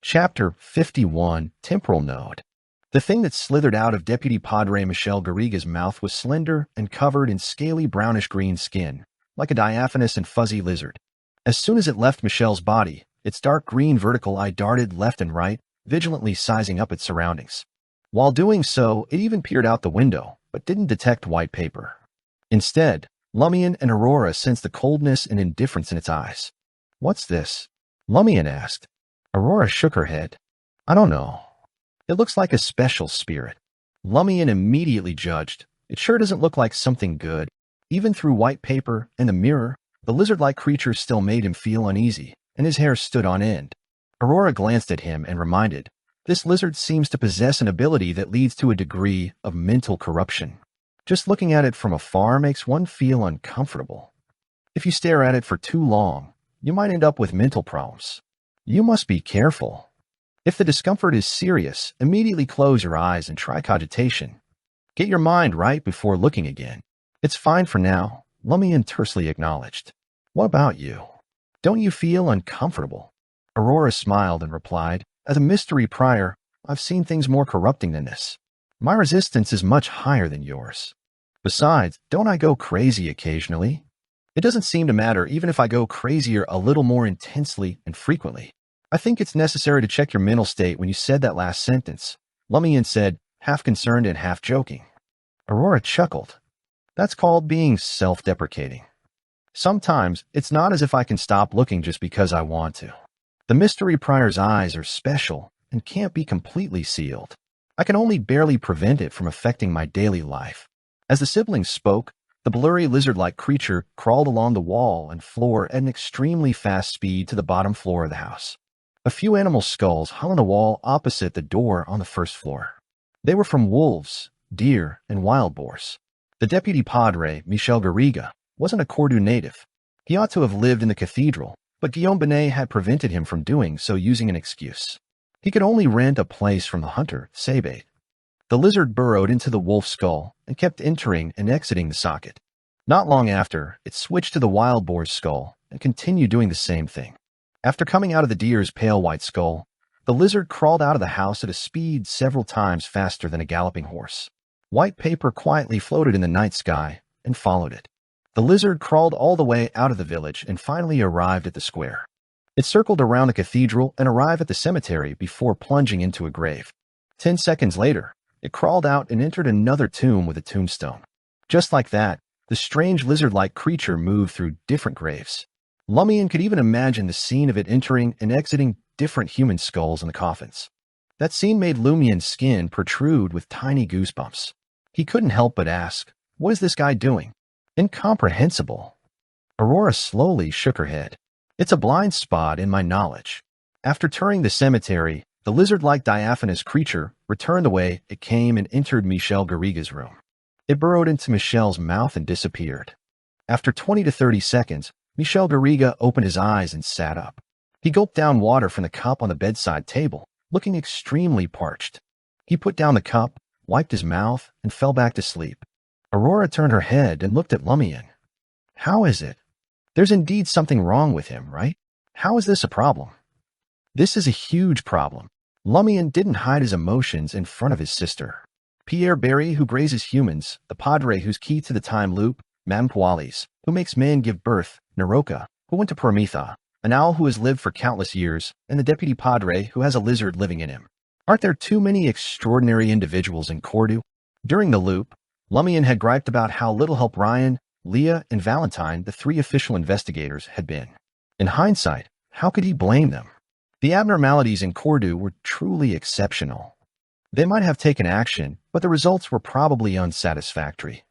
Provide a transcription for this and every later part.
Chapter 51, Temporal Node. The thing that slithered out of Deputy Padre Michel Garriga's mouth was slender and covered in scaly brownish-green skin, like a diaphanous and fuzzy lizard. As soon as it left Michel's body, its dark green vertical eye darted left and right, vigilantly sizing up its surroundings. While doing so, it even peered out the window, but didn't detect white paper. Instead, Lumian and Aurora sensed the coldness and indifference in its eyes. "What's this?" Lumian asked. Aurora shook her head. "I don't know. It looks like a special spirit." Lumian immediately judged. "It sure doesn't look like something good." Even through white paper and the mirror, the lizard-like creature still made him feel uneasy, and his hair stood on end. Aurora glanced at him and reminded, "This lizard seems to possess an ability that leads to a degree of mental corruption. Just looking at it from afar makes one feel uncomfortable. If you stare at it for too long, you might end up with mental problems. You must be careful. If the discomfort is serious, immediately close your eyes and try cogitation. Get your mind right before looking again." "It's fine for now," Lumian tersely acknowledged. "What about you? Don't you feel uncomfortable?" Aurora smiled and replied, "As a mystery prior, I've seen things more corrupting than this. My resistance is much higher than yours. Besides, don't I go crazy occasionally? It doesn't seem to matter even if I go crazier a little more intensely and frequently." "I think it's necessary to check your mental state when you said that last sentence," Lumian said, half concerned and half joking. Aurora chuckled. "That's called being self-deprecating. Sometimes it's not as if I can stop looking just because I want to. The mystery prior's eyes are special and can't be completely sealed. I can only barely prevent it from affecting my daily life." As the siblings spoke, the blurry lizard-like creature crawled along the wall and floor at an extremely fast speed to the bottom floor of the house. A few animal skulls hung on the wall opposite the door on the first floor. They were from wolves, deer, and wild boars. The deputy padre, Michel Garriga, wasn't a Cordoue native. He ought to have lived in the cathedral, but Guillaume Binet had prevented him from doing so using an excuse. He could only rent a place from the hunter, Sabate. The lizard burrowed into the wolf skull and kept entering and exiting the socket. Not long after, it switched to the wild boar's skull and continued doing the same thing. After coming out of the deer's pale white skull, the lizard crawled out of the house at a speed several times faster than a galloping horse. White paper quietly floated in the night sky and followed it. The lizard crawled all the way out of the village and finally arrived at the square. It circled around the cathedral and arrived at the cemetery before plunging into a grave. 10 seconds later, it crawled out and entered another tomb with a tombstone. Just like that, the strange lizard-like creature moved through different graves. Lumian could even imagine the scene of it entering and exiting different human skulls in the coffins. That scene made Lumian's skin protrude with tiny goosebumps. He couldn't help but ask, "What is this guy doing?" Incomprehensible. Aurora slowly shook her head. "It's a blind spot in my knowledge." After touring the cemetery, the lizard-like diaphanous creature returned the way it came and entered Michel Garriga's room. It burrowed into Michel's mouth and disappeared. After 20 to 30 seconds, Michel Garriga opened his eyes and sat up. He gulped down water from the cup on the bedside table, looking extremely parched. He put down the cup, wiped his mouth, and fell back to sleep. Aurora turned her head and looked at Lumian. "How is it? There's indeed something wrong with him, right? How is this a problem?" "This is a huge problem." Lumian didn't hide his emotions in front of his sister. Pierre Barry, who grazes humans, the padre who's key to the time loop, Mampoalis, who makes men give birth, Naroka, who went to Prometha, an owl who has lived for countless years, and the deputy padre who has a lizard living in him. Aren't there too many extraordinary individuals in Cordoue? During the loop, Lumian had griped about how little help Ryan, Leah, and Valentine, the 3 official investigators, had been. In hindsight, how could he blame them? The abnormalities in Cordoue were truly exceptional. They might have taken action, but the results were probably unsatisfactory.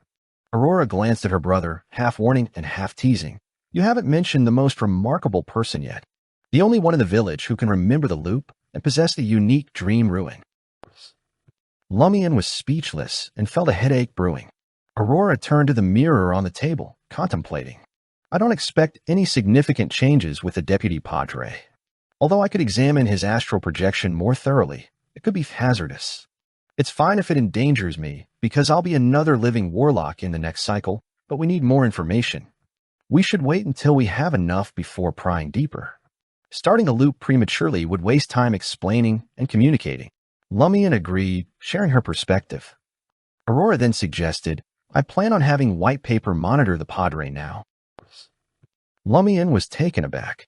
Aurora glanced at her brother, half warning and half teasing. "You haven't mentioned the most remarkable person yet. The only one in the village who can remember the loop and possess the unique dream ruin." Lumian was speechless and felt a headache brewing. Aurora turned to the mirror on the table, contemplating. "I don't expect any significant changes with the deputy padre. Although I could examine his astral projection more thoroughly, it could be hazardous. It's fine if it endangers me, because I'll be another living warlock in the next cycle, but we need more information. We should wait until we have enough before prying deeper." Starting a loop prematurely would waste time explaining and communicating. Lumian agreed, sharing her perspective. Aurora then suggested, I plan on having white paper monitor the Padre now. Lumian was taken aback.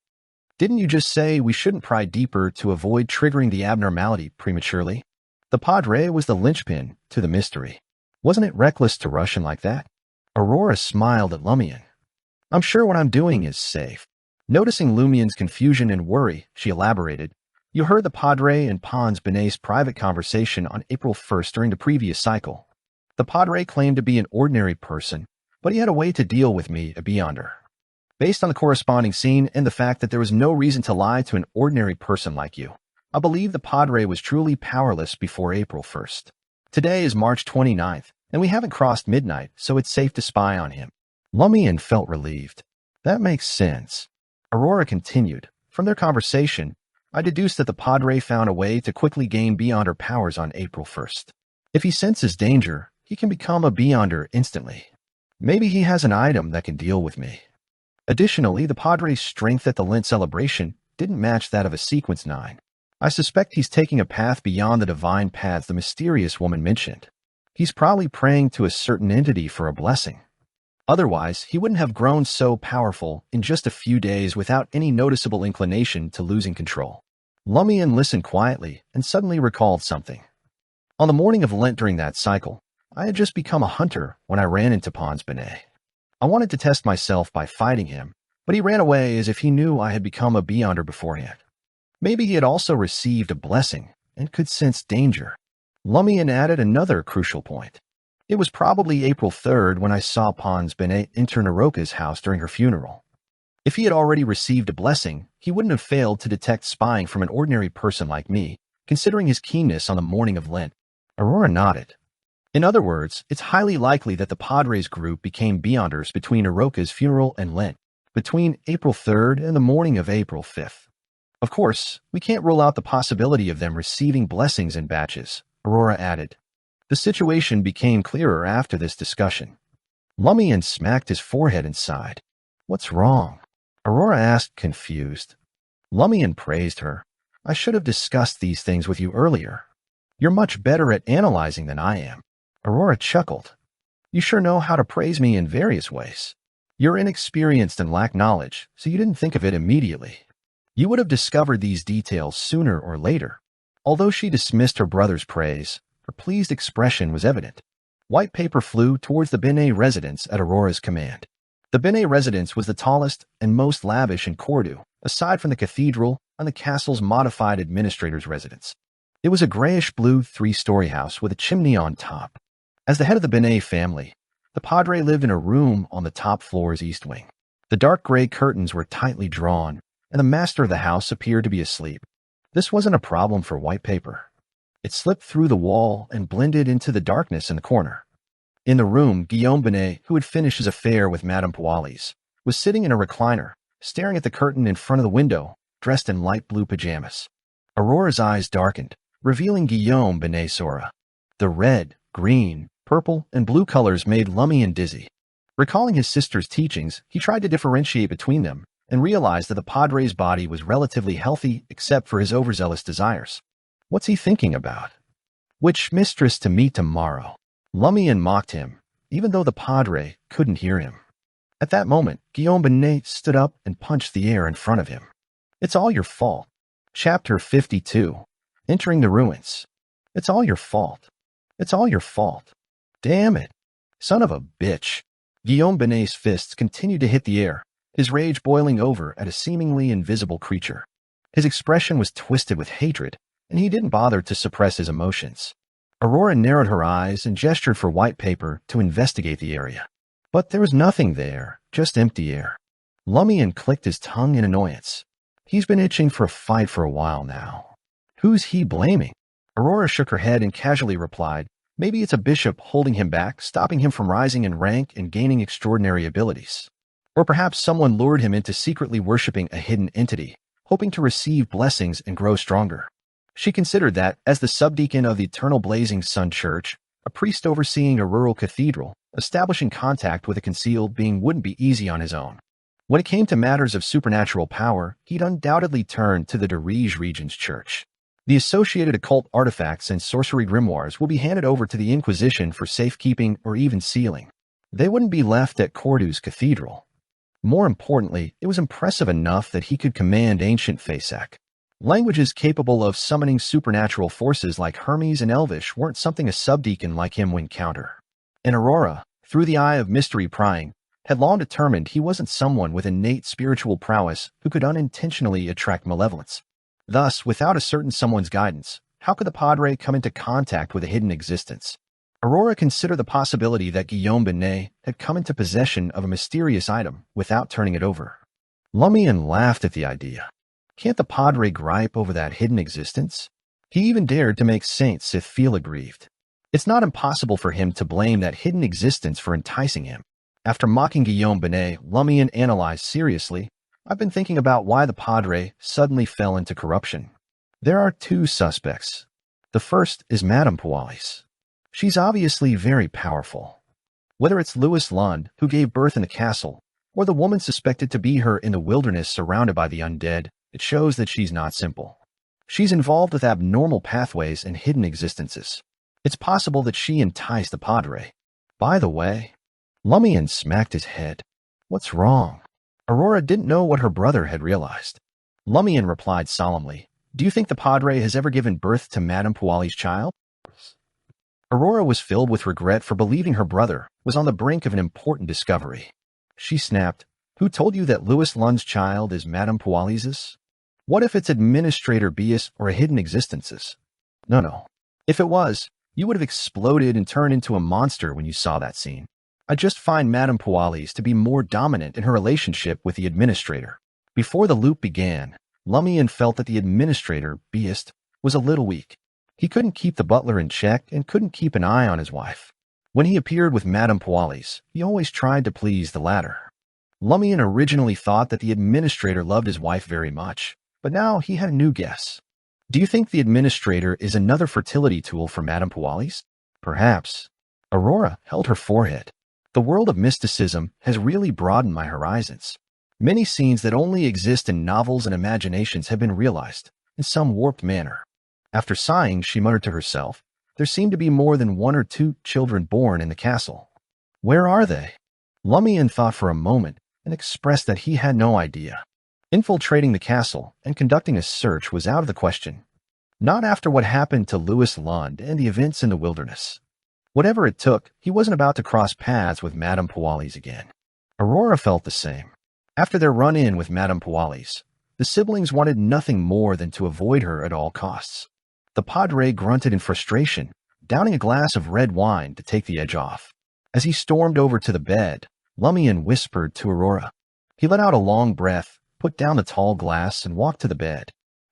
Didn't you just say we shouldn't pry deeper to avoid triggering the abnormality prematurely? The Padre was the linchpin to the mystery. Wasn't it reckless to rush him like that? Aurora smiled at Lumian. I'm sure what I'm doing is safe. Noticing Lumian's confusion and worry, she elaborated, you heard the Padre and Pons Benet's private conversation on April 1st during the previous cycle. The Padre claimed to be an ordinary person, but he had a way to deal with me, a beyonder. Based on the corresponding scene and the fact that there was no reason to lie to an ordinary person like you, I believe the Padre was truly powerless before April 1st. Today is March 29th, and we haven't crossed midnight, so it's safe to spy on him. Lumian felt relieved. That makes sense. Aurora continued. From their conversation, I deduced that the Padre found a way to quickly gain Beyonder powers on April 1st. If he senses danger, he can become a Beyonder instantly. Maybe he has an item that can deal with me. Additionally, the Padre's strength at the Lent celebration didn't match that of a Sequence 9. I suspect he's taking a path beyond the divine paths the mysterious woman mentioned. He's probably praying to a certain entity for a blessing. Otherwise, he wouldn't have grown so powerful in just a few days without any noticeable inclination to losing control. Lumian listened quietly and suddenly recalled something. On the morning of Lent during that cycle, I had just become a hunter when I ran into Pons Benet. I wanted to test myself by fighting him, but he ran away as if he knew I had become a Beyonder beforehand. Maybe he had also received a blessing and could sense danger. Lumian added another crucial point. It was probably April 3rd when I saw Pons Benet enter Naroka's house during her funeral. If he had already received a blessing, he wouldn't have failed to detect spying from an ordinary person like me, considering his keenness on the morning of Lent. Aurora nodded. In other words, it's highly likely that the Padres group became Beyonders between Naroka's funeral and Lent, between April 3rd and the morning of April 5th. Of course, we can't rule out the possibility of them receiving blessings in batches, Aurora added. The situation became clearer after this discussion. Lumian smacked his forehead and sighed. What's wrong? Aurora asked, confused. Lumian praised her. I should have discussed these things with you earlier. You're much better at analyzing than I am. Aurora chuckled. You sure know how to praise me in various ways. You're inexperienced and lack knowledge, so you didn't think of it immediately. You would have discovered these details sooner or later. Although she dismissed her brother's praise, her pleased expression was evident. White paper flew towards the Benet residence at Aurora's command. The Benet residence was the tallest and most lavish in Cordoue, aside from the cathedral and the castle's modified administrator's residence. It was a grayish-blue three-story house with a chimney on top. As the head of the Benet family, the Padre lived in a room on the top floor's east wing. The dark gray curtains were tightly drawn, and the master of the house appeared to be asleep. This wasn't a problem for white paper. It slipped through the wall and blended into the darkness in the corner. In the room, Guillaume Benet, who had finished his affair with Madame Poalis, was sitting in a recliner, staring at the curtain in front of the window, dressed in light blue pajamas. Aurora's eyes darkened, revealing Guillaume Benet's aura. The red, green, purple, and blue colors made Lumian dizzy. Recalling his sister's teachings, he tried to differentiate between them and realized that the Padre's body was relatively healthy except for his overzealous desires. What's he thinking about? Which mistress to meet tomorrow? Lumian mocked him, even though the Padre couldn't hear him. At that moment, Guillaume Benet stood up and punched the air in front of him. It's all your fault. Chapter 52. Entering the ruins. It's all your fault. It's all your fault. Damn it. Son of a bitch. Guillaume Benet's fists continued to hit the air, his rage boiling over at a seemingly invisible creature. His expression was twisted with hatred, and he didn't bother to suppress his emotions. Aurora narrowed her eyes and gestured for white paper to investigate the area. But there was nothing there, just empty air. Lumian clicked his tongue in annoyance. He's been itching for a fight for a while now. Who's he blaming? Aurora shook her head and casually replied, maybe it's a bishop holding him back, stopping him from rising in rank and gaining extraordinary abilities. Or perhaps someone lured him into secretly worshipping a hidden entity, hoping to receive blessings and grow stronger. She considered that, as the subdeacon of the Eternal Blazing Sun Church, a priest overseeing a rural cathedral, establishing contact with a concealed being wouldn't be easy on his own. When it came to matters of supernatural power, he'd undoubtedly turned to the Dirige Regent's Church. The associated occult artifacts and sorcery grimoires will be handed over to the Inquisition for safekeeping or even sealing. They wouldn't be left at Cordo's cathedral. More importantly, it was impressive enough that he could command ancient Fasak. Languages capable of summoning supernatural forces like Hermes and Elvish weren't something a subdeacon like him would encounter. And Aurora, through the eye of mystery prying, had long determined he wasn't someone with innate spiritual prowess who could unintentionally attract malevolence. Thus, without a certain someone's guidance, how could the Padre come into contact with a hidden existence? Aurora considered the possibility that Guillaume Binet had come into possession of a mysterious item without turning it over. Lumian laughed at the idea. Can't the Padre gripe over that hidden existence? He even dared to make Saint Sith feel aggrieved. It's not impossible for him to blame that hidden existence for enticing him. After mocking Guillaume Binet, Lumian analyzed seriously, I've been thinking about why the Padre suddenly fell into corruption. There are two suspects. The first is Madame Pualis. She's obviously very powerful. Whether it's Louis Lund, who gave birth in the castle, or the woman suspected to be her in the wilderness surrounded by the undead, it shows that she's not simple. She's involved with abnormal pathways and hidden existences. It's possible that she enticed the Padre. By the way, Lumian smacked his head. What's wrong? Aurora didn't know what her brother had realized. Lumian replied solemnly, Do you think the Padre has ever given birth to Madame Pualis' child? Aurora was filled with regret for believing her brother was on the brink of an important discovery. She snapped, Who told you that Louis Lund's child is Madame Pualis's? What if it's Administrator Bias or a hidden existences? No. If it was, you would have exploded and turned into a monster when you saw that scene. I just find Madame Pualis to be more dominant in her relationship with the Administrator. Before the loop began, Lumian felt that the Administrator, Beast, was a little weak. He couldn't keep the butler in check and couldn't keep an eye on his wife. When he appeared with Madame Pualis, he always tried to please the latter. Lumian originally thought that the Administrator loved his wife very much, but now he had a new guess. Do you think the Administrator is another fertility tool for Madame Pualis? Perhaps. Aurora held her forehead. The world of mysticism has really broadened my horizons. Many scenes that only exist in novels and imaginations have been realized, in some warped manner. After sighing, she muttered to herself, There seem to be more than 1 or 2 children born in the castle. Where are they? Lumian thought for a moment and expressed that he had no idea. Infiltrating the castle and conducting a search was out of the question. Not after what happened to Louis Lund and the events in the wilderness. Whatever it took, he wasn't about to cross paths with Madame Pualis again. Aurora felt the same. After their run-in with Madame Pualis, the siblings wanted nothing more than to avoid her at all costs. The Padre grunted in frustration, downing a glass of red wine to take the edge off. As he stormed over to the bed, Lumian whispered to Aurora. He let out a long breath, put down the tall glass, and walked to the bed.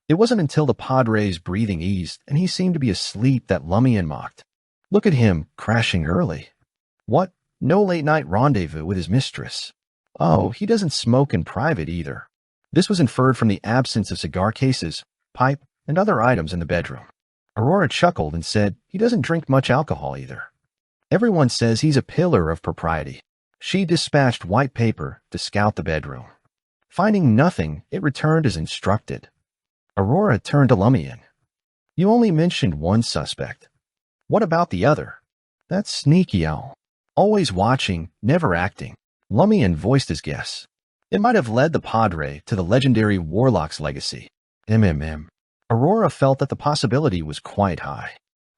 It wasn't until the Padre's breathing eased and he seemed to be asleep that Lumian mocked. Look at him, crashing early. What? No late-night rendezvous with his mistress. Oh, he doesn't smoke in private either. This was inferred from the absence of cigar cases, pipe, and other items in the bedroom. Aurora chuckled and said he doesn't drink much alcohol either. Everyone says he's a pillar of propriety. She dispatched white paper to scout the bedroom. Finding nothing, it returned as instructed. Aurora turned to Lumian. You only mentioned one suspect. What about the other? That sneaky owl. Always watching, never acting. Lumian voiced his guess. It might have led the Padre to the legendary Warlock's legacy. Aurora felt that the possibility was quite high.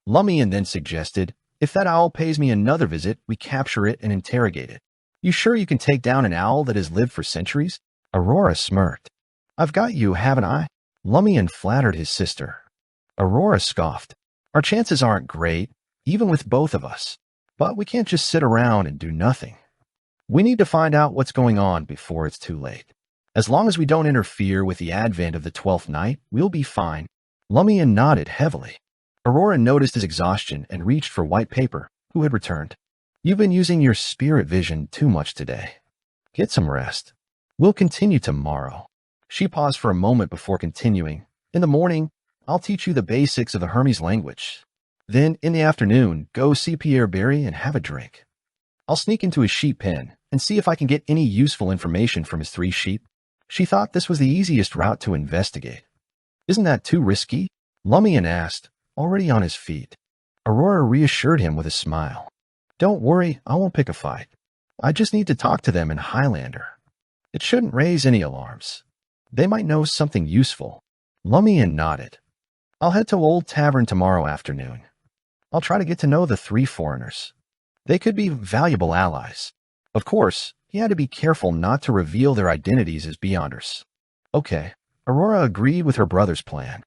Lumian then suggested, if that owl pays me another visit, we capture it and interrogate it. You sure you can take down an owl that has lived for centuries? Aurora smirked. I've got you, haven't I? Lumian flattered his sister. Aurora scoffed. Our chances aren't great, even with both of us. But we can't just sit around and do nothing. We need to find out what's going on before it's too late. As long as we don't interfere with the advent of the 12th night, we'll be fine. Lumian nodded heavily. Aurora noticed his exhaustion and reached for white paper, who had returned. You've been using your spirit vision too much today. Get some rest. We'll continue tomorrow. She paused for a moment before continuing. In the morning, I'll teach you the basics of the Hermes language. Then, in the afternoon, go see Pierre Barry and have a drink. I'll sneak into his sheep pen, and see if I can get any useful information from his 3 sheep. She thought this was the easiest route to investigate. Isn't that too risky? Lumian asked, already on his feet. Aurora reassured him with a smile. Don't worry, I won't pick a fight. I just need to talk to them in Highlander. It shouldn't raise any alarms. They might know something useful. Lumian nodded. I'll head to Old Tavern tomorrow afternoon. I'll try to get to know the 3 foreigners. They could be valuable allies. Of course, he had to be careful not to reveal their identities as Beyonders. Okay, Aurora agreed with her brother's plan.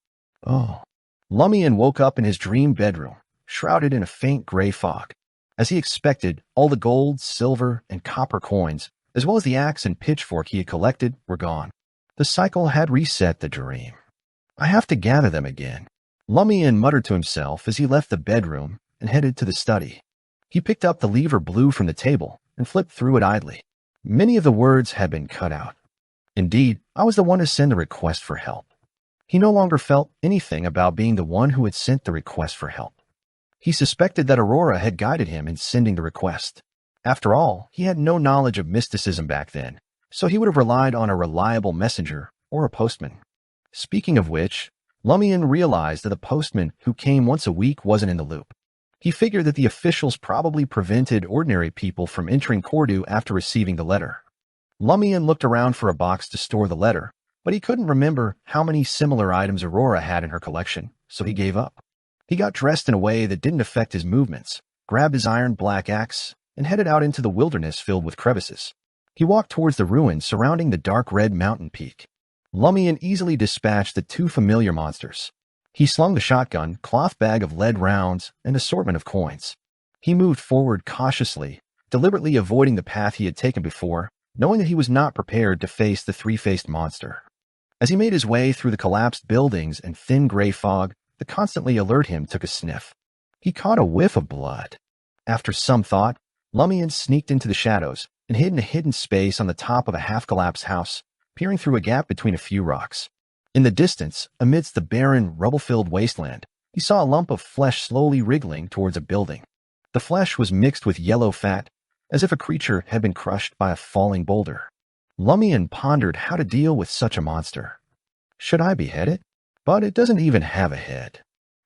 Oh. Lumian woke up in his dream bedroom, shrouded in a faint gray fog. As he expected, all the gold, silver, and copper coins, as well as the axe and pitchfork he had collected, were gone. The cycle had reset the dream. I have to gather them again. Lumian muttered to himself as he left the bedroom and headed to the study. He picked up the lever blue from the table and flipped through it idly. Many of the words had been cut out. Indeed, I was the one to send the request for help. He no longer felt anything about being the one who had sent the request for help. He suspected that Aurora had guided him in sending the request. After all, he had no knowledge of mysticism back then, so he would have relied on a reliable messenger or a postman. Speaking of which, Lumian realized that the postman who came once a week wasn't in the loop. He figured that the officials probably prevented ordinary people from entering Cordu after receiving the letter. Lumian looked around for a box to store the letter, but he couldn't remember how many similar items Aurora had in her collection, so he gave up. He got dressed in a way that didn't affect his movements, grabbed his iron black axe, and headed out into the wilderness filled with crevices. He walked towards the ruins surrounding the dark red mountain peak. Lumian easily dispatched the 2 familiar monsters. He slung the shotgun, cloth bag of lead rounds, and assortment of coins. He moved forward cautiously, deliberately avoiding the path he had taken before, knowing that he was not prepared to face the 3-faced monster. As he made his way through the collapsed buildings and thin gray fog that constantly alert him took a sniff. He caught a whiff of blood. After some thought, Lumian sneaked into the shadows and hid in a hidden space on the top of a half-collapsed house, peering through a gap between a few rocks. In the distance, amidst the barren, rubble-filled wasteland, he saw a lump of flesh slowly wriggling towards a building. The flesh was mixed with yellow fat, as if a creature had been crushed by a falling boulder. Lumian pondered how to deal with such a monster. Should I behead it? But it doesn't even have a head.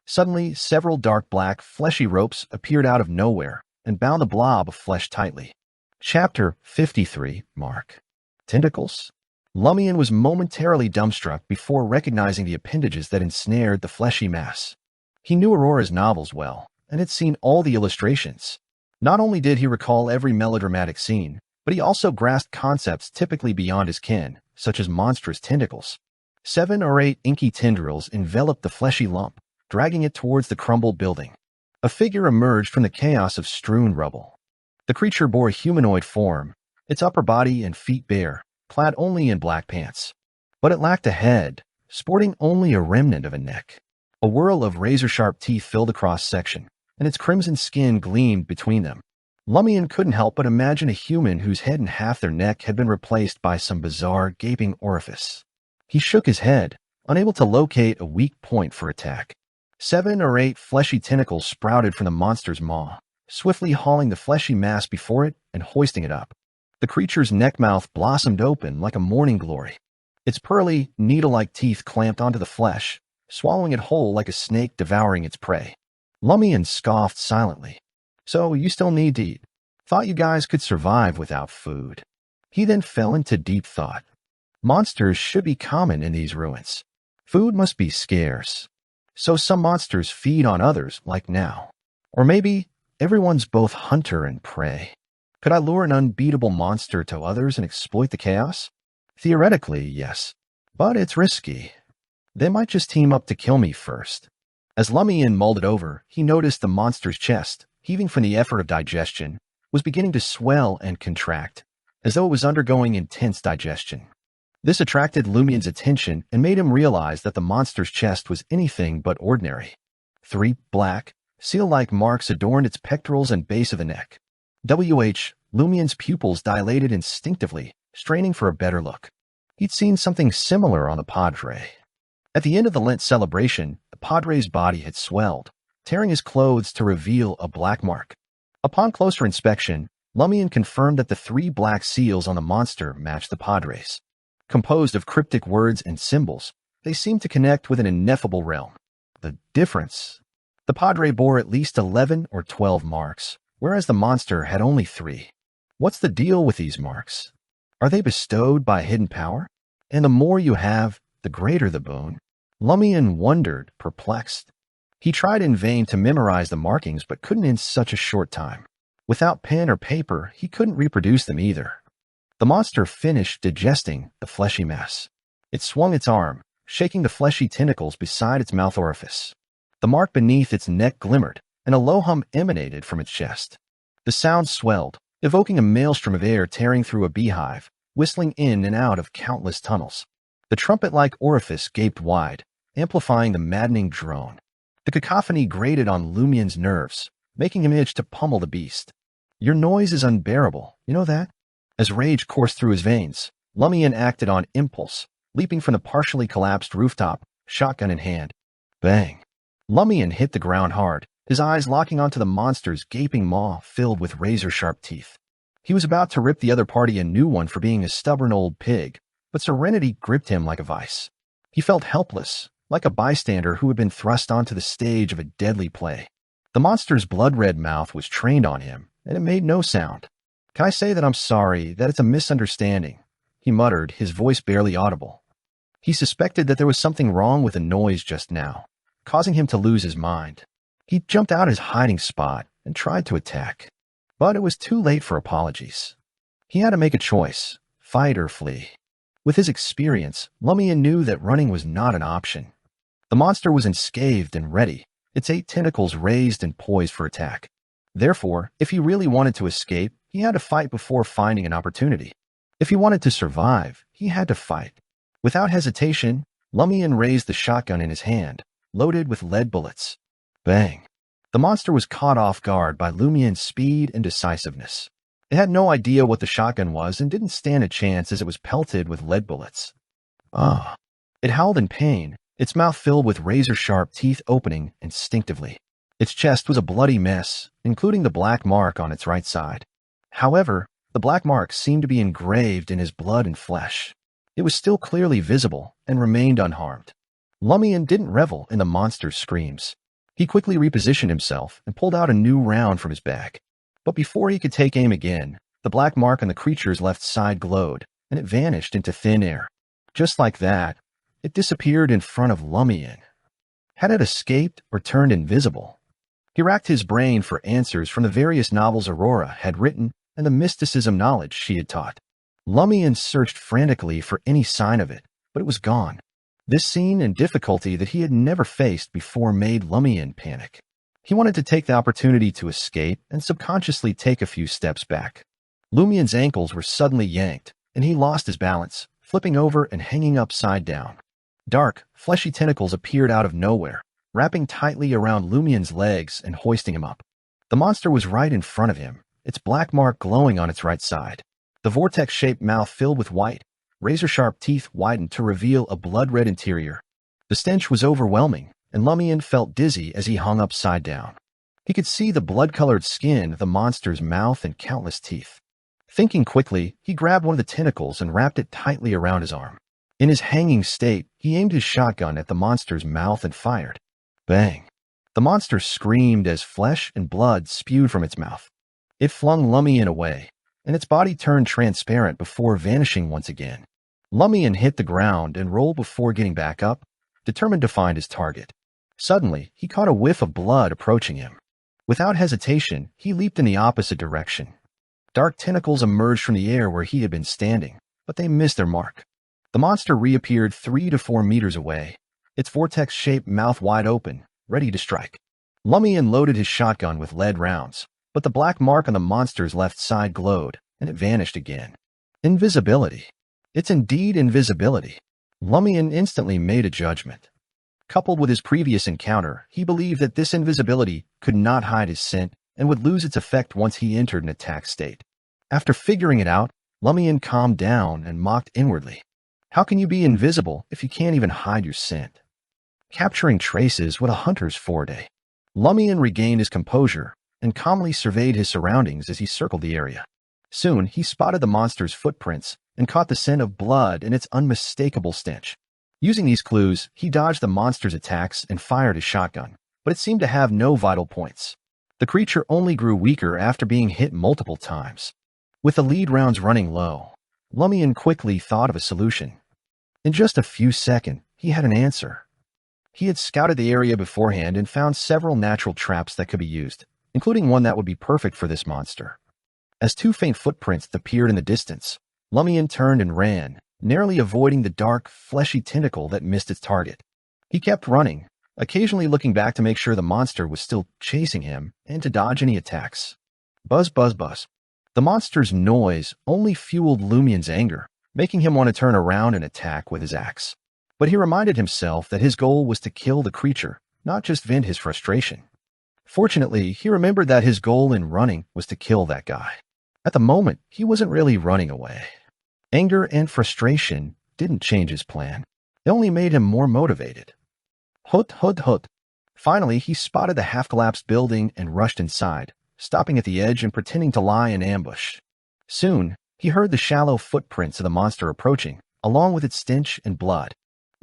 Suddenly, several dark black, fleshy ropes appeared out of nowhere and bound the blob of flesh tightly. Chapter 53, Mark. Tentacles? Lumian was momentarily dumbstruck before recognizing the appendages that ensnared the fleshy mass. He knew Aurora's novels well, and had seen all the illustrations. Not only did he recall every melodramatic scene, but he also grasped concepts typically beyond his ken, such as monstrous tentacles. 7 or 8 inky tendrils enveloped the fleshy lump, dragging it towards the crumbled building. A figure emerged from the chaos of strewn rubble. The creature bore a humanoid form, its upper body and feet bare, clad only in black pants. But it lacked a head, sporting only a remnant of a neck. A whirl of razor-sharp teeth filled the cross-section, and its crimson skin gleamed between them. Lumian couldn't help but imagine a human whose head and half their neck had been replaced by some bizarre, gaping orifice. He shook his head, unable to locate a weak point for attack. 7 or 8 fleshy tentacles sprouted from the monster's maw, swiftly hauling the fleshy mass before it and hoisting it up. The creature's neck-mouth blossomed open like a morning glory. Its pearly, needle-like teeth clamped onto the flesh, swallowing it whole like a snake devouring its prey. Lumian scoffed silently. So you still need to eat. Thought you guys could survive without food. He then fell into deep thought. Monsters should be common in these ruins. Food must be scarce. So some monsters feed on others like now. Or maybe everyone's both hunter and prey. Could I lure an unbeatable monster to others and exploit the chaos? Theoretically, yes. But it's risky. They might just team up to kill me first. As Lumian mulled it over, he noticed the monster's chest, heaving from the effort of digestion, was beginning to swell and contract, as though it was undergoing intense digestion. This attracted Lumian's attention and made him realize that the monster's chest was anything but ordinary. 3 black, seal-like marks adorned its pectorals and base of the neck. Lumian's pupils dilated instinctively, straining for a better look. He'd seen something similar on the Padre. At the end of the Lent celebration, the Padre's body had swelled, tearing his clothes to reveal a black mark. Upon closer inspection, Lumian confirmed that the 3 black seals on the monster matched the Padres. Composed of cryptic words and symbols, they seemed to connect with an ineffable realm. The difference? The Padre bore at least 11 or 12 marks, whereas the monster had only 3. What's the deal with these marks? Are they bestowed by a hidden power? And the more you have, the greater the boon? Lumian wondered, perplexed. He tried in vain to memorize the markings but couldn't in such a short time. Without pen or paper, he couldn't reproduce them either. The monster finished digesting the fleshy mess. It swung its arm, shaking the fleshy tentacles beside its mouth orifice. The mark beneath its neck glimmered, and a low hum emanated from its chest. The sound swelled, evoking a maelstrom of air tearing through a beehive, whistling in and out of countless tunnels. The trumpet-like orifice gaped wide, amplifying the maddening drone. The cacophony grated on Lumian's nerves, making him itch to pummel the beast. Your noise is unbearable, you know that? As rage coursed through his veins, Lumian acted on impulse, leaping from the partially collapsed rooftop, shotgun in hand. Bang! Lumian hit the ground hard, his eyes locking onto the monster's gaping maw filled with razor-sharp teeth. He was about to rip the other party a new one for being a stubborn old pig, but serenity gripped him like a vice. He felt helpless, like a bystander who had been thrust onto the stage of a deadly play. The monster's blood-red mouth was trained on him, and it made no sound. Can I say that I'm sorry, that it's a misunderstanding? He muttered, his voice barely audible. He suspected that there was something wrong with the noise just now, causing him to lose his mind. He jumped out his hiding spot and tried to attack. But it was too late for apologies. He had to make a choice, fight or flee. With his experience, Lumian knew that running was not an option. The monster was enscathed and ready, its 8 tentacles raised and poised for attack. Therefore, if he really wanted to escape, he had to fight before finding an opportunity. If he wanted to survive, he had to fight. Without hesitation, Lumian raised the shotgun in his hand, loaded with lead bullets. Bang! The monster was caught off guard by Lumian's speed and decisiveness. It had no idea what the shotgun was and didn't stand a chance as it was pelted with lead bullets. Ah! It howled in pain, its mouth filled with razor-sharp teeth opening instinctively. Its chest was a bloody mess, including the black mark on its right side. However, the black mark seemed to be engraved in his blood and flesh. It was still clearly visible and remained unharmed. Lumian didn't revel in the monster's screams. He quickly repositioned himself and pulled out a new round from his bag. But before he could take aim again, the black mark on the creature's left side glowed, and it vanished into thin air. Just like that, it disappeared in front of Lumian. Had it escaped or turned invisible? He racked his brain for answers from the various novels Aurora had written and the mysticism knowledge she had taught. Lumian searched frantically for any sign of it, but it was gone. This scene and difficulty that he had never faced before made Lumian panic. He wanted to take the opportunity to escape and subconsciously take a few steps back. Lumian's ankles were suddenly yanked, and he lost his balance, flipping over and hanging upside down. Dark, fleshy tentacles appeared out of nowhere, wrapping tightly around Lumian's legs and hoisting him up. The monster was right in front of him, its black mark glowing on its right side. The vortex-shaped mouth filled with white, razor-sharp teeth widened to reveal a blood-red interior. The stench was overwhelming, and Lumian felt dizzy as he hung upside down. He could see the blood-colored skin of the monster's mouth and countless teeth. Thinking quickly, he grabbed one of the tentacles and wrapped it tightly around his arm. In his hanging state, he aimed his shotgun at the monster's mouth and fired. Bang! The monster screamed as flesh and blood spewed from its mouth. It flung Lumian away, and its body turned transparent before vanishing once again. Lumian hit the ground and rolled before getting back up, determined to find his target. Suddenly, he caught a whiff of blood approaching him. Without hesitation, he leaped in the opposite direction. Dark tentacles emerged from the air where he had been standing, but they missed their mark. The monster reappeared 3 to 4 meters away, its vortex-shaped mouth wide open, ready to strike. Lumian loaded his shotgun with lead rounds, but the black mark on the monster's left side glowed, and it vanished again. Invisibility. It's indeed invisibility. Lumian instantly made a judgment. Coupled with his previous encounter, he believed that this invisibility could not hide his scent and would lose its effect once he entered an attack state. After figuring it out, Lumian calmed down and mocked inwardly. How can you be invisible if you can't even hide your scent? Capturing traces was a hunter's forte. Lumian regained his composure, and calmly surveyed his surroundings as he circled the area. Soon, he spotted the monster's footprints and caught the scent of blood and its unmistakable stench. Using these clues, he dodged the monster's attacks and fired his shotgun, but it seemed to have no vital points. The creature only grew weaker after being hit multiple times. With the lead rounds running low, Lumian quickly thought of a solution. In just a few seconds, he had an answer. He had scouted the area beforehand and found several natural traps that could be used, including one that would be perfect for this monster. As two faint footprints appeared in the distance, Lumian turned and ran, narrowly avoiding the dark, fleshy tentacle that missed its target. He kept running, occasionally looking back to make sure the monster was still chasing him and to dodge any attacks. Buzz, buzz, buzz. The monster's noise only fueled Lumian's anger, making him want to turn around and attack with his axe. But he reminded himself that his goal was to kill the creature, not just vent his frustration. Fortunately, he remembered that his goal in running was to kill that guy. At the moment, he wasn't really running away. Anger and frustration didn't change his plan. They only made him more motivated. Hut, hut, hut. Finally, he spotted the half-collapsed building and rushed inside, stopping at the edge and pretending to lie in ambush. Soon, he heard the shallow footprints of the monster approaching, along with its stench and blood.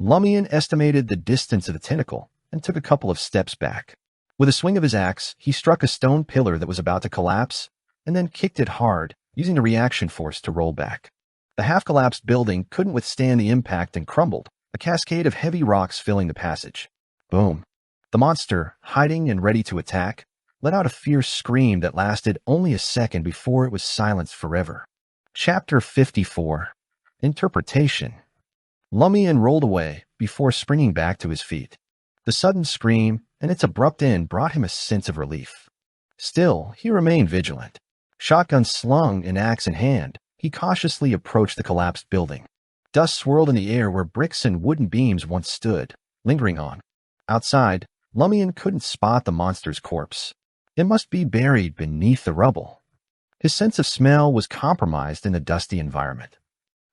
Lumian estimated the distance of the tentacle and took a couple of steps back. With a swing of his axe, he struck a stone pillar that was about to collapse and then kicked it hard, using the reaction force to roll back. The half-collapsed building couldn't withstand the impact and crumbled, a cascade of heavy rocks filling the passage. Boom. The monster, hiding and ready to attack, let out a fierce scream that lasted only a second before it was silenced forever. Chapter 54. Interpretation. Lumian rolled away before springing back to his feet. The sudden scream and its abrupt end brought him a sense of relief. Still, he remained vigilant. Shotgun slung and axe in hand, he cautiously approached the collapsed building. Dust swirled in the air where bricks and wooden beams once stood, lingering on. Outside, Lumian couldn't spot the monster's corpse. It must be buried beneath the rubble. His sense of smell was compromised in the dusty environment.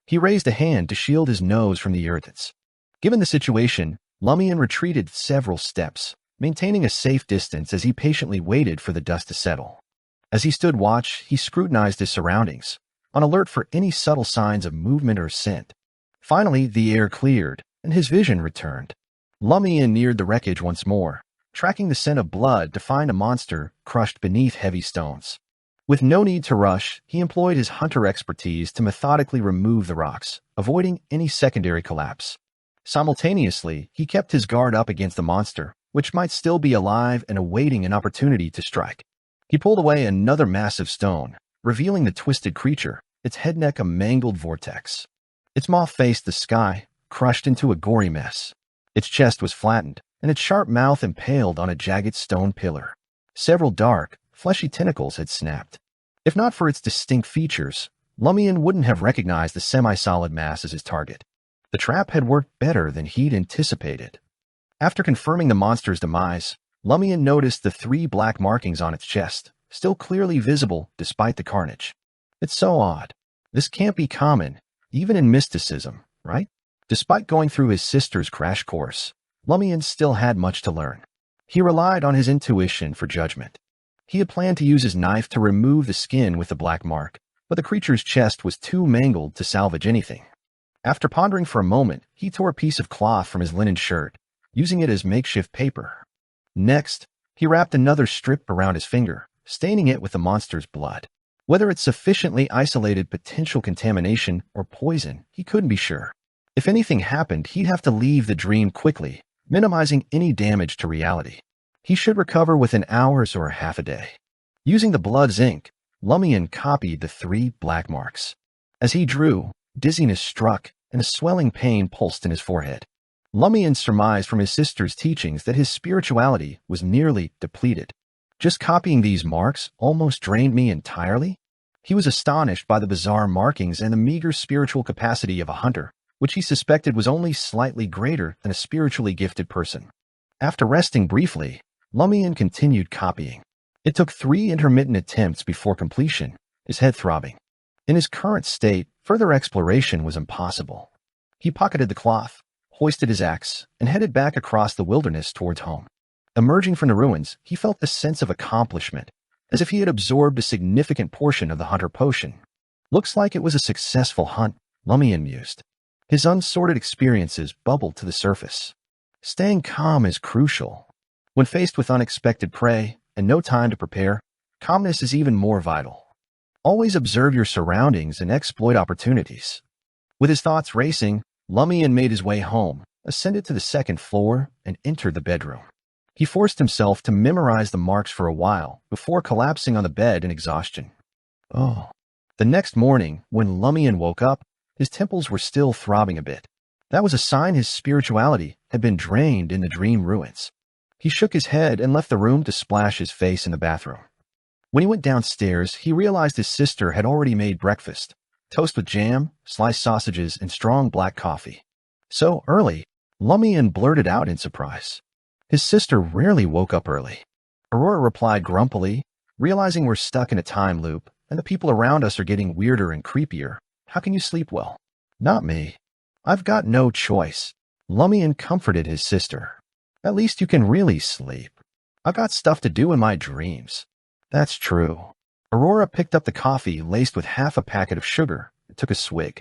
He raised a hand to shield his nose from the irritants. Given the situation, Lumian retreated several steps, maintaining a safe distance as he patiently waited for the dust to settle. As he stood watch, he scrutinized his surroundings, on alert for any subtle signs of movement or scent. Finally, the air cleared, and his vision returned. Lumian neared the wreckage once more, tracking the scent of blood to find a monster crushed beneath heavy stones. With no need to rush, he employed his hunter expertise to methodically remove the rocks, avoiding any secondary collapse. Simultaneously, he kept his guard up against the monster, which might still be alive and awaiting an opportunity to strike. He pulled away another massive stone, revealing the twisted creature, its head neck a mangled vortex. Its maw faced the sky, crushed into a gory mess. Its chest was flattened, and its sharp mouth impaled on a jagged stone pillar. Several dark, fleshy tentacles had snapped. If not for its distinct features, Lumian wouldn't have recognized the semi-solid mass as his target. The trap had worked better than he'd anticipated. After confirming the monster's demise, Lumian noticed the 3 black markings on its chest, still clearly visible despite the carnage. It's so odd. This can't be common, even in mysticism, right? Despite going through his sister's crash course, Lumian still had much to learn. He relied on his intuition for judgment. He had planned to use his knife to remove the skin with the black mark, but the creature's chest was too mangled to salvage anything. After pondering for a moment, he tore a piece of cloth from his linen shirt, using it as makeshift paper. Next, he wrapped another strip around his finger, staining it with the monster's blood. Whether it sufficiently isolated potential contamination or poison, he couldn't be sure. If anything happened, he'd have to leave the dream quickly, minimizing any damage to reality. He should recover within hours or half a day. Using the blood's ink, Lumian copied the 3 black marks. As he drew, dizziness struck and a swelling pain pulsed in his forehead. Lumian surmised from his sister's teachings that his spirituality was nearly depleted. Just copying these marks almost drained me entirely? He was astonished by the bizarre markings and the meager spiritual capacity of a hunter, which he suspected was only slightly greater than a spiritually gifted person. After resting briefly, Lumian continued copying. It took 3 intermittent attempts before completion, his head throbbing. In his current state, further exploration was impossible. He pocketed the cloth, hoisted his axe, and headed back across the wilderness towards home. Emerging from the ruins, he felt a sense of accomplishment, as if he had absorbed a significant portion of the hunter potion. Looks like it was a successful hunt, Lumian mused. His unsorted experiences bubbled to the surface. Staying calm is crucial. When faced with unexpected prey and no time to prepare, calmness is even more vital. Always observe your surroundings and exploit opportunities. With his thoughts racing, Lumian made his way home, ascended to the second floor, and entered the bedroom. He forced himself to memorize the marks for a while before collapsing on the bed in exhaustion. Oh. The next morning, when Lumian woke up, his temples were still throbbing a bit. That was a sign his spirituality had been drained in the dream ruins. He shook his head and left the room to splash his face in the bathroom. When he went downstairs, he realized his sister had already made breakfast, toast with jam, sliced sausages, and strong black coffee. So early, Lumian blurted out in surprise. His sister rarely woke up early. Aurora replied grumpily, realizing we're stuck in a time loop, and the people around us are getting weirder and creepier. How can you sleep well? Not me. I've got no choice. Lumian comforted his sister. At least you can really sleep. I've got stuff to do in my dreams. That's true. Aurora picked up the coffee laced with half a packet of sugar and took a swig.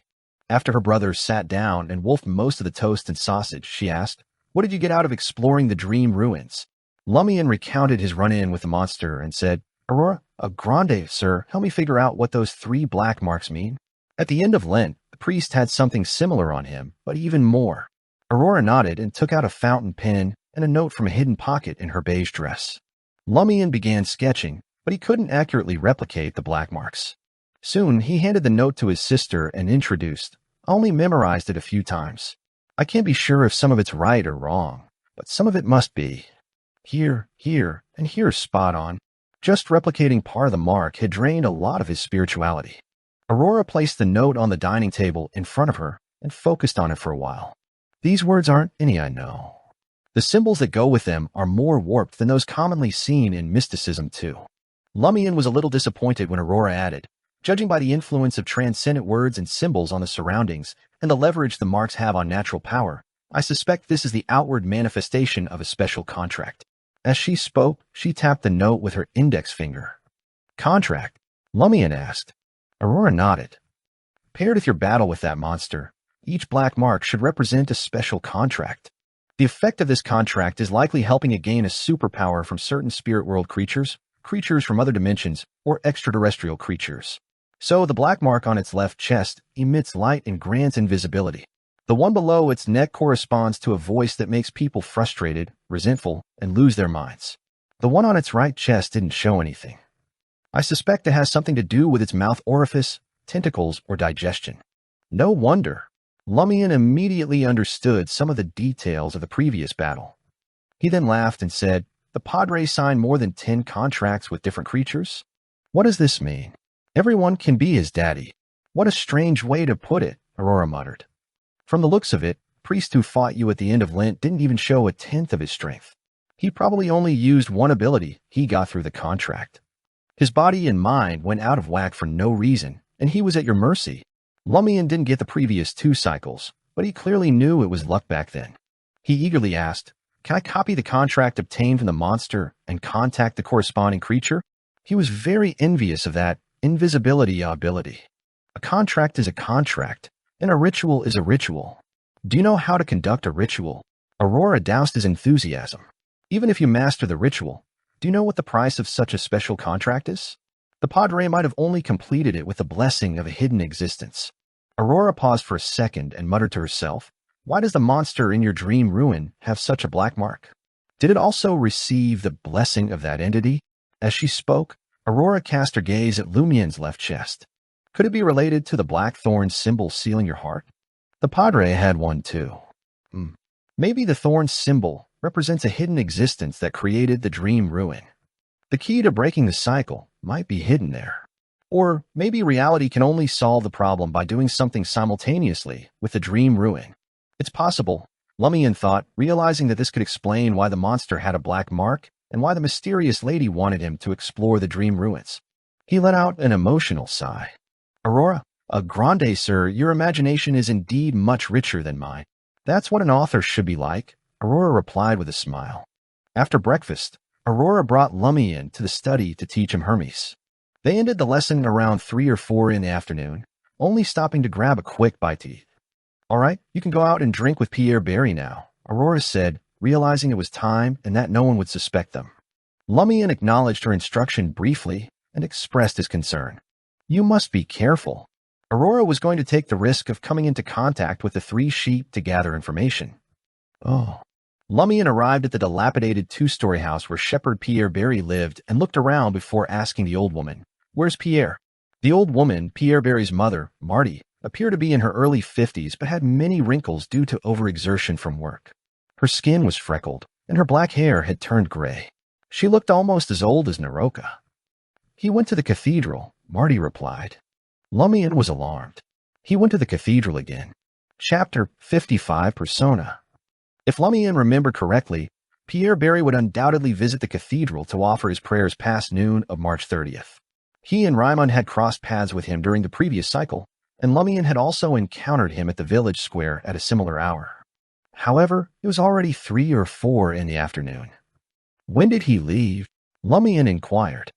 After her brothers sat down and wolfed most of the toast and sausage, she asked, "What did you get out of exploring the dream ruins?" Lumian recounted his run-in with the monster and said, "Aurora, a grande, sir, help me figure out what those 3 black marks mean." At the end of Lent, the priest had something similar on him, but even more. Aurora nodded and took out a fountain pen and a note from a hidden pocket in her beige dress. Lumian began sketching, but he couldn't accurately replicate the black marks. Soon, he handed the note to his sister and introduced, "I only memorized it a few times. I can't be sure if some of it's right or wrong, but some of it must be. Here, and here's spot on." Just replicating part of the mark had drained a lot of his spirituality. Aurora placed the note on the dining table in front of her and focused on it for a while. "These words aren't any I know. The symbols that go with them are more warped than those commonly seen in mysticism too." Lumian was a little disappointed when Aurora added, "Judging by the influence of transcendent words and symbols on the surroundings and the leverage the marks have on natural power, I suspect this is the outward manifestation of a special contract." As she spoke, she tapped the note with her index finger. "Contract?" Lumian asked. Aurora nodded. "Paired with your battle with that monster, each black mark should represent a special contract. The effect of this contract is likely helping it gain a superpower from certain spirit world creatures, creatures from other dimensions, or extraterrestrial creatures. So the black mark on its left chest emits light and grants invisibility. The one below its neck corresponds to a voice that makes people frustrated, resentful, and lose their minds. The one on its right chest didn't show anything. I suspect it has something to do with its mouth orifice, tentacles, or digestion." No wonder. Lumian immediately understood some of the details of the previous battle. He then laughed and said, "The Padre signed more than 10 contracts with different creatures? What does this mean? Everyone can be his daddy. What a strange way to put it," Aurora muttered. "From the looks of it, the priest who fought you at the end of Lent didn't even show a tenth of his strength. He probably only used one ability he got through the contract. His body and mind went out of whack for no reason, and he was at your mercy." Lumian didn't get the previous 2 cycles, but he clearly knew it was luck back then. He eagerly asked, "Can I copy the contract obtained from the monster and contact the corresponding creature?" He was very envious of that invisibility ability. A contract is a contract, and a ritual is a ritual. Do you know how to conduct a ritual? Aurora doused his enthusiasm. Even if you master the ritual, do you know what the price of such a special contract is? The Padre might have only completed it with the blessing of a hidden existence. Aurora paused for a second and muttered to herself, "Why does the monster in your dream ruin have such a black mark? Did it also receive the blessing of that entity?" As she spoke, Aurora cast her gaze at Lumian's left chest. Could it be related to the black thorn symbol sealing your heart? The Padre had one too. Maybe the thorn symbol represents a hidden existence that created the dream ruin. The key to breaking the cycle might be hidden there. Or maybe reality can only solve the problem by doing something simultaneously with the dream ruin. It's possible, Lumian thought, realizing that this could explain why the monster had a black mark and why the mysterious lady wanted him to explore the dream ruins. He let out an emotional sigh. "Aurora, a grande, sir, your imagination is indeed much richer than mine. That's what an author should be like," Aurora replied with a smile. After breakfast, Aurora brought Lumian to the study to teach him Hermes. They ended the lesson around 3 or 4 in the afternoon, only stopping to grab a quick bite to eat. "All right, you can go out and drink with Pierre Barry now," Aurora said, realizing it was time and that no one would suspect them. Lumian acknowledged her instruction briefly and expressed his concern. "You must be careful." Aurora was going to take the risk of coming into contact with the 3 sheep to gather information. Oh. Lumian arrived at the dilapidated 2-story house where Shepherd Pierre Barry lived and looked around before asking the old woman, "Where's Pierre?" The old woman, Pierre Barry's mother, Marty, appeared to be in her early 50s but had many wrinkles due to overexertion from work. Her skin was freckled, and her black hair had turned gray. She looked almost as old as Naroka. "He went to the cathedral," Marty replied. Lumian was alarmed. He went to the cathedral again. Chapter 55 Persona. If Lumian remembered correctly, Pierre Barry would undoubtedly visit the cathedral to offer his prayers past noon of March 30th. He and Raimund had crossed paths with him during the previous cycle, and Lumian had also encountered him at the village square at a similar hour. However, it was already 3 or 4 in the afternoon. "When did he leave?" Lumian inquired.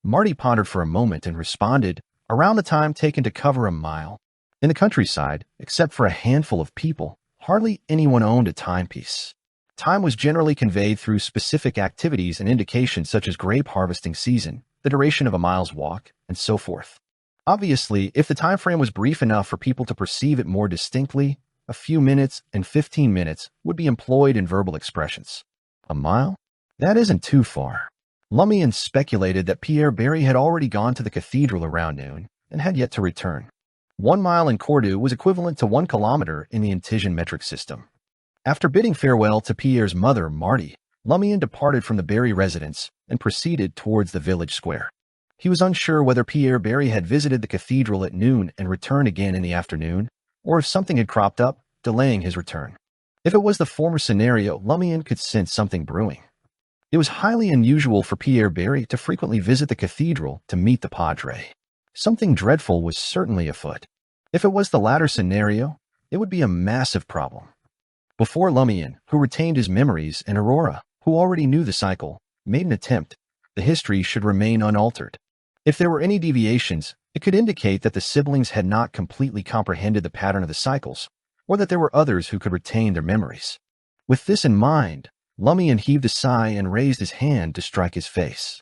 Marty pondered for a moment and responded, "Around the time taken to cover a mile." In the countryside, except for a handful of people, hardly anyone owned a timepiece. Time was generally conveyed through specific activities and indications such as grape harvesting season, the duration of a mile's walk, and so forth. Obviously, if the time frame was brief enough for people to perceive it more distinctly, a few minutes and 15 minutes would be employed in verbal expressions. A mile? That isn't too far. Lumian speculated that Pierre Barry had already gone to the cathedral around noon and had yet to return. 1 mile in Cordu was equivalent to 1 kilometer in the Intesian metric system. After bidding farewell to Pierre's mother, Marty, Lumian departed from the Barry residence and proceeded towards the village square. He was unsure whether Pierre Barry had visited the cathedral at noon and returned again in the afternoon, or if something had cropped up, delaying his return. If it was the former scenario, Lumian could sense something brewing. It was highly unusual for Pierre Barry to frequently visit the cathedral to meet the Padre. Something dreadful was certainly afoot. If it was the latter scenario, it would be a massive problem. Before Lumian, who retained his memories, and Aurora, who already knew the cycle, made an attempt, the history should remain unaltered. If there were any deviations, it could indicate that the siblings had not completely comprehended the pattern of the cycles, or that there were others who could retain their memories. With this in mind, Lumian heaved a sigh and raised his hand to strike his face.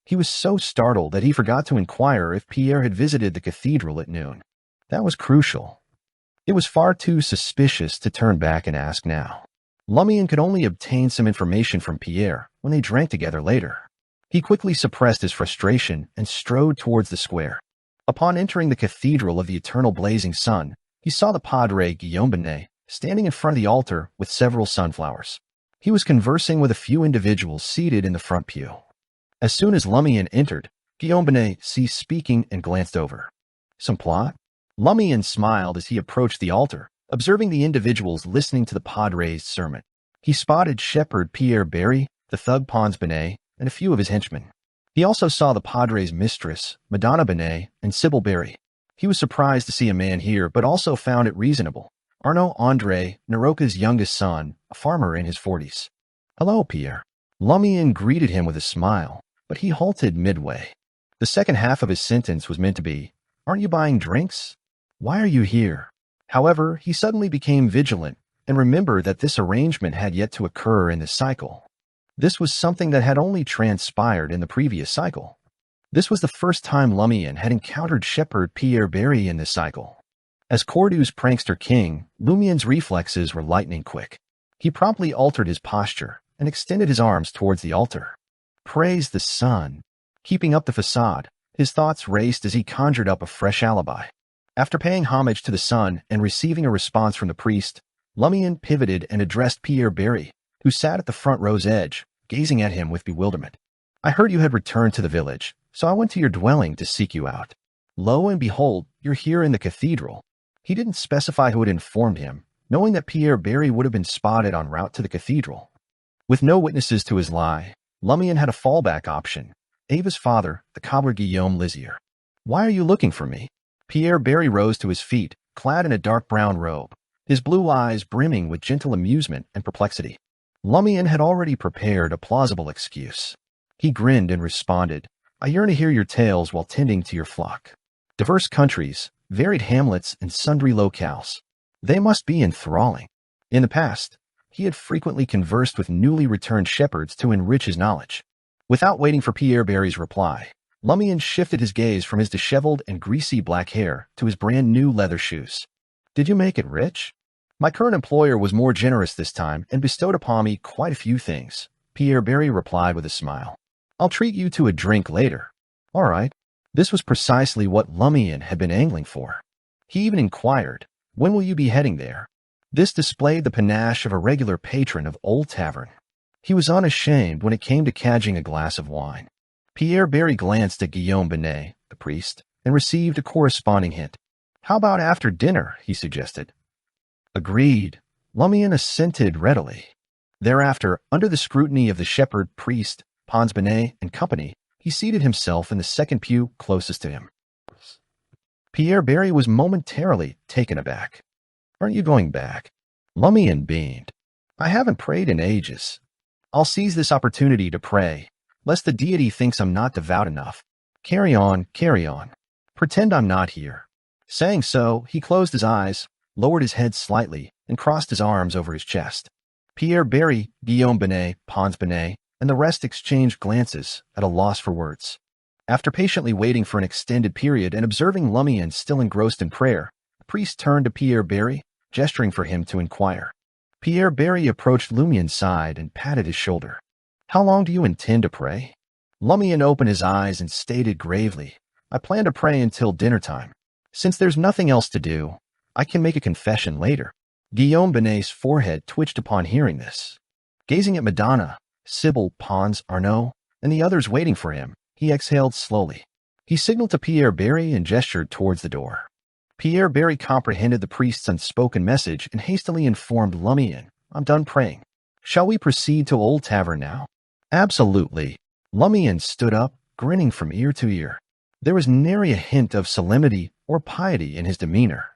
He was so startled that he forgot to inquire if Pierre had visited the cathedral at noon. That was crucial. It was far too suspicious to turn back and ask now. Lumian could only obtain some information from Pierre when they drank together later. He quickly suppressed his frustration and strode towards the square. Upon entering the Cathedral of the Eternal Blazing Sun, he saw the Padre Guillaume Benet standing in front of the altar with several sunflowers. He was conversing with a few individuals seated in the front pew. As soon as Lumian entered, Guillaume Benet ceased speaking and glanced over. Some plot? Lumian smiled as he approached the altar, observing the individuals listening to the Padre's sermon. He spotted Shepherd Pierre Barry, the thug Pons Benet, and a few of his henchmen. He also saw the Padre's mistress, Madonna Benet, and Sybil Barry. He was surprised to see a man here, but also found it reasonable. Arnaud André, Naroka's youngest son, a farmer in his 40s. "Hello, Pierre." Lumian greeted him with a smile, but he halted midway. The second half of his sentence was meant to be, "Aren't you buying drinks? Why are you here?" However, he suddenly became vigilant and remembered that this arrangement had yet to occur in this cycle. This was something that had only transpired in the previous cycle. This was the first time Lumian had encountered Shepherd Pierre Barry in this cycle. As Cordu's prankster king, Lumian's reflexes were lightning quick. He promptly altered his posture and extended his arms towards the altar. Praise the sun. Keeping up the facade, his thoughts raced as he conjured up a fresh alibi. After paying homage to the sun and receiving a response from the priest, Lumian pivoted and addressed Pierre Barry, who sat at the front row's edge, gazing at him with bewilderment. "I heard you had returned to the village, so I went to your dwelling to seek you out. Lo and behold, you're here in the cathedral." He didn't specify who had informed him, knowing that Pierre Barry would have been spotted en route to the cathedral. With no witnesses to his lie, Lumian had a fallback option, Ava's father, the cobbler Guillaume Lizier. "Why are you looking for me?" Pierre Barry rose to his feet, clad in a dark brown robe, his blue eyes brimming with gentle amusement and perplexity. Lumian had already prepared a plausible excuse. He grinned and responded, I yearn to hear your tales while tending to your flock. Diverse countries, varied hamlets, and sundry locales. They must be enthralling. In the past, he had frequently conversed with newly returned shepherds to enrich his knowledge. Without waiting for Pierre Barry's reply, Lumian shifted his gaze from his disheveled and greasy black hair to his brand new leather shoes. Did you make it rich? My current employer was more generous this time and bestowed upon me quite a few things, Pierre Barry replied with a smile. I'll treat you to a drink later. All right. This was precisely what Lumian had been angling for. He even inquired, when will you be heading there? This displayed the panache of a regular patron of Old Tavern. He was unashamed when it came to cadging a glass of wine. Pierre Barry glanced at Guillaume Binet, the priest, and received a corresponding hint. How about after dinner, he suggested. Agreed. Lumian assented readily. Thereafter, under the scrutiny of the shepherd, priest, Pons Binet, and company, he seated himself in the second pew closest to him. Pierre Barry was momentarily taken aback. Aren't you going back? Lumian beamed. I haven't prayed in ages. I'll seize this opportunity to pray, lest the deity thinks I'm not devout enough. Carry on, carry on. Pretend I'm not here. Saying so, he closed his eyes, lowered his head slightly, and crossed his arms over his chest. Pierre Barry, Guillaume Binet, Pons Binet, and the rest exchanged glances, at a loss for words. After patiently waiting for an extended period and observing Lumian still engrossed in prayer, the priest turned to Pierre Barry, gesturing for him to inquire. Pierre Barry approached Lumian's side and patted his shoulder. How long do you intend to pray? Lumian opened his eyes and stated gravely, I plan to pray until dinner time. Since there's nothing else to do, I can make a confession later. Guillaume Binet's forehead twitched upon hearing this. Gazing at Madonna, Sybil, Pons, Arnaud, and the others waiting for him, he exhaled slowly. He signaled to Pierre Barry and gestured towards the door. Pierre Barry comprehended the priest's unspoken message and hastily informed Lumian, I'm done praying. Shall we proceed to Old Tavern now? Absolutely. Lumian stood up, grinning from ear to ear. There was nary a hint of solemnity or piety in his demeanor.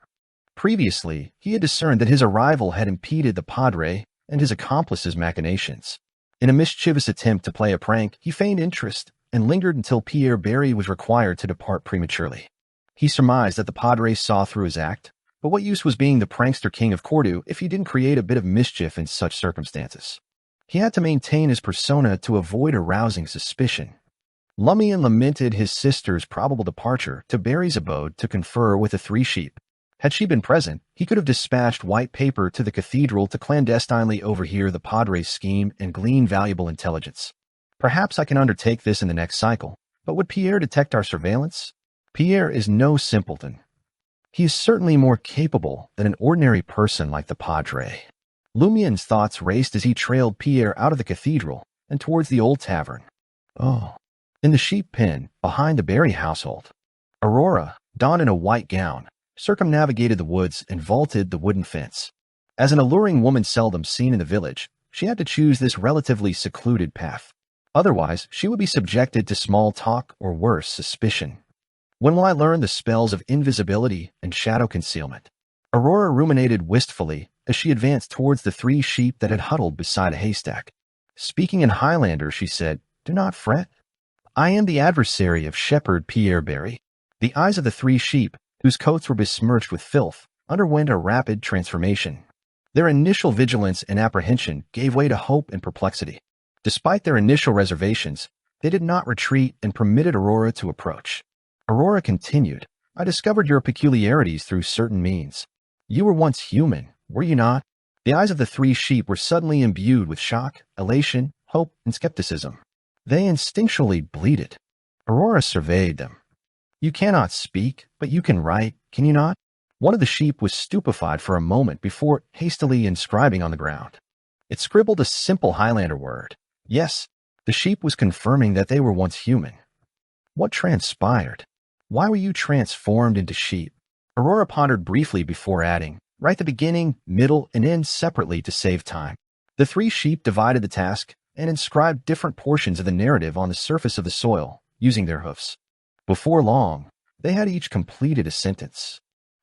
Previously, he had discerned that his arrival had impeded the padre and his accomplice's machinations. In a mischievous attempt to play a prank, he feigned interest and lingered until Pierre Barry was required to depart prematurely. He surmised that the padre saw through his act, but what use was being the prankster king of Cordoue if he didn't create a bit of mischief in such circumstances? He had to maintain his persona to avoid arousing suspicion. Lumian lamented his sister's probable departure to Barry's abode to confer with the three sheep. Had she been present, he could have dispatched white paper to the cathedral to clandestinely overhear the padre's scheme and glean valuable intelligence. Perhaps I can undertake this in the next cycle, but would Pierre detect our surveillance? Pierre is no simpleton. He is certainly more capable than an ordinary person like the padre. Lumian's thoughts raced as he trailed Pierre out of the cathedral and towards the Old Tavern. Oh, in the sheep pen, behind the Barry household, Aurora, donned in a white gown, circumnavigated the woods and vaulted the wooden fence. As an alluring woman seldom seen in the village, she had to choose this relatively secluded path. Otherwise, she would be subjected to small talk or worse, suspicion. When will I learn the spells of invisibility and shadow concealment? Aurora ruminated wistfully as she advanced towards the three sheep that had huddled beside a haystack. Speaking in Highlander, she said, Do not fret. I am the adversary of Shepherd Pierre Barry. The eyes of the three sheep, whose coats were besmirched with filth, underwent a rapid transformation. Their initial vigilance and apprehension gave way to hope and perplexity. Despite their initial reservations, they did not retreat and permitted Aurora to approach. Aurora continued, I discovered your peculiarities through certain means. You were once human, were you not? The eyes of the three sheep were suddenly imbued with shock, elation, hope, and skepticism. They instinctually bleated. Aurora surveyed them. You cannot speak, but you can write, can you not? One of the sheep was stupefied for a moment before hastily inscribing on the ground. It scribbled a simple Highlander word. Yes, the sheep was confirming that they were once human. What transpired? Why were you transformed into sheep? Aurora pondered briefly before adding, write the beginning, middle, and end separately to save time. The three sheep divided the task and inscribed different portions of the narrative on the surface of the soil, using their hoofs. Before long, they had each completed a sentence.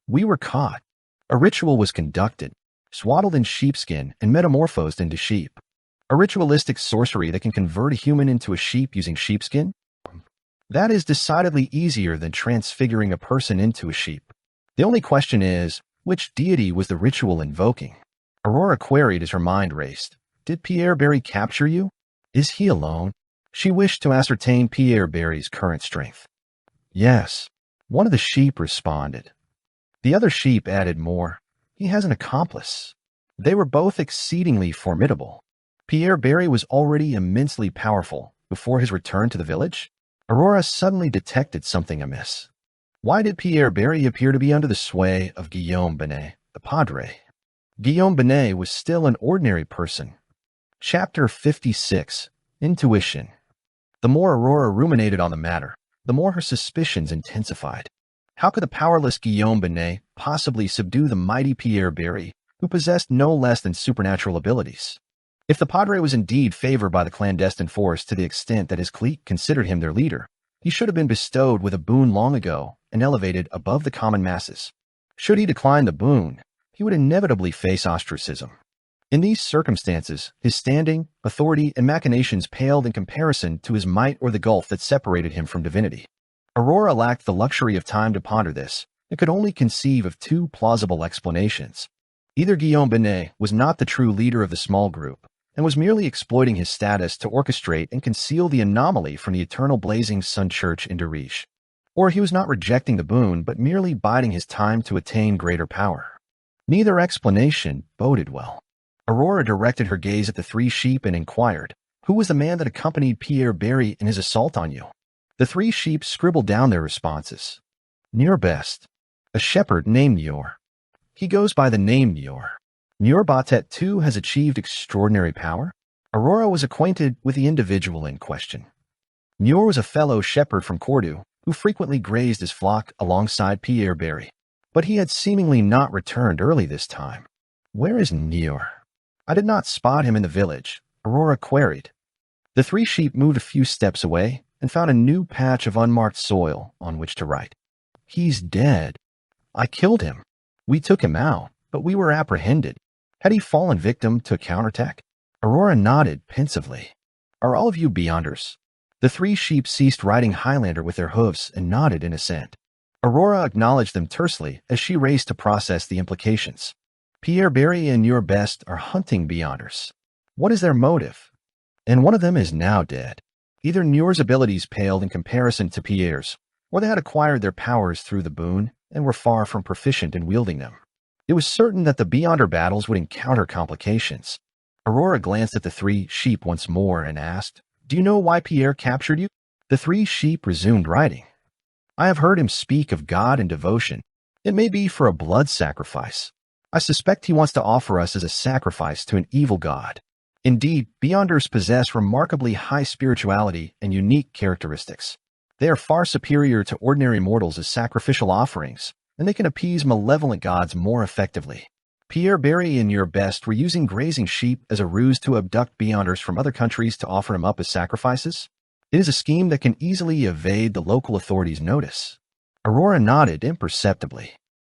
We were caught. A ritual was conducted, swaddled in sheepskin and metamorphosed into sheep. A ritualistic sorcery that can convert a human into a sheep using sheepskin? That is decidedly easier than transfiguring a person into a sheep. The only question is, which deity was the ritual invoking? Aurora queried as her mind raced. Did Pierre Barry capture you? Is he alone? She wished to ascertain Pierre Barry's current strength. Yes, one of the sheep responded. The other sheep added more. He has an accomplice. They were both exceedingly formidable. Pierre Barry was already immensely powerful before his return to the village. Aurora suddenly detected something amiss. Why did Pierre Barry appear to be under the sway of Guillaume Binet, the Padre? Guillaume Binet was still an ordinary person. Chapter 56. Intuition. The more Aurora ruminated on the matter, the more her suspicions intensified. How could the powerless Guillaume Binet possibly subdue the mighty Pierre Barry, who possessed no less than supernatural abilities? If the Padre was indeed favored by the clandestine force to the extent that his clique considered him their leader, he should have been bestowed with a boon long ago and elevated above the common masses. Should he decline the boon, he would inevitably face ostracism. In these circumstances, his standing, authority, and machinations paled in comparison to his might or the gulf that separated him from divinity. Aurora lacked the luxury of time to ponder this and could only conceive of two plausible explanations. Either Guillaume Binet was not the true leader of the small group and was merely exploiting his status to orchestrate and conceal the anomaly from the eternal blazing sun church in Deriche, or he was not rejecting the boon but merely biding his time to attain greater power. Neither explanation boded well. Aurora directed her gaze at the three sheep and inquired, "Who was the man that accompanied Pierre Barry in his assault on you?" The three sheep scribbled down their responses. Nior Best, a shepherd named Nior. He goes by the name Nior. Nior Batet too has achieved extraordinary power. Aurora was acquainted with the individual in question. Nior was a fellow shepherd from Cordoue who frequently grazed his flock alongside Pierre Barry, but he had seemingly not returned early this time. Where is Nior? I did not spot him in the village, Aurora queried. The three sheep moved a few steps away and found a new patch of unmarked soil on which to write. He's dead. I killed him. We took him out, but we were apprehended. Had he fallen victim to a counterattack? Aurora nodded pensively. Are all of you Beyonders? The three sheep ceased riding Highlander with their hooves and nodded in assent. Aurora acknowledged them tersely as she raced to process the implications. Pierre Barry and Nior Best are hunting Beyonders. What is their motive? And one of them is now dead. Either Nior's abilities paled in comparison to Pierre's, or they had acquired their powers through the boon and were far from proficient in wielding them. It was certain that the Beyonder battles would encounter complications. Aurora glanced at the three sheep once more and asked, "Do you know why Pierre captured you?" The three sheep resumed writing. I have heard him speak of God and devotion. It may be for a blood sacrifice. I suspect he wants to offer us as a sacrifice to an evil god. Indeed, Beyonders possess remarkably high spirituality and unique characteristics. They are far superior to ordinary mortals as sacrificial offerings, and they can appease malevolent gods more effectively. Pierre Barry and Nior Best were using grazing sheep as a ruse to abduct Beyonders from other countries to offer them up as sacrifices. It is a scheme that can easily evade the local authorities' notice. Aurora nodded imperceptibly.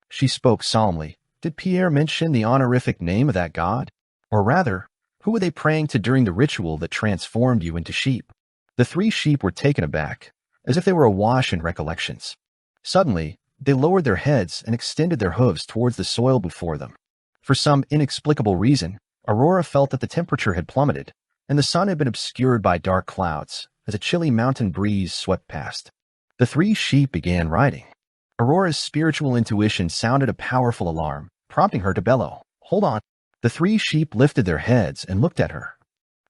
She spoke solemnly. Did Pierre mention the honorific name of that god? Or rather, who were they praying to during the ritual that transformed you into sheep? The three sheep were taken aback, as if they were awash in recollections. Suddenly, they lowered their heads and extended their hooves towards the soil before them. For some inexplicable reason, Aurora felt that the temperature had plummeted, and the sun had been obscured by dark clouds as a chilly mountain breeze swept past. The three sheep began riding. Aurora's spiritual intuition sounded a powerful alarm, prompting her to bellow, "Hold on." The three sheep lifted their heads and looked at her.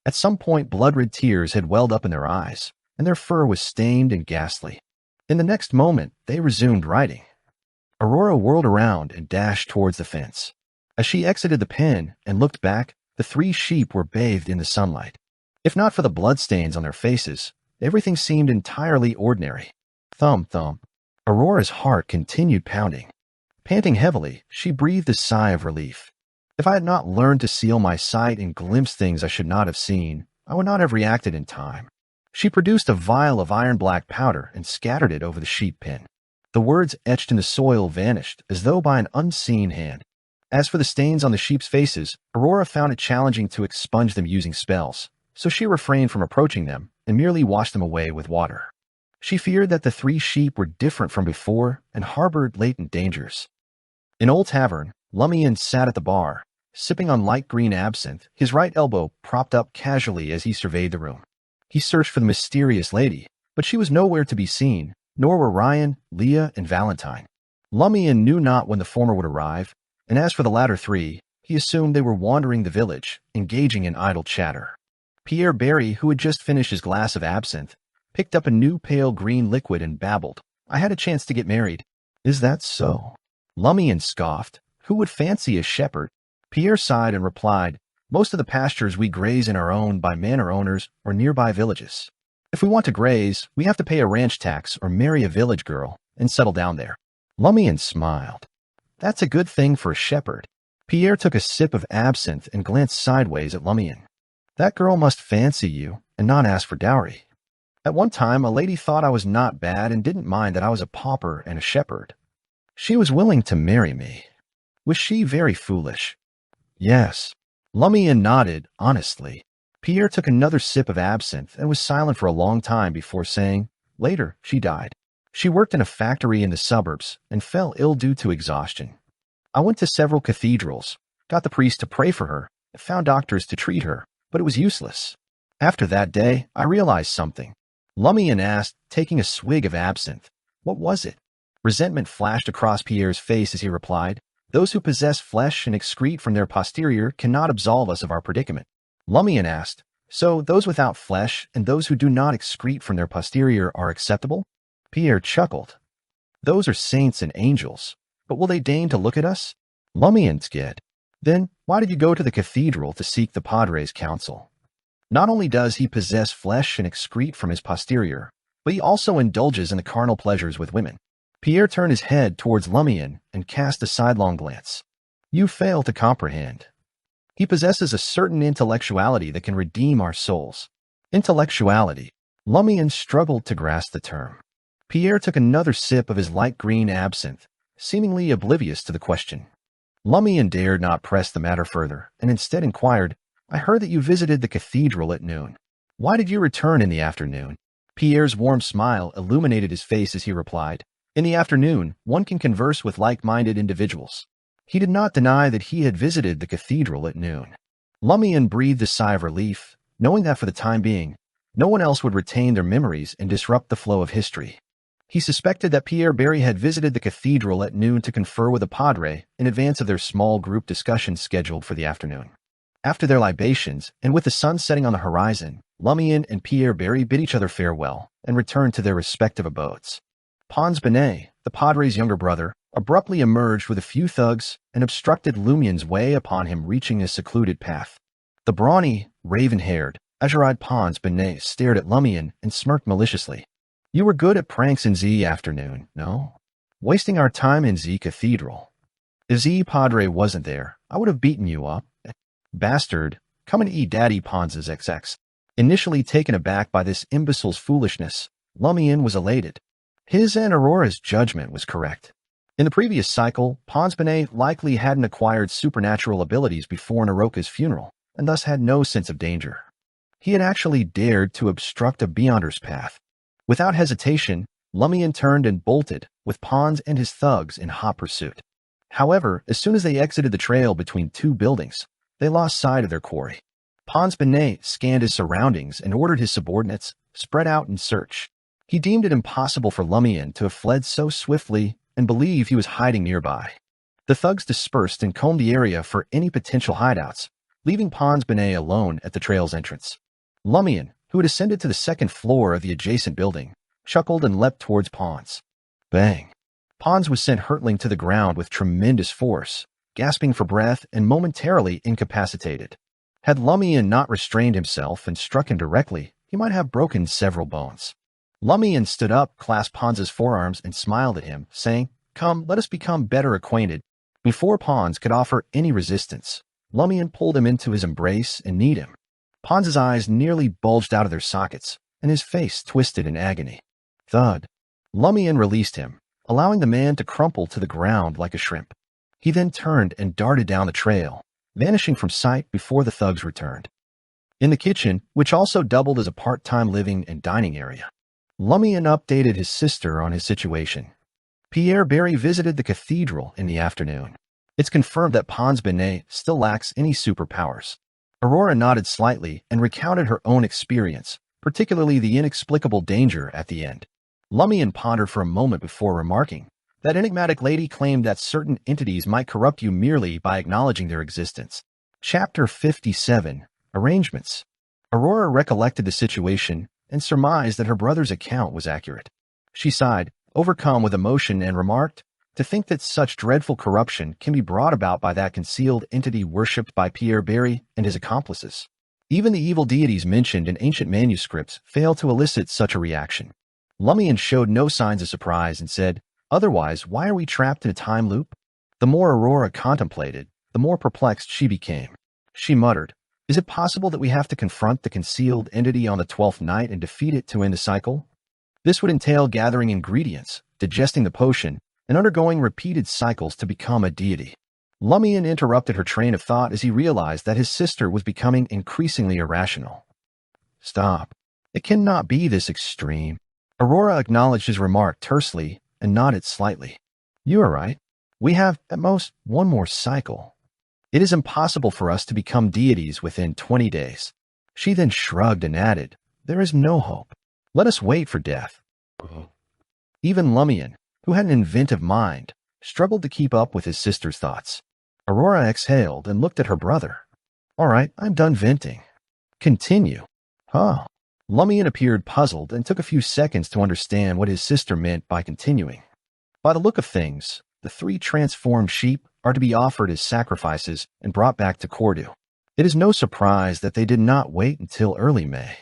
At some point, blood-red tears had welled up in their eyes, and their fur was stained and ghastly. In the next moment, they resumed riding. Aurora whirled around and dashed towards the fence. As she exited the pen and looked back, the three sheep were bathed in the sunlight. If not for the bloodstains on their faces, everything seemed entirely ordinary. Thump, thump. Aurora's heart continued pounding. Panting heavily, she breathed a sigh of relief. If I had not learned to seal my sight and glimpse things I should not have seen, I would not have reacted in time. She produced a vial of iron-black powder and scattered it over the sheep pen. The words etched in the soil vanished as though by an unseen hand. As for the stains on the sheep's faces, Aurora found it challenging to expunge them using spells, so she refrained from approaching them and merely washed them away with water. She feared that the 3 sheep were different from before and harbored latent dangers. In Old Tavern, Lumian sat at the bar, sipping on light green absinthe, his right elbow propped up casually as he surveyed the room. He searched for the mysterious lady, but she was nowhere to be seen, nor were Ryan, Leah, and Valentine. Lumian knew not when the former would arrive, and as for the latter 3, he assumed they were wandering the village, engaging in idle chatter. Pierre Barry, who had just finished his glass of absinthe, picked up a new pale green liquid and babbled, "I had a chance to get married." "Is that so?" Lumian scoffed. "Who would fancy a shepherd?" Pierre sighed and replied, "Most of the pastures we graze in are owned by manor owners or nearby villages. If we want to graze, we have to pay a ranch tax or marry a village girl and settle down there." Lumian smiled. "That's a good thing for a shepherd." Pierre took a sip of absinthe and glanced sideways at Lumian. "That girl must fancy you and not ask for dowry. At one time, a lady thought I was not bad and didn't mind that I was a pauper and a shepherd. She was willing to marry me. Was she very foolish?" "Yes." Lumian nodded, honestly. Pierre took another sip of absinthe and was silent for a long time before saying, "Later, she died. She worked in a factory in the suburbs and fell ill due to exhaustion. I went to several cathedrals, got the priest to pray for her, and found doctors to treat her, but it was useless. After that day, I realized something." Lumian asked, taking a swig of absinthe. "What was it?" Resentment flashed across Pierre's face as he replied, "Those who possess flesh and excrete from their posterior cannot absolve us of our predicament." Lumian asked, "So those without flesh and those who do not excrete from their posterior are acceptable?" Pierre chuckled. "Those are saints and angels, but will they deign to look at us?" Lumian skid. "Then why did you go to the cathedral to seek the Padre's counsel? Not only does he possess flesh and excrete from his posterior, but he also indulges in the carnal pleasures with women." Pierre turned his head towards Lumian and cast a sidelong glance. "You fail to comprehend. He possesses a certain intellectuality that can redeem our souls." Intellectuality. Lumian struggled to grasp the term. Pierre took another sip of his light green absinthe, seemingly oblivious to the question. Lumian dared not press the matter further, and instead inquired, "I heard that you visited the cathedral at noon. Why did you return in the afternoon?" Pierre's warm smile illuminated his face as he replied, "In the afternoon, one can converse with like-minded individuals." He did not deny that he had visited the cathedral at noon. Lumian breathed a sigh of relief, knowing that for the time being, no one else would retain their memories and disrupt the flow of history. He suspected that Pierre Barry had visited the cathedral at noon to confer with a padre in advance of their small group discussion scheduled for the afternoon. After their libations, and with the sun setting on the horizon, Lumian and Pierre Barry bid each other farewell and returned to their respective abodes. Pons Benet, the padre's younger brother, abruptly emerged with a few thugs and obstructed Lumian's way upon him reaching a secluded path. The brawny, raven-haired, azure-eyed Pons Benet stared at Lumian and smirked maliciously. "You were good at pranks in Z afternoon, no? Wasting our time in Z Cathedral. If Z Padre wasn't there, I would have beaten you up. Bastard, come and eat Daddy Pons's XX." Initially taken aback by this imbecile's foolishness, Lumian was elated. His and Aurora's judgment was correct. In the previous cycle, Pons Benet likely hadn't acquired supernatural abilities before Naroka's funeral, and thus had no sense of danger. He had actually dared to obstruct a Beyonder's path. Without hesitation, Lumian turned and bolted, with Pons and his thugs in hot pursuit. However, as soon as they exited the trail between 2 buildings, they lost sight of their quarry. Pons Benet scanned his surroundings and ordered his subordinates, spread out in search. He deemed it impossible for Lumian to have fled so swiftly and believed he was hiding nearby. The thugs dispersed and combed the area for any potential hideouts, leaving Pons Benet alone at the trail's entrance. Lumian, who had ascended to the 2nd floor of the adjacent building, chuckled and leapt towards Pons. Bang! Pons was sent hurtling to the ground with tremendous force, gasping for breath and momentarily incapacitated. Had Lumian not restrained himself and struck him directly, he might have broken several bones. Lumian stood up, clasped Pons's forearms, and smiled at him, saying, "Come, let us become better acquainted." Before Pons could offer any resistance, Lumian pulled him into his embrace and kneed him. Pons's eyes nearly bulged out of their sockets, and his face twisted in agony. Thud. Lumian released him, allowing the man to crumple to the ground like a shrimp. He then turned and darted down the trail, vanishing from sight before the thugs returned. In the kitchen, which also doubled as a part-time living and dining area, Lumian updated his sister on his situation. Pierre Barry visited the cathedral in the afternoon. It's confirmed that Pons Benet still lacks any superpowers. Aurora nodded slightly and recounted her own experience, particularly the inexplicable danger at the end. Lumian pondered for a moment before remarking, that enigmatic lady claimed that certain entities might corrupt you merely by acknowledging their existence. Chapter 57. Arrangements. Aurora recollected the situation and surmised that her brother's account was accurate. She sighed, overcome with emotion, and remarked, to think that such dreadful corruption can be brought about by that concealed entity worshipped by Pierre Barry and his accomplices. Even the evil deities mentioned in ancient manuscripts fail to elicit such a reaction. Lumian showed no signs of surprise and said, otherwise, why are we trapped in a time loop? The more Aurora contemplated, the more perplexed she became. She muttered, is it possible that we have to confront the concealed entity on the 12th night and defeat it to end the cycle? This would entail gathering ingredients, digesting the potion, and undergoing repeated cycles to become a deity. Lumian interrupted her train of thought as he realized that his sister was becoming increasingly irrational. Stop. It cannot be this extreme. Aurora acknowledged his remark tersely and nodded slightly. You are right. We have, at most, one more cycle. It is impossible for us to become deities within 20 days. She then shrugged and added, there is no hope. Let us wait for death. Even Lumian, who had an inventive mind, struggled to keep up with his sister's thoughts. Aurora exhaled and looked at her brother. All right, I'm done venting. Continue. Huh. Lumian appeared puzzled and took a few seconds to understand what his sister meant by continuing. By the look of things, the 3 transformed sheep are to be offered as sacrifices and brought back to Cordu. It is no surprise that they did not wait until early May.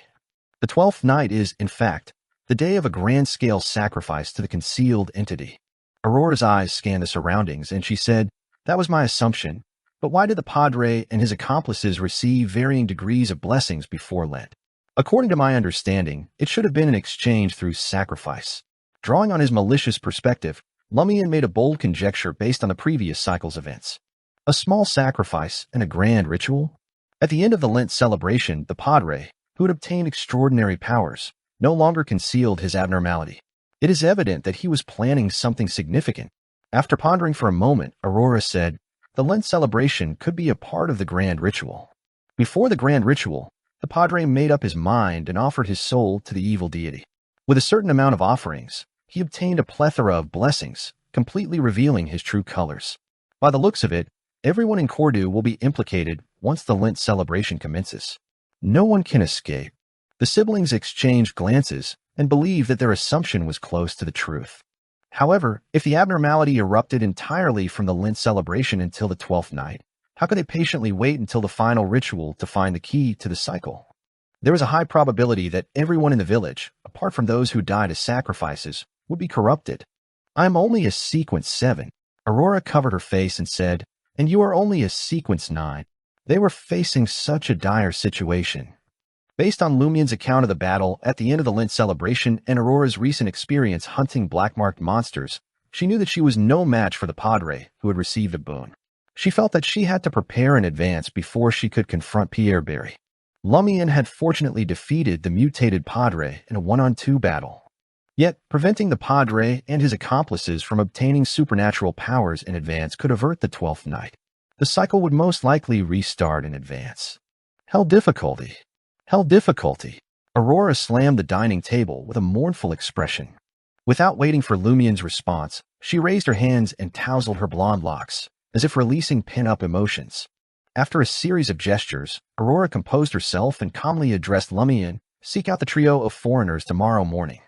The 12th night is, in fact, the day of a grand-scale sacrifice to the concealed entity. Aurora's eyes scanned the surroundings, and she said, that was my assumption, but why did the Padre and his accomplices receive varying degrees of blessings before Lent? According to my understanding, it should have been an exchange through sacrifice. Drawing on his malicious perspective, Lumian made a bold conjecture based on the previous cycle's events. A small sacrifice and a grand ritual? At the end of the Lent celebration, the Padre, who had obtained extraordinary powers, no longer concealed his abnormality. It is evident that he was planning something significant. After pondering for a moment, Aurora said, the Lent celebration could be a part of the grand ritual. Before the grand ritual, the Padre made up his mind and offered his soul to the evil deity. With a certain amount of offerings, he obtained a plethora of blessings, completely revealing his true colors. By the looks of it, everyone in Cordu will be implicated once the Lent celebration commences. No one can escape. The siblings exchanged glances and believed that their assumption was close to the truth. However, if the abnormality erupted entirely from the Lent celebration until the 12th night, how could they patiently wait until the final ritual to find the key to the cycle? There was a high probability that everyone in the village, apart from those who died as sacrifices, would be corrupted. I am only a sequence 7. Aurora covered her face and said, and you are only a sequence 9. They were facing such a dire situation. Based on Lumian's account of the battle at the end of the Lent celebration and Aurora's recent experience hunting black-marked monsters, she knew that she was no match for the Padre who had received a boon. She felt that she had to prepare in advance before she could confront Pierre Barry. Lumian had fortunately defeated the mutated Padre in a 1-on-2 battle. Yet, preventing the Padre and his accomplices from obtaining supernatural powers in advance could avert the 12th night. The cycle would most likely restart in advance. Hell difficulty. Aurora slammed the dining table with a mournful expression. Without waiting for Lumian's response, she raised her hands and tousled her blonde locks, as if releasing pent-up emotions. After a series of gestures, Aurora composed herself and calmly addressed Lumian, seek out the trio of foreigners tomorrow morning.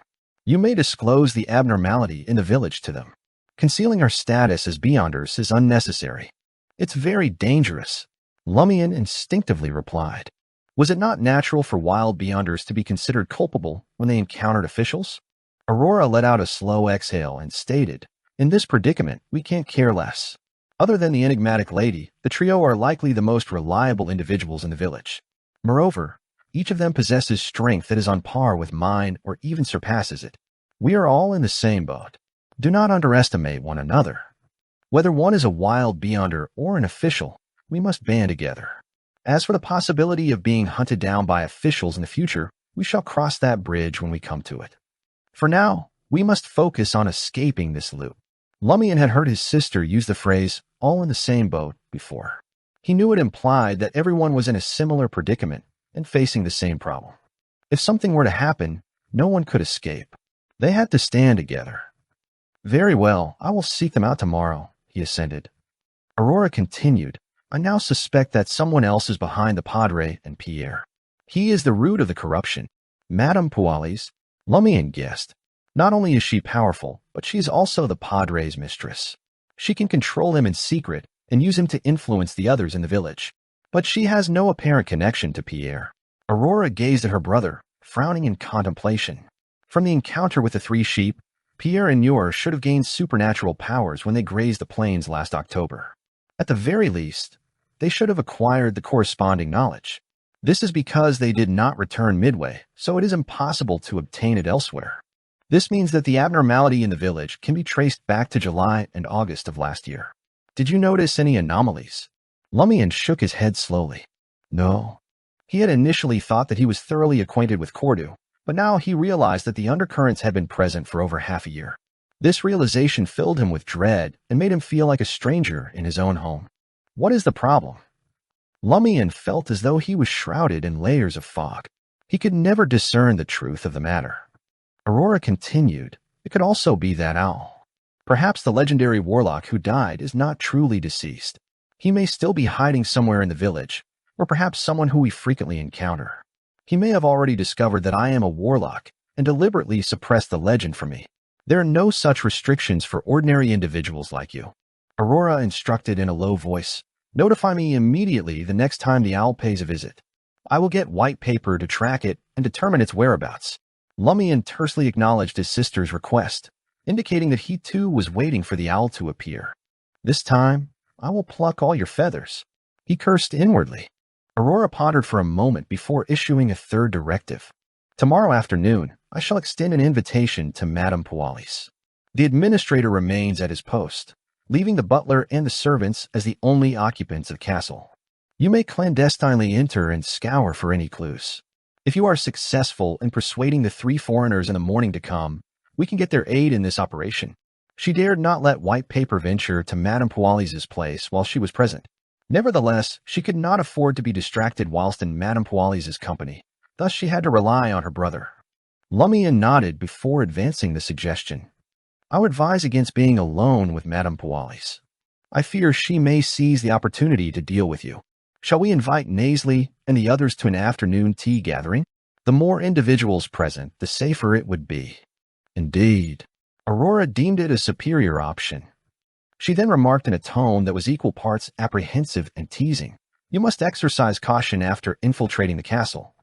You may disclose the abnormality in the village to them. Concealing our status as Beyonders is unnecessary. It's very dangerous. Lumian instinctively replied. Was it not natural for wild Beyonders to be considered culpable when they encountered officials? Aurora let out a slow exhale and stated, in this predicament, we can't care less. Other than the enigmatic lady, the trio are likely the most reliable individuals in the village. Moreover, each of them possesses strength that is on par with mine or even surpasses it. We are all in the same boat. Do not underestimate one another. Whether one is a wild beyonder or an official, we must band together. As for the possibility of being hunted down by officials in the future, we shall cross that bridge when we come to it. For now, we must focus on escaping this loop. Lumian had heard his sister use the phrase, all in the same boat, before. He knew it implied that everyone was in a similar predicament and facing the same problem. If something were to happen, no one could escape. They had to stand together. Very well, I will seek them out tomorrow, he assented. Aurora continued, I now suspect that someone else is behind the Padre and Pierre. He is the root of the corruption. Madame Pualis, Lumian guessed. Not only is she powerful, but she is also the Padre's mistress. She can control him in secret and use him to influence the others in the village. But she has no apparent connection to Pierre. Aurora gazed at her brother, frowning in contemplation. From the encounter with the three sheep, Pierre and Noor should have gained supernatural powers when they grazed the plains last October. At the very least, they should have acquired the corresponding knowledge. This is because they did not return midway, so it is impossible to obtain it elsewhere. This means that the abnormality in the village can be traced back to July and August of last year. Did you notice any anomalies? Lumian shook his head slowly. No. He had initially thought that he was thoroughly acquainted with Cordu, but now he realized that the undercurrents had been present for over half a year. This realization filled him with dread and made him feel like a stranger in his own home. What is the problem? Lumian felt as though he was shrouded in layers of fog. He could never discern the truth of the matter. Aurora continued, it could also be that owl. Perhaps the legendary warlock who died is not truly deceased. He may still be hiding somewhere in the village, or perhaps someone who we frequently encounter. He may have already discovered that I am a warlock and deliberately suppressed the legend from me. There are no such restrictions for ordinary individuals like you. Aurora instructed in a low voice, notify me immediately the next time the owl pays a visit. I will get white paper to track it and determine its whereabouts. Lumian tersely acknowledged his sister's request, indicating that he too was waiting for the owl to appear. This time, I will pluck all your feathers. He cursed inwardly. Aurora pondered for a moment before issuing a third directive. Tomorrow afternoon, I shall extend an invitation to Madame Pualis. The administrator remains at his post, leaving the butler and the servants as the only occupants of the castle. You may clandestinely enter and scour for any clues. If you are successful in persuading the three foreigners in the morning to come, we can get their aid in this operation. She dared not let white paper venture to Madame Pualis's place while she was present. Nevertheless, she could not afford to be distracted whilst in Madame Pualis's company. Thus she had to rely on her brother. Lumian nodded before advancing the suggestion. I would advise against being alone with Madame Pualis. I fear she may seize the opportunity to deal with you. Shall we invite Naisley and the others to an afternoon tea gathering? The more individuals present, the safer it would be. Indeed. Aurora deemed it a superior option. She then remarked in a tone that was equal parts apprehensive and teasing, you must exercise caution after infiltrating the castle.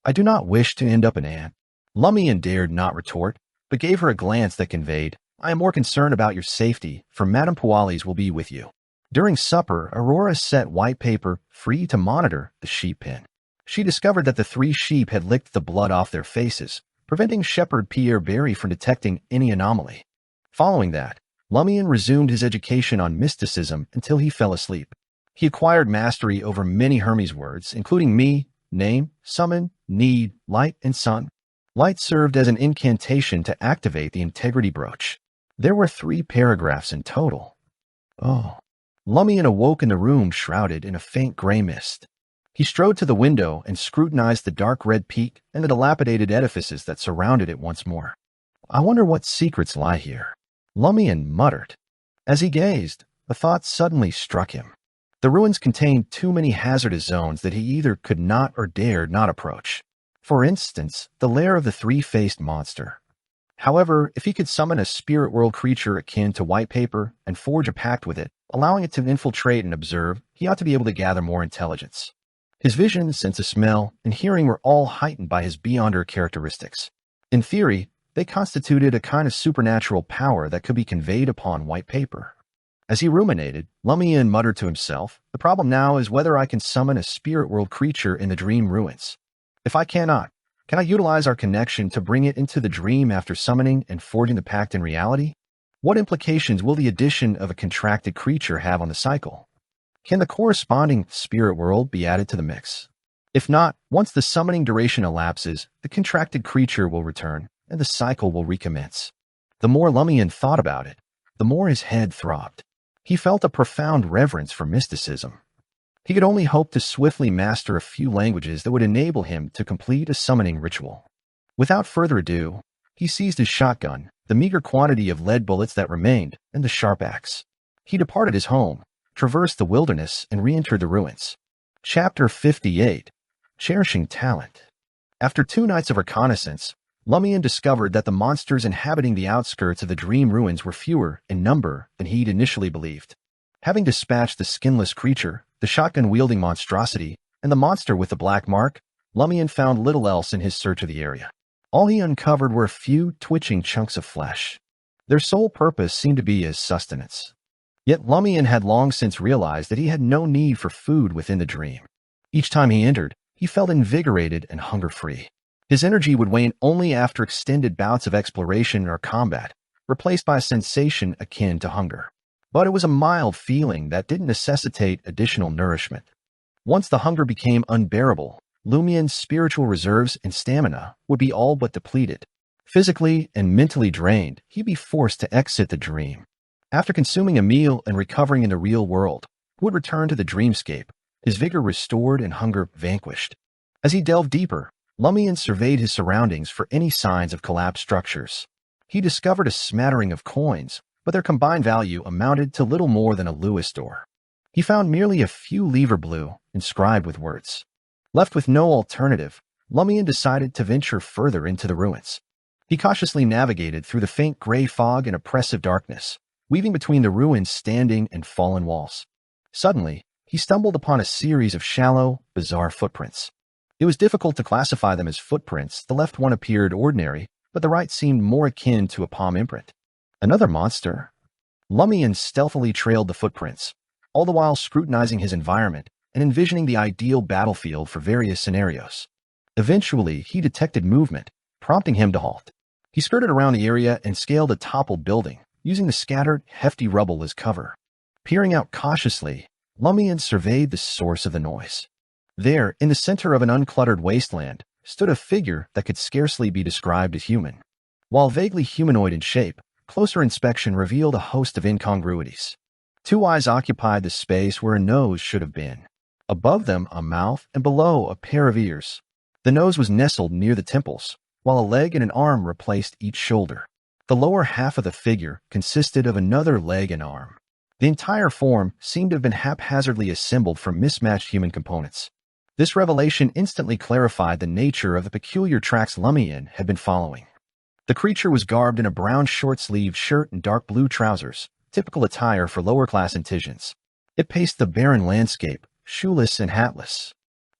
I do not wish to end up an ant. Lumian dared not retort, but gave her a glance that conveyed, I am more concerned about your safety, for Madame Pualis will be with you. During supper, Aurora set white paper free to monitor the sheep pen. She discovered that the three sheep had licked the blood off their faces, preventing Shepherd Pierre Barry from detecting any anomaly. Following that, Lumian resumed his education on mysticism until he fell asleep. He acquired mastery over many Hermes words, including me, name, summon, need, light, and sun. Light served as an incantation to activate the integrity brooch. There were 3 paragraphs in total. Oh. Lumian awoke in the room shrouded in a faint gray mist. He strode to the window and scrutinized the dark red peak and the dilapidated edifices that surrounded it once more. I wonder what secrets lie here. Lumian muttered. As he gazed, a thought suddenly struck him. The ruins contained too many hazardous zones that he either could not or dared not approach. For instance, the lair of the 3-faced monster. However, if he could summon a spirit world creature akin to white paper and forge a pact with it, allowing it to infiltrate and observe, he ought to be able to gather more intelligence. His vision, sense of smell, and hearing were all heightened by his beyonder characteristics. In theory, they constituted a kind of supernatural power that could be conveyed upon white paper. As he ruminated, Lumian muttered to himself, the problem now is whether I can summon a spirit world creature in the dream ruins. If I cannot, can I utilize our connection to bring it into the dream after summoning and forging the pact in reality? What implications will the addition of a contracted creature have on the cycle? Can the corresponding spirit world be added to the mix? If not, once the summoning duration elapses, the contracted creature will return, and the cycle will recommence. The more Lumian thought about it, the more his head throbbed. He felt a profound reverence for mysticism. He could only hope to swiftly master a few languages that would enable him to complete a summoning ritual. Without further ado, he seized his shotgun, the meager quantity of lead bullets that remained, and the sharp axe. He departed his home, traversed the wilderness, and re-entered the ruins. Chapter 58. Cherishing Talent. After 2 nights of reconnaissance, Lumian discovered that the monsters inhabiting the outskirts of the dream ruins were fewer in number than he'd initially believed. Having dispatched the skinless creature, the shotgun-wielding monstrosity, and the monster with the black mark, Lumian found little else in his search of the area. All he uncovered were a few twitching chunks of flesh. Their sole purpose seemed to be as sustenance. Yet Lumian had long since realized that he had no need for food within the dream. Each time he entered, he felt invigorated and hunger-free. His energy would wane only after extended bouts of exploration or combat, replaced by a sensation akin to hunger. But it was a mild feeling that didn't necessitate additional nourishment. Once the hunger became unbearable, Lumian's spiritual reserves and stamina would be all but depleted. Physically and mentally drained, he'd be forced to exit the dream. After consuming a meal and recovering in the real world, he would return to the dreamscape, his vigor restored and hunger vanquished. As he delved deeper, Lumian surveyed his surroundings for any signs of collapsed structures. He discovered a smattering of coins, but their combined value amounted to little more than a Lewis door. He found merely a few lever blue inscribed with words. Left with no alternative, Lumian decided to venture further into the ruins. He cautiously navigated through the faint gray fog and oppressive darkness, weaving between the ruins' standing and fallen walls. Suddenly, he stumbled upon a series of shallow, bizarre footprints. It was difficult to classify them as footprints. The left one appeared ordinary, but the right seemed more akin to a palm imprint. Another monster? Lumian stealthily trailed the footprints, all the while scrutinizing his environment and envisioning the ideal battlefield for various scenarios. Eventually, he detected movement, prompting him to halt. He skirted around the area and scaled a toppled building, using the scattered, hefty rubble as cover. Peering out cautiously, Lumian surveyed the source of the noise. There, in the center of an uncluttered wasteland, stood a figure that could scarcely be described as human. While vaguely humanoid in shape, closer inspection revealed a host of incongruities. 2 eyes occupied the space where a nose should have been. Above them, a mouth, and below, a pair of ears. The nose was nestled near the temples, while a leg and an arm replaced each shoulder. The lower half of the figure consisted of another leg and arm. The entire form seemed to have been haphazardly assembled from mismatched human components. This revelation instantly clarified the nature of the peculiar tracks Lumian had been following. The creature was garbed in a brown short-sleeved shirt and dark blue trousers, typical attire for lower-class Intisians. It paced the barren landscape, shoeless and hatless.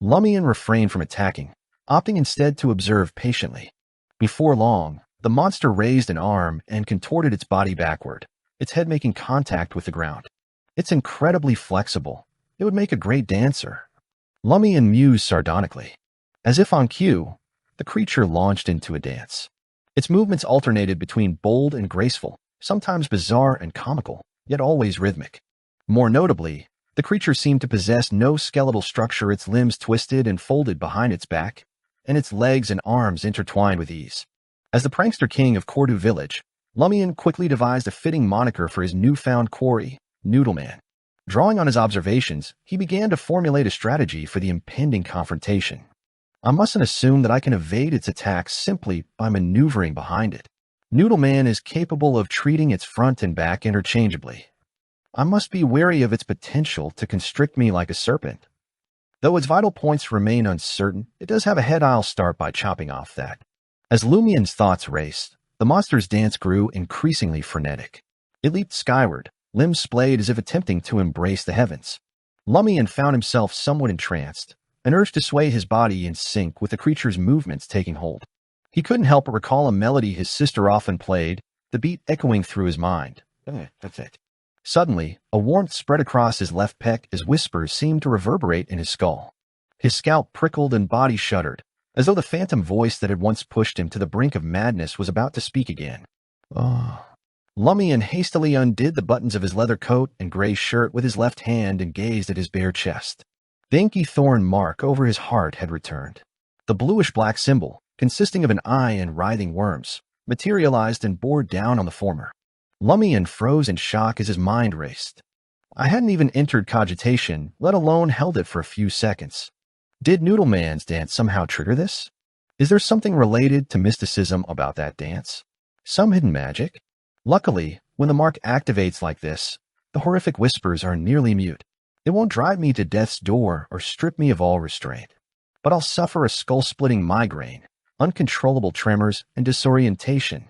Lumian refrained from attacking, opting instead to observe patiently. Before long, the monster raised an arm and contorted its body backward, its head making contact with the ground. It's incredibly flexible. It would make a great dancer. Lumian mused sardonically. As if on cue, the creature launched into a dance. Its movements alternated between bold and graceful, sometimes bizarre and comical, yet always rhythmic. More notably, the creature seemed to possess no skeletal structure, its limbs twisted and folded behind its back, and its legs and arms intertwined with ease. As the prankster king of Cordu Village, Lumian quickly devised a fitting moniker for his newfound quarry, Noodleman. Drawing on his observations, he began to formulate a strategy for the impending confrontation. I mustn't assume that I can evade its attacks simply by maneuvering behind it. Noodleman is capable of treating its front and back interchangeably. I must be wary of its potential to constrict me like a serpent. Though its vital points remain uncertain, it does have a head I'll start by chopping off that. As Lumian's thoughts raced, the monster's dance grew increasingly frenetic. It leaped skyward, limbs splayed as if attempting to embrace the heavens. Lumian found himself somewhat entranced, an urge to sway his body in sync with the creature's movements taking hold. He couldn't help but recall a melody his sister often played, the beat echoing through his mind. That's it. Suddenly, a warmth spread across his left pec as whispers seemed to reverberate in his skull. His scalp prickled and body shuddered, as though the phantom voice that had once pushed him to the brink of madness was about to speak again. Oh. Lumian hastily undid the buttons of his leather coat and gray shirt with his left hand and gazed at his bare chest. The inky thorn mark over his heart had returned. The bluish-black symbol, consisting of an eye and writhing worms, materialized and bore down on the former. Lumian froze in shock as his mind raced. I hadn't even entered cogitation, let alone held it for a few seconds. Did Noodleman's dance somehow trigger this? Is there something related to mysticism about that dance? Some hidden magic? Luckily, when the mark activates like this, the horrific whispers are nearly mute. It won't drive me to death's door or strip me of all restraint. But I'll suffer a skull-splitting migraine, uncontrollable tremors, and disorientation.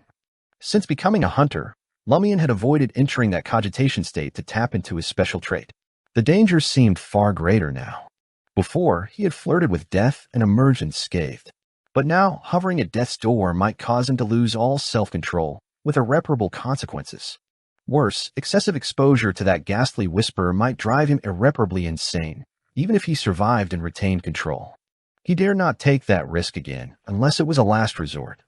Since becoming a hunter, Lumian had avoided entering that cogitation state to tap into his special trait. The dangers seemed far greater now. Before, he had flirted with death and emerged unscathed. But now, hovering at death's door might cause him to lose all self-control, with irreparable consequences. Worse, excessive exposure to that ghastly whisper might drive him irreparably insane, even if he survived and retained control. He dared not take that risk again, unless it was a last resort.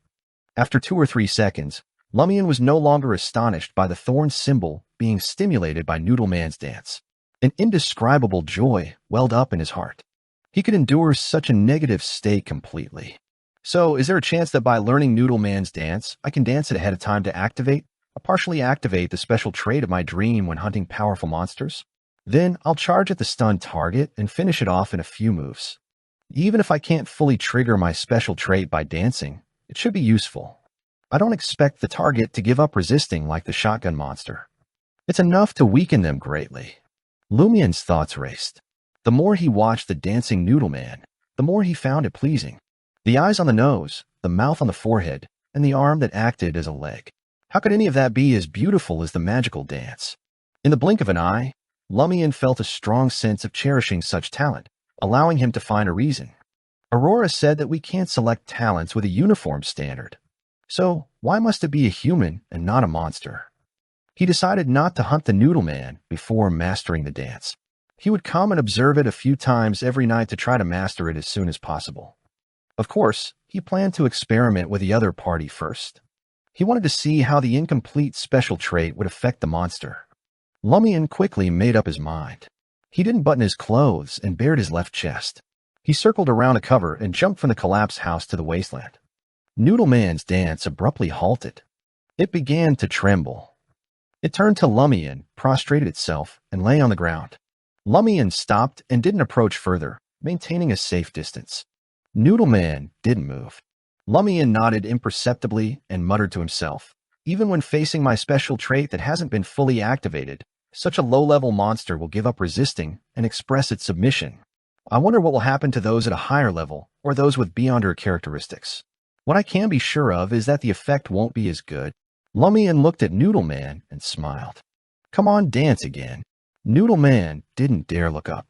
After 2 or 3 seconds, Lumian was no longer astonished by the thorn symbol being stimulated by Noodleman's dance. An indescribable joy welled up in his heart. He could endure such a negative state completely. So, is there a chance that by learning Noodleman's dance, I can dance it ahead of time to partially activate the special trait of my dream when hunting powerful monsters? Then, I'll charge at the stunned target and finish it off in a few moves. Even if I can't fully trigger my special trait by dancing, it should be useful. I don't expect the target to give up resisting like the shotgun monster. It's enough to weaken them greatly. Lumian's thoughts raced. The more he watched the dancing Noodleman, the more he found it pleasing. The eyes on the nose, the mouth on the forehead, and the arm that acted as a leg. How could any of that be as beautiful as the magical dance? In the blink of an eye, Lumian felt a strong sense of cherishing such talent, allowing him to find a reason. Aurora said that we can't select talents with a uniform standard. So, why must it be a human and not a monster? He decided not to hunt the Noodleman before mastering the dance. He would come and observe it a few times every night to try to master it as soon as possible. Of course, he planned to experiment with the other party first. He wanted to see how the incomplete special trait would affect the monster. Lumian quickly made up his mind. He didn't button his clothes and bared his left chest. He circled around a cover and jumped from the collapsed house to the wasteland. Noodleman's dance abruptly halted. It began to tremble. It turned to Lumian, prostrated itself, and lay on the ground. Lumian stopped and didn't approach further, maintaining a safe distance. Noodleman didn't move. Lumian nodded imperceptibly and muttered to himself. Even when facing my special trait that hasn't been fully activated, such a low-level monster will give up resisting and express its submission. I wonder what will happen to those at a higher level, or those with Beyonder characteristics. What I can be sure of is that the effect won't be as good. Lumian looked at Noodleman and smiled. Come on, dance again. Noodleman didn't dare look up.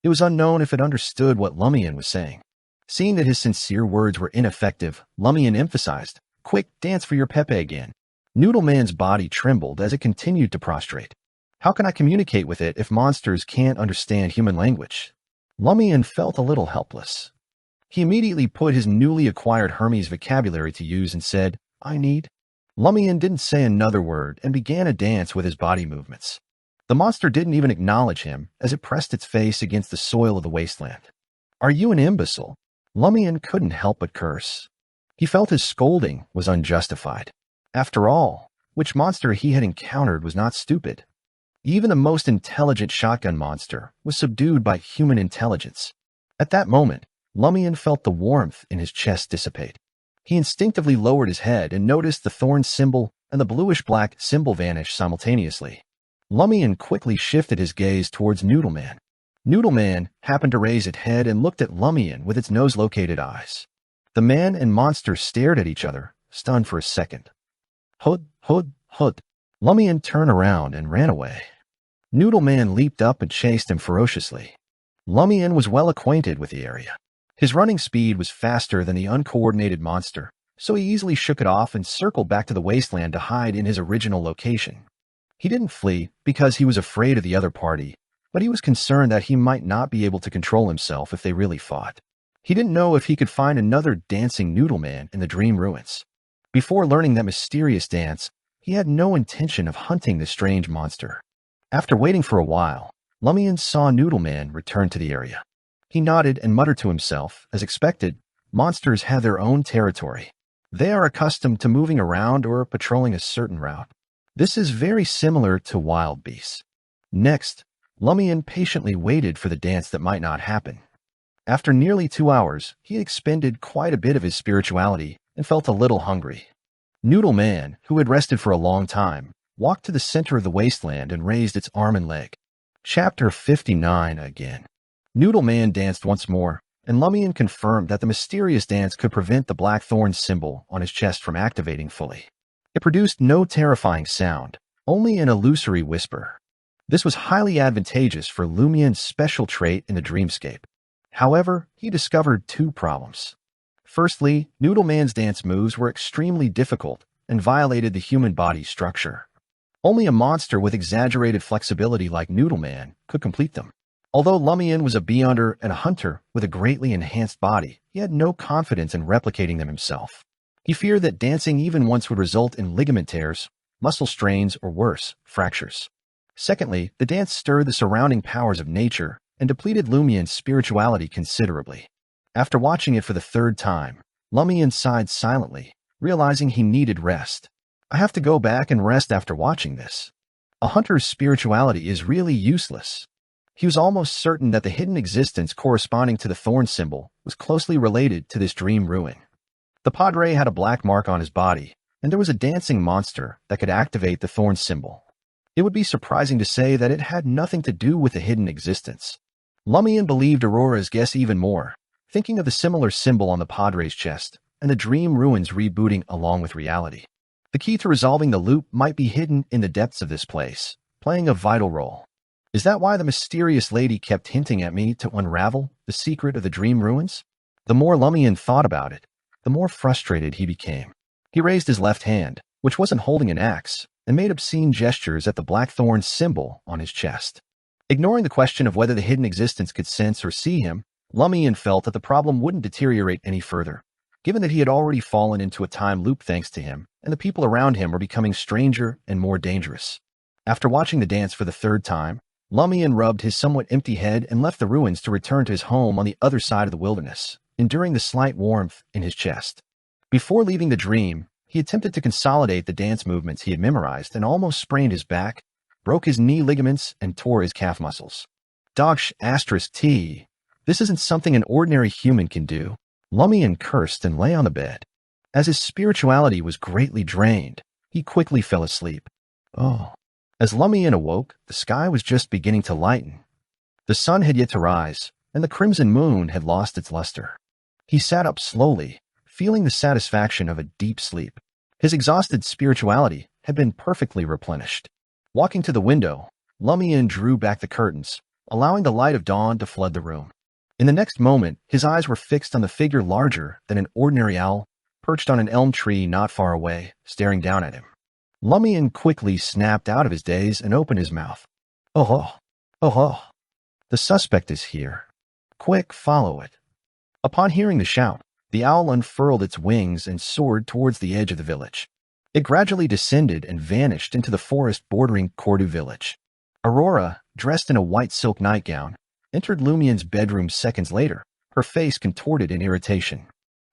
It was unknown if it understood what Lumian was saying. Seeing that his sincere words were ineffective, Lumian emphasized, Quick, dance for your Pepe again. Noodleman's body trembled as it continued to prostrate. How can I communicate with it if monsters can't understand human language? Lumian felt a little helpless. He immediately put his newly acquired Hermes vocabulary to use and said, I need. Lumian didn't say another word and began a dance with his body movements. The monster didn't even acknowledge him as it pressed its face against the soil of the wasteland. Are you an imbecile? Lumian couldn't help but curse. He felt his scolding was unjustified. After all, which monster he had encountered was not stupid. Even the most intelligent shotgun monster was subdued by human intelligence. At that moment, Lumian felt the warmth in his chest dissipate. He instinctively lowered his head and noticed the thorn symbol and the bluish-black symbol vanish simultaneously. Lumian quickly shifted his gaze towards Noodleman. Noodleman happened to raise its head and looked at Lumian with its nose-located eyes. The man and monster stared at each other, stunned for a second. Hud, hud, hud. Lumian turned around and ran away. Noodleman leaped up and chased him ferociously. Lumian was well acquainted with the area. His running speed was faster than the uncoordinated monster, so he easily shook it off and circled back to the wasteland to hide in his original location. He didn't flee because he was afraid of the other party, but he was concerned that he might not be able to control himself if they really fought. He didn't know if he could find another dancing Noodleman in the dream ruins. Before learning that mysterious dance, he had no intention of hunting the strange monster. After waiting for a while, Lumian saw Noodle Man return to the area. He nodded and muttered to himself. As expected, monsters have their own territory. They are accustomed to moving around or patrolling a certain route. This is very similar to wild beasts. Next, Lumian patiently waited for the dance that might not happen. After nearly 2 hours, he had expended quite a bit of his spirituality and felt a little hungry. Noodle Man, who had rested for a long time, walked to the center of the wasteland and raised its arm and leg. Chapter 59 again. Noodle Man danced once more, and Lumian confirmed that the mysterious dance could prevent the black thorn symbol on his chest from activating fully. It produced no terrifying sound, only an illusory whisper. This was highly advantageous for Lumian's special trait in the dreamscape. However, he discovered 2 problems. Firstly, Noodle Man's dance moves were extremely difficult and violated the human body structure. Only a monster with exaggerated flexibility like Noodle Man could complete them. Although Lumian was a beyonder and a hunter with a greatly enhanced body, he had no confidence in replicating them himself. He feared that dancing even once would result in ligament tears, muscle strains, or worse, fractures. Secondly, the dance stirred the surrounding powers of nature and depleted Lumian's spirituality considerably. After watching it for the 3rd time, Lumian sighed silently, realizing he needed rest. I have to go back and rest after watching this. A hunter's spirituality is really useless. He was almost certain that the hidden existence corresponding to the thorn symbol was closely related to this dream ruin. The Padre had a black mark on his body, and there was a dancing monster that could activate the thorn symbol. It would be surprising to say that it had nothing to do with the hidden existence. Lumian believed Aurora's guess even more, thinking of the similar symbol on the Padre's chest and the dream ruins rebooting along with reality. The key to resolving the loop might be hidden in the depths of this place, playing a vital role. Is that why the mysterious lady kept hinting at me to unravel the secret of the dream ruins? The more Lumian thought about it, the more frustrated he became. He raised his left hand, which wasn't holding an axe, and made obscene gestures at the blackthorn symbol on his chest. Ignoring the question of whether the hidden existence could sense or see him, Lumian felt that the problem wouldn't deteriorate any further, given that he had already fallen into a time loop thanks to him, and the people around him were becoming stranger and more dangerous. After watching the dance for the 3rd time, Lumian rubbed his somewhat empty head and left the ruins to return to his home on the other side of the wilderness, enduring the slight warmth in his chest. Before leaving the dream, he attempted to consolidate the dance movements he had memorized and almost sprained his back, broke his knee ligaments, and tore his calf muscles. T. This isn't something an ordinary human can do. Lumian cursed and lay on the bed. As his spirituality was greatly drained, he quickly fell asleep. As Lumian awoke, the sky was just beginning to lighten. The sun had yet to rise, and the crimson moon had lost its luster. He sat up slowly, feeling the satisfaction of a deep sleep. His exhausted spirituality had been perfectly replenished. Walking to the window, Lumian drew back the curtains, allowing the light of dawn to flood the room. In the next moment, his eyes were fixed on the figure larger than an ordinary owl, perched on an elm tree not far away, staring down at him. Lumian quickly snapped out of his daze and opened his mouth. Oh. The suspect is here. Quick, follow it. Upon hearing the shout, the owl unfurled its wings and soared towards the edge of the village. It gradually descended and vanished into the forest bordering Cordu village. Aurora, dressed in a white silk nightgown, entered Lumian's bedroom seconds later, her face contorted in irritation.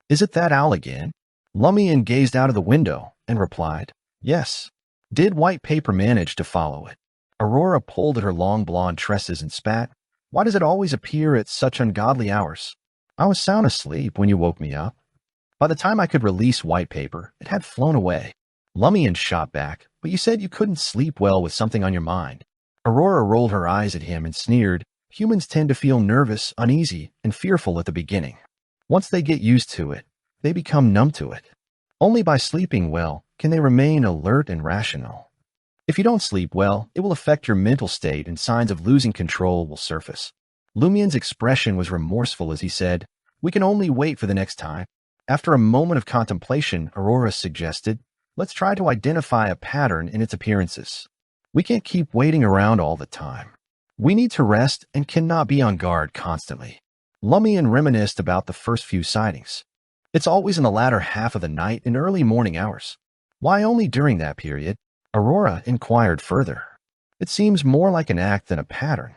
Is it that owl again? Lumian gazed out of the window and replied, yes. Did white paper manage to follow it? Aurora pulled at her long blonde tresses and spat. Why does it always appear at such ungodly hours? I was sound asleep when you woke me up. By the time I could release white paper, it had flown away. Lumian shot back, but you said you couldn't sleep well with something on your mind. Aurora rolled her eyes at him and sneered. Humans tend to feel nervous, uneasy, and fearful at the beginning. Once they get used to it, they become numb to it. Only by sleeping well can they remain alert and rational. If you don't sleep well, it will affect your mental state and signs of losing control will surface. Lumian's expression was remorseful as he said, we can only wait for the next time. After a moment of contemplation, Aurora suggested, let's try to identify a pattern in its appearances. We can't keep waiting around all the time. We need to rest and cannot be on guard constantly. Lumian reminisced about the first few sightings. It's always in the latter half of the night and early morning hours. Why only during that period? Aurora inquired further. It seems more like an act than a pattern.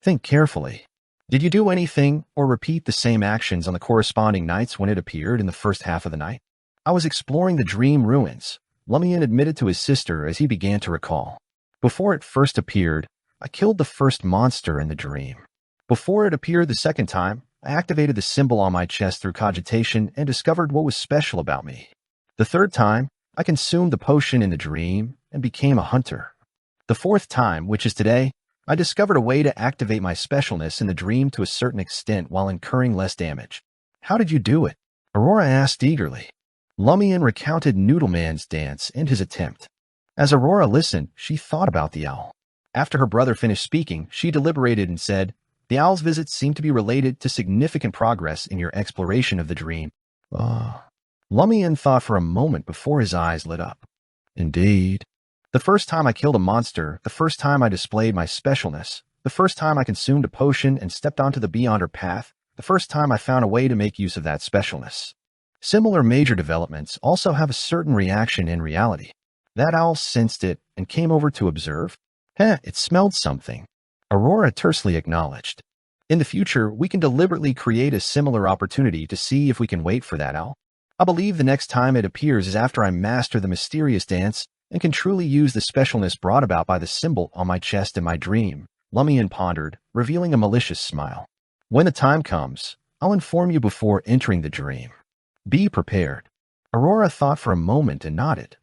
Think carefully. Did you do anything or repeat the same actions on the corresponding nights when it appeared in the first half of the night? I was exploring the dream ruins, Lumian admitted to his sister as he began to recall. Before it first appeared, I killed the first monster in the dream. Before it appeared the second time, I activated the symbol on my chest through cogitation and discovered what was special about me. The third time, I consumed the potion in the dream and became a hunter. The fourth time, which is today, I discovered a way to activate my specialness in the dream to a certain extent while incurring less damage. How did you do it? Aurora asked eagerly. Lumian recounted Noodleman's dance and his attempt. As Aurora listened, she thought about the owl. After her brother finished speaking, she deliberated and said, "The owl's visits seem to be related to significant progress in your exploration of the dream." Lumian thought for a moment before his eyes lit up. Indeed. The first time I killed a monster, the first time I displayed my specialness, the first time I consumed a potion and stepped onto the Beyonder path, the first time I found a way to make use of that specialness. Similar major developments also have a certain reaction in reality. That owl sensed it and came over to observe. It smelled something. Aurora tersely acknowledged. In the future, we can deliberately create a similar opportunity to see if we can wait for that owl. I believe the next time it appears is after I master the mysterious dance and can truly use the specialness brought about by the symbol on my chest in my dream, Lumian pondered, revealing a malicious smile. When the time comes, I'll inform you before entering the dream. Be prepared. Aurora thought for a moment and nodded.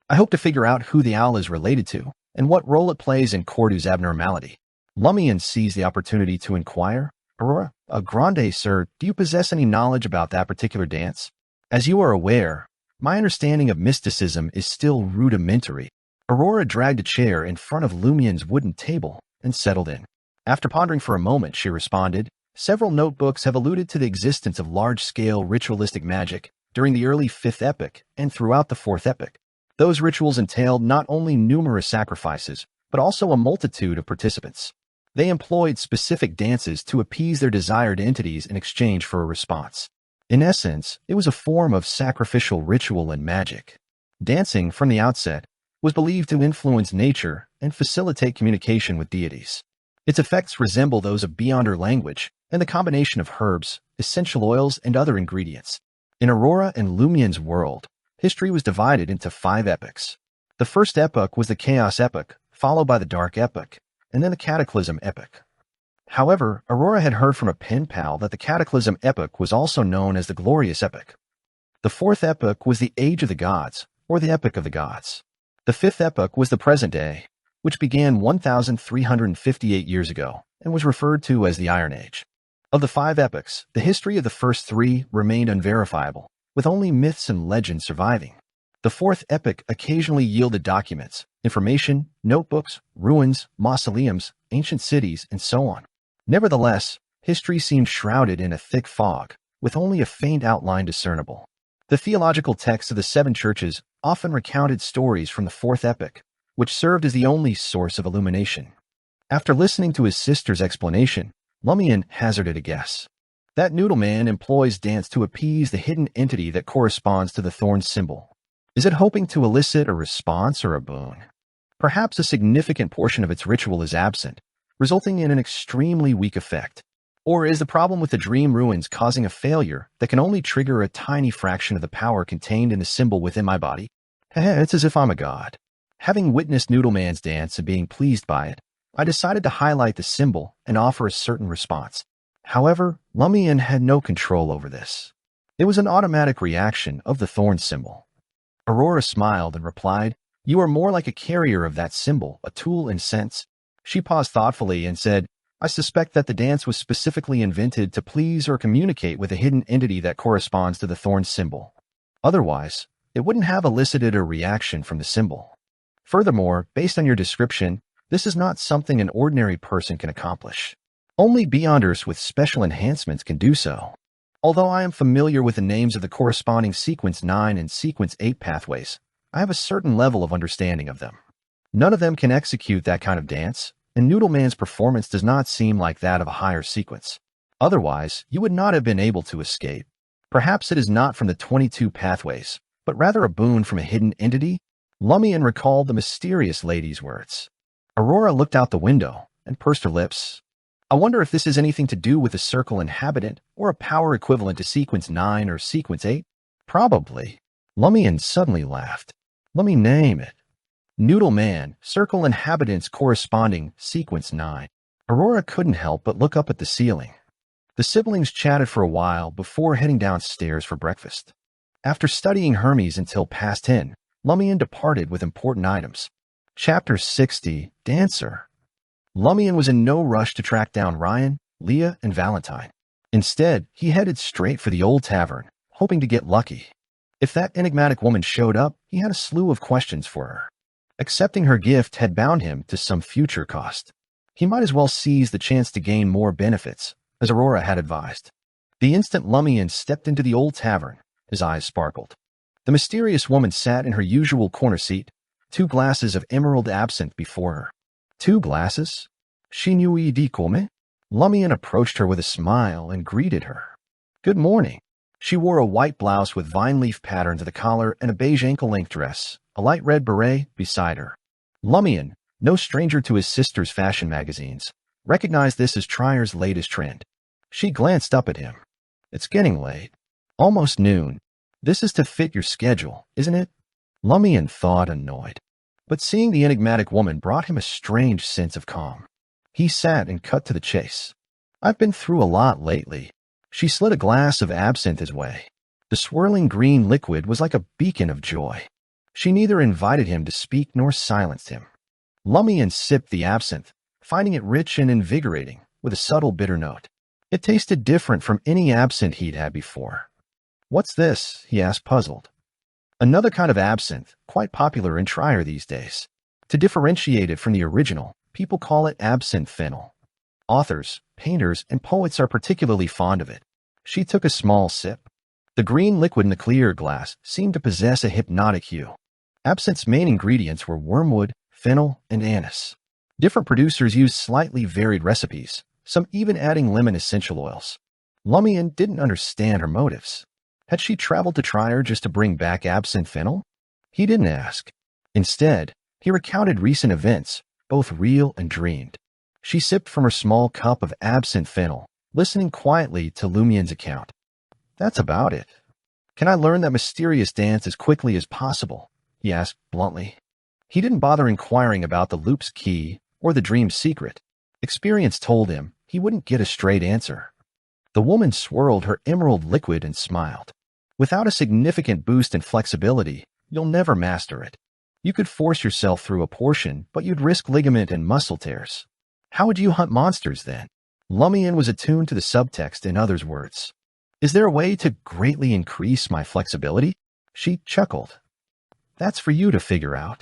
I hope to figure out who the owl is related to and what role it plays in Cordu's abnormality. Lumian seized the opportunity to inquire, Aurora, grande, sir, do you possess any knowledge about that particular dance? As you are aware, my understanding of mysticism is still rudimentary. Aurora dragged a chair in front of Lumian's wooden table and settled in. After pondering for a moment, she responded, several notebooks have alluded to the existence of large-scale ritualistic magic during the early 5th epoch and throughout the 4th epoch. Those rituals entailed not only numerous sacrifices, but also a multitude of participants. They employed specific dances to appease their desired entities in exchange for a response. In essence, it was a form of sacrificial ritual and magic. Dancing, from the outset, was believed to influence nature and facilitate communication with deities. Its effects resemble those of Beyonder language and the combination of herbs, essential oils, and other ingredients. In Aurora and Lumian's world, history was divided into 5 epochs. The first epoch was the Chaos Epoch, followed by the Dark Epoch, and then the Cataclysm Epoch. However, Aurora had heard from a pen pal that the Cataclysm Epoch was also known as the Glorious Epoch. The 4th epoch was the Age of the Gods, or the Epoch of the Gods. The 5th epoch was the present day, which began 1,358 years ago and was referred to as the Iron Age. Of the 5 epochs, the history of the first 3 remained unverifiable, with only myths and legends surviving. The 4th epoch occasionally yielded documents, information, notebooks, ruins, mausoleums, ancient cities, and so on. Nevertheless, history seemed shrouded in a thick fog, with only a faint outline discernible. The theological texts of the 7 churches often recounted stories from the 4th epoch, which served as the only source of illumination. After listening to his sister's explanation, Lumian hazarded a guess. That Noodleman employs dance to appease the hidden entity that corresponds to the thorn symbol. Is it hoping to elicit a response or a boon? Perhaps a significant portion of its ritual is absent, resulting in an extremely weak effect. Or is the problem with the dream ruins causing a failure that can only trigger a tiny fraction of the power contained in the symbol within my body? It's as if I'm a god. Having witnessed Noodleman's dance and being pleased by it, I decided to highlight the symbol and offer a certain response. However, Lumian had no control over this. It was an automatic reaction of the thorn symbol. Aurora smiled and replied, "You are more like a carrier of that symbol, a tool in sense." She paused thoughtfully and said, "I suspect that the dance was specifically invented to please or communicate with a hidden entity that corresponds to the thorn symbol. Otherwise, it wouldn't have elicited a reaction from the symbol. Furthermore, based on your description, this is not something an ordinary person can accomplish. Only Beyonders with special enhancements can do so. Although I am familiar with the names of the corresponding Sequence 9 and Sequence 8 pathways, I have a certain level of understanding of them. None of them can execute that kind of dance, and Noodleman's performance does not seem like that of a higher sequence. Otherwise, you would not have been able to escape. Perhaps it is not from the 22 pathways, but rather a boon from a hidden entity? Lumian recalled the mysterious lady's words. Aurora looked out the window and pursed her lips. I wonder if this has anything to do with the circle inhabitant or a power equivalent to Sequence 9 or Sequence 8? Probably. Lumian suddenly laughed. Let me name it. Noodle Man, circle inhabitants corresponding Sequence 9. Aurora couldn't help but look up at the ceiling. The siblings chatted for a while before heading downstairs for breakfast. After studying Hermes until past 10, Lumian departed with important items. Chapter 60, Dancer. Lumian was in no rush to track down Ryan, Leah, and Valentine. Instead, he headed straight for the old tavern, hoping to get lucky. If that enigmatic woman showed up, he had a slew of questions for her. Accepting her gift had bound him to some future cost. He might as well seize the chance to gain more benefits, as Aurora had advised. The instant Lumian stepped into the old tavern, his eyes sparkled. The mysterious woman sat in her usual corner seat, 2 glasses of emerald absinthe before her. 2 glasses? She knew di come? Lumian approached her with a smile and greeted her. Good morning. She wore a white blouse with vine leaf patterns at the collar and a beige ankle-length dress, a light red beret beside her. Lumian, no stranger to his sister's fashion magazines, recognized this as Trier's latest trend. She glanced up at him. It's getting late. Almost noon. This is to fit your schedule, isn't it? Lumian thought, annoyed. But seeing the enigmatic woman brought him a strange sense of calm. He sat and cut to the chase. I've been through a lot lately. She slid a glass of absinthe his way. The swirling green liquid was like a beacon of joy. She neither invited him to speak nor silenced him. Lumian sipped the absinthe, finding it rich and invigorating, with a subtle bitter note. It tasted different from any absinthe he'd had before. What's this? He asked, puzzled. Another kind of absinthe, quite popular in Trier these days. To differentiate it from the original, people call it absinthe fennel. Authors, painters, and poets are particularly fond of it. She took a small sip. The green liquid in the clear glass seemed to possess a hypnotic hue. Absinthe's main ingredients were wormwood, fennel, and anise. Different producers used slightly varied recipes, some even adding lemon essential oils. Lumian didn't understand her motives. Had she traveled to Trier just to bring back absinthe fennel? He didn't ask. Instead, he recounted recent events, both real and dreamed. She sipped from her small cup of absinthe fennel, listening quietly to Lumian's account. That's about it. Can I learn that mysterious dance as quickly as possible? He asked bluntly. He didn't bother inquiring about the loop's key or the dream's secret. Experience told him he wouldn't get a straight answer. The woman swirled her emerald liquid and smiled. Without a significant boost in flexibility, you'll never master it. You could force yourself through a portion, but you'd risk ligament and muscle tears. How would you hunt monsters then? Lumian was attuned to the subtext in others' words. Is there a way to greatly increase my flexibility? She chuckled. That's for you to figure out.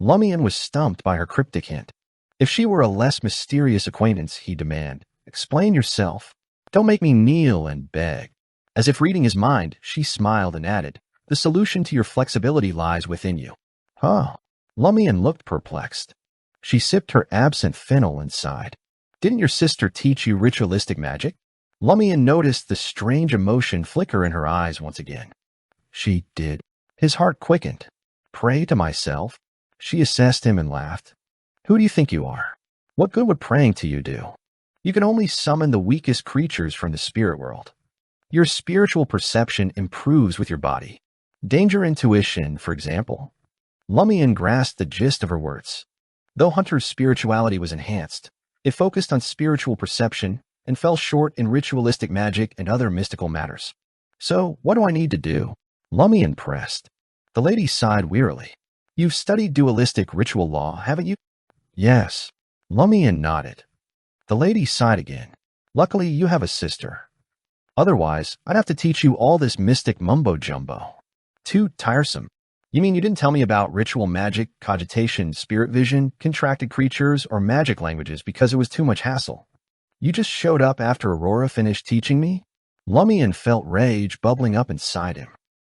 Lumian was stumped by her cryptic hint. If she were a less mysterious acquaintance, he demanded, explain yourself. Don't make me kneel and beg. As if reading his mind, she smiled and added, the solution to your flexibility lies within you. Huh. Lumian looked perplexed. She sipped her absinthe fennel and sighed. Didn't your sister teach you ritualistic magic? Lumian noticed the strange emotion flicker in her eyes once again. She did. His heart quickened. Pray to myself? She assessed him and laughed. Who do you think you are? What good would praying to you do? You can only summon the weakest creatures from the spirit world. Your spiritual perception improves with your body. Danger intuition, for example. Lumian grasped the gist of her words. Though Hunter's spirituality was enhanced, it focused on spiritual perception and fell short in ritualistic magic and other mystical matters. So, what do I need to do? Lumian pressed. The lady sighed wearily. You've studied dualistic ritual law, haven't you? Yes. Lumian nodded. The lady sighed again. Luckily, you have a sister. Otherwise, I'd have to teach you all this mystic mumbo-jumbo. Too tiresome. You mean you didn't tell me about ritual magic, cogitation, spirit vision, contracted creatures, or magic languages because it was too much hassle? You just showed up after Aurora finished teaching me? Lumian felt rage bubbling up inside him.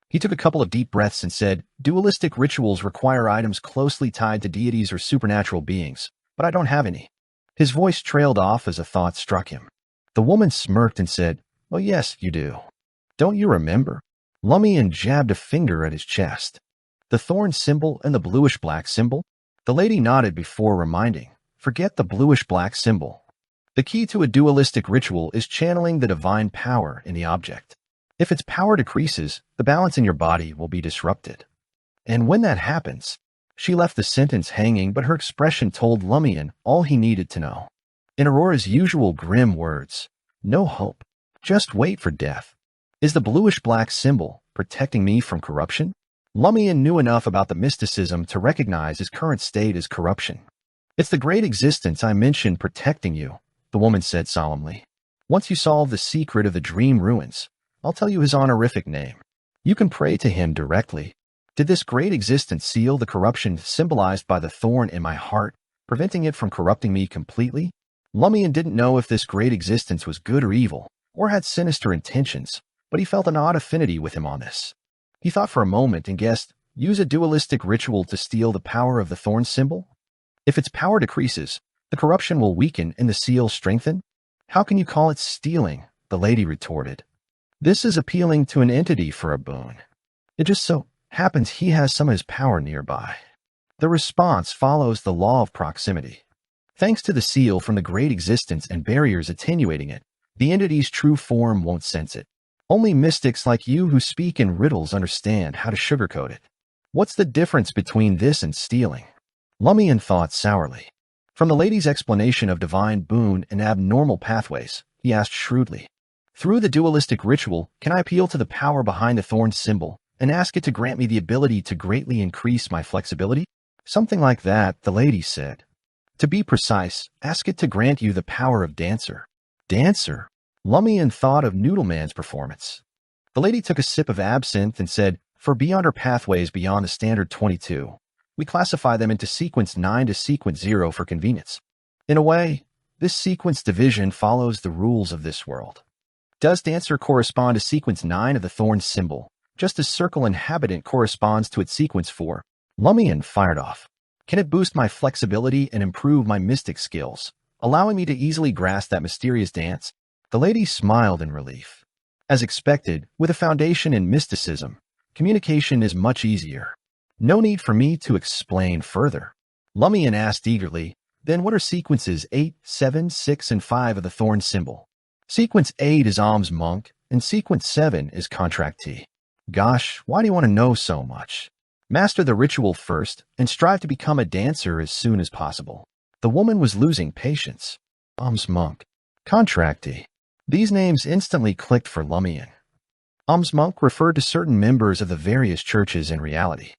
He took a couple of deep breaths and said, dualistic rituals require items closely tied to deities or supernatural beings, but I don't have any. His voice trailed off as a thought struck him. The woman smirked and said, well, yes, you do. Don't you remember? Lumian jabbed a finger at his chest. The thorn symbol and the bluish-black symbol? The lady nodded before reminding, forget the bluish-black symbol. The key to a dualistic ritual is channeling the divine power in the object. If its power decreases, the balance in your body will be disrupted. And when that happens, she left the sentence hanging, but her expression told Lumian all he needed to know. In Aurora's usual grim words, no hope. Just wait for death. Is the bluish-black symbol protecting me from corruption? Lumian knew enough about the mysticism to recognize his current state as corruption. It's the great existence I mentioned protecting you, the woman said solemnly. Once you solve the secret of the dream ruins, I'll tell you his honorific name. You can pray to him directly. Did this great existence seal the corruption symbolized by the thorn in my heart, preventing it from corrupting me completely? Lumian didn't know if this great existence was good or evil, or had sinister intentions, but he felt an odd affinity with him on this. He thought for a moment and guessed, use a dualistic ritual to steal the power of the thorn symbol? If its power decreases, the corruption will weaken and the seal strengthen? How can you call it stealing? The lady retorted. This is appealing to an entity for a boon. It just so happens he has some of his power nearby. The response follows the law of proximity. Thanks to the seal from the great existence and barriers attenuating it, the entity's true form won't sense it. Only mystics like you who speak in riddles understand how to sugarcoat it. What's the difference between this and stealing? Lumian thought sourly. From the lady's explanation of divine boon and abnormal pathways, he asked shrewdly, through the dualistic ritual, can I appeal to the power behind the thorn symbol and ask it to grant me the ability to greatly increase my flexibility? Something like that, the lady said. To be precise, ask it to grant you the power of dancer. Dancer? Lumian thought of Noodleman's performance. The lady took a sip of absinthe and said, for beyonder pathways beyond the standard 22, we classify them into sequence 9 to sequence 0 for convenience. In a way, this sequence division follows the rules of this world. Does dancer correspond to sequence 9 of the thorn symbol, just as circle inhabitant corresponds to its sequence 4? Lumian fired off. Can it boost my flexibility and improve my mystic skills, allowing me to easily grasp that mysterious dance? The lady smiled in relief. As expected, with a foundation in mysticism, communication is much easier. No need for me to explain further. Lumian asked eagerly, then what are sequences 8, 7, 6, and 5 of the thorn symbol? Sequence 8 is alms monk, and sequence 7 is contractee. Gosh, why do you want to know so much? Master the ritual first, and strive to become a dancer as soon as possible. The woman was losing patience. Alms monk. Contractee. These names instantly clicked for Lumian. Alms monk referred to certain members of the various churches in reality.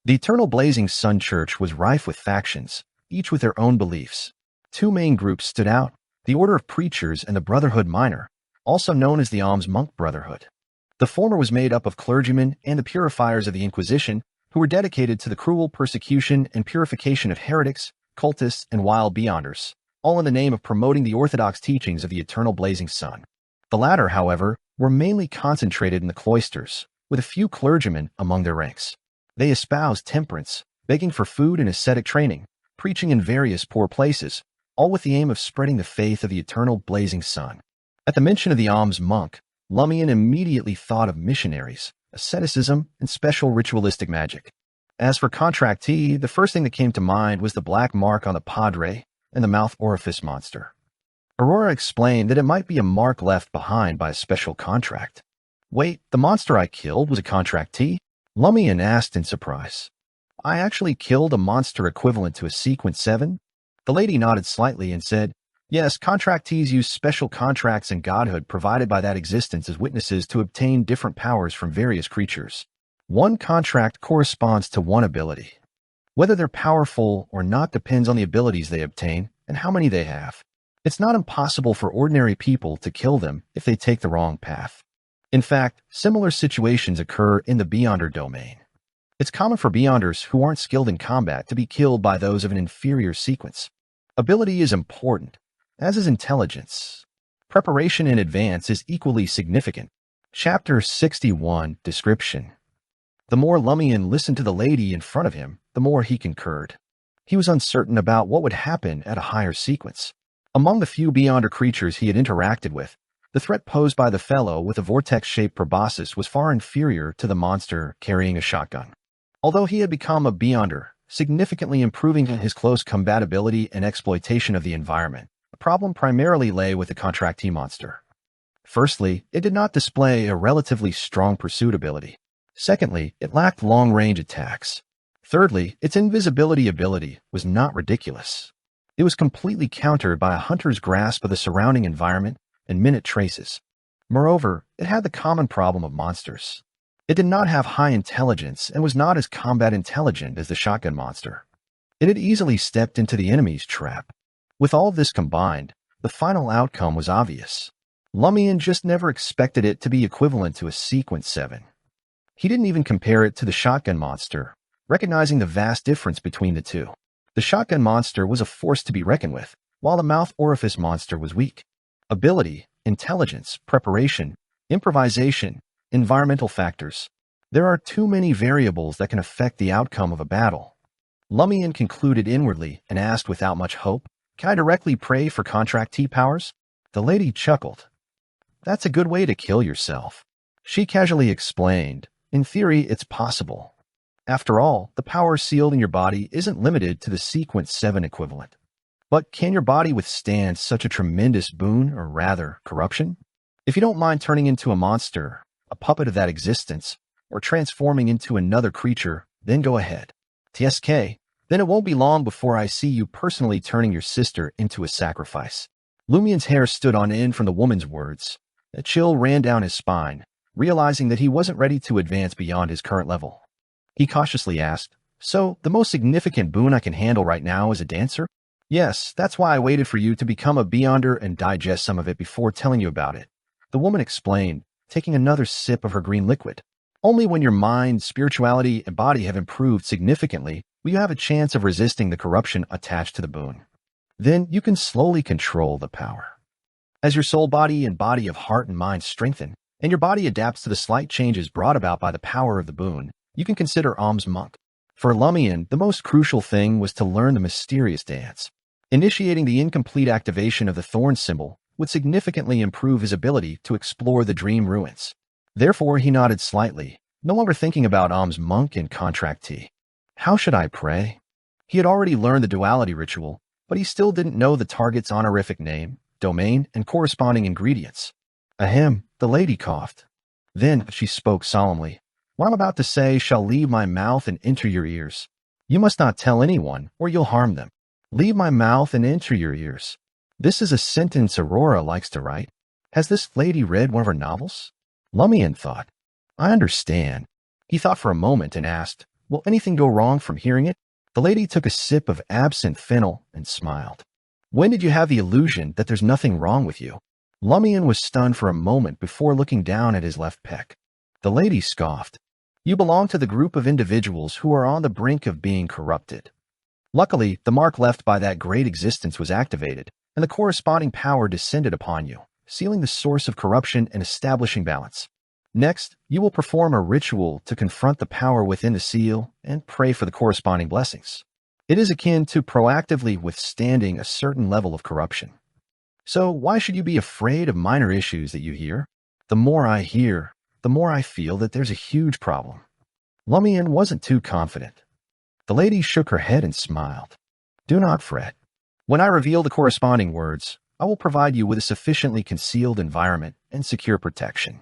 The Eternal Blazing Sun Church was rife with factions, each with their own beliefs. Two main groups stood out, the Order of Preachers and the Brotherhood Minor, also known as the Alms Monk Brotherhood. The former was made up of clergymen and the purifiers of the Inquisition, who were dedicated to the cruel persecution and purification of heretics, cultists, and wild beyonders, all in the name of promoting the orthodox teachings of the Eternal Blazing Sun. The latter, however, were mainly concentrated in the cloisters, with a few clergymen among their ranks. They espoused temperance, begging for food and ascetic training, preaching in various poor places, all with the aim of spreading the faith of the Eternal Blazing Sun. At the mention of the alms monk, Lumian immediately thought of missionaries, asceticism, and special ritualistic magic. As for contractee, the first thing that came to mind was the black mark on the padre and the mouth orifice monster. Aurora explained that it might be a mark left behind by a special contract. Wait, the monster I killed was a contractee? Lumian asked in surprise. I actually killed a monster equivalent to a sequence 7? The lady nodded slightly and said, yes, contractees use special contracts and godhood provided by that existence as witnesses to obtain different powers from various creatures. One contract corresponds to one ability. Whether they're powerful or not depends on the abilities they obtain and how many they have. It's not impossible for ordinary people to kill them if they take the wrong path. In fact, similar situations occur in the Beyonder domain. It's common for Beyonders who aren't skilled in combat to be killed by those of an inferior sequence. Ability is important, as is intelligence. Preparation in advance is equally significant. Chapter 61, Description. The more Lumian listened to the lady in front of him, the more he concurred. He was uncertain about what would happen at a higher sequence. Among the few Beyonder creatures he had interacted with, The threat posed by the fellow with a vortex-shaped proboscis was far inferior to the monster carrying a shotgun. Although he had become a beyonder, significantly improving his close combatability and exploitation of the environment, the problem primarily lay with the contractee monster. Firstly, it did not display a relatively strong pursuit ability. Secondly, it lacked long-range attacks. Thirdly, its invisibility ability was not ridiculous. It was completely countered by a hunter's grasp of the surrounding environment and minute traces. Moreover, it had the common problem of monsters. It did not have high intelligence and was not as combat intelligent as the shotgun monster. It had easily stepped into the enemy's trap. With all of this combined, the final outcome was obvious. Lumian just never expected it to be equivalent to a Sequence 7. He didn't even compare it to the shotgun monster, recognizing the vast difference between the two. The shotgun monster was a force to be reckoned with, while the mouth orifice monster was weak. Ability, intelligence, preparation, improvisation, environmental factors. There are too many variables that can affect the outcome of a battle. Lumian concluded inwardly and asked without much hope, "Can I directly pray for contractee powers?" The lady chuckled. "That's a good way to kill yourself." She casually explained, "In theory, it's possible. After all, the power sealed in your body isn't limited to the Sequence 7 equivalent. But can your body withstand such a tremendous boon, or rather, corruption? If you don't mind turning into a monster, a puppet of that existence, or transforming into another creature, then go ahead. TSK, then it won't be long before I see you personally turning your sister into a sacrifice." Lumian's hair stood on end from the woman's words. A chill ran down his spine, realizing that he wasn't ready to advance beyond his current level. He cautiously asked, "So, the most significant boon I can handle right now is a dancer?" "Yes, that's why I waited for you to become a beyonder and digest some of it before telling you about it," the woman explained, taking another sip of her green liquid. "Only when your mind, spirituality, and body have improved significantly will you have a chance of resisting the corruption attached to the boon. Then you can slowly control the power. As your soul body and body of heart and mind strengthen, and your body adapts to the slight changes brought about by the power of the boon, you can consider Om's monk." For Lumian, the most crucial thing was to learn the mysterious dance. Initiating the incomplete activation of the thorn symbol would significantly improve his ability to explore the dream ruins. Therefore, he nodded slightly, no longer thinking about Om's monk and contractee. How should I pray? He had already learned the duality ritual, but he still didn't know the target's honorific name, domain, and corresponding ingredients. Ahem, the lady coughed. Then she spoke solemnly. "What I'm about to say shall leave my mouth and enter your ears. You must not tell anyone, or you'll harm them. Leave my mouth and enter your ears." This is a sentence Aurora likes to write. Has this lady read one of her novels? Lumian thought. I understand. He thought for a moment and asked, "Will anything go wrong from hearing it?" The lady took a sip of absinthe fennel and smiled. "When did you have the illusion that there's nothing wrong with you?" Lumian was stunned for a moment before looking down at his left pec. The lady scoffed. "You belong to the group of individuals who are on the brink of being corrupted. Luckily, the mark left by that great existence was activated, and the corresponding power descended upon you, sealing the source of corruption and establishing balance. Next, you will perform a ritual to confront the power within the seal and pray for the corresponding blessings. It is akin to proactively withstanding a certain level of corruption. So why should you be afraid of minor issues that you hear? The more I hear, the more I feel that there's a huge problem." Lumian wasn't too confident. The lady shook her head and smiled. "Do not fret. When I reveal the corresponding words, I will provide you with a sufficiently concealed environment and secure protection.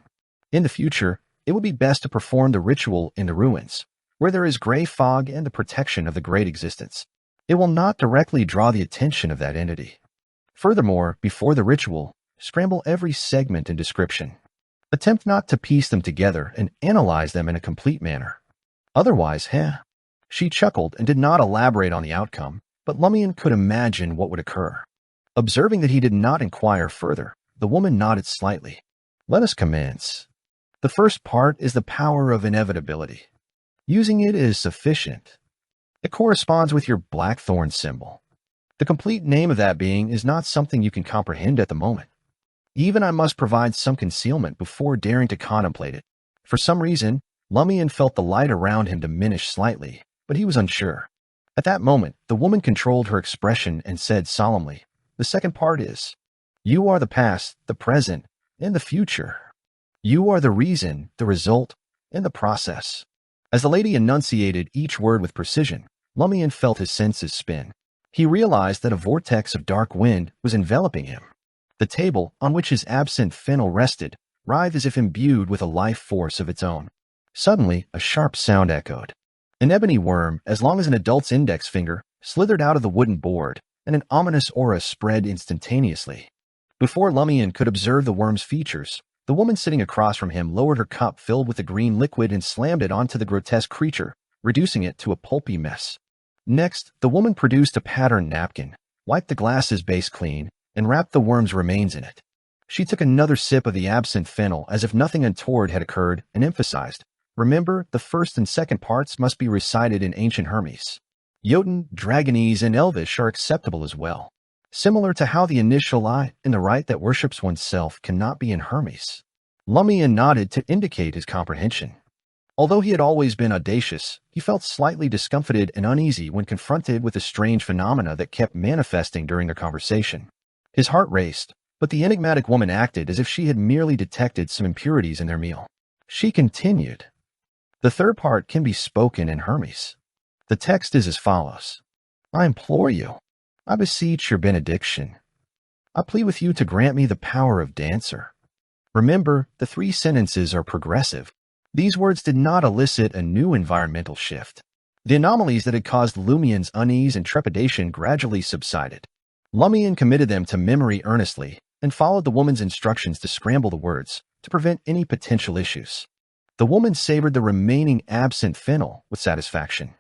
In the future, it would be best to perform the ritual in the ruins, where there is gray fog and the protection of the great existence. It will not directly draw the attention of that entity. Furthermore, before the ritual, scramble every segment and description. Attempt not to piece them together and analyze them in a complete manner. Otherwise, She chuckled and did not elaborate on the outcome, but Lumian could imagine what would occur. Observing that he did not inquire further, the woman nodded slightly. "Let us commence. The first part is the power of inevitability. Using it is sufficient. It corresponds with your blackthorn symbol. The complete name of that being is not something you can comprehend at the moment. Even I must provide some concealment before daring to contemplate it." For some reason, Lumian felt the light around him diminish slightly, but he was unsure. At that moment, the woman controlled her expression and said solemnly, "The second part is, you are the past, the present, and the future. You are the reason, the result, and the process. As the lady enunciated each word with precision, Lumian felt his senses spin. He realized that a vortex of dark wind was enveloping him. The table, on which his absinthe fennel rested, writhed as if imbued with a life force of its own. Suddenly, a sharp sound echoed. An ebony worm, as long as an adult's index finger, slithered out of the wooden board, and an ominous aura spread instantaneously. Before Lumian could observe the worm's features, the woman sitting across from him lowered her cup filled with the green liquid and slammed it onto the grotesque creature, reducing it to a pulpy mess. Next, the woman produced a patterned napkin, wiped the glass's base clean, and wrapped the worm's remains in it. She took another sip of the absinthe fennel as if nothing untoward had occurred and emphasized, "Remember, the first and second parts must be recited in ancient Hermes. Jotun, Dragonese, and Elvish are acceptable as well. Similar to how the initial I in the rite that worships oneself cannot be in Hermes." Lumian nodded to indicate his comprehension. Although he had always been audacious, he felt slightly discomfited and uneasy when confronted with the strange phenomena that kept manifesting during their conversation. His heart raced, but the enigmatic woman acted as if she had merely detected some impurities in their meal. She continued, "The third part can be spoken in Hermes. The text is as follows. I implore you, I beseech your benediction. I plead with you to grant me the power of dancer." Remember, the three sentences are progressive. These words did not elicit a new environmental shift. The anomalies that had caused Lumian's unease and trepidation gradually subsided. Lumian committed them to memory earnestly and followed the woman's instructions to scramble the words to prevent any potential issues. The woman savored the remaining absinthe fennel with satisfaction.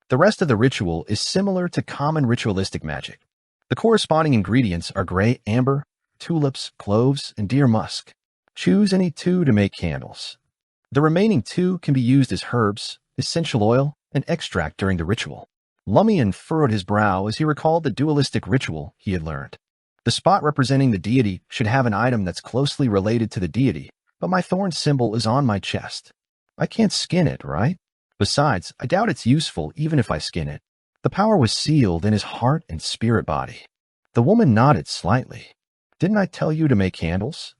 The rest of the ritual is similar to common ritualistic magic. The corresponding ingredients are gray amber, tulips, cloves, and deer musk. Choose any two to make candles. The remaining two can be used as herbs, essential oil, and extract during the ritual. Lumian furrowed his brow as he recalled the dualistic ritual he had learned. The spot representing the deity should have an item that's closely related to the deity, but my thorn symbol is on my chest. I can't skin it, right? Besides, I doubt it's useful even if I skin it. The power was sealed in his heart and spirit body. The woman nodded slightly. Didn't I tell you to make candles?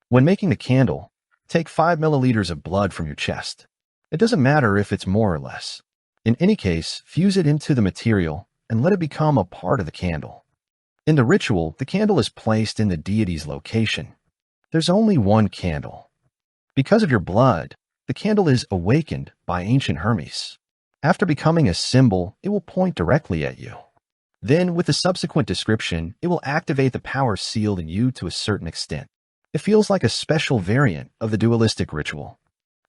When making the candle, take 5 milliliters of blood from your chest. It doesn't matter if it's more or less. In any case, fuse it into the material and let it become a part of the candle. In the ritual, the candle is placed in the deity's location. There's only one candle. Because of your blood, the candle is awakened by ancient Hermes. After becoming a symbol, it will point directly at you. Then, with the subsequent description, it will activate the power sealed in you to a certain extent. It feels like a special variant of the dualistic ritual.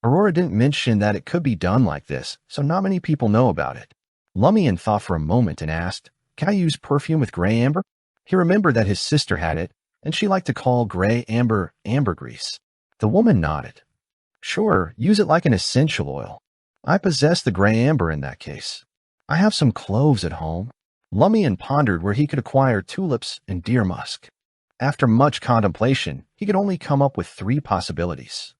Aurora didn't mention that it could be done like this, so not many people know about it. Lumian thought for a moment and asked, "Can I use perfume with gray amber?" He remembered that his sister had it, and she liked to call gray amber ambergris. The woman nodded. "Sure, use it like an essential oil. I possess the gray amber in that case. I have some cloves at home." Lumian pondered where he could acquire tulips and deer musk. After much contemplation, he could only come up with 3 possibilities.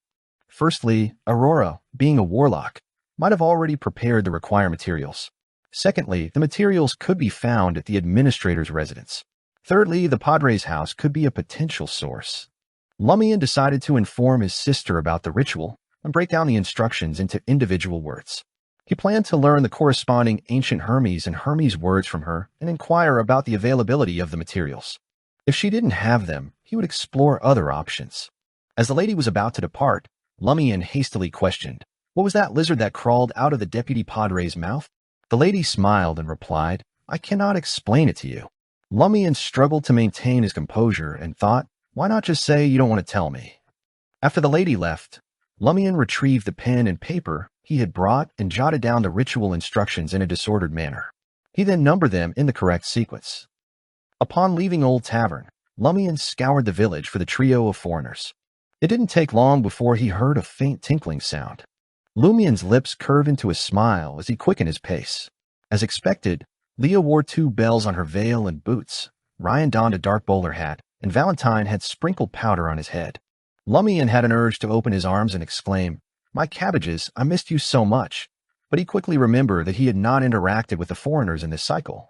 Firstly, Aurora, being a warlock, might have already prepared the required materials. Secondly, the materials could be found at the administrator's residence. Thirdly, the Padre's house could be a potential source. Lumian decided to inform his sister about the ritual and break down the instructions into individual words. He planned to learn the corresponding ancient Hermes and Hermes words from her and inquire about the availability of the materials. If she didn't have them, he would explore other options. As the lady was about to depart, Lumian hastily questioned, "What was that lizard that crawled out of the deputy padre's mouth?" The lady smiled and replied, "I cannot explain it to you." Lumian struggled to maintain his composure and thought, why not just say you don't want to tell me? After the lady left, Lumian retrieved the pen and paper he had brought and jotted down the ritual instructions in a disordered manner. He then numbered them in the correct sequence. Upon leaving Old Tavern, Lumian scoured the village for the trio of foreigners. It didn't take long before he heard a faint tinkling sound. Lumian's lips curved into a smile as he quickened his pace. As expected, Leah wore 2 bells on her veil and boots. Ryan donned a dark bowler hat, and Valentine had sprinkled powder on his head. Lumian had an urge to open his arms and exclaim, "My cabbages, I missed you so much," but he quickly remembered that he had not interacted with the foreigners in this cycle.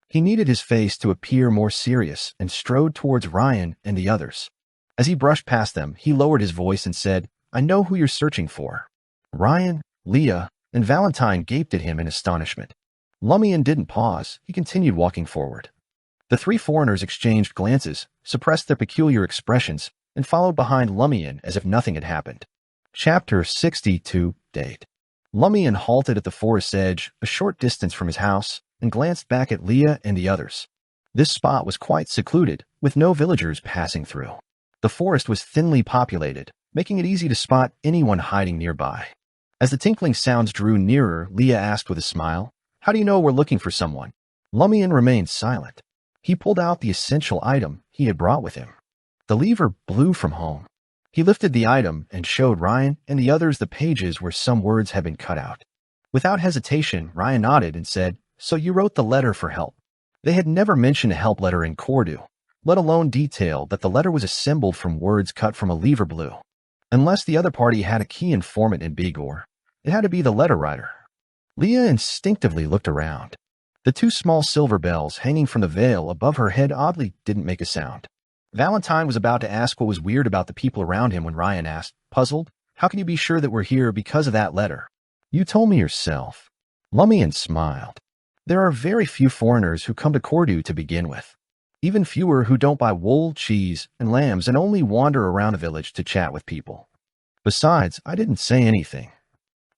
He needed his face to appear more serious and strode towards Ryan and the others. As he brushed past them, he lowered his voice and said, "I know who you're searching for." Ryan, Leah, and Valentine gaped at him in astonishment. Lumian didn't pause. He continued walking forward. The three foreigners exchanged glances, suppressed their peculiar expressions, and followed behind Lumian as if nothing had happened. Chapter 62. Date. Lumian halted at the forest's edge, a short distance from his house, and glanced back at Leah and the others. This spot was quite secluded, with no villagers passing through. The forest was thinly populated, making it easy to spot anyone hiding nearby. As the tinkling sounds drew nearer, Leah asked with a smile, "How do you know we're looking for someone?" Lumian remained silent. He pulled out the essential item he had brought with him. The lever blew from home. He lifted the item and showed Ryan and the others the pages where some words had been cut out. Without hesitation, Ryan nodded and said, "So you wrote the letter for help." They had never mentioned a help letter in Cordu, let alone detailed that the letter was assembled from words cut from a lever blue. Unless the other party had a key informant in Bigor, it had to be the letter writer. Leah instinctively looked around. The two small silver bells hanging from the veil above her head oddly didn't make a sound. Valentine was about to ask what was weird about the people around him when Ryan asked, puzzled, "How can you be sure that we're here because of that letter?" "You told me yourself." Lumian smiled. "There are very few foreigners who come to Cordu to begin with. Even fewer who don't buy wool, cheese, and lambs and only wander around a village to chat with people. Besides, I didn't say anything.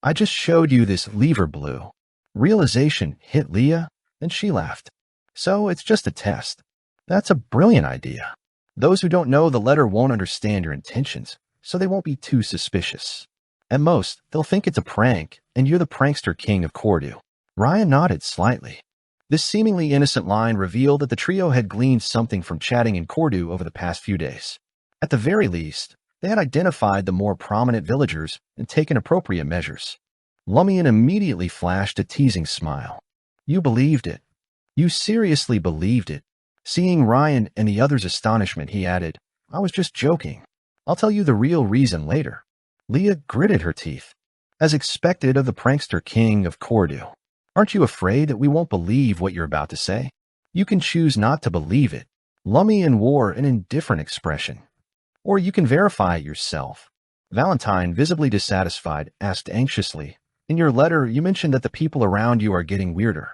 I just showed you this lever blue." Realization hit Leah, and she laughed. "So it's just a test. That's a brilliant idea. Those who don't know the letter won't understand your intentions, so they won't be too suspicious. At most, they'll think it's a prank, and you're the prankster king of Cordu." Ryan nodded slightly. This seemingly innocent line revealed that the trio had gleaned something from chatting in Cordu over the past few days. At the very least, they had identified the more prominent villagers and taken appropriate measures. Lumian immediately flashed a teasing smile. "You believed it. You seriously believed it." Seeing Ryan and the others' astonishment, he added, "I was just joking. I'll tell you the real reason later." Leah gritted her teeth. As expected of the prankster king of Cordu. "Aren't you afraid that we won't believe what you're about to say?" "You can choose not to believe it." Lumian wore an indifferent expression. "Or you can verify it yourself." Valentine, visibly dissatisfied, asked anxiously, "In your letter, you mentioned that the people around you are getting weirder.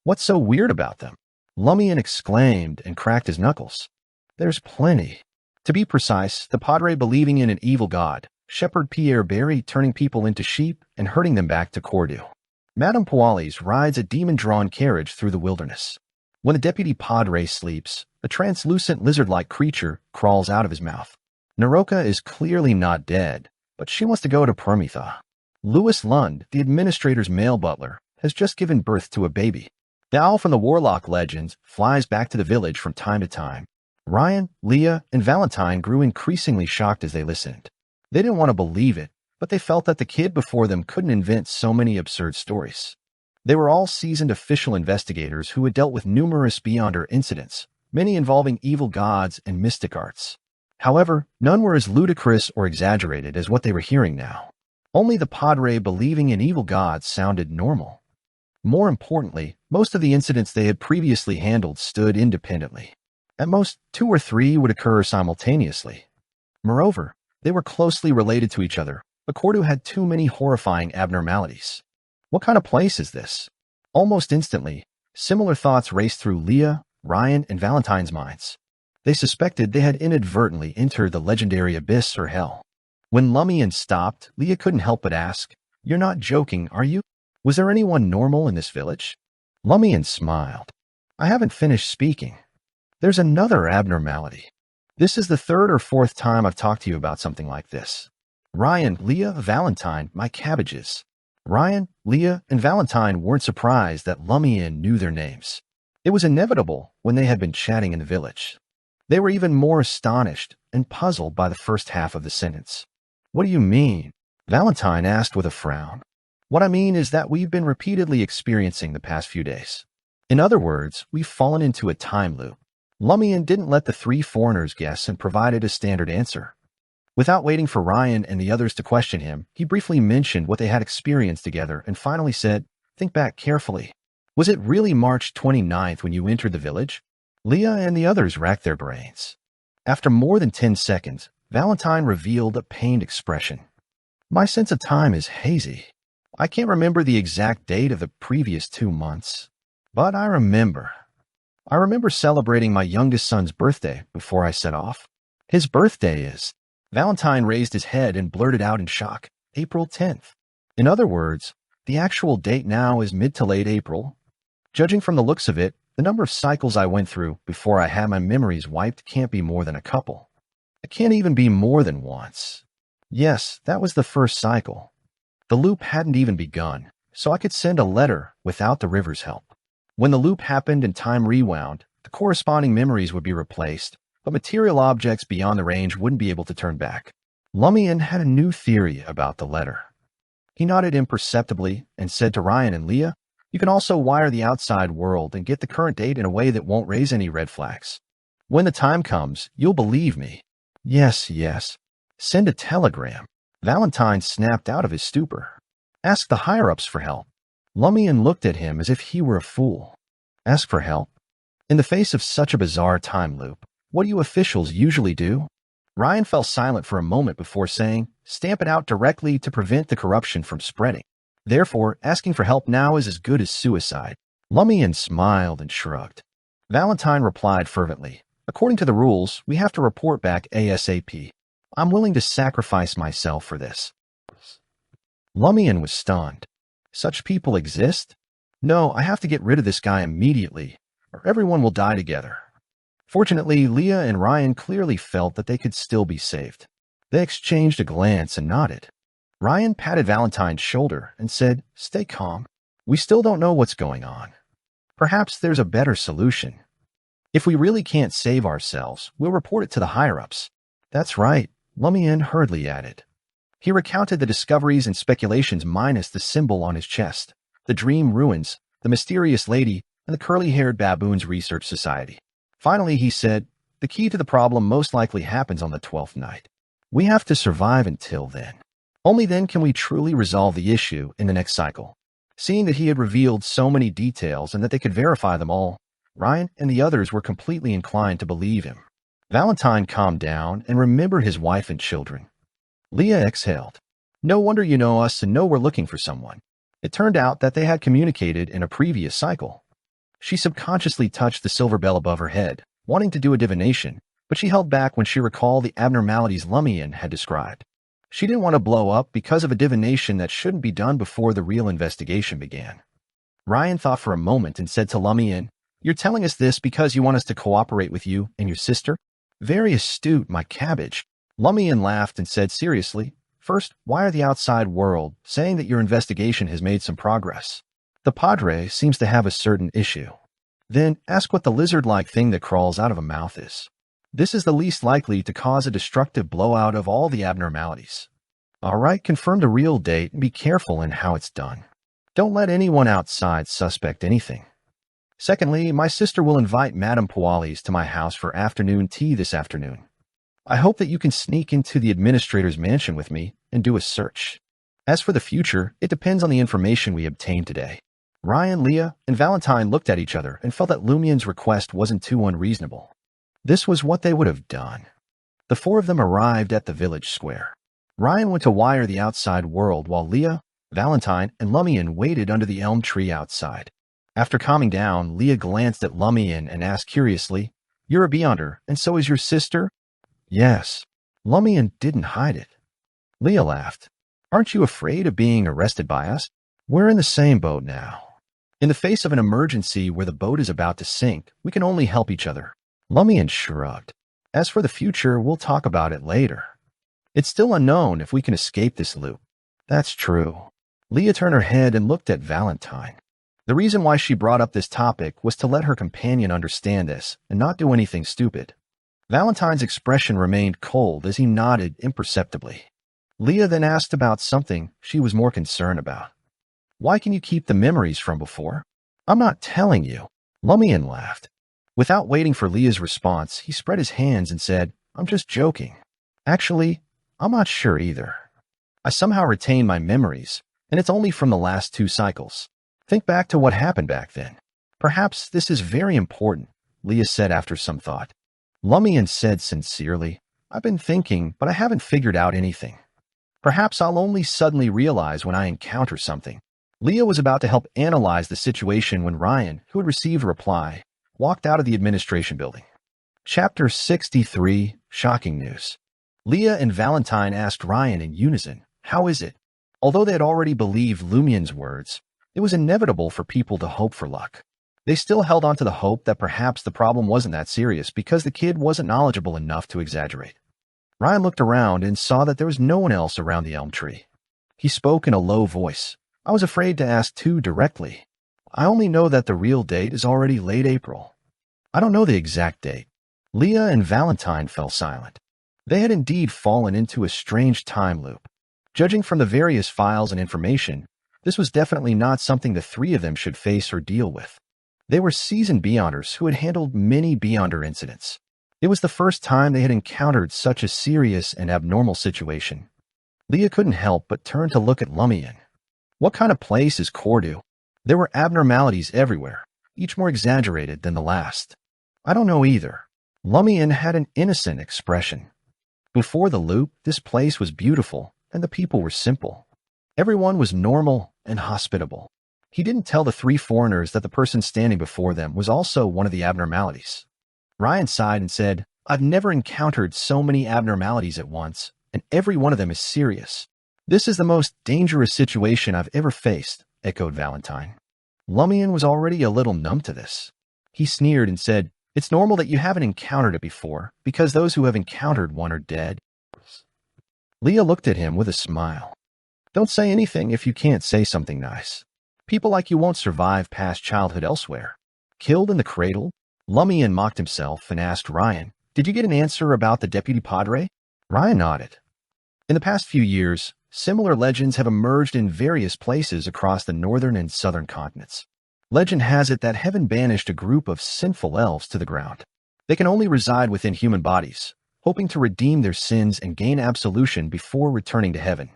What's so weird about them?" Lumian exclaimed and cracked his knuckles. "There's plenty. To be precise, the padre believing in an evil god, Shepherd Pierre Barry turning people into sheep and herding them back to Cordu. Madame Poales rides a demon-drawn carriage through the wilderness. When the deputy padre sleeps, a translucent lizard-like creature crawls out of his mouth. Naroka is clearly not dead, but she wants to go to Permitha. Louis Lund, the administrator's male butler, has just given birth to a baby. The owl from the Warlock legends flies back to the village from time to time. Ryan, Leah, and Valentine grew increasingly shocked as they listened. They didn't want to believe it, but they felt that the kid before them couldn't invent so many absurd stories. They were all seasoned official investigators who had dealt with numerous beyonder incidents, many involving evil gods and mystic arts. However, none were as ludicrous or exaggerated as what they were hearing now. Only the padre believing in evil gods sounded normal. More importantly, most of the incidents they had previously handled stood independently. At most, 2 or 3 would occur simultaneously. Moreover, they were closely related to each other, but Cordu had too many horrifying abnormalities. What kind of place is this? Almost instantly, similar thoughts raced through Leah, Ryan, and Valentine's minds. They suspected they had inadvertently entered the legendary abyss or hell. When Lumian stopped, Leah couldn't help but ask, "You're not joking, are you? Was there anyone normal in this village?" Lumian smiled. "I haven't finished speaking. There's another abnormality. This is the 3rd or 4th time I've talked to you about something like this. Ryan, Leah, Valentine, my cabbages." Ryan, Leah, and Valentine weren't surprised that Lumian knew their names. It was inevitable when they had been chatting in the village. They were even more astonished and puzzled by the first half of the sentence. "What do you mean?" Valentine asked with a frown. "What I mean is that we've been repeatedly experiencing the past few days. In other words, we've fallen into a time loop." Lumian didn't let the 3 foreigners guess and provided a standard answer. Without waiting for Ryan and the others to question him, he briefly mentioned what they had experienced together and finally said, "Think back carefully. Was it really March 29th when you entered the village?" Leah and the others racked their brains. After more than 10 seconds, Valentine revealed a pained expression. My sense of time is hazy. I can't remember the exact date of the previous 2 months, but I remember. I remember celebrating my youngest son's birthday before I set off. His birthday is. Valentine raised his head and blurted out in shock, April 10th. In other words, the actual date now is mid to late April. Judging from the looks of it, the number of cycles I went through before I had my memories wiped can't be more than a couple. It can't even be more than once. Yes, that was the first cycle. The loop hadn't even begun, so I could send a letter without the river's help. When the loop happened and time rewound, the corresponding memories would be replaced, but material objects beyond the range wouldn't be able to turn back. Lumian had a new theory about the letter. He nodded imperceptibly and said to Ryan and Leah, you can also wire the outside world and get the current date in a way that won't raise any red flags. When the time comes, you'll believe me. Yes, yes. Send a telegram. Valentine snapped out of his stupor. Ask the higher-ups for help. Lumian looked at him as if he were a fool. Ask for help? In the face of such a bizarre time loop, what do you officials usually do? Ryan fell silent for a moment before saying, stamp it out directly to prevent the corruption from spreading. Therefore, asking for help now is as good as suicide. Lumian smiled and shrugged. Valentine replied fervently, according to the rules, we have to report back ASAP. I'm willing to sacrifice myself for this. Lumian was stunned. Such people exist? No, I have to get rid of this guy immediately, or everyone will die together. Fortunately, Leah and Ryan clearly felt that they could still be saved. They exchanged a glance and nodded. Ryan patted Valentine's shoulder and said, stay calm. We still don't know what's going on. Perhaps there's a better solution. If we really can't save ourselves, we'll report it to the higher-ups. That's right, Lumian hurriedly added. He recounted the discoveries and speculations minus the symbol on his chest, the dream ruins, the mysterious lady, and the curly-haired baboons research society. Finally, he said, the key to the problem most likely happens on the 12th night. We have to survive until then. Only then can we truly resolve the issue in the next cycle. Seeing that he had revealed so many details and that they could verify them all, Ryan and the others were completely inclined to believe him. Valentine calmed down and remembered his wife and children. Leah exhaled. No wonder you know us and know we're looking for someone. It turned out that they had communicated in a previous cycle. She subconsciously touched the silver bell above her head, wanting to do a divination, but she held back when she recalled the abnormalities Lumian had described. She didn't want to blow up because of a divination that shouldn't be done before the real investigation began. Ryan thought for a moment and said to Lumian, you're telling us this because you want us to cooperate with you and your sister? Very astute, my cabbage. Lumian laughed and said seriously, first, wire the outside world, saying that your investigation has made some progress. The Padre seems to have a certain issue. Then ask what the lizard-like thing that crawls out of a mouth is. This is the least likely to cause a destructive blowout of all the abnormalities. All right, confirm the real date and be careful in how it's done. Don't let anyone outside suspect anything. Secondly, my sister will invite Madame Pualis to my house for afternoon tea this afternoon. I hope that you can sneak into the administrator's mansion with me and do a search. As for the future, it depends on the information we obtain today. Ryan, Leah, and Valentine looked at each other and felt that Lumian's request wasn't too unreasonable. This was what they would have done. The four of them arrived at the village square. Ryan went to wire the outside world while Leah, Valentine, and Lumian waited under the elm tree outside. After calming down, Leah glanced at Lumian and asked curiously, you're a Beyonder, and so is your sister? Yes. Lumian didn't hide it. Leah laughed. Aren't you afraid of being arrested by us? We're in the same boat now. In the face of an emergency where the boat is about to sink, we can only help each other. Lumian shrugged. As for the future, we'll talk about it later. It's still unknown if we can escape this loop. That's true. Leah turned her head and looked at Valentine. The reason why she brought up this topic was to let her companion understand this and not do anything stupid. Valentine's expression remained cold as he nodded imperceptibly. Leah then asked about something she was more concerned about. Why can you keep the memories from before? I'm not telling you. Lumian laughed. Without waiting for Leah's response, he spread his hands and said, I'm just joking. Actually, I'm not sure either. I somehow retain my memories, and it's only from the last 2 cycles. Think back to what happened back then. Perhaps this is very important, Leah said after some thought. Lumian said sincerely, I've been thinking, but I haven't figured out anything. Perhaps I'll only suddenly realize when I encounter something. Leah was about to help analyze the situation when Ryan, who had received a reply, walked out of the administration building. Chapter 63, Shocking News. Leah and Valentine asked Ryan in unison, how is it? Although they had already believed Lumian's words, it was inevitable for people to hope for luck. They still held on to the hope that perhaps the problem wasn't that serious because the kid wasn't knowledgeable enough to exaggerate. Ryan looked around and saw that there was no one else around the elm tree. He spoke in a low voice. I was afraid to ask too directly. I only know that the real date is already late April. I don't know the exact date. Leah and Valentine fell silent. They had indeed fallen into a strange time loop. Judging from the various files and information, this was definitely not something the three of them should face or deal with. They were seasoned Beyonders who had handled many Beyonder incidents. It was the first time they had encountered such a serious and abnormal situation. Leah couldn't help but turn to look at Lumian. What kind of place is Cordu? There were abnormalities everywhere, each more exaggerated than the last. I don't know either. Lumian had an innocent expression. Before the loop, this place was beautiful, and the people were simple. Everyone was normal and hospitable. He didn't tell the three foreigners that the person standing before them was also one of the abnormalities. Ryan sighed and said, I've never encountered so many abnormalities at once, and every one of them is serious. This is the most dangerous situation I've ever faced, echoed Valentine. Lumian was already a little numb to this. He sneered and said, it's normal that you haven't encountered it before, because those who have encountered one are dead. Leah looked at him with a smile. Don't say anything if you can't say something nice. People like you won't survive past childhood elsewhere. Killed in the cradle? Lumian mocked himself and asked Ryan, did you get an answer about the deputy padre? Ryan nodded. In the past few years, similar legends have emerged in various places across the northern and southern continents. Legend has it that heaven banished a group of sinful elves to the ground. They can only reside within human bodies, hoping to redeem their sins and gain absolution before returning to heaven.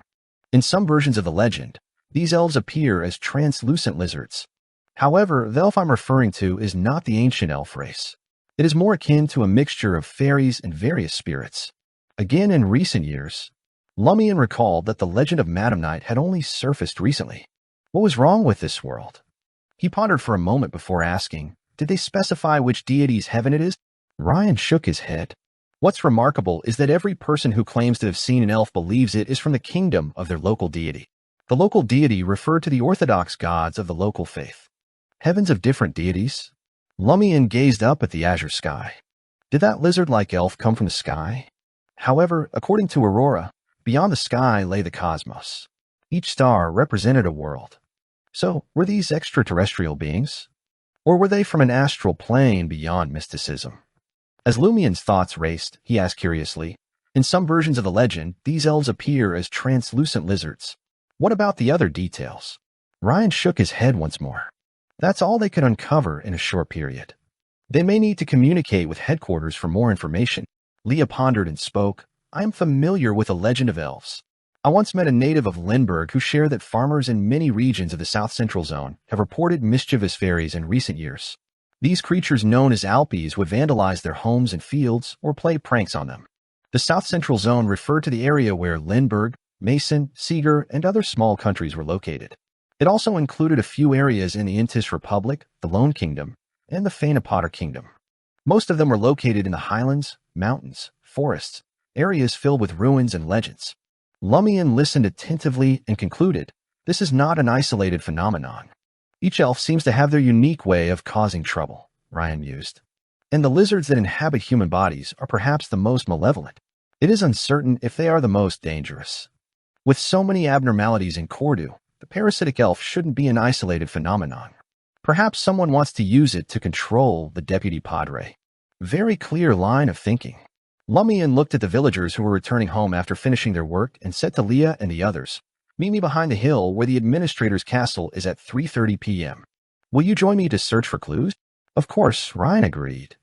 In some versions of the legend, these elves appear as translucent lizards. However, the elf I'm referring to is not the ancient elf race. It is more akin to a mixture of fairies and various spirits. Again, in recent years, Lumian recalled that the legend of Madam Night had only surfaced recently. What was wrong with this world? He pondered for a moment before asking, did they specify which deity's heaven it is? Ryan shook his head. What's remarkable is that every person who claims to have seen an elf believes it is from the kingdom of their local deity. The local deity referred to the orthodox gods of the local faith. Heavens of different deities? Lumian gazed up at the azure sky. Did that lizard-like elf come from the sky? However, according to Aurora, beyond the sky lay the cosmos. Each star represented a world. So, were these extraterrestrial beings? Or were they from an astral plane beyond mysticism? As Lumian's thoughts raced, he asked curiously, in some versions of the legend, these elves appear as translucent lizards. What about the other details? Ryan shook his head once more. That's all they could uncover in a short period. They may need to communicate with headquarters for more information. Leah pondered and spoke, I am familiar with the legend of elves. I once met a native of Lindbergh who shared that farmers in many regions of the South Central Zone have reported mischievous fairies in recent years. These creatures known as Alpies would vandalize their homes and fields or play pranks on them. The South Central Zone referred to the area where Lindbergh, Mason, Seeger, and other small countries were located. It also included a few areas in the Intis Republic, the Lone Kingdom, and the Fainapotter Kingdom. Most of them were located in the highlands, mountains, forests, areas filled with ruins and legends. Lumian listened attentively and concluded, this is not an isolated phenomenon. Each elf seems to have their unique way of causing trouble, Ryan mused. And the lizards that inhabit human bodies are perhaps the most malevolent. It is uncertain if they are the most dangerous. With so many abnormalities in Cordu, the parasitic elf shouldn't be an isolated phenomenon. Perhaps someone wants to use it to control the deputy padre. Very clear line of thinking. Lumian looked at the villagers who were returning home after finishing their work and said to Leah and the others, meet me behind the hill where the administrator's castle is at 3:30 p.m. Will you join me to search for clues? Of course, Ryan agreed.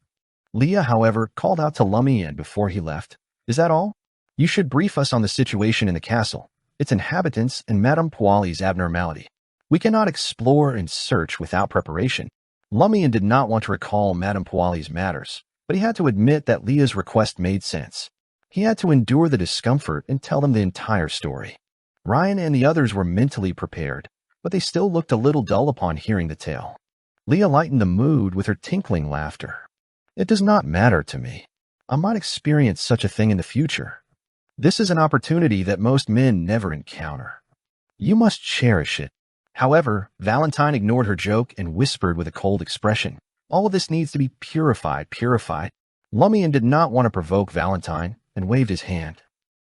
Leah, however, called out to Lumian before he left. Is that all? You should brief us on the situation in the castle, its inhabitants, and Madame Puali's abnormality. We cannot explore and search without preparation. Lumian did not want to recall Madame Puali's matters, but he had to admit that Leah's request made sense. He had to endure the discomfort and tell them the entire story. Ryan and the others were mentally prepared, but they still looked a little dull upon hearing the tale. Leah lightened the mood with her tinkling laughter. It does not matter to me. I might experience such a thing in the future. This is an opportunity that most men never encounter. You must cherish it. However, Valentine ignored her joke and whispered with a cold expression. All of this needs to be purified. Lumian did not want to provoke Valentine and waved his hand.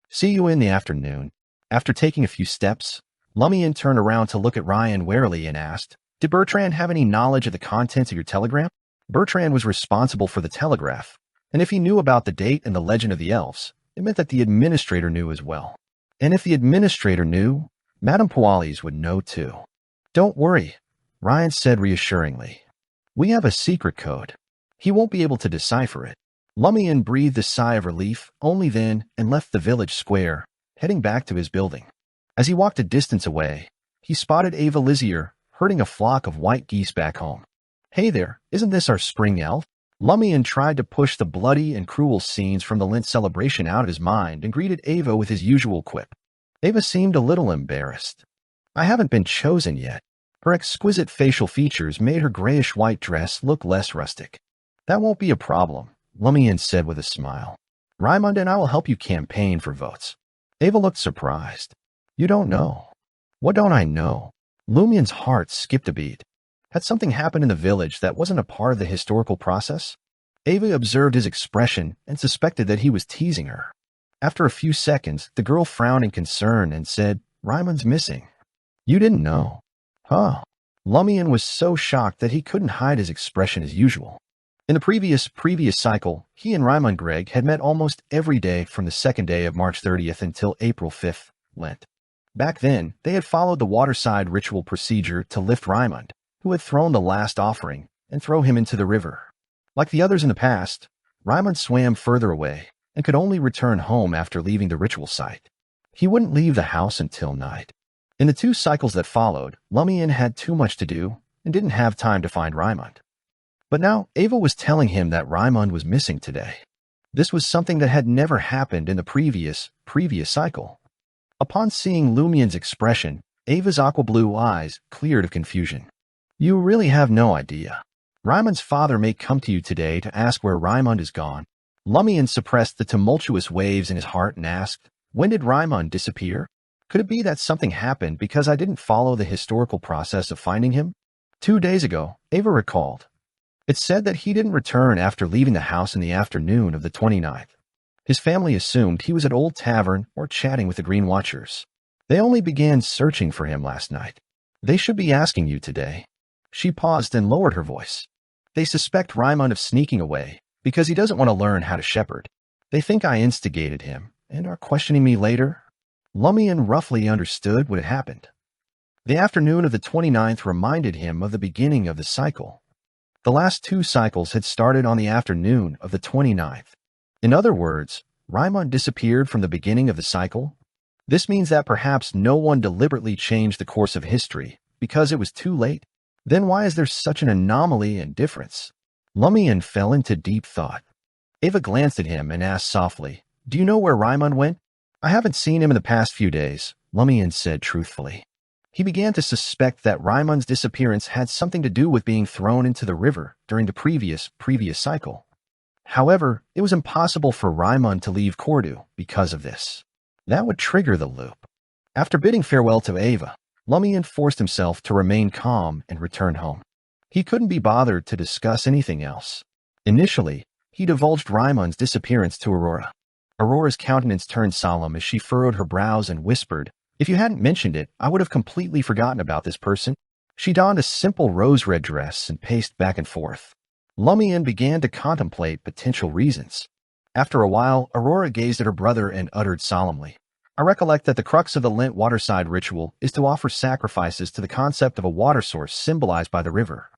See you in the afternoon. After taking a few steps, Lumian turned around to look at Ryan warily and asked, Did Bertrand have any knowledge of the contents of your telegram? Bertrand was responsible for the telegraph, and if he knew about the date and the legend of the elves, it meant that the administrator knew as well. And if the administrator knew, Madame Poalis would know too. Don't worry, Ryan said reassuringly. We have a secret code. He won't be able to decipher it. Lumian breathed a sigh of relief only then and left the village square, heading back to his building. As he walked a distance away, he spotted Ava Lizier herding a flock of white geese back home. Hey there, isn't this our spring elf? Lumian tried to push the bloody and cruel scenes from the Lent celebration out of his mind and greeted Ava with his usual quip. Ava seemed a little embarrassed. I haven't been chosen yet. Her exquisite facial features made her grayish-white dress look less rustic. That won't be a problem, Lumian said with a smile. Raimund and I will help you campaign for votes. Ava looked surprised. You don't know. What don't I know? Lumian's heart skipped a beat. Had something happened in the village that wasn't a part of the historical process? Ava observed his expression and suspected that he was teasing her. After a few seconds, the girl frowned in concern and said, Raimund's missing. You didn't know. Huh. Lumian was so shocked that he couldn't hide his expression as usual. In the previous cycle, he and Raimund Gregg had met almost every day from the second day of March 30th until April 5th, Lent. Back then, they had followed the waterside ritual procedure to lift Raimund, who had thrown the last offering, and throw him into the river. Like the others in the past, Raimund swam further away and could only return home after leaving the ritual site. He wouldn't leave the house until night. In the 2 cycles that followed, Lumian had too much to do and didn't have time to find Raimund. But now Ava was telling him that Raimund was missing today. This was something that had never happened in the previous cycle. Upon seeing Lumian's expression, Ava's aqua-blue eyes cleared of confusion. You really have no idea. Raimund's father may come to you today to ask where Raimund is gone. Lumian suppressed the tumultuous waves in his heart and asked, When did Raimund disappear? Could it be that something happened because I didn't follow the historical process of finding him? 2 days ago, Ava recalled. It said that he didn't return after leaving the house in the afternoon of the 29th. His family assumed he was at Old Tavern or chatting with the Green Watchers. They only began searching for him last night. They should be asking you today. She paused and lowered her voice. They suspect Raimund of sneaking away because he doesn't want to learn how to shepherd. They think I instigated him and are questioning me later. Lumian roughly understood what had happened. The afternoon of the 29th reminded him of the beginning of the cycle. The last 2 cycles had started on the afternoon of the 29th. In other words, Raimund disappeared from the beginning of the cycle. This means that perhaps no one deliberately changed the course of history because it was too late. Then why is there such an anomaly and difference? Lumian fell into deep thought. Ava glanced at him and asked softly, Do you know where Raimund went? I haven't seen him in the past few days, Lumian said truthfully. He began to suspect that Raimund's disappearance had something to do with being thrown into the river during the previous cycle. However, it was impossible for Raimund to leave Cordu because of this. That would trigger the loop. After bidding farewell to Ava, Lumian forced himself to remain calm and return home. He couldn't be bothered to discuss anything else. Initially, he divulged Raimund's disappearance to Aurora. Aurora's countenance turned solemn as she furrowed her brows and whispered, If you hadn't mentioned it, I would have completely forgotten about this person. She donned a simple rose-red dress and paced back and forth. Lumian began to contemplate potential reasons. After a while, Aurora gazed at her brother and uttered solemnly, I recollect that the crux of the Lent waterside ritual is to offer sacrifices to the concept of a water source symbolized by the river.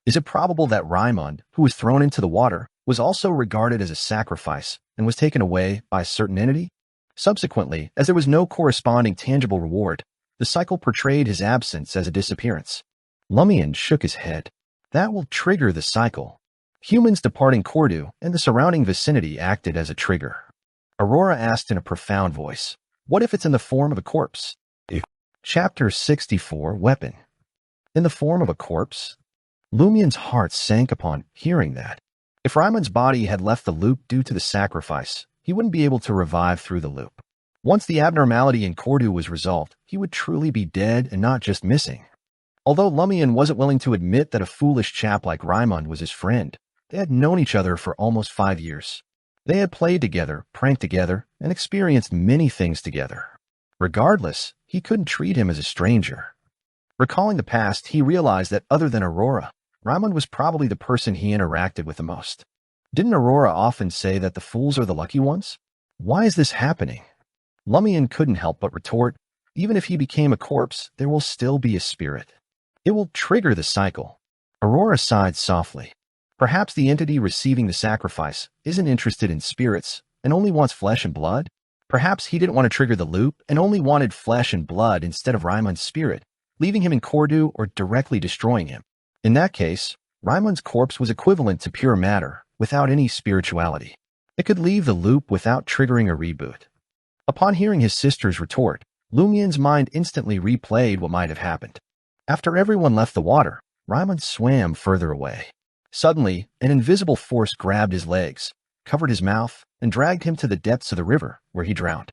Is it probable that Raimund, who was thrown into the water, was also regarded as a sacrifice and was taken away by a certain entity? Subsequently, as there was no corresponding tangible reward, the cycle portrayed his absence as a disappearance. Lumian shook his head. That will trigger the cycle. Humans departing Cordu and the surrounding vicinity acted as a trigger. Aurora asked in a profound voice, "What if it's in the form of a corpse?" Chapter 64, Weapon. In the form of a corpse? Lumian's heart sank upon hearing that. If Ryman's body had left the loop due to the sacrifice, he wouldn't be able to revive through the loop. Once the abnormality in Cordu was resolved, he would truly be dead and not just missing. Although Lumian wasn't willing to admit that a foolish chap like Raimund was his friend, they had known each other for almost 5 years. They had played together, pranked together, and experienced many things together. Regardless, he couldn't treat him as a stranger. Recalling the past, he realized that other than Aurora, Raimund was probably the person he interacted with the most. Didn't Aurora often say that the fools are the lucky ones? Why is this happening? Lumian couldn't help but retort, even if he became a corpse, there will still be a spirit. It will trigger the cycle. Aurora sighed softly. Perhaps the entity receiving the sacrifice isn't interested in spirits and only wants flesh and blood? Perhaps he didn't want to trigger the loop and only wanted flesh and blood instead of Raimund's spirit, leaving him in Cordu or directly destroying him. In that case, Raimund's corpse was equivalent to pure matter, without any spirituality. It could leave the loop without triggering a reboot. Upon hearing his sister's retort, Lumian's mind instantly replayed what might have happened. After everyone left the water, Raimund swam further away. Suddenly, an invisible force grabbed his legs, covered his mouth, and dragged him to the depths of the river, where he drowned.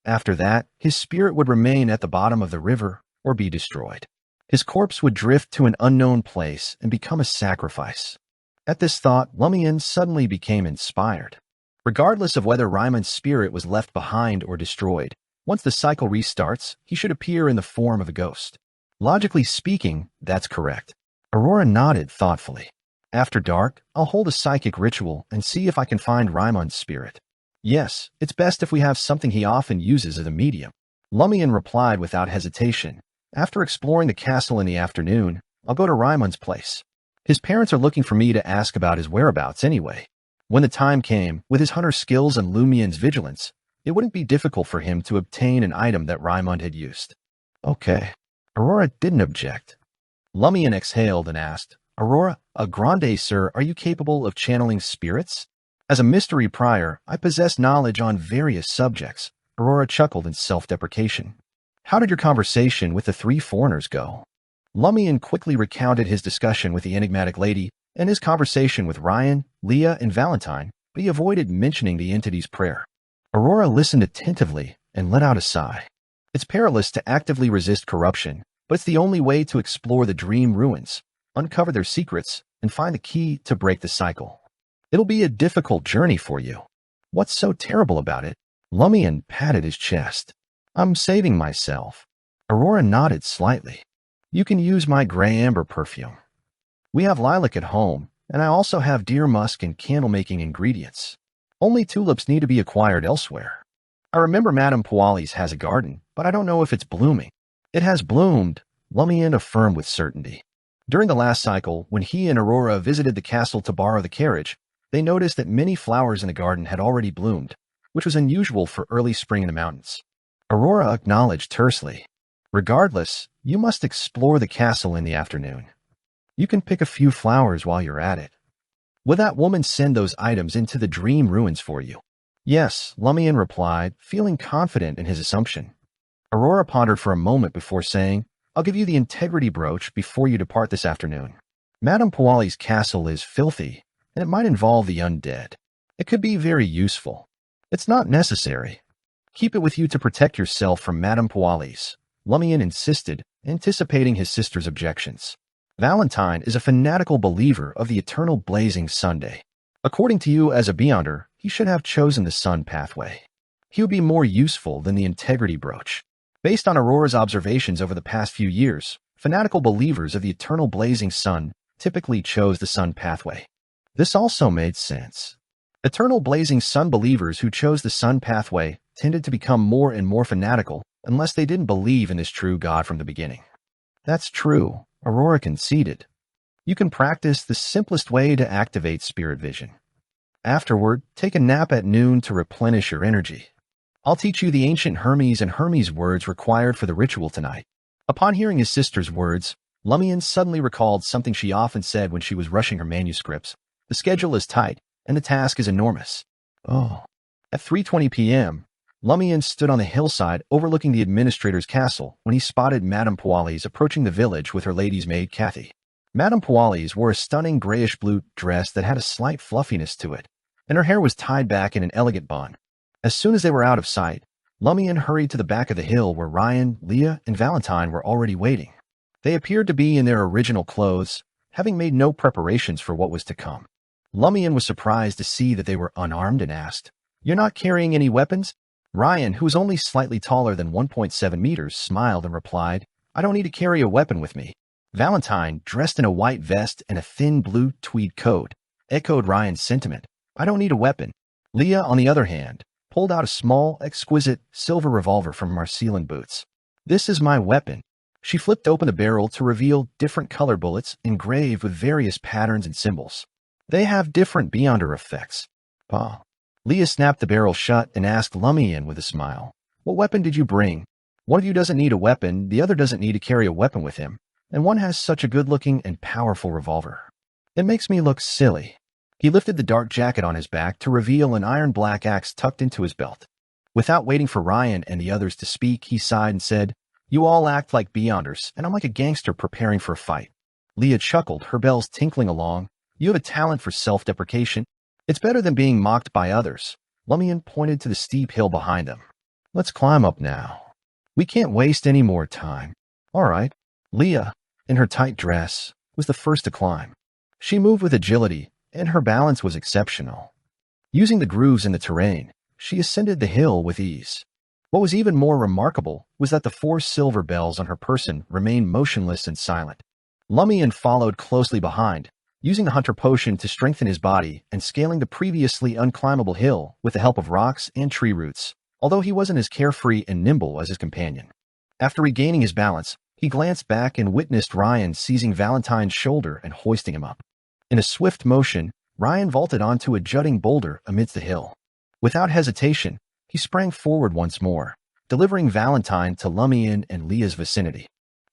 After that, his spirit would remain at the bottom of the river or be destroyed. His corpse would drift to an unknown place and become a sacrifice. At this thought, Lumian suddenly became inspired. Regardless of whether Raimund's spirit was left behind or destroyed, once the cycle restarts, he should appear in the form of a ghost. Logically speaking, that's correct. Aurora nodded thoughtfully. After dark, I'll hold a psychic ritual and see if I can find Raimund's spirit. Yes, it's best if we have something he often uses as a medium. Lumian replied without hesitation. After exploring the castle in the afternoon, I'll go to Raimund's place. His parents are looking for me to ask about his whereabouts anyway. When the time came, with his hunter skills and Lumian's vigilance, it wouldn't be difficult for him to obtain an item that Raimund had used. Okay. Aurora didn't object. Lumian exhaled and asked, Aurora, a grande, sir, are you capable of channeling spirits? As a mystery prior, I possess knowledge on various subjects. Aurora chuckled in self-deprecation. How did your conversation with the 3 foreigners go? Lumian quickly recounted his discussion with the enigmatic lady and his conversation with Ryan, Leah, and Valentine, but he avoided mentioning the entity's prayer. Aurora listened attentively and let out a sigh. It's perilous to actively resist corruption, but it's the only way to explore the dream ruins, uncover their secrets, and find the key to break the cycle. It'll be a difficult journey for you. What's so terrible about it? Lumian patted his chest. I'm saving myself. Aurora nodded slightly. You can use my gray amber perfume. We have lilac at home, and I also have deer musk and candle-making ingredients. Only tulips need to be acquired elsewhere. I remember Madame Puali's has a garden, but I don't know if it's blooming. It has bloomed, Lumian affirmed with certainty. During the last cycle, when he and Aurora visited the castle to borrow the carriage, they noticed that many flowers in the garden had already bloomed, which was unusual for early spring in the mountains. Aurora acknowledged tersely. Regardless, you must explore the castle in the afternoon. You can pick a few flowers while you're at it. Will that woman send those items into the dream ruins for you? Yes, Lumian replied, feeling confident in his assumption. Aurora pondered for a moment before saying, I'll give you the integrity brooch before you depart this afternoon. Madame Puali's castle is filthy, and it might involve the undead. It could be very useful. It's not necessary. Keep it with you to protect yourself from Madame Puali's, Lumian insisted, anticipating his sister's objections. Valentine is a fanatical believer of the eternal blazing Sunday. According to you as a Beyonder, he should have chosen the sun pathway. He would be more useful than the integrity brooch. Based on Aurora's observations over the past few years, fanatical believers of the eternal blazing sun typically chose the sun pathway. This also made sense. Eternal blazing sun believers who chose the sun pathway tended to become more and more fanatical unless they didn't believe in this true God from the beginning. That's true, Aurora conceded. You can practice the simplest way to activate spirit vision. Afterward, take a nap at noon to replenish your energy. I'll teach you the ancient Hermes and Hermes words required for the ritual tonight. Upon hearing his sister's words, Lumian suddenly recalled something she often said when she was rushing her manuscripts, The schedule is tight, and the task is enormous. Oh. At 3:20 p.m., Lumian stood on the hillside overlooking the administrator's castle when he spotted Madame Poalis approaching the village with her lady's maid, Kathy. Madame Poalis wore a stunning grayish-blue dress that had a slight fluffiness to it, and her hair was tied back in an elegant bun. As soon as they were out of sight, Lumian hurried to the back of the hill where Ryan, Leah, and Valentine were already waiting. They appeared to be in their original clothes, having made no preparations for what was to come. Lumian was surprised to see that they were unarmed and asked, "You're not carrying any weapons?" Ryan, who was only slightly taller than 1.7 meters, smiled and replied, "I don't need to carry a weapon with me." Valentine, dressed in a white vest and a thin blue tweed coat, echoed Ryan's sentiment, "I don't need a weapon." Leah, on the other hand, pulled out a small, exquisite silver revolver from Marcelin boots. "This is my weapon." She flipped open the barrel to reveal different colored bullets engraved with various patterns and symbols. They have different beyonder effects. Pa. Leah snapped the barrel shut and asked Lumian with a smile, "What weapon did you bring? One of you doesn't need a weapon, the other doesn't need to carry a weapon with him, and one has such a good-looking and powerful revolver. It makes me look silly." He lifted the dark jacket on his back to reveal an iron-black axe tucked into his belt. Without waiting for Ryan and the others to speak, he sighed and said, "You all act like beyonders, and I'm like a gangster preparing for a fight." Leah chuckled, her bells tinkling along. "You have a talent for self-deprecation. It's better than being mocked by others." Lumian pointed to the steep hill behind them. "Let's climb up now. We can't waste any more time." "All right." Leah, in her tight dress, was the first to climb. She moved with agility, and her balance was exceptional. Using the grooves in the terrain, she ascended the hill with ease. What was even more remarkable was that the 4 silver bells on her person remained motionless and silent. Lumian followed closely behind, using the hunter potion to strengthen his body and scaling the previously unclimbable hill with the help of rocks and tree roots, although he wasn't as carefree and nimble as his companion. After regaining his balance, he glanced back and witnessed Ryan seizing Valentine's shoulder and hoisting him up. In a swift motion, Ryan vaulted onto a jutting boulder amidst the hill. Without hesitation, he sprang forward once more, delivering Valentine to Lumian and Leah's vicinity.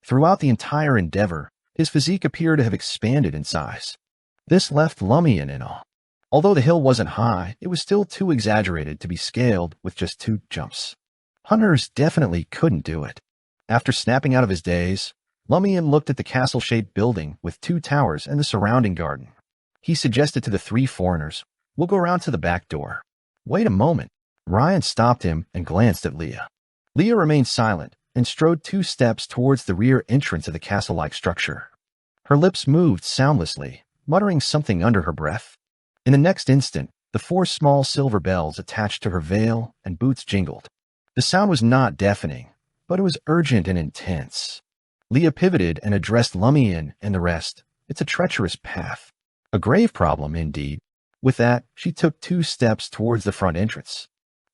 Throughout the entire endeavor, his physique appeared to have expanded in size. This left Lumian in awe. Although the hill wasn't high, it was still too exaggerated to be scaled with just 2 jumps. Hunters definitely couldn't do it. After snapping out of his daze, Lumian looked at the castle-shaped building with 2 towers and the surrounding garden. He suggested to the 3 foreigners, "We'll go around to the back door." "Wait a moment." Ryan stopped him and glanced at Leah. Leah remained silent and strode 2 steps towards the rear entrance of the castle-like structure. Her lips moved soundlessly, muttering something under her breath. In the next instant, the 4 small silver bells attached to her veil and boots jingled. The sound was not deafening, but it was urgent and intense. Leah pivoted and addressed Lumian and the rest. "It's a treacherous path. A grave problem, indeed." With that, she took 2 steps towards the front entrance.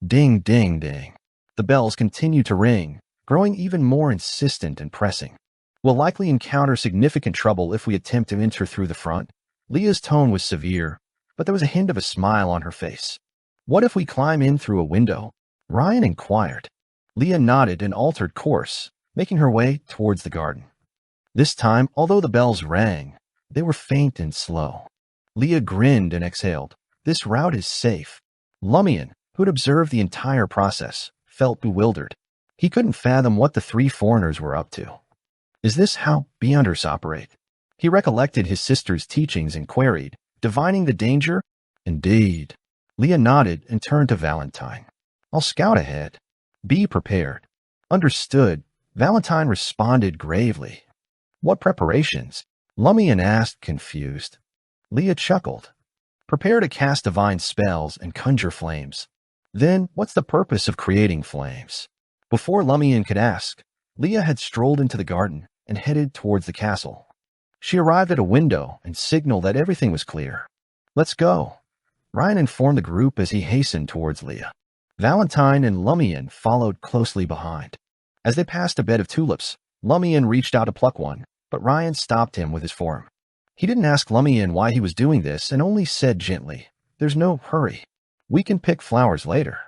Ding, ding, ding. The bells continued to ring, growing even more insistent and pressing. "We'll likely encounter significant trouble if we attempt to enter through the front." Leah's tone was severe, but there was a hint of a smile on her face. "What if we climb in through a window?" Ryan inquired. Leah nodded and altered course, making her way towards the garden. This time, although the bells rang, they were faint and slow. Leah grinned and exhaled. "This route is safe." Lumian, who had observed the entire process, felt bewildered. He couldn't fathom what the 3 foreigners were up to. Is this how beyonders operate? He recollected his sister's teachings and queried, divining the danger? "Indeed." Leah nodded and turned to Valentine. "I'll scout ahead. Be prepared." "Understood." Valentine responded gravely. "What preparations?" Lumian asked, confused. Leah chuckled. "Prepare to cast divine spells and conjure flames." "Then, what's the purpose of creating flames?" Before Lumian could ask, Leah had strolled into the garden and headed towards the castle. She arrived at a window and signaled that everything was clear. "Let's go." Ryan informed the group as he hastened towards Leah. Valentine and Lumian followed closely behind. As they passed a bed of tulips, Lumian reached out to pluck one, but Ryan stopped him with his form. He didn't ask Lumian why he was doing this and only said gently, "There's no hurry. We can pick flowers later.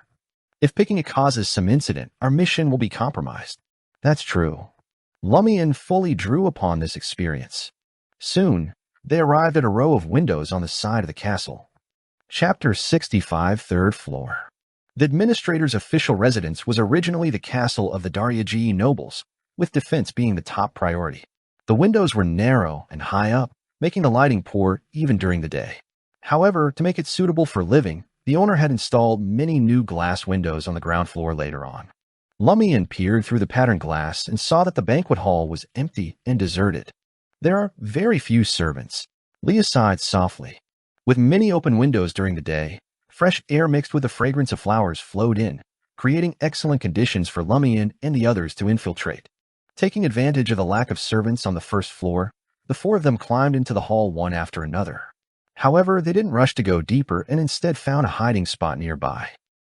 If picking it causes some incident, our mission will be compromised." "That's true." Lumian fully drew upon this experience. Soon, They arrived at a row of windows on the side of the castle. Chapter 65, Third Floor. The administrator's official residence was originally the castle of the Daryagi nobles, with defense being the top priority. The windows were narrow and high up, making the lighting poor even during the day. However, to make it suitable for living, the owner had installed many new glass windows on the ground floor later on. Lumian peered through the patterned glass and saw that the banquet hall was empty and deserted. There are very few servants. Leah sighed softly. With many open windows during the day, fresh air mixed with the fragrance of flowers flowed in, creating excellent conditions for Lumian and the others to infiltrate. Taking advantage of the lack of servants on the first floor, the four of them climbed into the hall one after another. However, they didn't rush to go deeper and instead found a hiding spot nearby.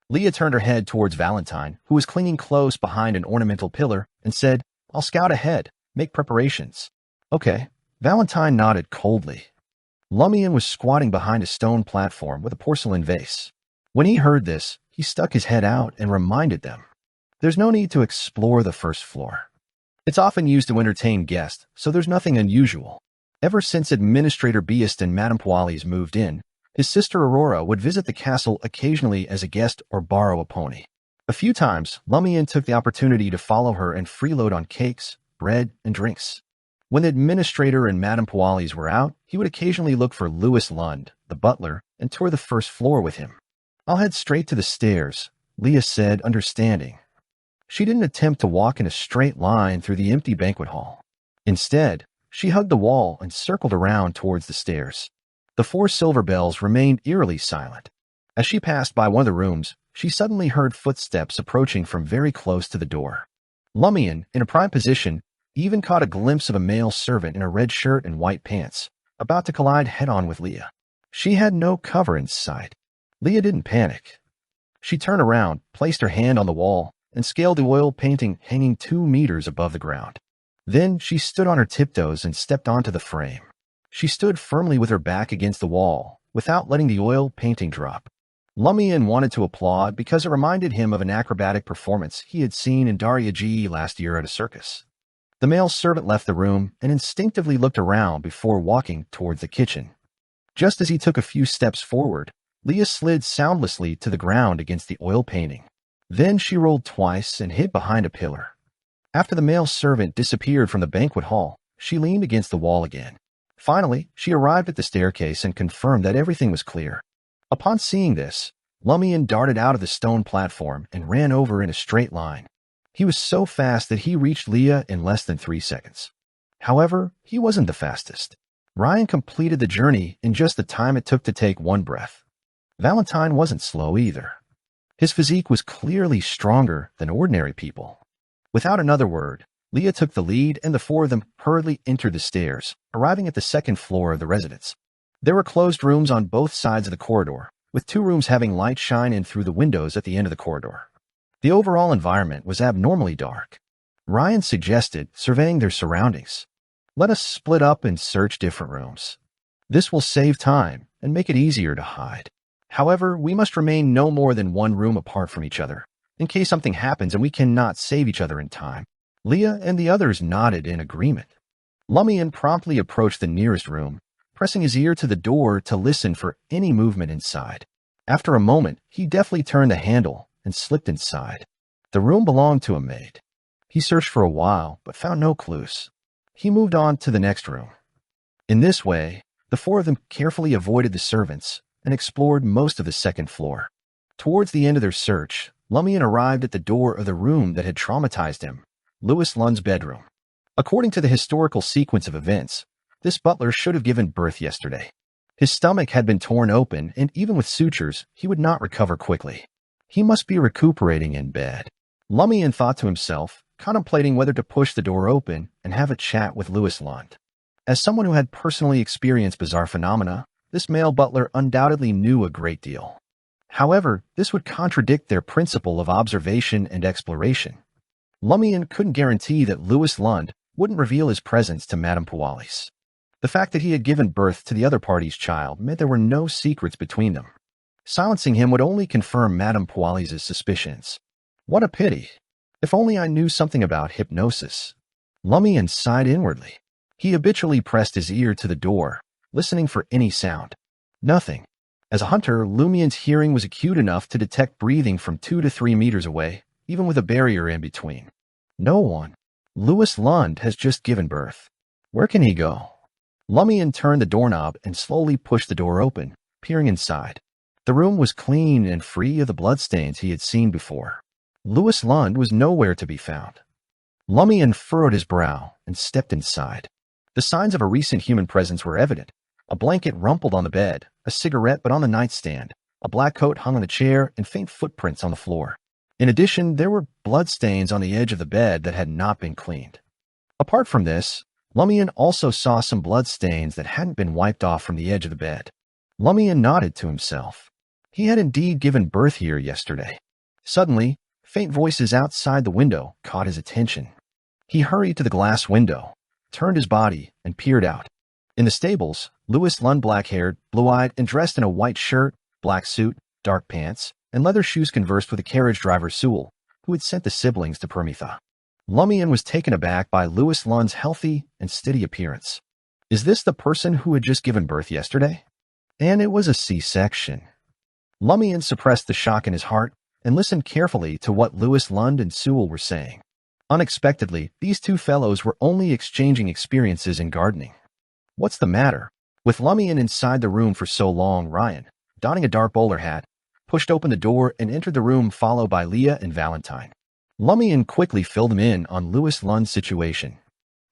Leah turned her head towards Valentine, who was clinging close behind an ornamental pillar, and said, "I'll scout ahead. Make preparations." "Okay." Valentine nodded coldly. Lumian was squatting behind a stone platform with a porcelain vase. When he heard this, he stuck his head out and reminded them, "There's no need to explore the first floor. It's often used to entertain guests, so there's nothing unusual." Ever since Administrator Beast and Madame Poalis moved in, his sister Aurora would visit the castle occasionally as a guest or borrow a pony. A few times, Lumian took the opportunity to follow her and freeload on cakes, bread, and drinks. When the administrator and Madame Poalis were out, he would occasionally look for Louis Lund, the butler, and tour the first floor with him. "I'll head straight to the stairs," Leah said, understanding. She didn't attempt to walk in a straight line through the empty banquet hall. Instead, she hugged the wall and circled around towards the stairs. The four silver bells remained eerily silent. As she passed by one of the rooms, she suddenly heard footsteps approaching from very close to the door. Lumian, in a prime position, even caught a glimpse of a male servant in a red shirt and white pants, about to collide head-on with Leah. She had no cover in sight. Leah didn't panic. She turned around, placed her hand on the wall, and scaled the oil painting hanging 2 meters above the ground. Then she stood on her tiptoes and stepped onto the frame. She stood firmly with her back against the wall, without letting the oil painting drop. Lumian wanted to applaud because it reminded him of an acrobatic performance he had seen in Daryagi last year at a circus. The male servant left the room and instinctively looked around before walking towards the kitchen. Just as he took a few steps forward, Leah slid soundlessly to the ground against the oil painting. Then she rolled twice and hid behind a pillar. After the male servant disappeared from the banquet hall, she leaned against the wall again. Finally, she arrived at the staircase and confirmed that everything was clear. Upon seeing this, Lumian darted out of the stone platform and ran over in a straight line. He was so fast that he reached Leah in less than 3 seconds. However, he wasn't the fastest. Ryan completed the journey in just the time it took to take one breath. Valentine wasn't slow either. His physique was clearly stronger than ordinary people. Without another word, Leah took the lead and the four of them hurriedly entered the stairs, arriving at the second floor of the residence. There were closed rooms on both sides of the corridor, with 2 rooms having light shine in through the windows at the end of the corridor. The overall environment was abnormally dark. Ryan suggested, surveying their surroundings, "Let us split up and search different rooms. This will save time and make it easier to hide. However, we must remain no more than 1 room apart from each other, in case something happens and we cannot save each other in time." Leah and the others nodded in agreement. Lumian promptly approached the nearest room, pressing his ear to the door to listen for any movement inside. After a moment, he deftly turned the handle and slipped inside. The room belonged to a maid. He searched for a while, but found no clues. He moved on to the next room. In this way, the four of them carefully avoided the servants and explored most of the second floor. Towards the end of their search, Lumian arrived at the door of the room that had traumatized him, Louis Lund's bedroom. According to the historical sequence of events, this butler should have given birth yesterday. His stomach had been torn open, and even with sutures, he would not recover quickly. He must be recuperating in bed. Lumian thought to himself, contemplating whether to push the door open and have a chat with Louis Lund. As someone who had personally experienced bizarre phenomena, this male butler undoubtedly knew a great deal. However, this would contradict their principle of observation and exploration. Lumian couldn't guarantee that Louis Lund wouldn't reveal his presence to Madame Poalis. The fact that he had given birth to the other party's child meant there were no secrets between them. Silencing him would only confirm Madame Poalis' suspicions. What a pity. If only I knew something about hypnosis. Lumian sighed inwardly. He habitually pressed his ear to the door, listening for any sound. Nothing. As a hunter, Lumian's hearing was acute enough to detect breathing from 2 to 3 meters away, even with a barrier in between. No one. Louis Lund has just given birth. Where can he go? Lumian turned the doorknob and slowly pushed the door open, peering inside. The room was clean and free of the bloodstains he had seen before. Louis Lund was nowhere to be found. Lumian furrowed his brow and stepped inside. The signs of a recent human presence were evident. A blanket rumpled on the bed, a cigarette but on the nightstand, a black coat hung on the chair, and faint footprints on the floor. In addition, there were bloodstains on the edge of the bed that had not been cleaned. Apart from this, Lumian also saw some bloodstains that hadn't been wiped off from the edge of the bed. Lumian nodded to himself. He had indeed given birth here yesterday. Suddenly, faint voices outside the window caught his attention. He hurried to the glass window, turned his body, and peered out. In the stables, Louis Lund, black-haired, blue-eyed, and dressed in a white shirt, black suit, dark pants, and leather shoes, conversed with the carriage driver Sewell, who had sent the siblings to Permitha. Lumian was taken aback by Louis Lund's healthy and steady appearance. Is this the person who had just given birth yesterday? And it was a C-section. Lumian suppressed the shock in his heart and listened carefully to what Louis Lund and Sewell were saying. Unexpectedly, these two fellows were only exchanging experiences in gardening. What's the matter? With Lumian inside the room for so long, Ryan, donning a dark bowler hat, pushed open the door and entered the room, followed by Leah and Valentine. Lumian quickly filled them in on Louis Lund's situation.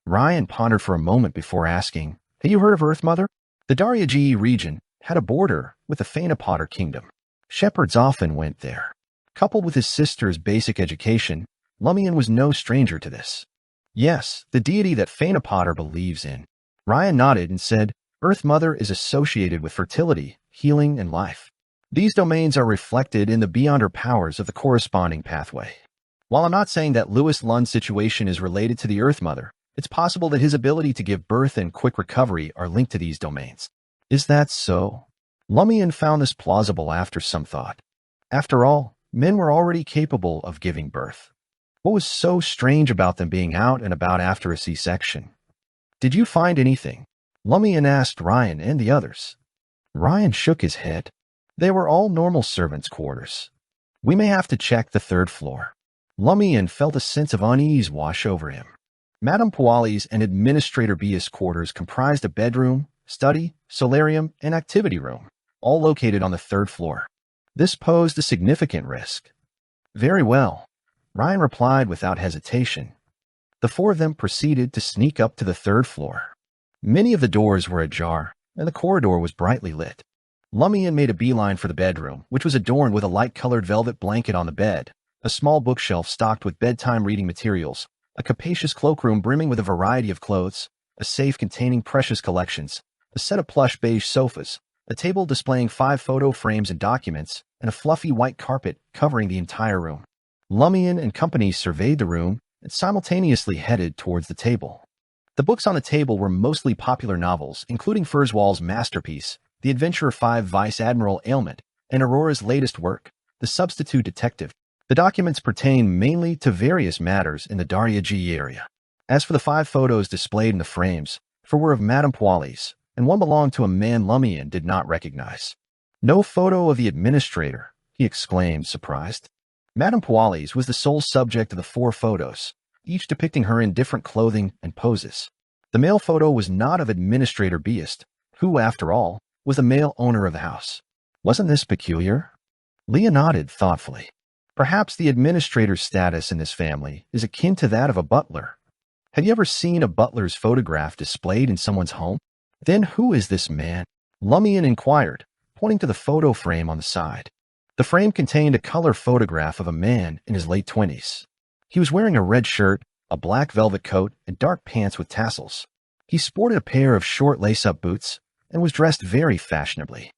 Ryan pondered for a moment before asking, "Have you heard of Earth Mother?" The Darya region had a border with the Phaenopoder kingdom. Shepherds often went there. Coupled with his sister's basic education, Lumian was no stranger to this. Yes, the deity that Phaenopoder believes in. Ryan nodded and said, Earth Mother is associated with fertility, healing, and life. These domains are reflected in the beyonder powers of the corresponding pathway. While I'm not saying that Louis Lund's situation is related to the Earth Mother, it's possible that his ability to give birth and quick recovery are linked to these domains. Is that so? Lumian found this plausible after some thought. After all, men were already capable of giving birth. What was so strange about them being out and about after a C-section? Did you find anything? Lumian asked Ryan and the others. Ryan shook his head. They were all normal servants' quarters. We may have to check the third floor. Lumian felt a sense of unease wash over him. Madame Puali's and Administrator Bias' quarters comprised a bedroom, study, solarium, and activity room, all located on the third floor. This posed a significant risk. Very well, Ryan replied without hesitation. The four of them proceeded to sneak up to the third floor. Many of the doors were ajar, and the corridor was brightly lit. Lumian made a beeline for the bedroom, which was adorned with a light-colored velvet blanket on the bed, a small bookshelf stocked with bedtime reading materials, a capacious cloakroom brimming with a variety of clothes, a safe containing precious collections, a set of plush beige sofas, a table displaying 5 photo frames and documents, and a fluffy white carpet covering the entire room. Lumian and company surveyed the room and simultaneously headed towards the table. The books on the table were mostly popular novels, including Furzwal's masterpiece, The Adventure of 5 Vice Admiral Ailment, and Aurora's latest work, The Substitute Detective. The documents pertain mainly to various matters in the Darya G area. As for the 5 photos displayed in the frames, 4 were of Madame Puali's, and one belonged to a man Lumian did not recognize. No photo of the administrator, he exclaimed, surprised. Madame Puali's was the sole subject of the 4 photos, each depicting her in different clothing and poses. The male photo was not of Administrator Bias, who, after all, was the male owner of the house. Wasn't this peculiar? Leah nodded thoughtfully. Perhaps the administrator's status in this family is akin to that of a butler. Have you ever seen a butler's photograph displayed in someone's home? Then who is this man? Lumian inquired, pointing to the photo frame on the side. The frame contained a color photograph of a man in his late 20s. He was wearing a red shirt, a black velvet coat, and dark pants with tassels. He sported a pair of short lace-up boots and was dressed very fashionably.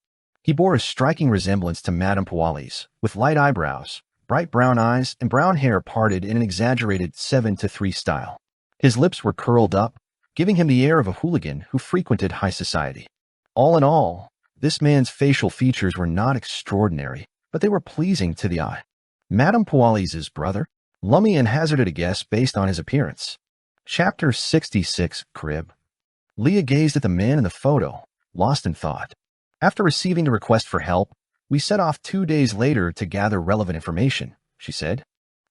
He bore a striking resemblance to Madame Puali's, with light eyebrows, bright brown eyes, and brown hair parted in an exaggerated 7-3 style. His lips were curled up, giving him the air of a hooligan who frequented high society. All in all, this man's facial features were not extraordinary, but they were pleasing to the eye. Madame Puali's brother? Lumian hazarded a guess based on his appearance. Chapter 66, Crib. Leah gazed at the man in the photo, lost in thought. After receiving the request for help, we set off 2 days later to gather relevant information, she said.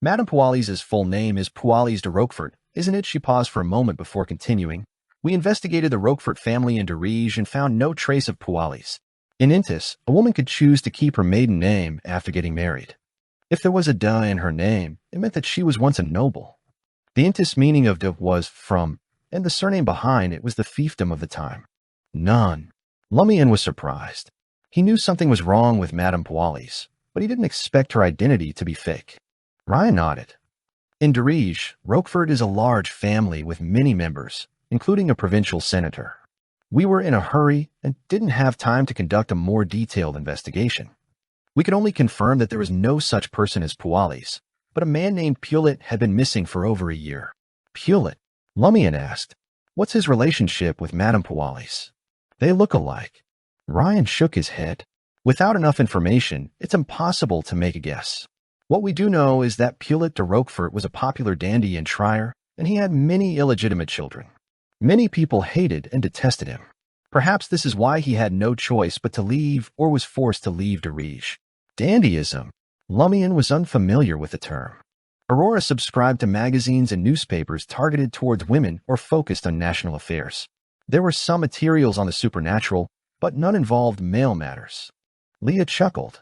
Madame Pualis' full name is Pualis de Roquefort, isn't it? She paused for a moment before continuing. We investigated the Roquefort family in Dirige and found no trace of Pualis. In Intis, a woman could choose to keep her maiden name after getting married. If there was a de in her name, it meant that she was once a noble. The Intis meaning of de was from, and the surname behind it was the fiefdom of the time. None. Lumian was surprised. He knew something was wrong with Madame Pualis, but he didn't expect her identity to be fake. Ryan nodded. In Dirige, Roquefort is a large family with many members, including a provincial senator. We were in a hurry and didn't have time to conduct a more detailed investigation. We could only confirm that there was no such person as Pualis, but a man named Pulet had been missing for over a year. Pulet? Lumian asked. What's his relationship with Madame Pualis? They look alike. Ryan shook his head. Without enough information, it's impossible to make a guess. What we do know is that Pulet de Roquefort was a popular dandy in Trier, and he had many illegitimate children. Many people hated and detested him. Perhaps this is why he had no choice but to leave or was forced to leave Dirige. Dandyism. Lumian was unfamiliar with the term. Aurora subscribed to magazines and newspapers targeted towards women or focused on national affairs. There were some materials on the supernatural, but none involved male matters. Leah chuckled.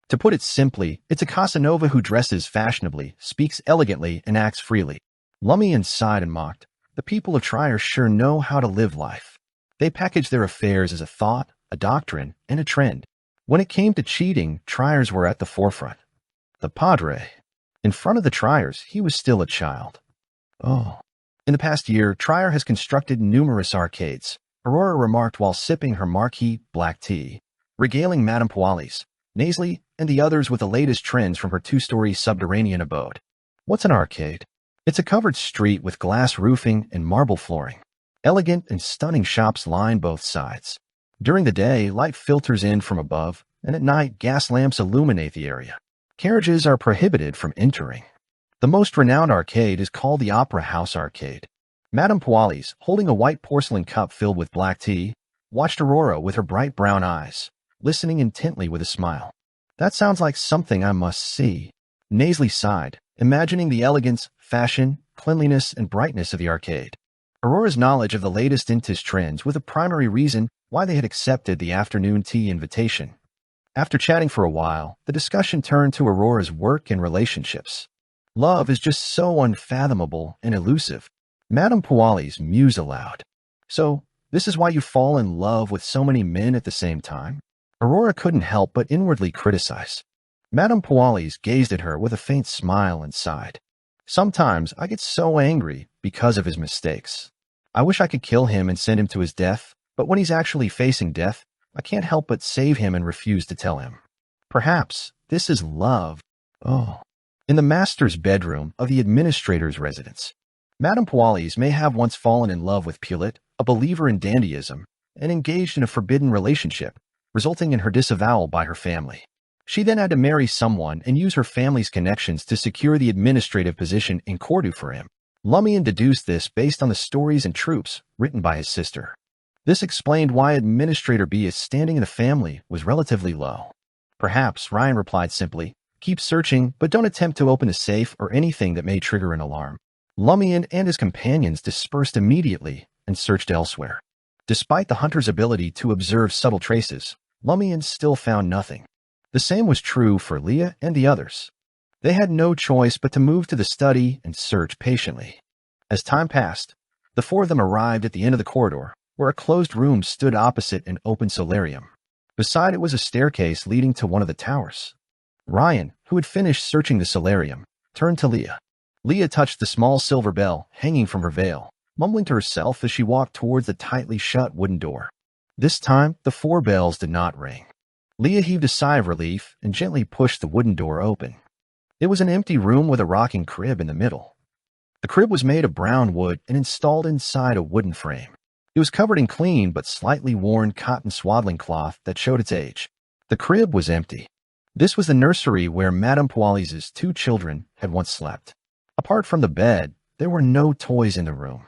To put it simply, it's a Casanova who dresses fashionably, speaks elegantly, and acts freely. Lumian sighed and mocked. The people of Trier sure know how to live life. They package their affairs as a thought, a doctrine, and a trend. When it came to cheating, Triers were at the forefront. The Padre. In front of the Triers, he was still a child. Oh. In the past year, Trier has constructed numerous arcades, Aurora remarked while sipping her marquis black tea, regaling Madame Pualis, Nasely, and the others with the latest trends from her 2-story subterranean abode. What's an arcade? It's a covered street with glass roofing and marble flooring. Elegant and stunning shops line both sides. During the day, light filters in from above, and at night, gas lamps illuminate the area. Carriages are prohibited from entering. The most renowned arcade is called the Opera House Arcade. Madame Pualis, holding a white porcelain cup filled with black tea, watched Aurora with her bright brown eyes, listening intently with a smile. That sounds like something I must see. Nasely sighed, imagining the elegance, fashion, cleanliness, and brightness of the arcade. Aurora's knowledge of the latest Intis trends was a primary reason why they had accepted the afternoon tea invitation. After chatting for a while, the discussion turned to Aurora's work and relationships. Love is just so unfathomable and elusive. Madame Pualis mused aloud. So, this is why you fall in love with so many men at the same time? Aurora couldn't help but inwardly criticize. Madame Pualis gazed at her with a faint smile and sighed. Sometimes I get so angry because of his mistakes. I wish I could kill him and send him to his death, but when he's actually facing death, I can't help but save him and refuse to tell him. Perhaps this is love. Oh. In the master's bedroom of the administrator's residence, Madame Pualis may have once fallen in love with Pulet, a believer in dandyism, and engaged in a forbidden relationship, resulting in her disavowal by her family. She then had to marry someone and use her family's connections to secure the administrative position in Cordoue for him. Lumian deduced this based on the stories and tropes written by his sister. This explained why Administrator B's standing in the family was relatively low. Perhaps, Ryan replied simply, keep searching, but don't attempt to open a safe or anything that may trigger an alarm. Lumian and his companions dispersed immediately and searched elsewhere. Despite the hunter's ability to observe subtle traces, Lumian still found nothing. The same was true for Leah and the others. They had no choice but to move to the study and search patiently. As time passed, the 4 of them arrived at the end of the corridor, where a closed room stood opposite an open solarium. Beside it was a staircase leading to one of the towers. Ryan, who had finished searching the solarium, turned to Leah. Leah touched the small silver bell hanging from her veil, mumbling to herself as she walked towards the tightly shut wooden door. This time, the 4 bells did not ring. Leah heaved a sigh of relief and gently pushed the wooden door open. It was an empty room with a rocking crib in the middle. The crib was made of brown wood and installed inside a wooden frame. It was covered in clean but slightly worn cotton swaddling cloth that showed its age. The crib was empty. This was the nursery where Madame Pualis' 2 children had once slept. Apart from the bed, there were no toys in the room.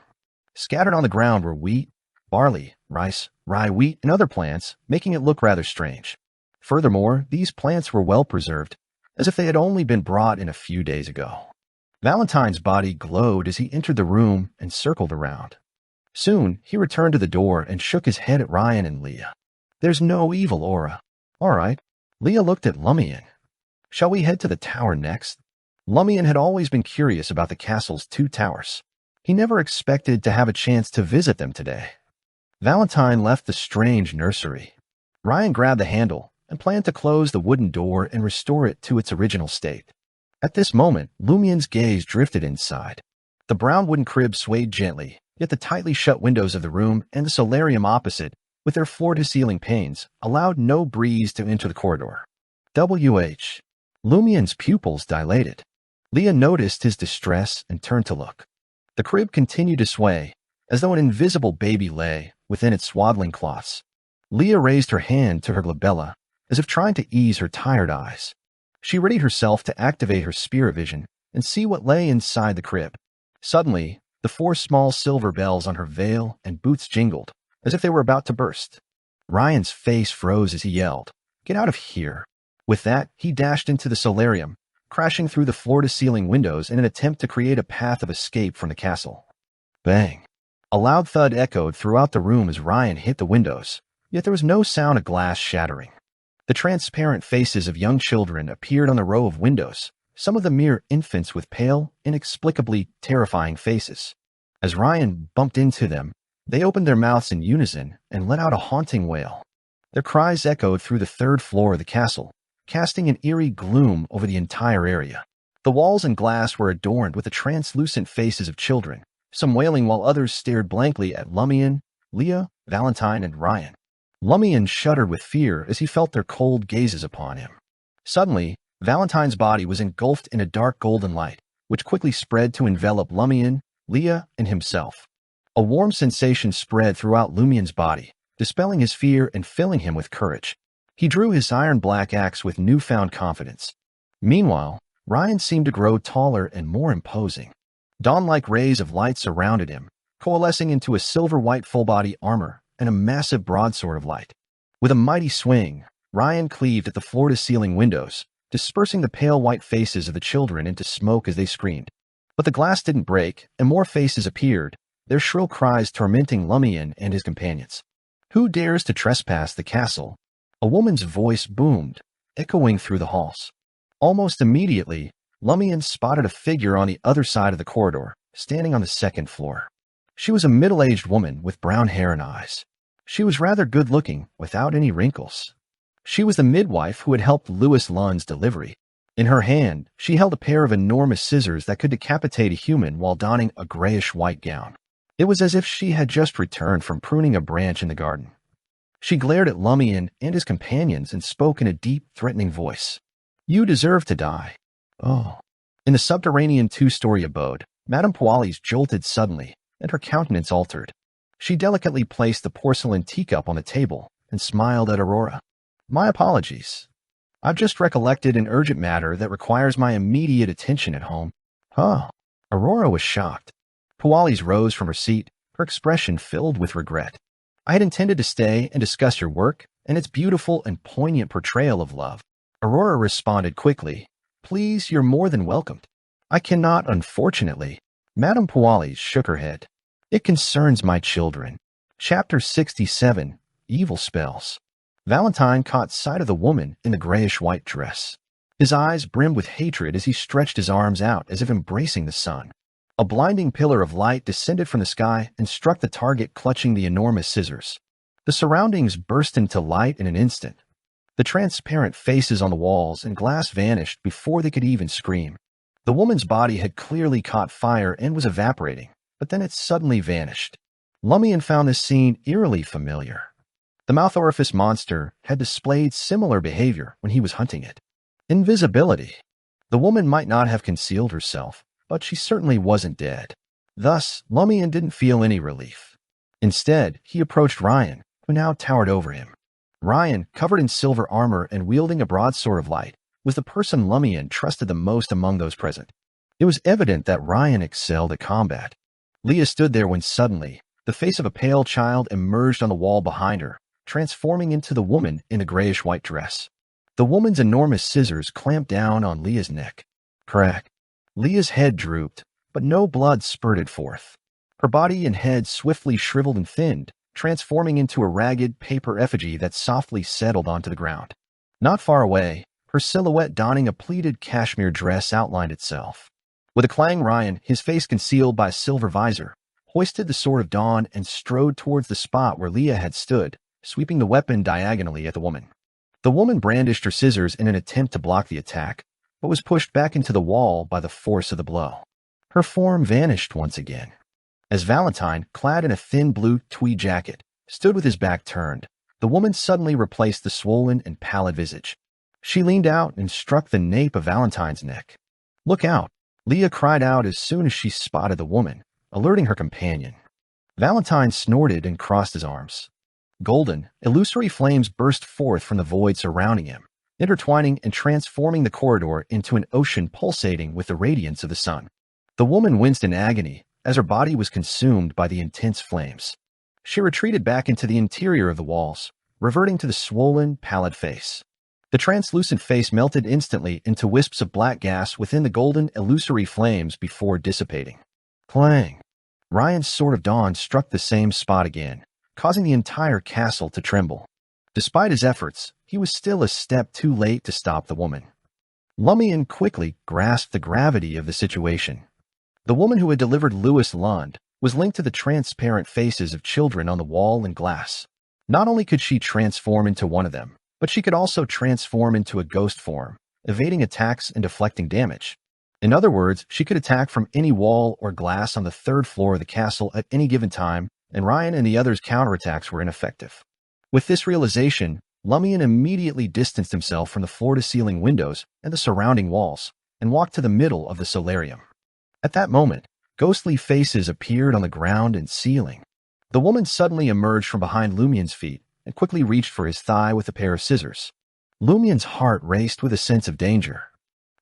Scattered on the ground were wheat, barley, rice, rye, wheat, and other plants, making it look rather strange. Furthermore, these plants were well preserved, as if they had only been brought in a few days ago. Valentine's body glowed as he entered the room and circled around. Soon, he returned to the door and shook his head at Ryan and Leah. There's no evil aura. All right. Leah looked at Lumian. Shall we head to the tower next? Lumian had always been curious about the castle's 2 towers. He never expected to have a chance to visit them today. Valentine left the strange nursery. Ryan grabbed the handle and planned to close the wooden door and restore it to its original state. At this moment, Lumian's gaze drifted inside. The brown wooden crib swayed gently, yet the tightly shut windows of the room and the solarium opposite, with their floor-to-ceiling panes, allowed no breeze to enter the corridor. W.H. Lumian's pupils dilated. Leah noticed his distress and turned to look. The crib continued to sway, as though an invisible baby lay within its swaddling cloths. Leah raised her hand to her glabella, as if trying to ease her tired eyes. She readied herself to activate her spirit vision and see what lay inside the crib. Suddenly, the 4 small silver bells on her veil and boots jingled, as if they were about to burst. Ryan's face froze as he yelled, "Get out of here!" With that, he dashed into the solarium, crashing through the floor-to-ceiling windows in an attempt to create a path of escape from the castle. Bang! A loud thud echoed throughout the room as Ryan hit the windows, yet there was no sound of glass shattering. The transparent faces of young children appeared on the row of windows, some of them mere infants with pale, inexplicably terrifying faces. As Ryan bumped into them, they opened their mouths in unison and let out a haunting wail. Their cries echoed through the 3rd floor of the castle, casting an eerie gloom over the entire area. The walls and glass were adorned with the translucent faces of children, some wailing while others stared blankly at Lumian, Leah, Valentine, and Ryan. Lumian shuddered with fear as he felt their cold gazes upon him. Suddenly, Valentine's body was engulfed in a dark golden light, which quickly spread to envelop Lumian, Leah, and himself. A warm sensation spread throughout Lumian's body, dispelling his fear and filling him with courage. He drew his iron-black axe with newfound confidence. Meanwhile, Ryan seemed to grow taller and more imposing. Dawn-like rays of light surrounded him, coalescing into a silver-white full-body armor and a massive broadsword of light. With a mighty swing, Ryan cleaved at the floor-to-ceiling windows, dispersing the pale white faces of the children into smoke as they screamed. But the glass didn't break, and more faces appeared, their shrill cries tormenting Lumian and his companions. "Who dares to trespass the castle?" A woman's voice boomed, echoing through the halls. Almost immediately, Lumian spotted a figure on the other side of the corridor, standing on the 2nd floor. She was a middle-aged woman with brown hair and eyes. She was rather good-looking, without any wrinkles. She was the midwife who had helped Louis Lund's delivery. In her hand, she held a pair of enormous scissors that could decapitate a human while donning a grayish-white gown. It was as if she had just returned from pruning a branch in the garden. She glared at Lumian and his companions and spoke in a deep, threatening voice. "You deserve to die." Oh. In the subterranean 2-story abode, Madame Puali's jolted suddenly, and her countenance altered. She delicately placed the porcelain teacup on the table and smiled at Aurora. "My apologies. I've just recollected an urgent matter that requires my immediate attention at home." Huh. Aurora was shocked. Puali's rose from her seat, her expression filled with regret. "I had intended to stay and discuss your work and its beautiful and poignant portrayal of love." Aurora responded quickly, "Please, you're more than welcomed." "I cannot, unfortunately." Madame Puali shook her head. "It concerns my children." Chapter 67, Evil Spells. Valentine caught sight of the woman in the grayish-white dress. His eyes brimmed with hatred as he stretched his arms out as if embracing the sun. A blinding pillar of light descended from the sky and struck the target clutching the enormous scissors. The surroundings burst into light in an instant. The transparent faces on the walls and glass vanished before they could even scream. The woman's body had clearly caught fire and was evaporating, but then it suddenly vanished. Lumian found this scene eerily familiar. The mouth orifice monster had displayed similar behavior when he was hunting it. Invisibility. The woman might not have concealed herself, but she certainly wasn't dead. Thus, Lumian didn't feel any relief. Instead, he approached Ryan, who now towered over him. Ryan, covered in silver armor and wielding a broadsword of light, was the person Lumian trusted the most among those present. It was evident that Ryan excelled at combat. Leah stood there when suddenly, The face of a pale child emerged on the wall behind her, transforming into the woman in a grayish-white dress. The woman's enormous scissors clamped down on Leah's neck. Crack. Leah's head drooped, but no blood spurted forth. Her body and head swiftly shriveled and thinned, transforming into a ragged paper effigy that softly settled onto the ground. Not far away, her silhouette donning a pleated cashmere dress outlined itself. With a clang, Ryan, his face concealed by a silver visor, hoisted the Sword of Dawn and strode towards the spot where Leah had stood, sweeping the weapon diagonally at the woman. The woman brandished her scissors in an attempt to block the attack, but was pushed back into the wall by the force of the blow. Her form vanished once again. As Valentine, clad in a thin blue tweed jacket, stood with his back turned, the woman suddenly replaced the swollen and pallid visage. She leaned out and struck the nape of Valentine's neck. "Look out!" Leah cried out as soon as she spotted the woman, alerting her companion. Valentine snorted and crossed his arms. Golden, illusory flames burst forth from the void surrounding him, intertwining and transforming the corridor into an ocean pulsating with the radiance of the sun. The woman winced in agony as her body was consumed by the intense flames. She retreated back into the interior of the walls, reverting to the swollen, pallid face. The translucent face melted instantly into wisps of black gas within the golden, illusory flames before dissipating. Clang! Ryan's Sword of Dawn struck the same spot again, causing the entire castle to tremble. Despite his efforts, he was still a step too late to stop the woman. Lumian quickly grasped the gravity of the situation. The woman who had delivered Louis Lund was linked to the transparent faces of children on the wall and glass. Not only could she transform into one of them, but she could also transform into a ghost form, evading attacks and deflecting damage. In other words, she could attack from any wall or glass on the third floor of the castle at any given time, and Ryan and the others' counterattacks were ineffective. With this realization, Lumian immediately distanced himself from the floor-to-ceiling windows and the surrounding walls, and walked to the middle of the solarium. At that moment, ghostly faces appeared on the ground and ceiling. The woman suddenly emerged from behind Lumian's feet and quickly reached for his thigh with a pair of scissors. Lumian's heart raced with a sense of danger.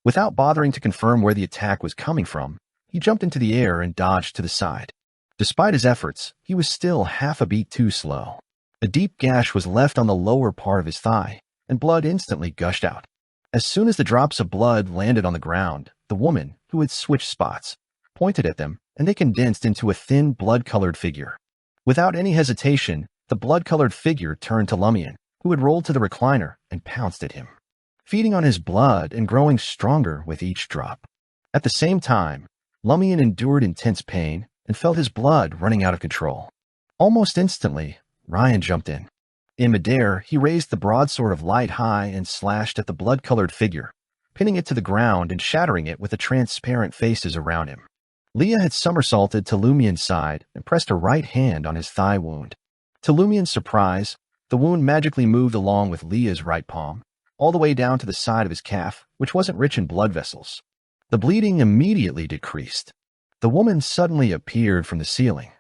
Without bothering to confirm where the attack was coming from, he jumped into the air and dodged to the side. Despite his efforts, he was still half a beat too slow. A deep gash was left on the lower part of his thigh, and blood instantly gushed out. As soon as the drops of blood landed on the ground, the woman, who had switched spots, pointed at them, and they condensed into a thin, blood-colored figure. Without any hesitation, the blood-colored figure turned to Lumian, who had rolled to the recliner and pounced at him, feeding on his blood and growing stronger with each drop. At the same time, Lumian endured intense pain and felt his blood running out of control. Almost instantly, Ryan jumped in. In midair, he raised the broadsword of light high and slashed at the blood-colored figure, pinning it to the ground and shattering it with the transparent faces around him. Leah had somersaulted to Lumian's side and pressed a right hand on his thigh wound. To Lumian's surprise, the wound magically moved along with Leah's right palm, all the way down to the side of his calf, which wasn't rich in blood vessels. The bleeding immediately decreased. The woman suddenly appeared from the ceiling.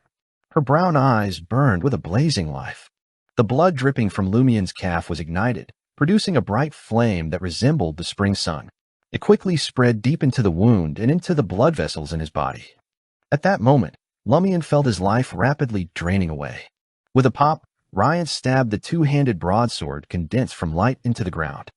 Her brown eyes burned with a blazing life. The blood dripping from Lumian's calf was ignited, producing a bright flame that resembled the spring sun. It quickly spread deep into the wound and into the blood vessels in his body. At that moment, Lumian felt his life rapidly draining away. With a pop, Ryan stabbed the two-handed broadsword condensed from light into the ground.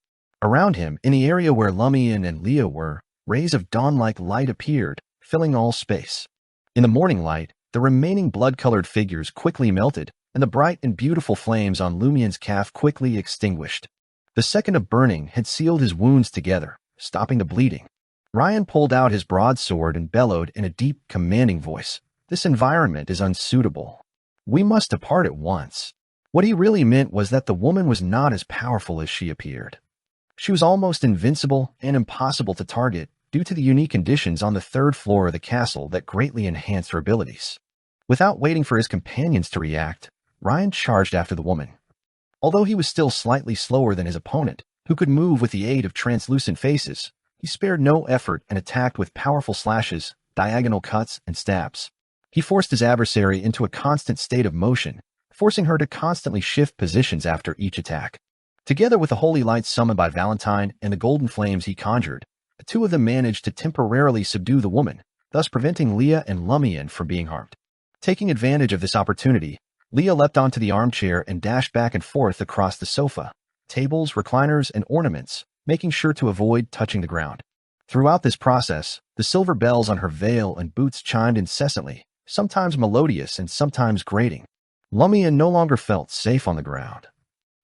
Around him, in the area where Lumian and Leah were, rays of dawn-like light appeared, filling all space. In the morning light, the remaining blood-colored figures quickly melted, and the bright and beautiful flames on Lumian's calf quickly extinguished. The second of burning had sealed his wounds together, stopping the bleeding. Ryan pulled out his broadsword and bellowed in a deep, commanding voice, "This environment is unsuitable. We must depart at once." What he really meant was that the woman was not as powerful as she appeared. She was almost invincible and impossible to target due to the unique conditions on the third floor of the castle that greatly enhanced her abilities. Without waiting for his companions to react, Ryan charged after the woman. Although he was still slightly slower than his opponent, who could move with the aid of translucent faces, he spared no effort and attacked with powerful slashes, diagonal cuts, and stabs. He forced his adversary into a constant state of motion, forcing her to constantly shift positions after each attack. Together with the holy light summoned by Valentine and the golden flames he conjured, the two of them managed to temporarily subdue the woman, thus preventing Leah and Lumian from being harmed. Taking advantage of this opportunity, Leah leapt onto the armchair and dashed back and forth across the sofa, tables, recliners, and ornaments, making sure to avoid touching the ground. Throughout this process, the silver bells on her veil and boots chimed incessantly, sometimes melodious and sometimes grating. Lumian no longer felt safe on the ground.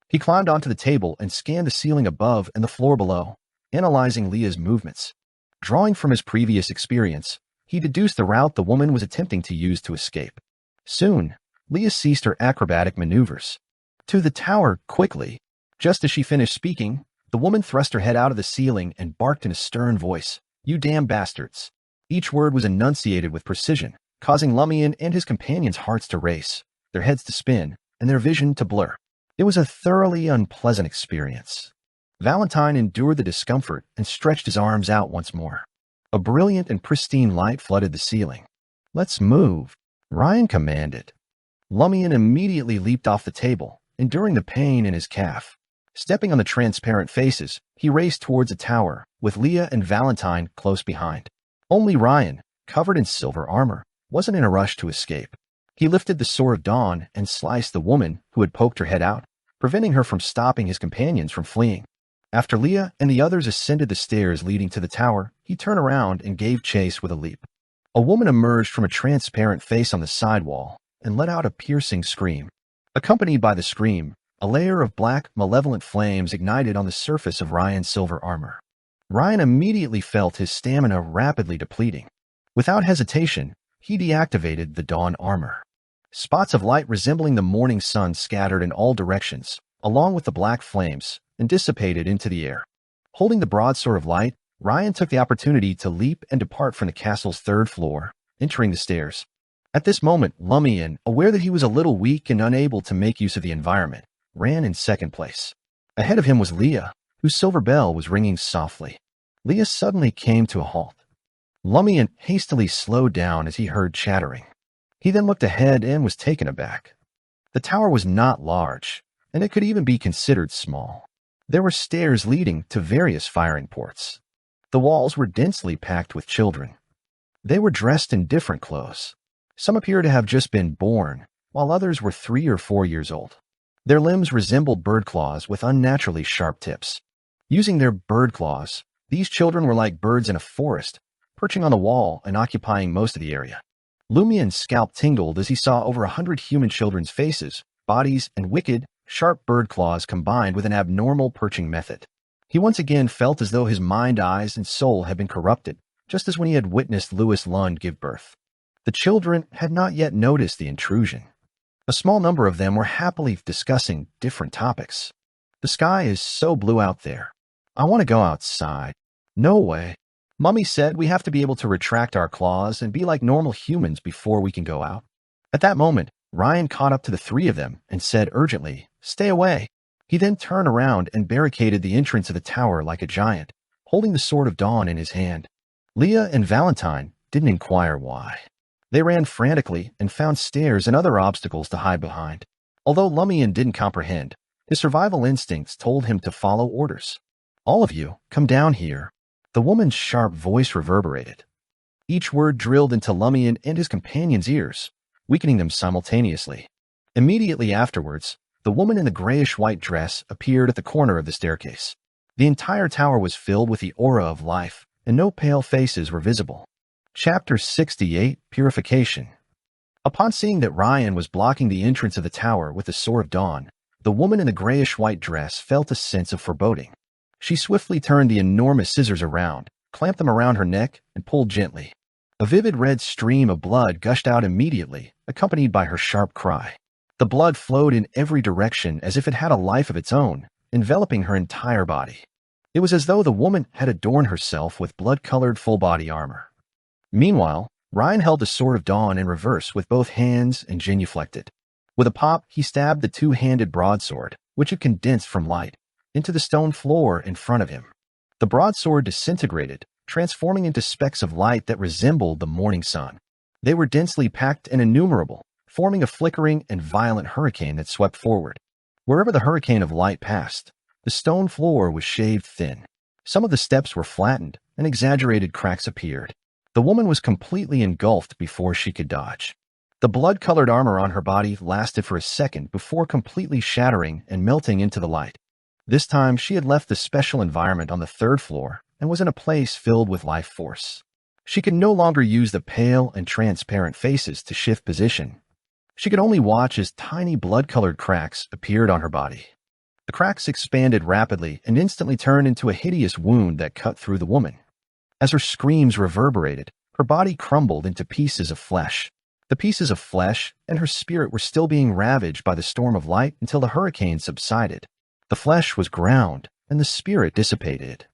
He climbed onto the table and scanned the ceiling above and the floor below, analyzing Leah's movements. Drawing from his previous experience, he deduced the route the woman was attempting to use to escape. Soon, Leah ceased her acrobatic maneuvers. To the tower, quickly. Just as she finished speaking, the woman thrust her head out of the ceiling and barked in a stern voice, "You damn bastards." Each word was enunciated with precision, causing Lumian and his companions' hearts to race, their heads to spin, and their vision to blur. It was a thoroughly unpleasant experience. Valentine endured the discomfort and stretched his arms out once more. A brilliant and pristine light flooded the ceiling. "Let's move," Ryan commanded. Lumian immediately leaped off the table, enduring the pain in his calf. Stepping on the transparent faces, he raced towards the tower, with Leah and Valentine close behind. Only Ryan, covered in silver armor, wasn't in a rush to escape. He lifted the Sword of Dawn and sliced the woman who had poked her head out, preventing her from stopping his companions from fleeing. After Leah and the others ascended the stairs leading to the tower, he turned around and gave chase with a leap. A woman emerged from a transparent face on the sidewall and let out a piercing scream. Accompanied by the scream, a layer of black, malevolent flames ignited on the surface of Ryan's silver armor. Ryan immediately felt his stamina rapidly depleting. Without hesitation, he deactivated the Dawn armor. Spots of light resembling the morning sun scattered in all directions, along with the black flames, and dissipated into the air. Holding the broadsword of light, Ryan took the opportunity to leap and depart from the castle's third floor, entering the stairs. At this moment, Lumian, aware that he was a little weak and unable to make use of the environment, ran in second place. Ahead of him was Leah, whose silver bell was ringing softly. Leah suddenly came to a halt. Lumian hastily slowed down as he heard chattering. He then looked ahead and was taken aback. The tower was not large, and it could even be considered small. There were stairs leading to various firing ports. The walls were densely packed with children. They were dressed in different clothes. Some appeared to have just been born, while others were 3 or 4 years old. Their limbs resembled bird claws with unnaturally sharp tips. Using their bird claws, these children were like birds in a forest, perching on the wall and occupying most of the area. Lumian's scalp tingled as he saw over 100 human children's faces, bodies, and wicked, sharp bird claws combined with an abnormal perching method. He once again felt as though his mind, eyes, and soul had been corrupted, just as when he had witnessed Louis Lund give birth. The children had not yet noticed the intrusion. A small number of them were happily discussing different topics. "The sky is so blue out there. I want to go outside." "No way. Mummy said we have to be able to retract our claws and be like normal humans before we can go out." At that moment, Ryan caught up to the 3 of them and said urgently, "Stay away." He then turned around and barricaded the entrance of the tower like a giant, holding the Sword of Dawn in his hand. Leah and Valentine didn't inquire why. They ran frantically and found stairs and other obstacles to hide behind. Although Lumian didn't comprehend, his survival instincts told him to follow orders. "All of you, come down here." The woman's sharp voice reverberated. Each word drilled into Lumian and his companions' ears, weakening them simultaneously. Immediately afterwards, the woman in the grayish-white dress appeared at the corner of the staircase. The entire tower was filled with the aura of life, and no pale faces were visible. Chapter 68, Purification. Upon seeing that Ryan was blocking the entrance of the tower with the Sword of Dawn, the woman in the grayish-white dress felt a sense of foreboding. She swiftly turned the enormous scissors around, clamped them around her neck, and pulled gently. A vivid red stream of blood gushed out immediately, accompanied by her sharp cry. The blood flowed in every direction as if it had a life of its own, enveloping her entire body. It was as though the woman had adorned herself with blood-colored full-body armor. Meanwhile, Ryan held the Sword of Dawn in reverse with both hands and genuflected. With a pop, he stabbed the 2-handed broadsword, which had condensed from light, into the stone floor in front of him. The broadsword disintegrated, transforming into specks of light that resembled the morning sun. They were densely packed and innumerable, forming a flickering and violent hurricane that swept forward. Wherever the hurricane of light passed, the stone floor was shaved thin. Some of the steps were flattened, and exaggerated cracks appeared. The woman was completely engulfed before she could dodge. The blood-colored armor on her body lasted for a second before completely shattering and melting into the light. This time, she had left the special environment on the third floor and was in a place filled with life force. She could no longer use the pale and transparent faces to shift position. She could only watch as tiny blood-colored cracks appeared on her body. The cracks expanded rapidly and instantly turned into a hideous wound that cut through the woman. As her screams reverberated, her body crumbled into pieces of flesh. The pieces of flesh and her spirit were still being ravaged by the storm of light until the hurricane subsided. The flesh was ground, and the spirit dissipated.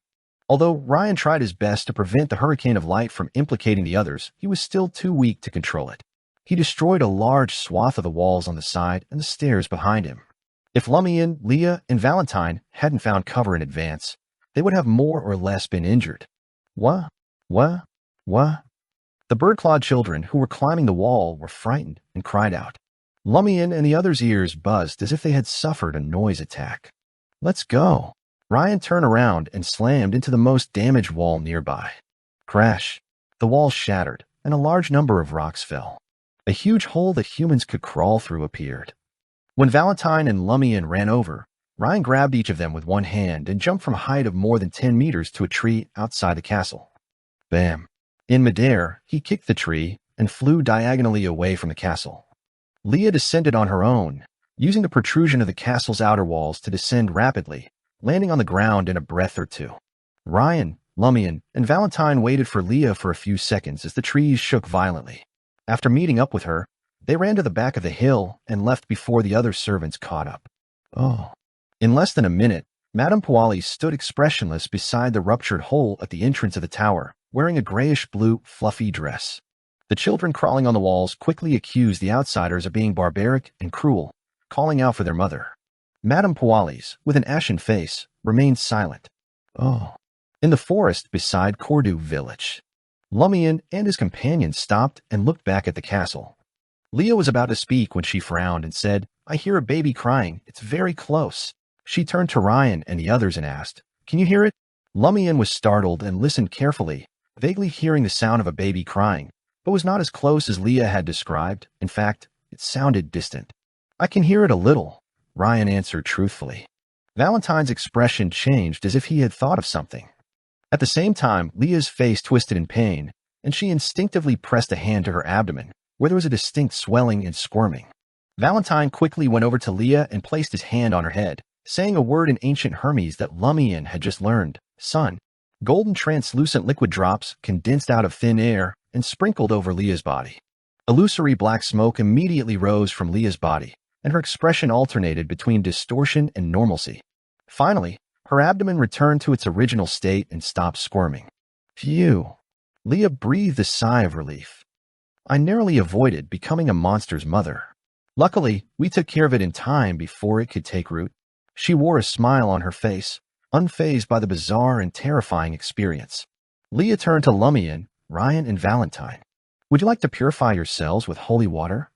Although Ryan tried his best to prevent the hurricane of light from implicating the others, he was still too weak to control it. He destroyed a large swath of the walls on the side and the stairs behind him. If Lumian, Leah, and Valentine hadn't found cover in advance, they would have more or less been injured. What? The bird-clawed children who were climbing the wall were frightened and cried out. Lumian and the others' ears buzzed as if they had suffered a noise attack. Let's go. Ryan turned around and slammed into the most damaged wall nearby. Crash. The wall shattered, and a large number of rocks fell. A huge hole that humans could crawl through appeared. When Valentine and Lumian ran over, Ryan grabbed each of them with one hand and jumped from a height of more than 10 meters to a tree outside the castle. Bam. In midair, he kicked the tree and flew diagonally away from the castle. Leah descended on her own, using the protrusion of the castle's outer walls to descend rapidly, landing on the ground in a breath or two. Ryan, Lumian, and Valentine waited for Leah for a few seconds as the trees shook violently. After meeting up with her, they ran to the back of the hill and left before the other servants caught up. Oh. In less than a minute, Madame Puali stood expressionless beside the ruptured hole at the entrance of the tower, wearing a grayish-blue, fluffy dress. The children crawling on the walls quickly accused the outsiders of being barbaric and cruel, calling out for their mother. Madame Puali's, with an ashen face, remained silent. Oh. In the forest beside Cordu village, Lumian and his companions stopped and looked back at the castle. Leah was about to speak when she frowned and said, I hear a baby crying. It's very close. She turned to Ryan and the others and asked, Can you hear it? Lumian was startled and listened carefully, vaguely hearing the sound of a baby crying, but was not as close as Leah had described. In fact, it sounded distant. I can hear it a little, Ryan answered truthfully. Valentine's expression changed as if he had thought of something. At the same time, Leah's face twisted in pain, and she instinctively pressed a hand to her abdomen, where there was a distinct swelling and squirming. Valentine quickly went over to Leah and placed his hand on her head, saying a word in ancient Hermes that Lumian had just learned, Sun. Golden translucent liquid drops condensed out of thin air and sprinkled over Leah's body. Illusory black smoke immediately rose from Leah's body, and her expression alternated between distortion and normalcy. Finally, her abdomen returned to its original state and stopped squirming. Phew. Leah breathed a sigh of relief. I narrowly avoided becoming a monster's mother. Luckily, we took care of it in time before it could take root. She wore a smile on her face, unfazed by the bizarre and terrifying experience. Leah turned to Lumian, Ryan, and Valentine. Would you like to purify yourselves with holy water?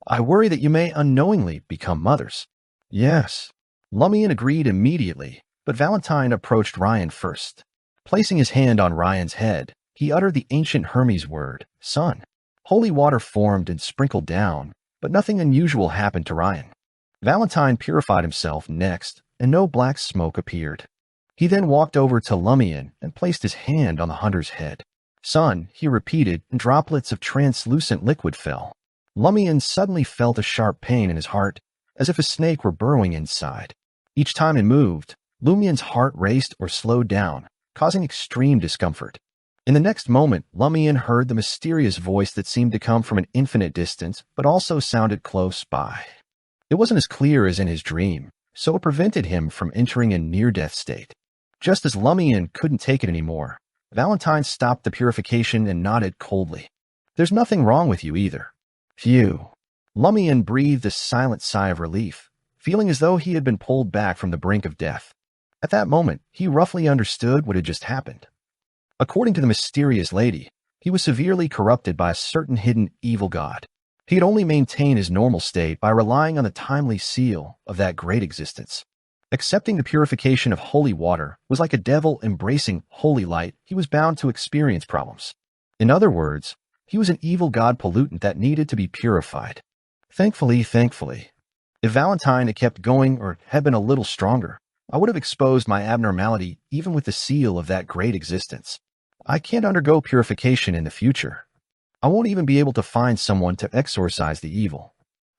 I worry that you may unknowingly become mothers. Yes. Lumian agreed immediately, but Valentine approached Ryan first. Placing his hand on Ryan's head, he uttered the ancient Hermes word, Sun. Holy water formed and sprinkled down, but nothing unusual happened to Ryan. Valentine purified himself next, and no black smoke appeared. He then walked over to Lumian and placed his hand on the hunter's head. Sun, he repeated, and droplets of translucent liquid fell. Lumian suddenly felt a sharp pain in his heart, as if a snake were burrowing inside. Each time it moved, Lumian's heart raced or slowed down, causing extreme discomfort. In the next moment, Lumian heard the mysterious voice that seemed to come from an infinite distance, but also sounded close by. It wasn't as clear as in his dream, so it prevented him from entering a near-death state. Just as Lumian couldn't take it anymore, Valentine stopped the purification and nodded coldly. There's nothing wrong with you either. Phew. Lumian breathed a silent sigh of relief, feeling as though he had been pulled back from the brink of death. At that moment, he roughly understood what had just happened. According to the mysterious lady, he was severely corrupted by a certain hidden evil god. He had only maintained his normal state by relying on the timely seal of that great existence. Accepting the purification of holy water was like a devil embracing holy light. He was bound to experience problems. In other words, He was an evil god pollutant that needed to be purified. Thankfully, if Valentine had kept going or had been a little stronger, I would have exposed my abnormality even with the seal of that great existence. I can't undergo purification in the future. I won't even be able to find someone to exorcise the evil.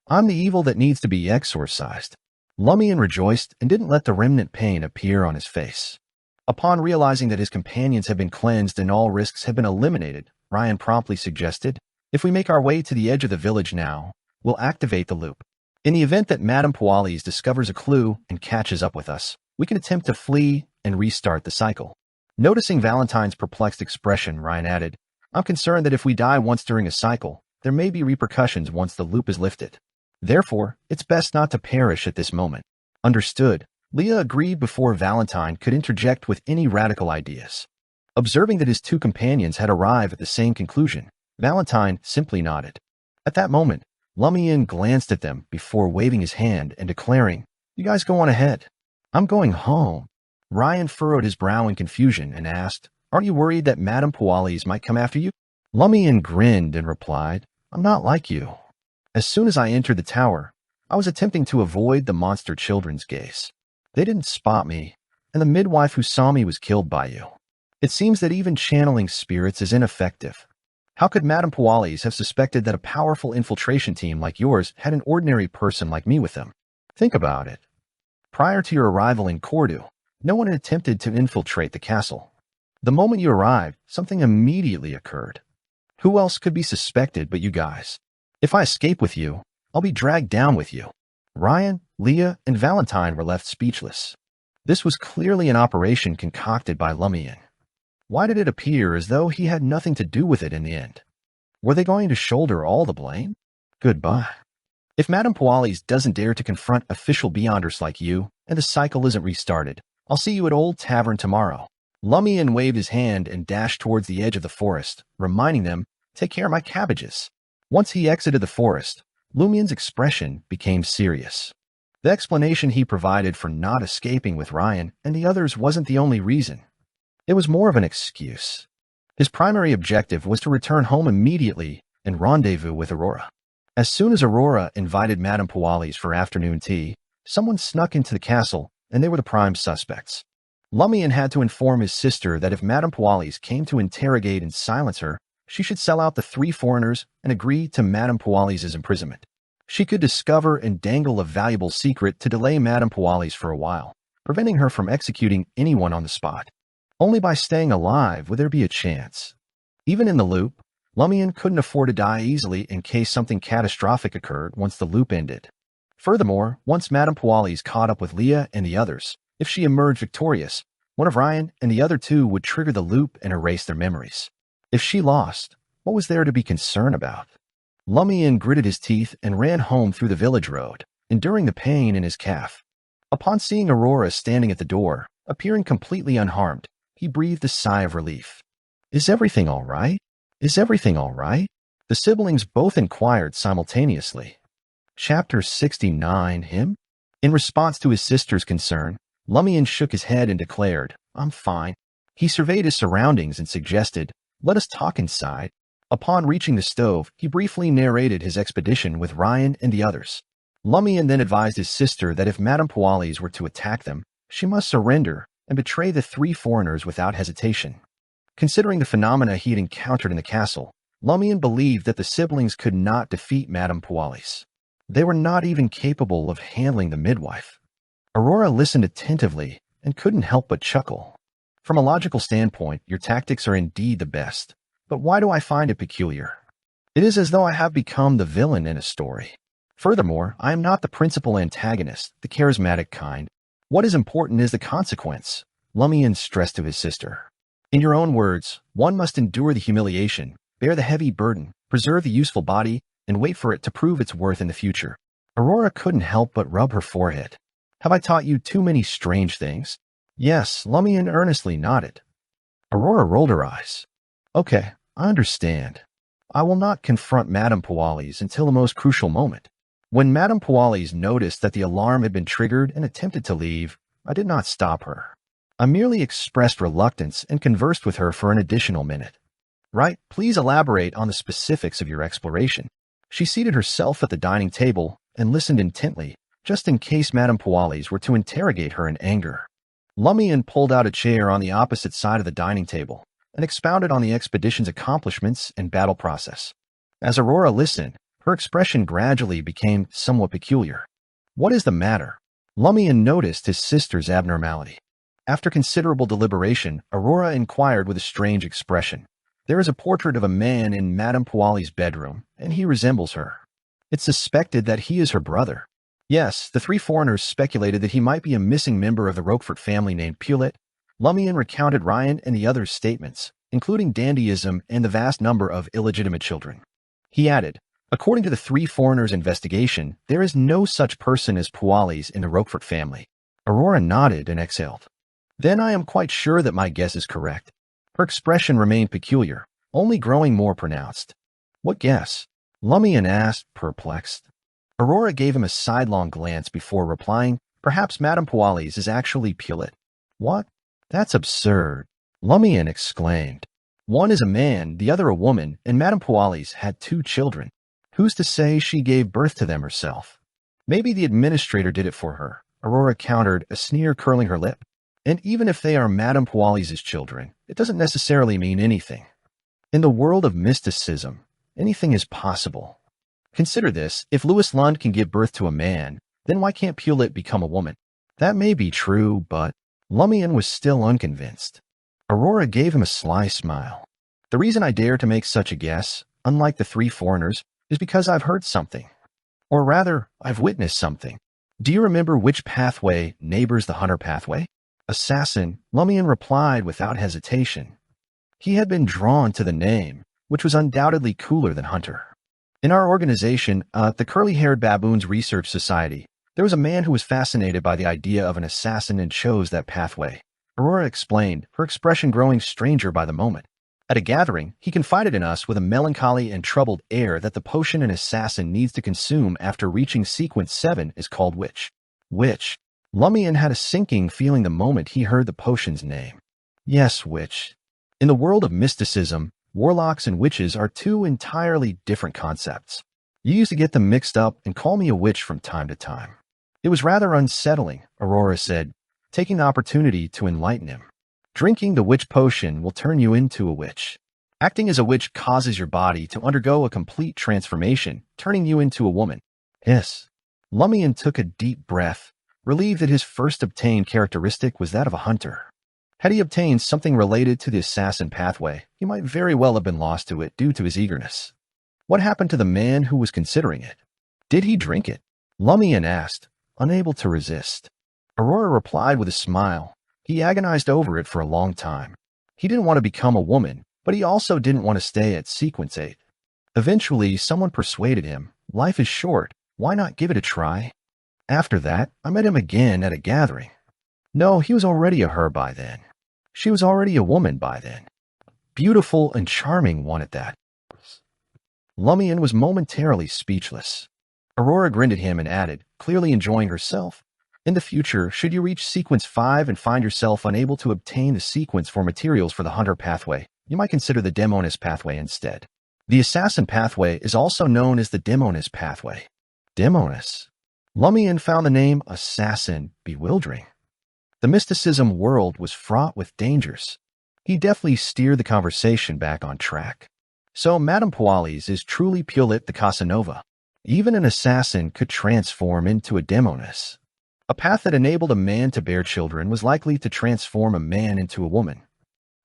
I'm the evil that needs to be exorcised. Lumian rejoiced and didn't let the remnant pain appear on his face. Upon realizing that his companions had been cleansed and all risks had been eliminated, Ryan promptly suggested, if we make our way to the edge of the village now, we'll activate the loop. In the event that Madame Pualis discovers a clue and catches up with us, we can attempt to flee and restart the cycle. Noticing Valentine's perplexed expression, Ryan added, I'm concerned that if we die once during a cycle, there may be repercussions once the loop is lifted. Therefore, it's best not to perish at this moment. Understood. Leah agreed before Valentine could interject with any radical ideas. Observing that his two companions had arrived at the same conclusion, Valentine simply nodded. At that moment, Lumian glanced at them before waving his hand and declaring, You guys go on ahead. I'm going home. Ryan furrowed his brow in confusion and asked, Aren't you worried that Madame Pualis might come after you? Lumian grinned and replied, I'm not like you. As soon as I entered the tower, I was attempting to avoid the monster children's gaze. They didn't spot me, and the midwife who saw me was killed by you. It seems that even channeling spirits is ineffective. How could Madame Pualis have suspected that a powerful infiltration team like yours had an ordinary person like me with them? Think about it. Prior to your arrival in Cordu, no one had attempted to infiltrate the castle. The moment you arrived, something immediately occurred. Who else could be suspected but you guys? If I escape with you, I'll be dragged down with you. Ryan, Leah, and Valentine were left speechless. This was clearly an operation concocted by Lumian. Why did it appear as though he had nothing to do with it in the end? Were they going to shoulder all the blame? Goodbye. If Madame Pualis doesn't dare to confront official Beyonders like you, and the cycle isn't restarted, I'll see you at Old Tavern tomorrow. Lumian waved his hand and dashed towards the edge of the forest, reminding them, Take care of my cabbages. Once he exited the forest, Lumian's expression became serious. The explanation he provided for not escaping with Ryan and the others wasn't the only reason. It was more of an excuse. His primary objective was to return home immediately and rendezvous with Aurora. As soon as Aurora invited Madame Pualis for afternoon tea, someone snuck into the castle, and they were the prime suspects. Lumian had to inform his sister that if Madame Pualis came to interrogate and silence her, she should sell out the 3 foreigners and agree to Madame Pualis' imprisonment. She could discover and dangle a valuable secret to delay Madame Pualis for a while, preventing her from executing anyone on the spot. Only by staying alive would there be a chance. Even in the loop, Lumian couldn't afford to die easily in case something catastrophic occurred once the loop ended. Furthermore, once Madame Pualis caught up with Leah and the others, if she emerged victorious, one of Ryan and the other 2 would trigger the loop and erase their memories. If she lost, what was there to be concerned about? Lumian gritted his teeth and ran home through the village road, enduring the pain in his calf. Upon seeing Aurora standing at the door, appearing completely unharmed, he breathed a sigh of relief. Is everything all right? Is everything all right? The siblings both inquired simultaneously. Chapter 69, Him? In response to his sister's concern, Lumian shook his head and declared, I'm fine. He surveyed his surroundings and suggested, Let us talk inside. Upon reaching the stove, he briefly narrated his expedition with Ryan and the others. Lumian then advised his sister that if Madame Pualis were to attack them, she must surrender and betray the 3 foreigners without hesitation. Considering the phenomena he had encountered in the castle, Lumian believed that the siblings could not defeat Madame Pualis. They were not even capable of handling the midwife. Aurora listened attentively and couldn't help but chuckle. From a logical standpoint, your tactics are indeed the best, but why do I find it peculiar? It is as though I have become the villain in a story. Furthermore, I am not the principal antagonist, the charismatic kind. What is important is the consequence, Lumian stressed to his sister. In your own words, one must endure the humiliation, bear the heavy burden, preserve the useful body, and wait for it to prove its worth in the future. Aurora couldn't help but rub her forehead. Have I taught you too many strange things? Yes, Lumian earnestly nodded. Aurora rolled her eyes. Okay, I understand. I will not confront Madame Pualis until the most crucial moment. When Madame Pualis noticed that the alarm had been triggered and attempted to leave, I did not stop her. I merely expressed reluctance and conversed with her for an additional minute. Right, please elaborate on the specifics of your exploration. She seated herself at the dining table and listened intently, just in case Madame Pualis were to interrogate her in anger. Lumian pulled out a chair on the opposite side of the dining table and expounded on the expedition's accomplishments and battle process. As Aurora listened, her expression gradually became somewhat peculiar. What is the matter? Lumian noticed his sister's abnormality. After considerable deliberation, Aurora inquired with a strange expression. There is a portrait of a man in Madame Puali's bedroom, and he resembles her. It's suspected that he is her brother. Yes, the three foreigners speculated that he might be a missing member of the Roquefort family named Pulet. Lumian recounted Ryan and the others' statements, including dandyism and the vast number of illegitimate children. He added, according to the three foreigners' investigation, there is no such person as Pualis in the Roquefort family. Aurora nodded and exhaled. Then I am quite sure that my guess is correct. Her expression remained peculiar, only growing more pronounced. What guess? Lumian asked, perplexed. Aurora gave him a sidelong glance before replying, perhaps Madame Pualis is actually Pulet. What? That's absurd, Lumian exclaimed. One is a man, the other a woman, and Madame Pualis had 2 children. Who's to say she gave birth to them herself? Maybe the administrator did it for her, Aurora countered, a sneer curling her lip. And even if they are Madame Pualis' children, it doesn't necessarily mean anything. In the world of mysticism, anything is possible. Consider this, if Louis Lund can give birth to a man, then why can't Pulet become a woman? That may be true, but Lumian was still unconvinced. Aurora gave him a sly smile. The reason I dare to make such a guess, unlike the three foreigners, is because I've heard something. Or rather, I've witnessed something. Do you remember which pathway neighbors the Hunter pathway? Assassin, Lumian replied without hesitation. He had been drawn to the name, which was undoubtedly cooler than Hunter. In our organization, the Curly-Haired Baboons Research Society, there was a man who was fascinated by the idea of an assassin and chose that pathway. Aurora explained, her expression growing stranger by the moment. At a gathering, he confided in us with a melancholy and troubled air that the potion an assassin needs to consume after reaching sequence 7 is called Witch. Witch. Lumian had a sinking feeling the moment he heard the potion's name. Yes, Witch. In the world of mysticism, warlocks and witches are 2 entirely different concepts. You used to get them mixed up and call me a witch from time to time. It was rather unsettling, Aurora said, taking the opportunity to enlighten him. Drinking the witch potion will turn you into a witch. Acting as a witch causes your body to undergo a complete transformation, turning you into a woman. Hiss. Lumian took a deep breath, relieved that his first obtained characteristic was that of a hunter. Had he obtained something related to the assassin pathway, he might very well have been lost to it due to his eagerness. What happened to the man who was considering it? Did he drink it? Lumian asked, unable to resist. Aurora replied with a smile. He agonized over it for a long time. He didn't want to become a woman, but he also didn't want to stay at sequence 8. Eventually, someone persuaded him, life is short, why not give it a try? After that, I met him again at a gathering. No, he was already a her by then. She was already a woman by then. Beautiful and charming one at that. Lumian was momentarily speechless. Aurora grinned at him and added, clearly enjoying herself, in the future, should you reach sequence 5 and find yourself unable to obtain the sequence for materials for the Hunter pathway, you might consider the Demonis pathway instead. The Assassin pathway is also known as the Demonis pathway. Demonis. Lumian found the name Assassin bewildering. The mysticism world was fraught with dangers. He deftly steered the conversation back on track. So Madame Pualis is truly Pulet the Casanova. Even an assassin could transform into a Demonis. A path that enabled a man to bear children was likely to transform a man into a woman.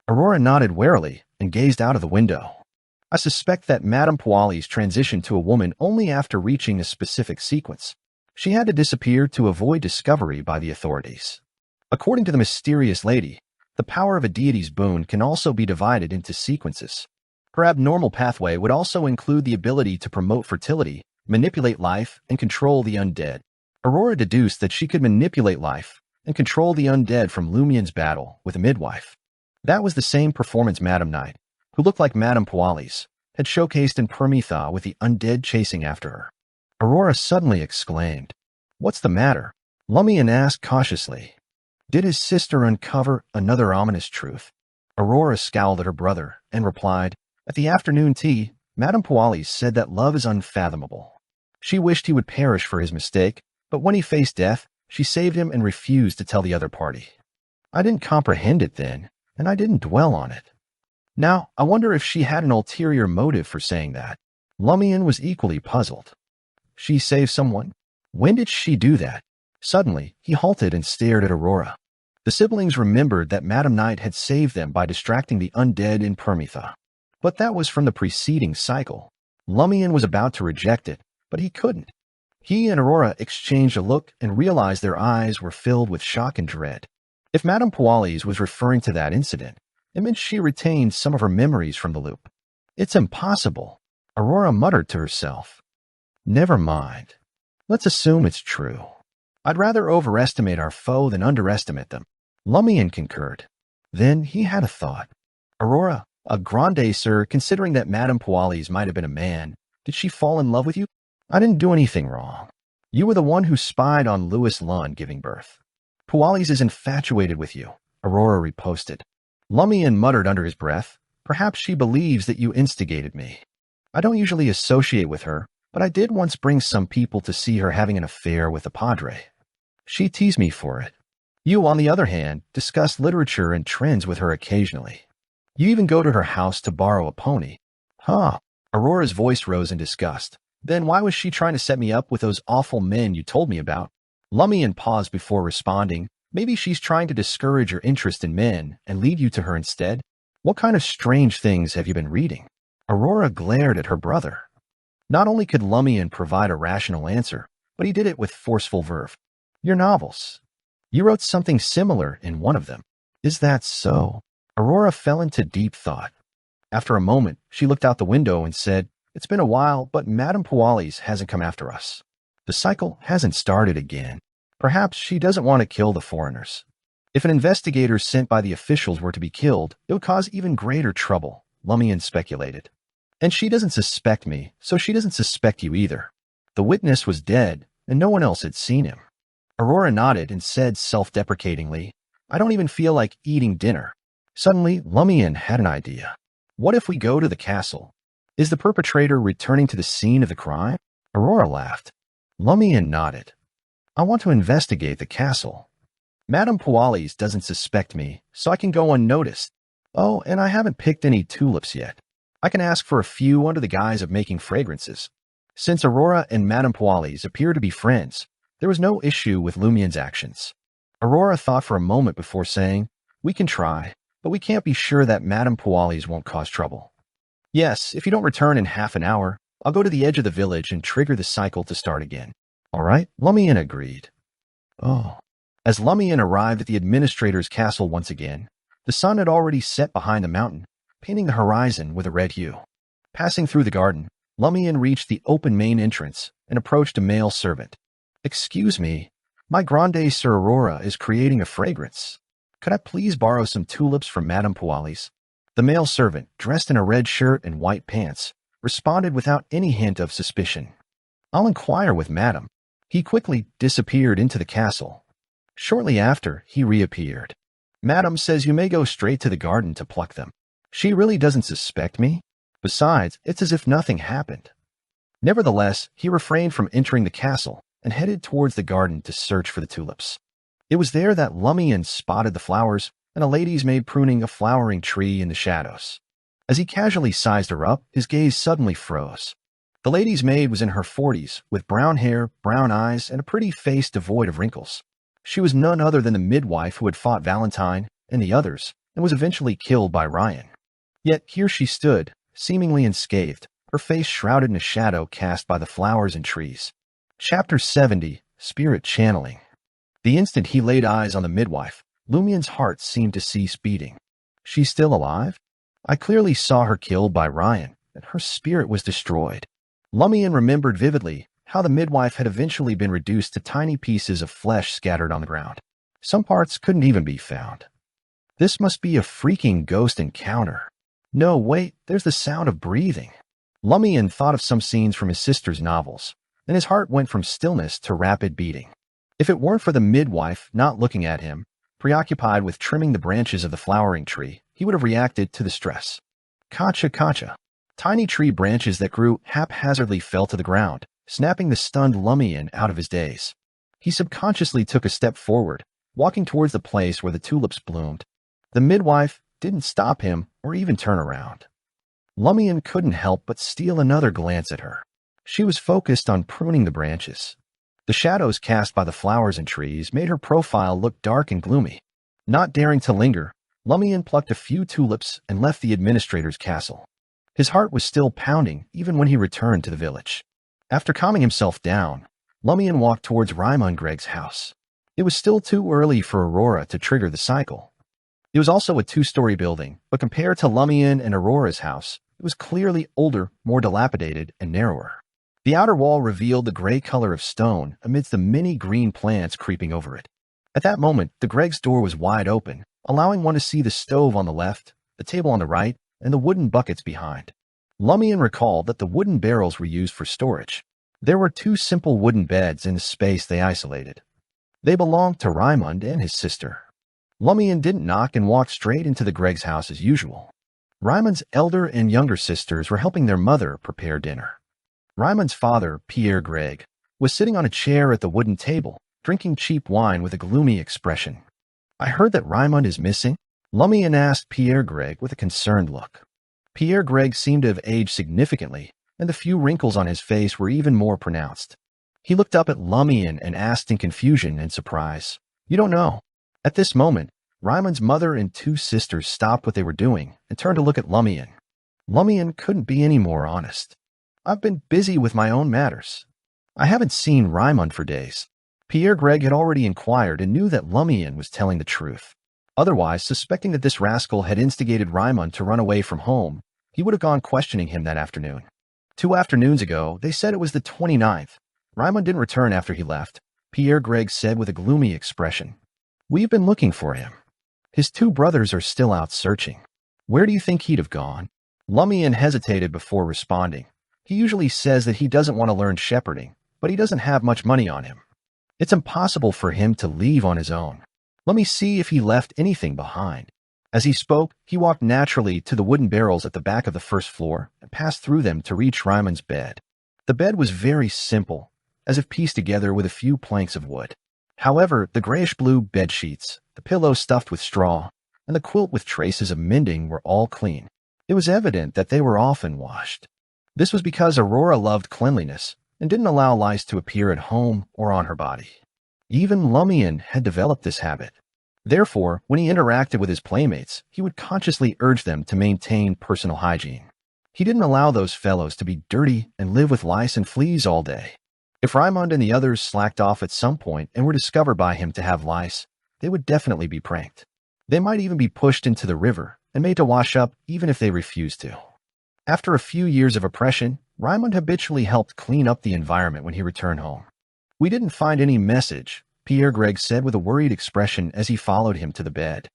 Aurora nodded warily and gazed out of the window. I suspect that Madame Pualis transitioned to a woman only after reaching a specific sequence. She had to disappear to avoid discovery by the authorities. According to the mysterious lady, the power of a deity's boon can also be divided into sequences. Her abnormal pathway would also include the ability to promote fertility, manipulate life, and control the undead. Aurora deduced that she could manipulate life and control the undead from Lumian's battle with a midwife. That was the same performance Madame Knight, who looked like Madame Pualis, had showcased in Permitha with the undead chasing after her. Aurora suddenly exclaimed, "What's the matter?" Lumian asked cautiously. Did his sister uncover another ominous truth? Aurora scowled at her brother and replied, At the afternoon tea, Madame Pualis said that love is unfathomable. She wished he would perish for his mistake, but when he faced death, she saved him and refused to tell the other party. I didn't comprehend it then, and I didn't dwell on it. Now, I wonder if she had an ulterior motive for saying that. Lumian was equally puzzled. She saved someone? When did she do that? Suddenly, he halted and stared at Aurora. The siblings remembered that Madame Knight had saved them by distracting the undead in Permitha. But that was from the preceding cycle. Lumian was about to reject it, but he couldn't. He and Aurora exchanged a look and realized their eyes were filled with shock and dread. If Madame Pualis was referring to that incident, it meant she retained some of her memories from the loop. It's impossible, Aurora muttered to herself. Never mind. Let's assume it's true. I'd rather overestimate our foe than underestimate them. Lumian concurred. Then he had a thought. Aurora, a grande sir, considering that Madame Pualis might have been a man, did she fall in love with you? I didn't do anything wrong. You were the one who spied on Louis Lund giving birth. Pualis is infatuated with you, Aurora riposted. Lumian muttered under his breath, perhaps she believes that you instigated me. I don't usually associate with her, but I did once bring some people to see her having an affair with a padre. She teased me for it. You, on the other hand, discuss literature and trends with her occasionally. You even go to her house to borrow a pony. Huh. Aurora's voice rose in disgust. Then why was she trying to set me up with those awful men you told me about? Lumian paused before responding. Maybe she's trying to discourage your interest in men and lead you to her instead? What kind of strange things have you been reading? Aurora glared at her brother. Not only could Lumian provide a rational answer, but he did it with forceful verve. Your novels. You wrote something similar in one of them. Is that so? Aurora fell into deep thought. After a moment, she looked out the window and said, It's been a while, but Madame Pualis hasn't come after us. The cycle hasn't started again. Perhaps she doesn't want to kill the foreigners. If an investigator sent by the officials were to be killed, it would cause even greater trouble, Lumian speculated. And she doesn't suspect me, so she doesn't suspect you either. The witness was dead, and no one else had seen him. Aurora nodded and said self-deprecatingly, I don't even feel like eating dinner. Suddenly, Lumian had an idea. What if we go to the castle? Is the perpetrator returning to the scene of the crime? Aurora laughed. Lumian nodded. I want to investigate the castle. Madame Pualis doesn't suspect me, so I can go unnoticed. Oh, and I haven't picked any tulips yet. I can ask for a few under the guise of making fragrances. Since Aurora and Madame Pualis appear to be friends, there was no issue with Lumian's actions. Aurora thought for a moment before saying, We can try, but we can't be sure that Madame Pualis won't cause trouble. Yes, if you don't return in half an hour, I'll go to the edge of the village and trigger the cycle to start again. All right, Lumian agreed. Oh. As Lumian arrived at the administrator's castle once again, the sun had already set behind the mountain, painting the horizon with a red hue. Passing through the garden, Lumian reached the open main entrance and approached a male servant. Excuse me, my grande sir Aurora is creating a fragrance. Could I please borrow some tulips from Madame Pualis? The male servant, dressed in a red shirt and white pants, responded without any hint of suspicion. I'll inquire with Madame. He quickly disappeared into the castle. Shortly after, he reappeared. Madame says you may go straight to the garden to pluck them. She really doesn't suspect me. Besides, it's as if nothing happened. Nevertheless, he refrained from entering the castle and headed towards the garden to search for the tulips. It was there that Lumian spotted the flowers and a lady's maid pruning a flowering tree in the shadows. As he casually sized her up, his gaze suddenly froze. The lady's maid was in her 40s, with brown hair, brown eyes, and a pretty face devoid of wrinkles. She was none other than the midwife who had fought Valentine and the others, and was eventually killed by Ryan. Yet here she stood, seemingly unscathed, her face shrouded in a shadow cast by the flowers and trees. Chapter 70, Spirit Channeling. The instant he laid eyes on the midwife, Lumian's heart seemed to cease beating. She's still alive? I clearly saw her killed by Ryan, and her spirit was destroyed. Lumian remembered vividly how the midwife had eventually been reduced to tiny pieces of flesh scattered on the ground. Some parts couldn't even be found. This must be a freaking ghost encounter. No, wait, there's the sound of breathing. Lumian thought of some scenes from his sister's novels, and his heart went from stillness to rapid beating. If it weren't for the midwife not looking at him, preoccupied with trimming the branches of the flowering tree, he would have reacted to the stress. Kacha kacha. Tiny tree branches that grew haphazardly fell to the ground, snapping the stunned Lumian out of his daze. He subconsciously took a step forward, walking towards the place where the tulips bloomed. The midwife didn't stop him or even turn around. Lumian couldn't help but steal another glance at her. She was focused on pruning the branches. The shadows cast by the flowers and trees made her profile look dark and gloomy. Not daring to linger, Lumian plucked a few tulips and left the administrator's castle. His heart was still pounding even when he returned to the village. After calming himself down, Lumian walked towards Raimund Greg's house. It was still too early for Aurora to trigger the cycle. It was also a two-story building, but compared to Lumian and Aurora's house, it was clearly older, more dilapidated, and narrower. The outer wall revealed the gray color of stone amidst the many green plants creeping over it. At that moment, the Greg's door was wide open, allowing one to see the stove on the left, the table on the right, and the wooden buckets behind. Lumian recalled that the wooden barrels were used for storage. There were two simple wooden beds in the space they isolated. They belonged to Raimund and his sister. Lumian didn't knock and walked straight into the Greg's house as usual. Raimund's elder and younger sisters were helping their mother prepare dinner. Raimund's father, Pierre Greg, was sitting on a chair at the wooden table, drinking cheap wine with a gloomy expression. "I heard that Raimund is missing?" Lumian asked Pierre Greg with a concerned look. Pierre Greg seemed to have aged significantly, and the few wrinkles on his face were even more pronounced. He looked up at Lumian and asked in confusion and surprise, "You don't know?" At this moment, Raimund's mother and two sisters stopped what they were doing and turned to look at Lumian. Lumian couldn't be any more honest. "I've been busy with my own matters. I haven't seen Raimund for days." Pierre Greg had already inquired and knew that Lumian was telling the truth. Otherwise, suspecting that this rascal had instigated Raimund to run away from home, he would have gone questioning him that afternoon. 2 afternoons ago, they said it was the 29th. Raimund didn't return after he left, Pierre Greg said with a gloomy expression. "We've been looking for him. His 2 brothers are still out searching. Where do you think he'd have gone?" Lumian hesitated before responding. He usually says that he doesn't want to learn shepherding, but he doesn't have much money on him. It's impossible for him to leave on his own. Let me see if he left anything behind. As he spoke, he walked naturally to the wooden barrels at the back of the first floor and passed through them to reach Raimund's bed. The bed was very simple, as if pieced together with a few planks of wood. However, the grayish-blue bed sheets, the pillow stuffed with straw, and the quilt with traces of mending were all clean. It was evident that they were often washed. This was because Aurora loved cleanliness and didn't allow lice to appear at home or on her body. Even Lumian had developed this habit. Therefore, when he interacted with his playmates, he would consciously urge them to maintain personal hygiene. He didn't allow those fellows to be dirty and live with lice and fleas all day. If Raimund and the others slacked off at some point and were discovered by him to have lice, they would definitely be pranked. They might even be pushed into the river and made to wash up even if they refused to. After a few years of oppression, Raimund habitually helped clean up the environment when he returned home. "We didn't find any message," Pierre Greg said with a worried expression as he followed him to the bed.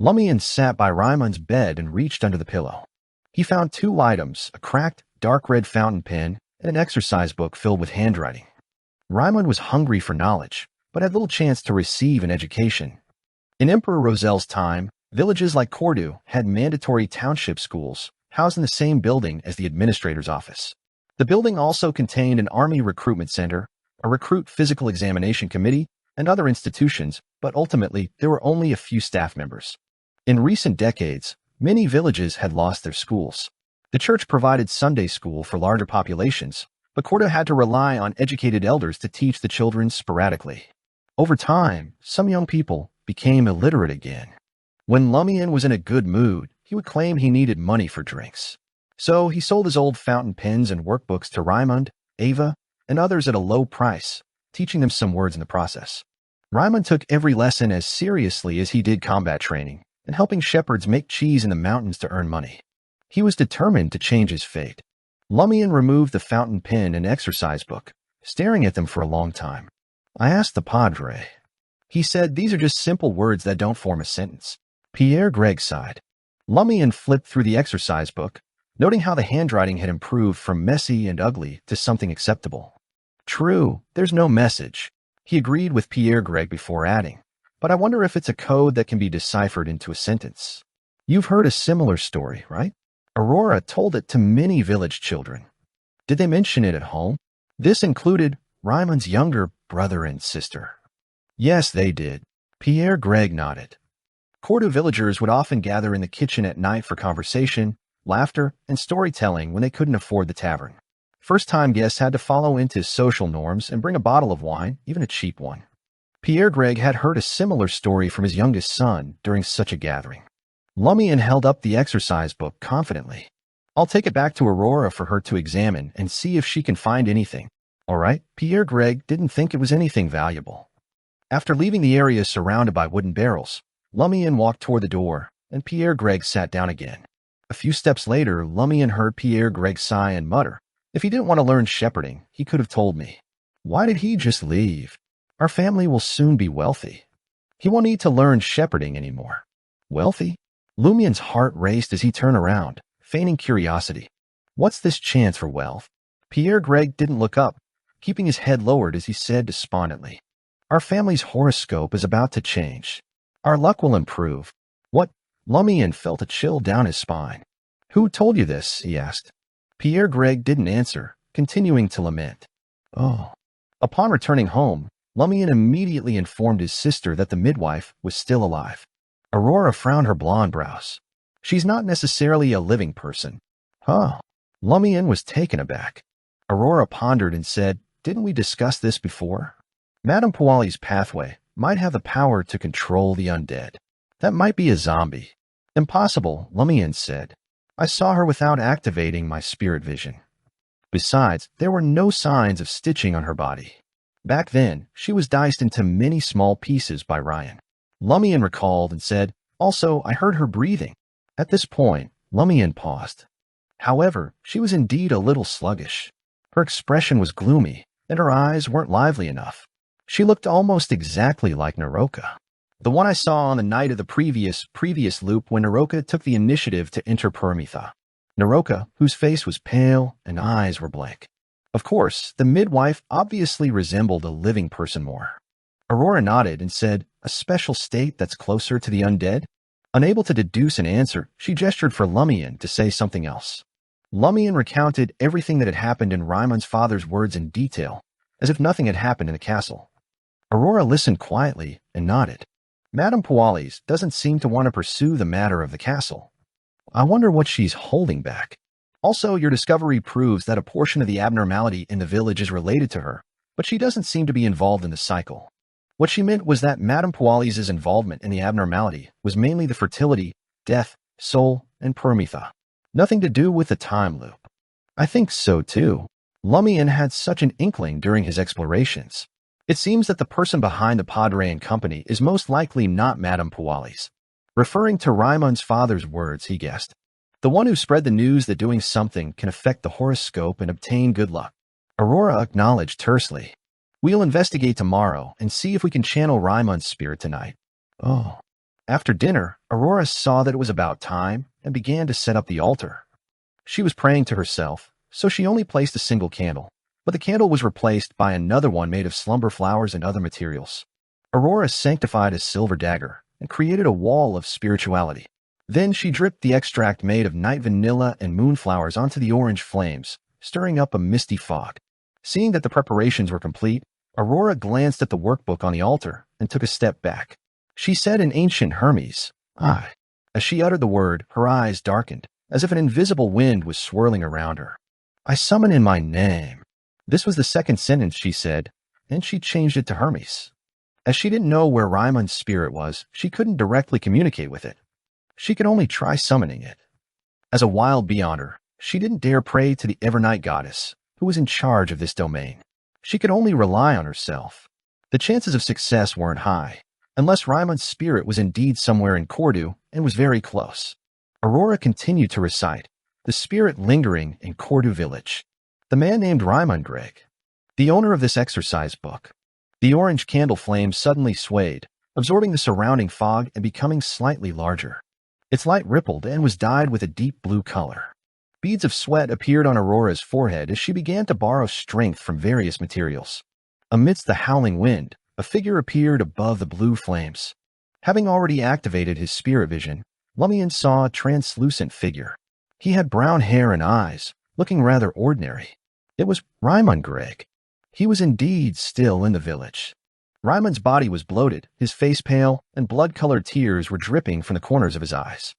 Lumian sat by Raimund's bed and reached under the pillow. He found 2 items, a cracked, dark red fountain pen and an exercise book filled with handwriting. Raimund was hungry for knowledge, but had little chance to receive an education. In Emperor Rosel's time, villages like Cordu had mandatory township schools housed in the same building as the administrator's office. The building also contained an army recruitment center, a recruit physical examination committee, and other institutions, but ultimately there were only a few staff members. In recent decades, many villages had lost their schools. The church provided Sunday school for larger populations, but Cordu had to rely on educated elders to teach the children sporadically. Over time, some young people became illiterate again. When Lumian was in a good mood, he would claim he needed money for drinks. So he sold his old fountain pens and workbooks to Raimund, Ava, and others at a low price, teaching them some words in the process. Raimund took every lesson as seriously as he did combat training and helping shepherds make cheese in the mountains to earn money. He was determined to change his fate. Lumian removed the fountain pen and exercise book, staring at them for a long time. I asked the padre. He said these are just simple words that don't form a sentence. Pierre Greg sighed. Lumian flipped through the exercise book, noting how the handwriting had improved from messy and ugly to something acceptable. True, there's no message. He agreed with Pierre Greg before adding, but I wonder if it's a code that can be deciphered into a sentence. You've heard a similar story, right? Aurora told it to many village children. Did they mention it at home? This included Ryman's younger brother and sister. Yes, they did. Pierre Greg nodded. Cordu villagers would often gather in the kitchen at night for conversation, laughter, and storytelling when they couldn't afford the tavern. First-time guests had to follow into social norms and bring a bottle of wine, even a cheap one. Pierre Greg had heard a similar story from his youngest son during such a gathering. Lumian held up the exercise book confidently. I'll take it back to Aurora for her to examine and see if she can find anything. All right, Pierre Greg didn't think it was anything valuable. After leaving the area surrounded by wooden barrels, Lumian walked toward the door, and Pierre Greg sat down again. A few steps later, Lumian heard Pierre Greg sigh and mutter, "If he didn't want to learn shepherding, he could have told me. Why did he just leave? Our family will soon be wealthy. He won't need to learn shepherding anymore." Wealthy? Lumian's heart raced as he turned around, feigning curiosity. What's this chance for wealth? Pierre Greg didn't look up, keeping his head lowered as he said despondently, "Our family's horoscope is about to change. Our luck will improve." What? Lumian felt a chill down his spine. Who told you this? He asked. Pierre Greg didn't answer, continuing to lament. Oh. Upon returning home, Lumian immediately informed his sister that the midwife was still alive. Aurora frowned her blonde brows. She's not necessarily a living person. Huh. Lumian was taken aback. Aurora pondered and said, "Didn't we discuss this before? Madame Puali's pathway might have the power to control the undead. That might be a zombie." Impossible, Lumian said. "I saw her without activating my spirit vision. Besides, there were no signs of stitching on her body. Back then, she was diced into many small pieces by Ryan." Lumian recalled and said, "Also, I heard her breathing." At this point, Lumian paused. However, she was indeed a little sluggish. Her expression was gloomy, and her eyes weren't lively enough. She looked almost exactly like Naroka. The one I saw on the night of the previous loop when Naroka took the initiative to enter Permitha. Naroka, whose face was pale and eyes were blank. Of course, the midwife obviously resembled a living person more. Aurora nodded and said, "A special state that's closer to the undead?" Unable to deduce an answer, she gestured for Lumian to say something else. Lumian recounted everything that had happened in Ryman's father's words in detail, as if nothing had happened in the castle. Aurora listened quietly and nodded. Madame Puali's doesn't seem to want to pursue the matter of the castle. I wonder what she's holding back. Also, your discovery proves that a portion of the abnormality in the village is related to her, but she doesn't seem to be involved in the cycle. What she meant was that Madame Puali's involvement in the abnormality was mainly the fertility, death, soul, and Permitha. Nothing to do with the time loop. I think so too. Lumian had such an inkling during his explorations. It seems that the person behind the Padre and company is most likely not Madame Puali's. Referring to Ryman's father's words, he guessed. The one who spread the news that doing something can affect the horoscope and obtain good luck. Aurora acknowledged tersely. We'll investigate tomorrow and see if we can channel Ryman's spirit tonight. Oh. After dinner, Aurora saw that it was about time and began to set up the altar. She was praying to herself, so she only placed a single candle, but the candle was replaced by another one made of slumber flowers and other materials. Aurora sanctified a silver dagger and created a wall of spirituality. Then she dripped the extract made of night vanilla and moonflowers onto the orange flames, stirring up a misty fog. Seeing that the preparations were complete, Aurora glanced at the workbook on the altar and took a step back. She said in ancient Hermes, "I." As she uttered the word, her eyes darkened, as if an invisible wind was swirling around her. "I summon in my name." This was the second sentence she said, and she changed it to Hermes. As she didn't know where Ryman's spirit was, she couldn't directly communicate with it. She could only try summoning it. As a wild beyonder, she didn't dare pray to the Evernight goddess, who was in charge of this domain. She could only rely on herself. The chances of success weren't high, unless Ryman's spirit was indeed somewhere in Cordu and was very close. Aurora continued to recite, the spirit lingering in Cordu village. The man named Ryman Greg, the owner of this exercise book. The orange candle flame suddenly swayed, absorbing the surrounding fog and becoming slightly larger. Its light rippled and was dyed with a deep blue color. Beads of sweat appeared on Aurora's forehead as she began to borrow strength from various materials. Amidst the howling wind, a figure appeared above the blue flames. Having already activated his spirit vision, Lumian saw a translucent figure. He had brown hair and eyes, looking rather ordinary. It was Raymond Gregg. He was indeed still in the village. Raymond's body was bloated, his face pale, and blood-colored tears were dripping from the corners of his eyes.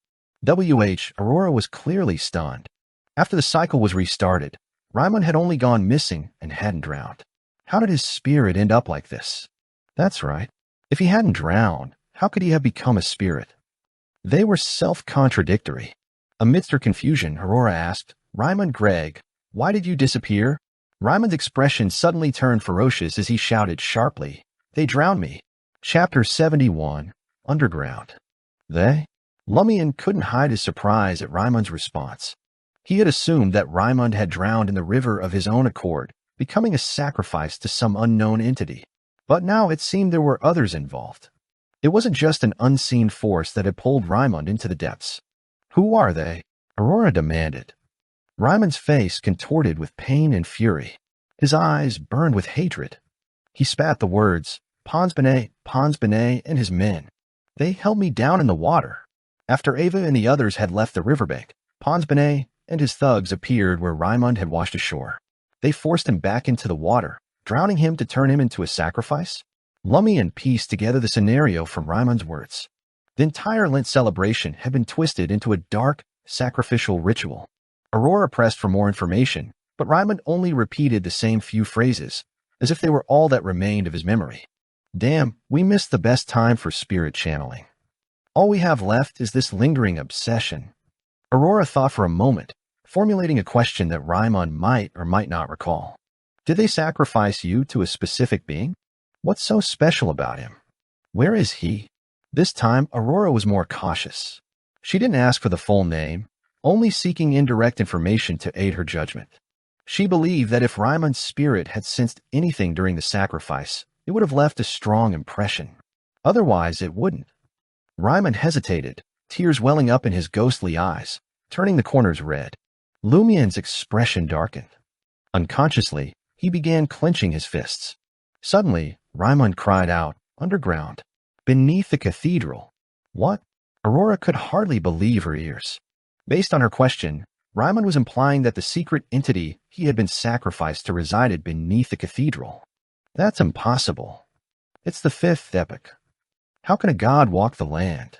Aurora was clearly stunned. After the cycle was restarted, Raymond had only gone missing and hadn't drowned. How did his spirit end up like this? That's right. If he hadn't drowned, how could he have become a spirit? They were self-contradictory. Amidst her confusion, Aurora asked, Raymond Gregg, why did you disappear? Raymond's expression suddenly turned ferocious as he shouted sharply, They drowned me. Chapter 71, Underground. They? Lumian couldn't hide his surprise at Raymond's response. He had assumed that Raymond had drowned in the river of his own accord, becoming a sacrifice to some unknown entity. But now it seemed there were others involved. It wasn't just an unseen force that had pulled Raymond into the depths. Who are they? Aurora demanded. Raymond's face contorted with pain and fury. His eyes burned with hatred. He spat the words, Pons Benet, and his men. They held me down in the water. After Ava and the others had left the riverbank, Pons Benet and his thugs appeared where Raymond had washed ashore. They forced him back into the water, drowning him to turn him into a sacrifice? Lumian pieced together the scenario from Raymond's words. The entire Lent celebration had been twisted into a dark, sacrificial ritual. Aurora pressed for more information, but Raymond only repeated the same few phrases, as if they were all that remained of his memory. Damn, we missed the best time for spirit channeling. All we have left is this lingering obsession. Aurora thought for a moment, formulating a question that Raymond might or might not recall. Did they sacrifice you to a specific being? What's so special about him? Where is he? This time, Aurora was more cautious. She didn't ask for the full name, only seeking indirect information to aid her judgment. She believed that if Raymond's spirit had sensed anything during the sacrifice, it would have left a strong impression. Otherwise, it wouldn't. Raymond hesitated, tears welling up in his ghostly eyes, turning the corners red. Lumian's expression darkened. Unconsciously, he began clenching his fists. Suddenly, Raymond cried out, Underground, beneath the cathedral. What? Aurora could hardly believe her ears. Based on her question, Raymond was implying that the secret entity he had been sacrificed to resided beneath the cathedral. That's impossible. It's the fifth epoch. How can a god walk the land?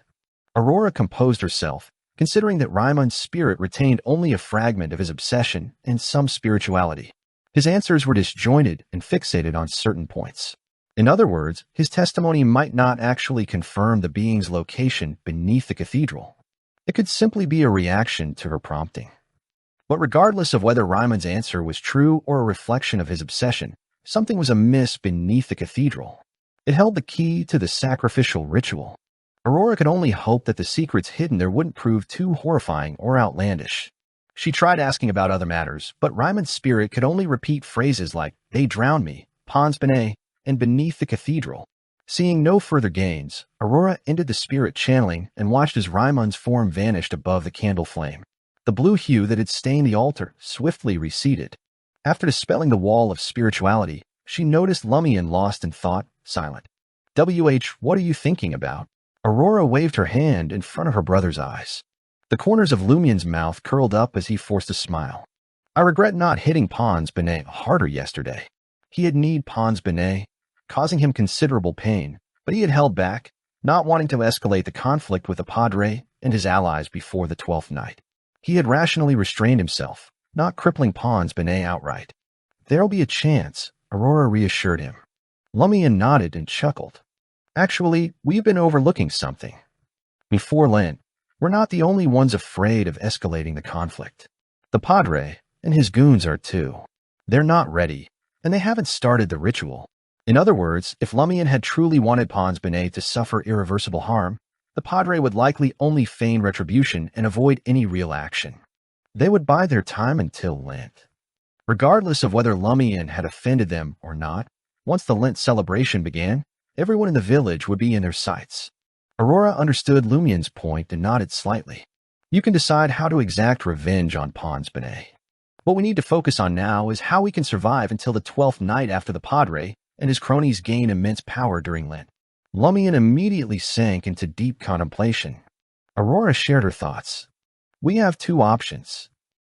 Aurora composed herself, considering that Raymond's spirit retained only a fragment of his obsession and some spirituality. His answers were disjointed and fixated on certain points. In other words, his testimony might not actually confirm the being's location beneath the cathedral. It could simply be a reaction to her prompting. But regardless of whether Raymond's answer was true or a reflection of his obsession, something was amiss beneath the cathedral. It held the key to the sacrificial ritual. Aurora could only hope that the secrets hidden there wouldn't prove too horrifying or outlandish. She tried asking about other matters, but Raymond's spirit could only repeat phrases like, They drowned me, Pons Benet, and beneath the cathedral. Seeing no further gains, Aurora ended the spirit channeling and watched as Raymond's form vanished above the candle flame. The blue hue that had stained the altar swiftly receded. After dispelling the wall of spirituality, she noticed Lumian lost in thought, silent. What are you thinking about? Aurora waved her hand in front of her brother's eyes. The corners of Lumian's mouth curled up as he forced a smile. I regret not hitting Pons Benet harder yesterday. He had kneed Pons Benet, causing him considerable pain, but he had held back, not wanting to escalate the conflict with the Padre and his allies before the 12th night. He had rationally restrained himself, not crippling Pons Benet outright. There'll be a chance, Aurora reassured him. Lumian nodded and chuckled. Actually, we've been overlooking something. Before Lent, we're not the only ones afraid of escalating the conflict. The Padre and his goons are too. They're not ready, and they haven't started the ritual. In other words, if Lumian had truly wanted Pons Benet to suffer irreversible harm, the Padre would likely only feign retribution and avoid any real action. They would bide their time until Lent. Regardless of whether Lumian had offended them or not, once the Lent celebration began, everyone in the village would be in their sights. Aurora understood Lumian's point and nodded slightly. You can decide how to exact revenge on Pons Benet. What we need to focus on now is how we can survive until the 12th night after the Padre and his cronies gain immense power during Lent. Lumian immediately sank into deep contemplation. Aurora shared her thoughts. We have two options.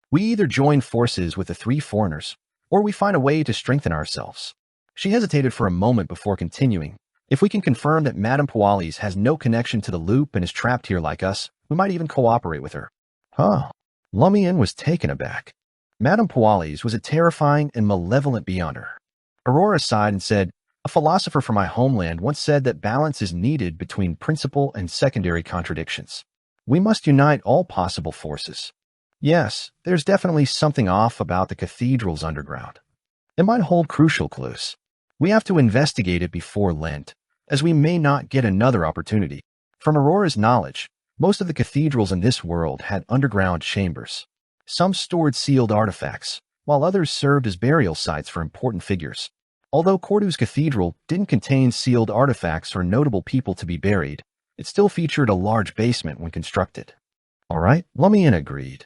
We either join forces with the three foreigners, or we find a way to strengthen ourselves. She hesitated for a moment before continuing. If we can confirm that Madame Pualis has no connection to the loop and is trapped here like us, we might even cooperate with her. Huh. Lumian was taken aback. Madame Pualis was a terrifying and malevolent beyond her. Aurora sighed and said, "A philosopher from my homeland once said that balance is needed between principal and secondary contradictions. We must unite all possible forces. Yes, there's definitely something off about the cathedral's underground. It might hold crucial clues. We have to investigate it before Lent, as we may not get another opportunity." From Aurora's knowledge, most of the cathedrals in this world had underground chambers. Some stored sealed artifacts, while others served as burial sites for important figures. Although Cordo's cathedral didn't contain sealed artifacts or notable people to be buried, it still featured a large basement when constructed. All right, Lumian agreed.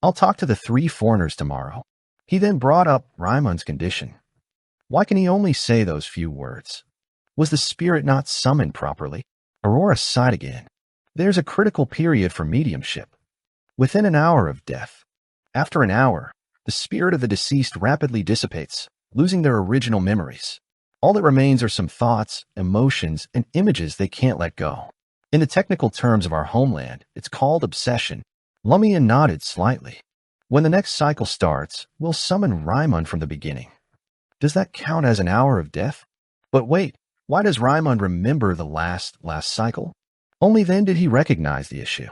I'll talk to the three foreigners tomorrow. He then brought up Raimund's condition. Why can he only say those few words? Was the spirit not summoned properly? Aurora sighed again. There's a critical period for mediumship. Within an hour of death. After an hour, the spirit of the deceased rapidly dissipates, losing their original memories. All that remains are some thoughts, emotions, and images they can't let go. In the technical terms of our homeland, it's called obsession. Lumian nodded slightly. When the next cycle starts, we'll summon Raimund from the beginning. Does that count as an hour of death? But wait, why does Raimund remember the last cycle? Only then did he recognize the issue.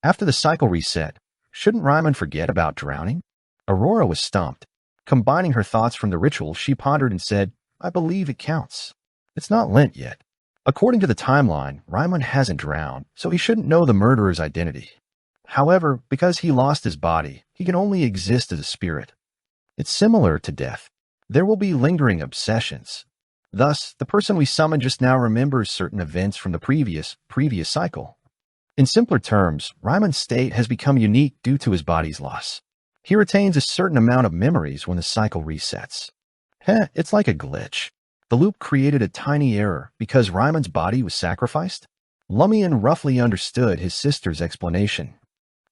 After the cycle reset, shouldn't Raimund forget about drowning? Aurora was stumped. Combining her thoughts from the ritual, she pondered and said, I believe it counts. It's not Lent yet. According to the timeline, Raimund hasn't drowned, so he shouldn't know the murderer's identity. However, because he lost his body, he can only exist as a spirit. It's similar to death. There will be lingering obsessions. Thus, the person we summoned just now remembers certain events from the previous cycle. In simpler terms, Raimund's state has become unique due to his body's loss. He retains a certain amount of memories when the cycle resets. It's like a glitch. The loop created a tiny error because Raimund's body was sacrificed? Lumian roughly understood his sister's explanation.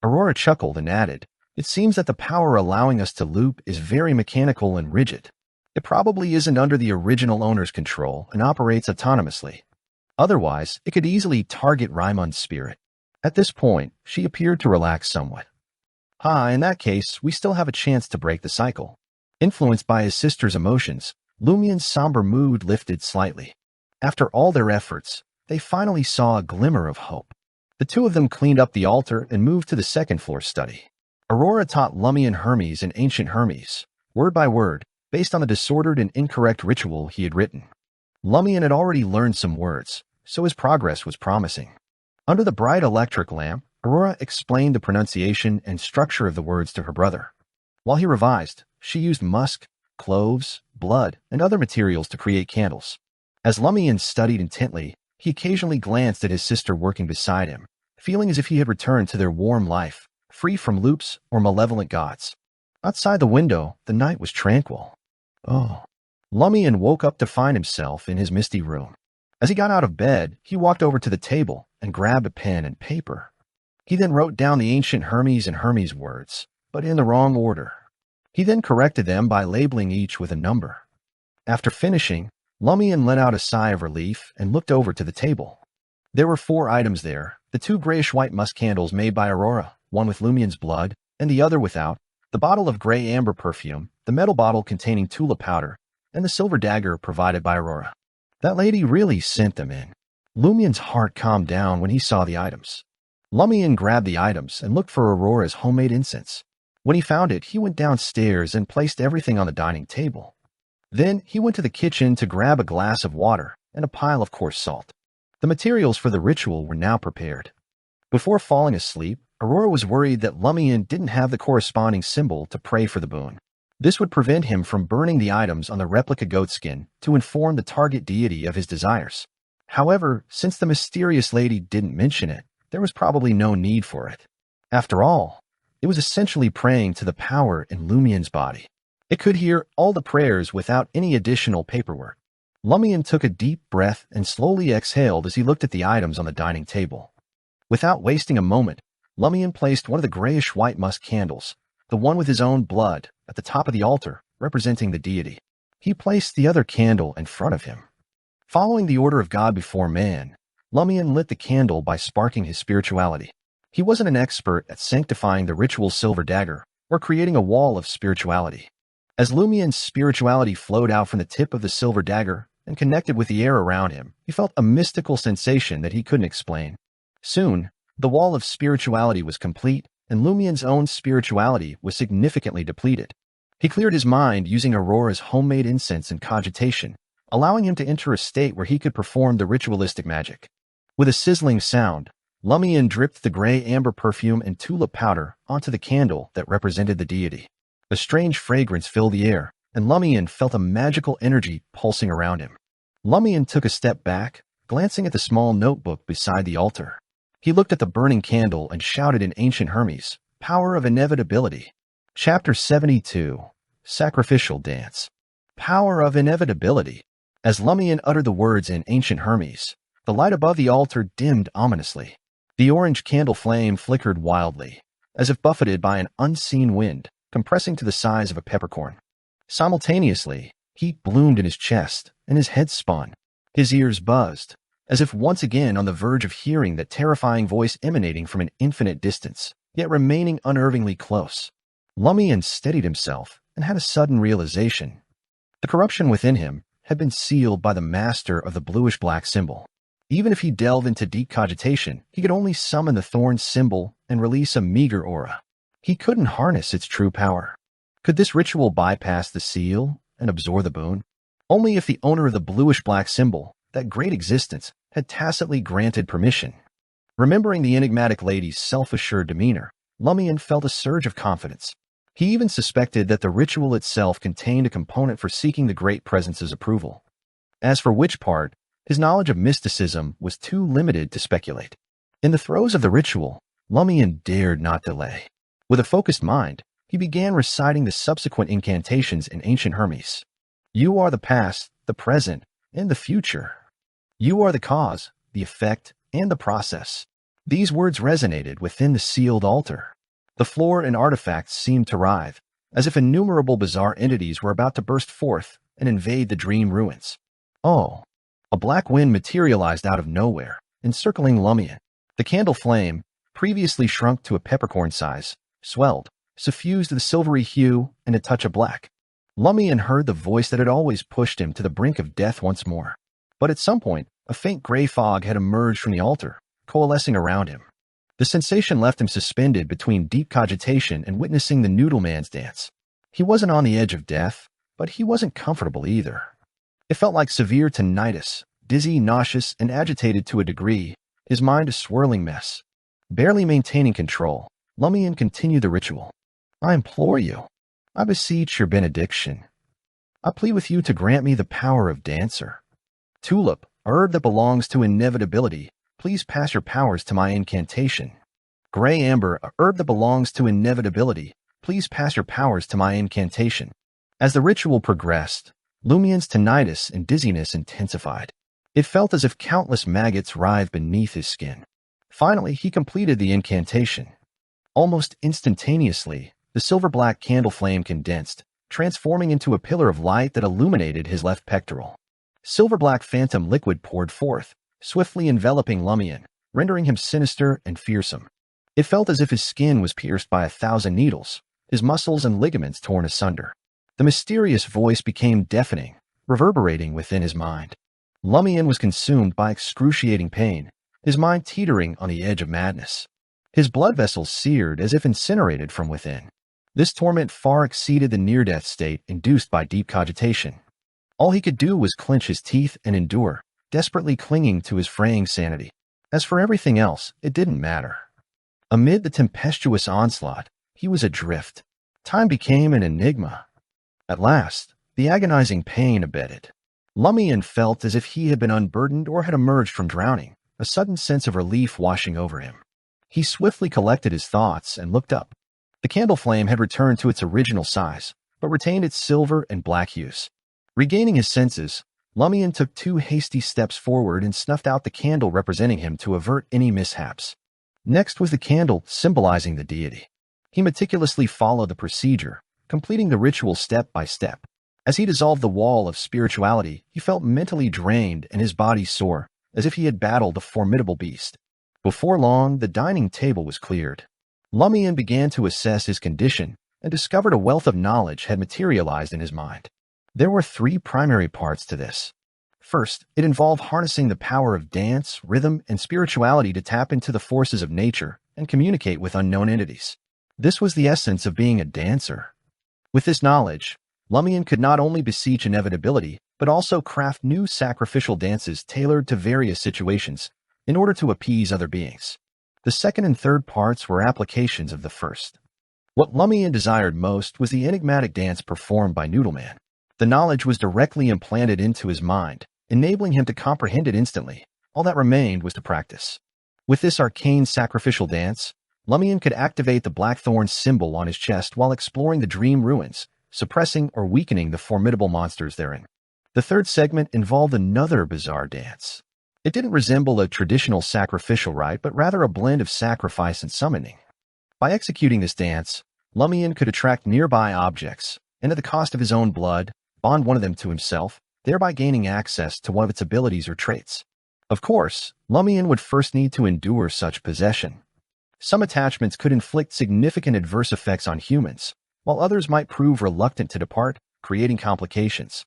Aurora chuckled and added, It seems that the power allowing us to loop is very mechanical and rigid. It probably isn't under the original owner's control and operates autonomously. Otherwise, it could easily target Raimund's spirit. At this point, she appeared to relax somewhat. In that case, we still have a chance to break the cycle. Influenced by his sister's emotions, Lumian's somber mood lifted slightly. After all their efforts, they finally saw a glimmer of hope. The two of them cleaned up the altar and moved to the second-floor study. Aurora taught Lumian Hermes and ancient Hermes, word by word, based on the disordered and incorrect ritual he had written. Lumian had already learned some words, so his progress was promising. Under the bright electric lamp, Aurora explained the pronunciation and structure of the words to her brother. While he revised, she used musk, cloves, blood, and other materials to create candles. As Lumian studied intently, he occasionally glanced at his sister working beside him, feeling as if he had returned to their warm life, free from loops or malevolent gods. Outside the window, the night was tranquil. Lumian woke up to find himself in his misty room. As he got out of bed, he walked over to the table and grabbed a pen and paper. He then wrote down the ancient Hermes and Hermes words, but in the wrong order. He then corrected them by labeling each with a number. After finishing, Lumian let out a sigh of relief and looked over to the table. There were 4 items there, the 2 grayish-white musk candles made by Aurora, one with Lumian's blood and the other without, the bottle of gray amber perfume, the metal bottle containing tulip powder, and the silver dagger provided by Aurora. That lady really sent them in. Lumian's heart calmed down when he saw the items. Lumian grabbed the items and looked for Aurora's homemade incense. When he found it, he went downstairs and placed everything on the dining table. Then he went to the kitchen to grab a glass of water and a pile of coarse salt. The materials for the ritual were now prepared. Before falling asleep, Aurora was worried that Lumian didn't have the corresponding symbol to pray for the boon. This would prevent him from burning the items on the replica goatskin to inform the target deity of his desires. However, since the mysterious lady didn't mention it, there was probably no need for it. After all, it was essentially praying to the power in Lumian's body. It could hear all the prayers without any additional paperwork. Lumian took a deep breath and slowly exhaled as he looked at the items on the dining table. Without wasting a moment, Lumian placed one of the grayish-white musk candles, the one with his own blood, at the top of the altar, representing the deity. He placed the other candle in front of him. Following the order of God before man, Lumian lit the candle by sparking his spirituality. He wasn't an expert at sanctifying the ritual silver dagger or creating a wall of spirituality. As Lumian's spirituality flowed out from the tip of the silver dagger and connected with the air around him, he felt a mystical sensation that he couldn't explain. Soon, the wall of spirituality was complete, and Lumian's own spirituality was significantly depleted. He cleared his mind using Aurora's homemade incense and cogitation, allowing him to enter a state where he could perform the ritualistic magic. With a sizzling sound, Lumian dripped the gray amber perfume and tulip powder onto the candle that represented the deity. A strange fragrance filled the air, and Lumian felt a magical energy pulsing around him. Lumian took a step back, glancing at the small notebook beside the altar. He looked at the burning candle and shouted in ancient Hermes, "Power of Inevitability." Chapter 72, Sacrificial Dance. Power of Inevitability. As Lumian uttered the words in ancient Hermes, the light above the altar dimmed ominously. The orange candle flame flickered wildly, as if buffeted by an unseen wind, compressing to the size of a peppercorn. Simultaneously, heat bloomed in his chest, and his head spun. His ears buzzed, as if once again on the verge of hearing that terrifying voice emanating from an infinite distance, yet remaining unnervingly close. Lumian steadied himself and had a sudden realization. The corruption within him had been sealed by the master of the bluish-black symbol. Even if he delved into deep cogitation, he could only summon the thorn symbol and release a meager aura. He couldn't harness its true power. Could this ritual bypass the seal and absorb the boon? Only if the owner of the bluish-black symbol, that great existence, had tacitly granted permission. Remembering the enigmatic lady's self-assured demeanor, Lumian felt a surge of confidence. He even suspected that the ritual itself contained a component for seeking the Great Presence's approval. As for which part, his knowledge of mysticism was too limited to speculate. In the throes of the ritual, Lumian dared not delay. With a focused mind, he began reciting the subsequent incantations in ancient Hermes. You are the past, the present, and the future. You are the cause, the effect, and the process. These words resonated within the sealed altar. The floor and artifacts seemed to writhe, as if innumerable bizarre entities were about to burst forth and invade the dream ruins. Oh! A black wind materialized out of nowhere, encircling Lumian. The candle flame, previously shrunk to a peppercorn size, swelled, suffused the silvery hue and a touch of black. Lumian heard the voice that had always pushed him to the brink of death once more. But at some point, a faint gray fog had emerged from the altar, coalescing around him. The sensation left him suspended between deep cogitation and witnessing the Noodle Man's dance. He wasn't on the edge of death, but he wasn't comfortable either. It felt like severe tinnitus, dizzy, nauseous, and agitated to a degree, his mind a swirling mess. Barely maintaining control, Lumian continued the ritual. I implore you. I beseech your benediction. I plead with you to grant me the power of dancer. Tulip, a herb that belongs to inevitability, please pass your powers to my incantation. Gray amber, a herb that belongs to inevitability, please pass your powers to my incantation. As the ritual progressed, Lumian's tinnitus and dizziness intensified. It felt as if countless maggots writhed beneath his skin. Finally, he completed the incantation. Almost instantaneously, the silver-black candle flame condensed, transforming into a pillar of light that illuminated his left pectoral. Silver-black phantom liquid poured forth, swiftly enveloping Lumian, rendering him sinister and fearsome. It felt as if his skin was pierced by 1,000 needles, his muscles and ligaments torn asunder. The mysterious voice became deafening, reverberating within his mind. Lumian was consumed by excruciating pain, his mind teetering on the edge of madness. His blood vessels seared as if incinerated from within. This torment far exceeded the near-death state induced by deep cogitation. All he could do was clench his teeth and endure, desperately clinging to his fraying sanity. As for everything else, it didn't matter. Amid the tempestuous onslaught, he was adrift. Time became an enigma. At last, the agonizing pain abated. Lumian felt as if he had been unburdened or had emerged from drowning, a sudden sense of relief washing over him. He swiftly collected his thoughts and looked up. The candle flame had returned to its original size, but retained its silver and black hues. Regaining his senses, Lumian took 2 hasty steps forward and snuffed out the candle representing him to avert any mishaps. Next was the candle, symbolizing the deity. He meticulously followed the procedure, completing the ritual step by step. As he dissolved the wall of spirituality, he felt mentally drained and his body sore, as if he had battled a formidable beast. Before long, the dining table was cleared. Lumian began to assess his condition and discovered a wealth of knowledge had materialized in his mind. There were three primary parts to this. First, it involved harnessing the power of dance, rhythm, and spirituality to tap into the forces of nature and communicate with unknown entities. This was the essence of being a dancer. With this knowledge, Lumian could not only beseech inevitability, but also craft new sacrificial dances tailored to various situations in order to appease other beings. The second and third parts were applications of the first. What Lumian desired most was the enigmatic dance performed by Noodleman. The knowledge was directly implanted into his mind, enabling him to comprehend it instantly. All that remained was to practice. With this arcane sacrificial dance, Lumian could activate the blackthorn symbol on his chest while exploring the dream ruins, suppressing or weakening the formidable monsters therein. The third segment involved another bizarre dance. It didn't resemble a traditional sacrificial rite, but rather a blend of sacrifice and summoning. By executing this dance, Lumian could attract nearby objects, and at the cost of his own blood, bond one of them to himself, thereby gaining access to one of its abilities or traits. Of course, Lumian would first need to endure such possession. Some attachments could inflict significant adverse effects on humans, while others might prove reluctant to depart, creating complications.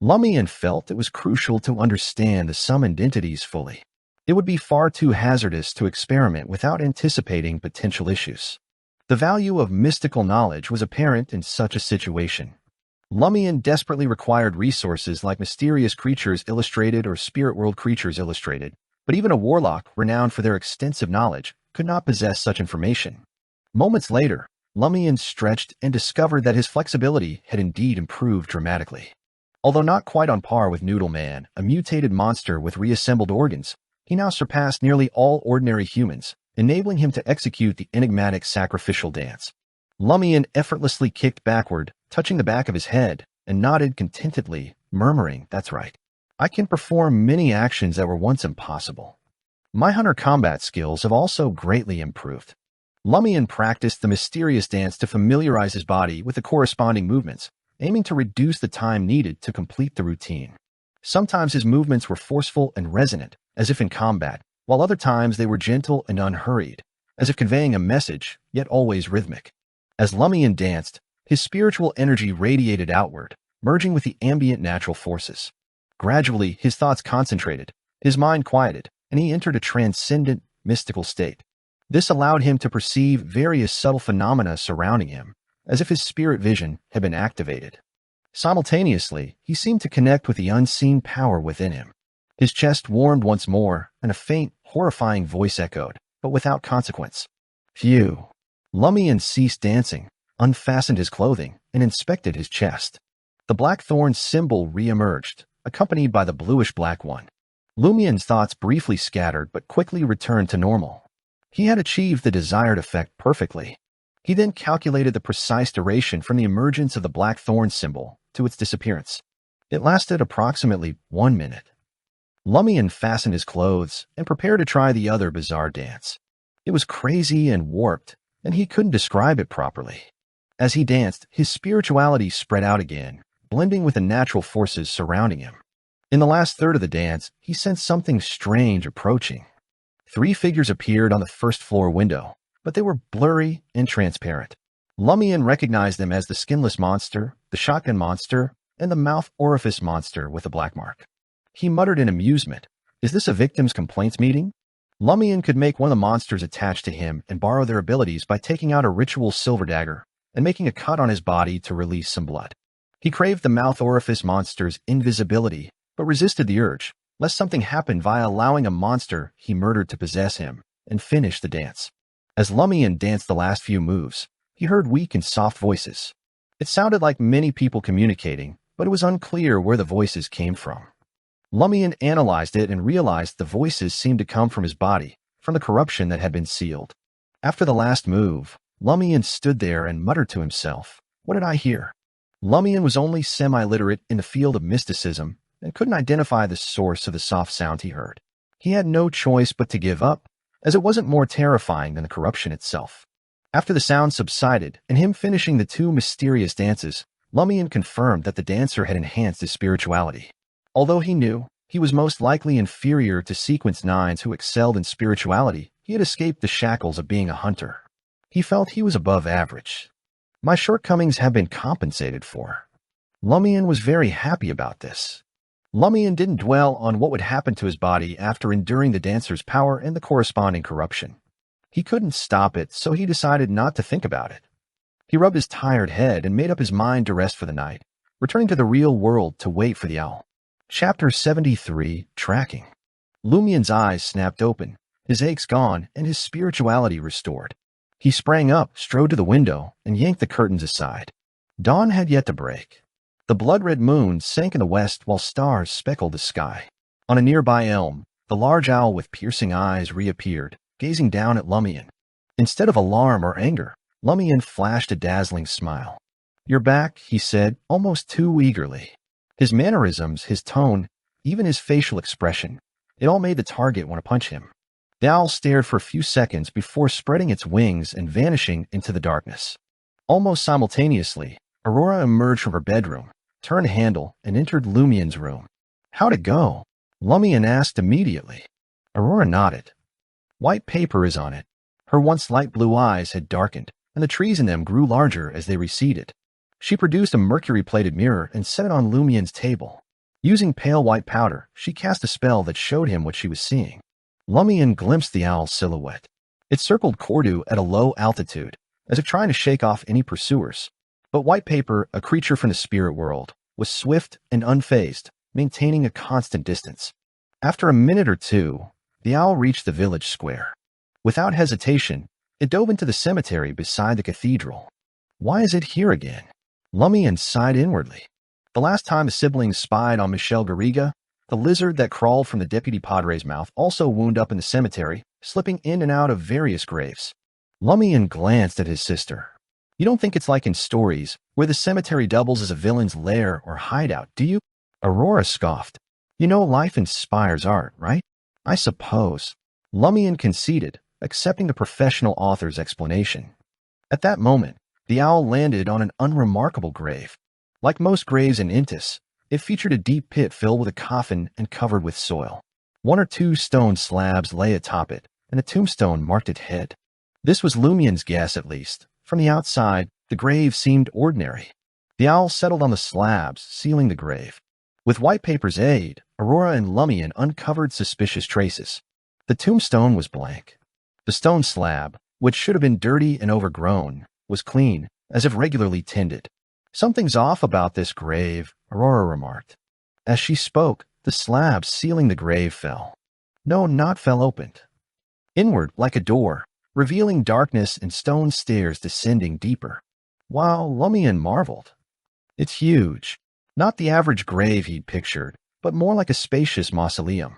Lumian felt it was crucial to understand the summoned entities fully. It would be far too hazardous to experiment without anticipating potential issues. The value of mystical knowledge was apparent in such a situation. Lumian desperately required resources like Mysterious Creatures Illustrated or Spirit World Creatures Illustrated, but even a warlock, renowned for their extensive knowledge, could not possess such information. Moments later, Lumian stretched and discovered that his flexibility had indeed improved dramatically. Although not quite on par with Noodleman, a mutated monster with reassembled organs, he now surpassed nearly all ordinary humans, enabling him to execute the enigmatic sacrificial dance. Lumian effortlessly kicked backward, touching the back of his head, and nodded contentedly, murmuring, "That's right. I can perform many actions that were once impossible." My hunter combat skills have also greatly improved. Lumian practiced the mysterious dance to familiarize his body with the corresponding movements, aiming to reduce the time needed to complete the routine. Sometimes his movements were forceful and resonant, as if in combat, while other times they were gentle and unhurried, as if conveying a message, yet always rhythmic. As Lumian danced, his spiritual energy radiated outward, merging with the ambient natural forces. Gradually, his thoughts concentrated, his mind quieted, and he entered a transcendent, mystical state. This allowed him to perceive various subtle phenomena surrounding him, as if his spirit vision had been activated. Simultaneously, he seemed to connect with the unseen power within him. His chest warmed once more, and a faint, horrifying voice echoed, but without consequence. Phew. Lumian ceased dancing, unfastened his clothing, and inspected his chest. The blackthorn symbol re-emerged, accompanied by the bluish-black one. Lumian's thoughts briefly scattered but quickly returned to normal. He had achieved the desired effect perfectly. He then calculated the precise duration from the emergence of the blackthorn symbol to its disappearance. It lasted approximately 1 minute. Lumian fastened his clothes and prepared to try the other bizarre dance. It was crazy and warped, and he couldn't describe it properly. As he danced, his spirituality spread out again, blending with the natural forces surrounding him. In the last third of the dance, he sensed something strange approaching. 3 figures appeared on the first-floor window, but they were blurry and transparent. Lumian recognized them as the skinless monster, the shotgun monster, and the mouth orifice monster with a black mark. He muttered in amusement, "Is this a victim's complaints meeting?" Lumian could make one of the monsters attached to him and borrow their abilities by taking out a ritual silver dagger and making a cut on his body to release some blood. He craved the mouth orifice monster's invisibility, but resisted the urge, lest something happen via allowing a monster he murdered to possess him, and finish the dance. As Lumian danced the last few moves, he heard weak and soft voices. It sounded like many people communicating, but it was unclear where the voices came from. Lumian analyzed it and realized the voices seemed to come from his body, from the corruption that had been sealed. After the last move, Lumian stood there and muttered to himself, "What did I hear?" Lumian was only semi-literate in the field of mysticism and couldn't identify the source of the soft sound he heard. He had no choice but to give up as it wasn't more terrifying than the corruption itself. After the sound subsided and him finishing the two mysterious dances, Lumian confirmed that the dancer had enhanced his spirituality. Although he knew he was most likely inferior to Sequence 9s who excelled in spirituality, he had escaped the shackles of being a hunter. He felt he was above average. My shortcomings have been compensated for. Lumian was very happy about this. Lumian didn't dwell on what would happen to his body after enduring the dancer's power and the corresponding corruption. He couldn't stop it, so he decided not to think about it. He rubbed his tired head and made up his mind to rest for the night, returning to the real world to wait for the owl. Chapter 73, Tracking. Lumian's eyes snapped open, his aches gone, and his spirituality restored. He sprang up, strode to the window, and yanked the curtains aside. Dawn had yet to break. The blood-red moon sank in the west while stars speckled the sky. On a nearby elm, the large owl with piercing eyes reappeared, gazing down at Lumian. Instead of alarm or anger, Lumian flashed a dazzling smile. "You're back," he said, almost too eagerly. His mannerisms, his tone, even his facial expression, it all made the target want to punch him. The owl stared for a few seconds before spreading its wings and vanishing into the darkness. Almost simultaneously, Aurora emerged from her bedroom, turned a handle, and entered Lumian's room. "How'd it go?" Lumian asked immediately. Aurora nodded. "White paper is on it." Her once light blue eyes had darkened, and the trees in them grew larger as they receded. She produced a mercury-plated mirror and set it on Lumian's table. Using pale white powder, she cast a spell that showed him what she was seeing. Lumian glimpsed the owl's silhouette. It circled Cordu at a low altitude, as if trying to shake off any pursuers. But White Paper, a creature from the spirit world, was swift and unfazed, maintaining a constant distance. After a minute or two, the owl reached the village square. Without hesitation, it dove into the cemetery beside the cathedral. Why is it here again? Lumian sighed inwardly. The last time the siblings spied on Michelle Garriga, the lizard that crawled from the deputy padre's mouth also wound up in the cemetery, slipping in and out of various graves. Lumian glanced at his sister. "You don't think it's like in stories, where the cemetery doubles as a villain's lair or hideout, do you?" Aurora scoffed. "You know life inspires art, right?" "I suppose." Lumian conceded, accepting the professional author's explanation. At that moment, the owl landed on an unremarkable grave. Like most graves in Intis, it featured a deep pit filled with a coffin and covered with soil. One or two stone slabs lay atop it, and a tombstone marked its head. This was Lumian's guess, at least. From the outside, the grave seemed ordinary. The owl settled on the slabs, sealing the grave. With White Paper's aid, Aurora and Lumian uncovered suspicious traces. The tombstone was blank. The stone slab, which should have been dirty and overgrown, was clean, as if regularly tended. "Something's off about this grave," Aurora remarked. As she spoke, the slab sealing the grave fell. No, not fell open. Inward, like a door, revealing darkness and stone stairs descending deeper. While Lumian marveled. "It's huge. Not the average grave he'd pictured, but more like a spacious mausoleum.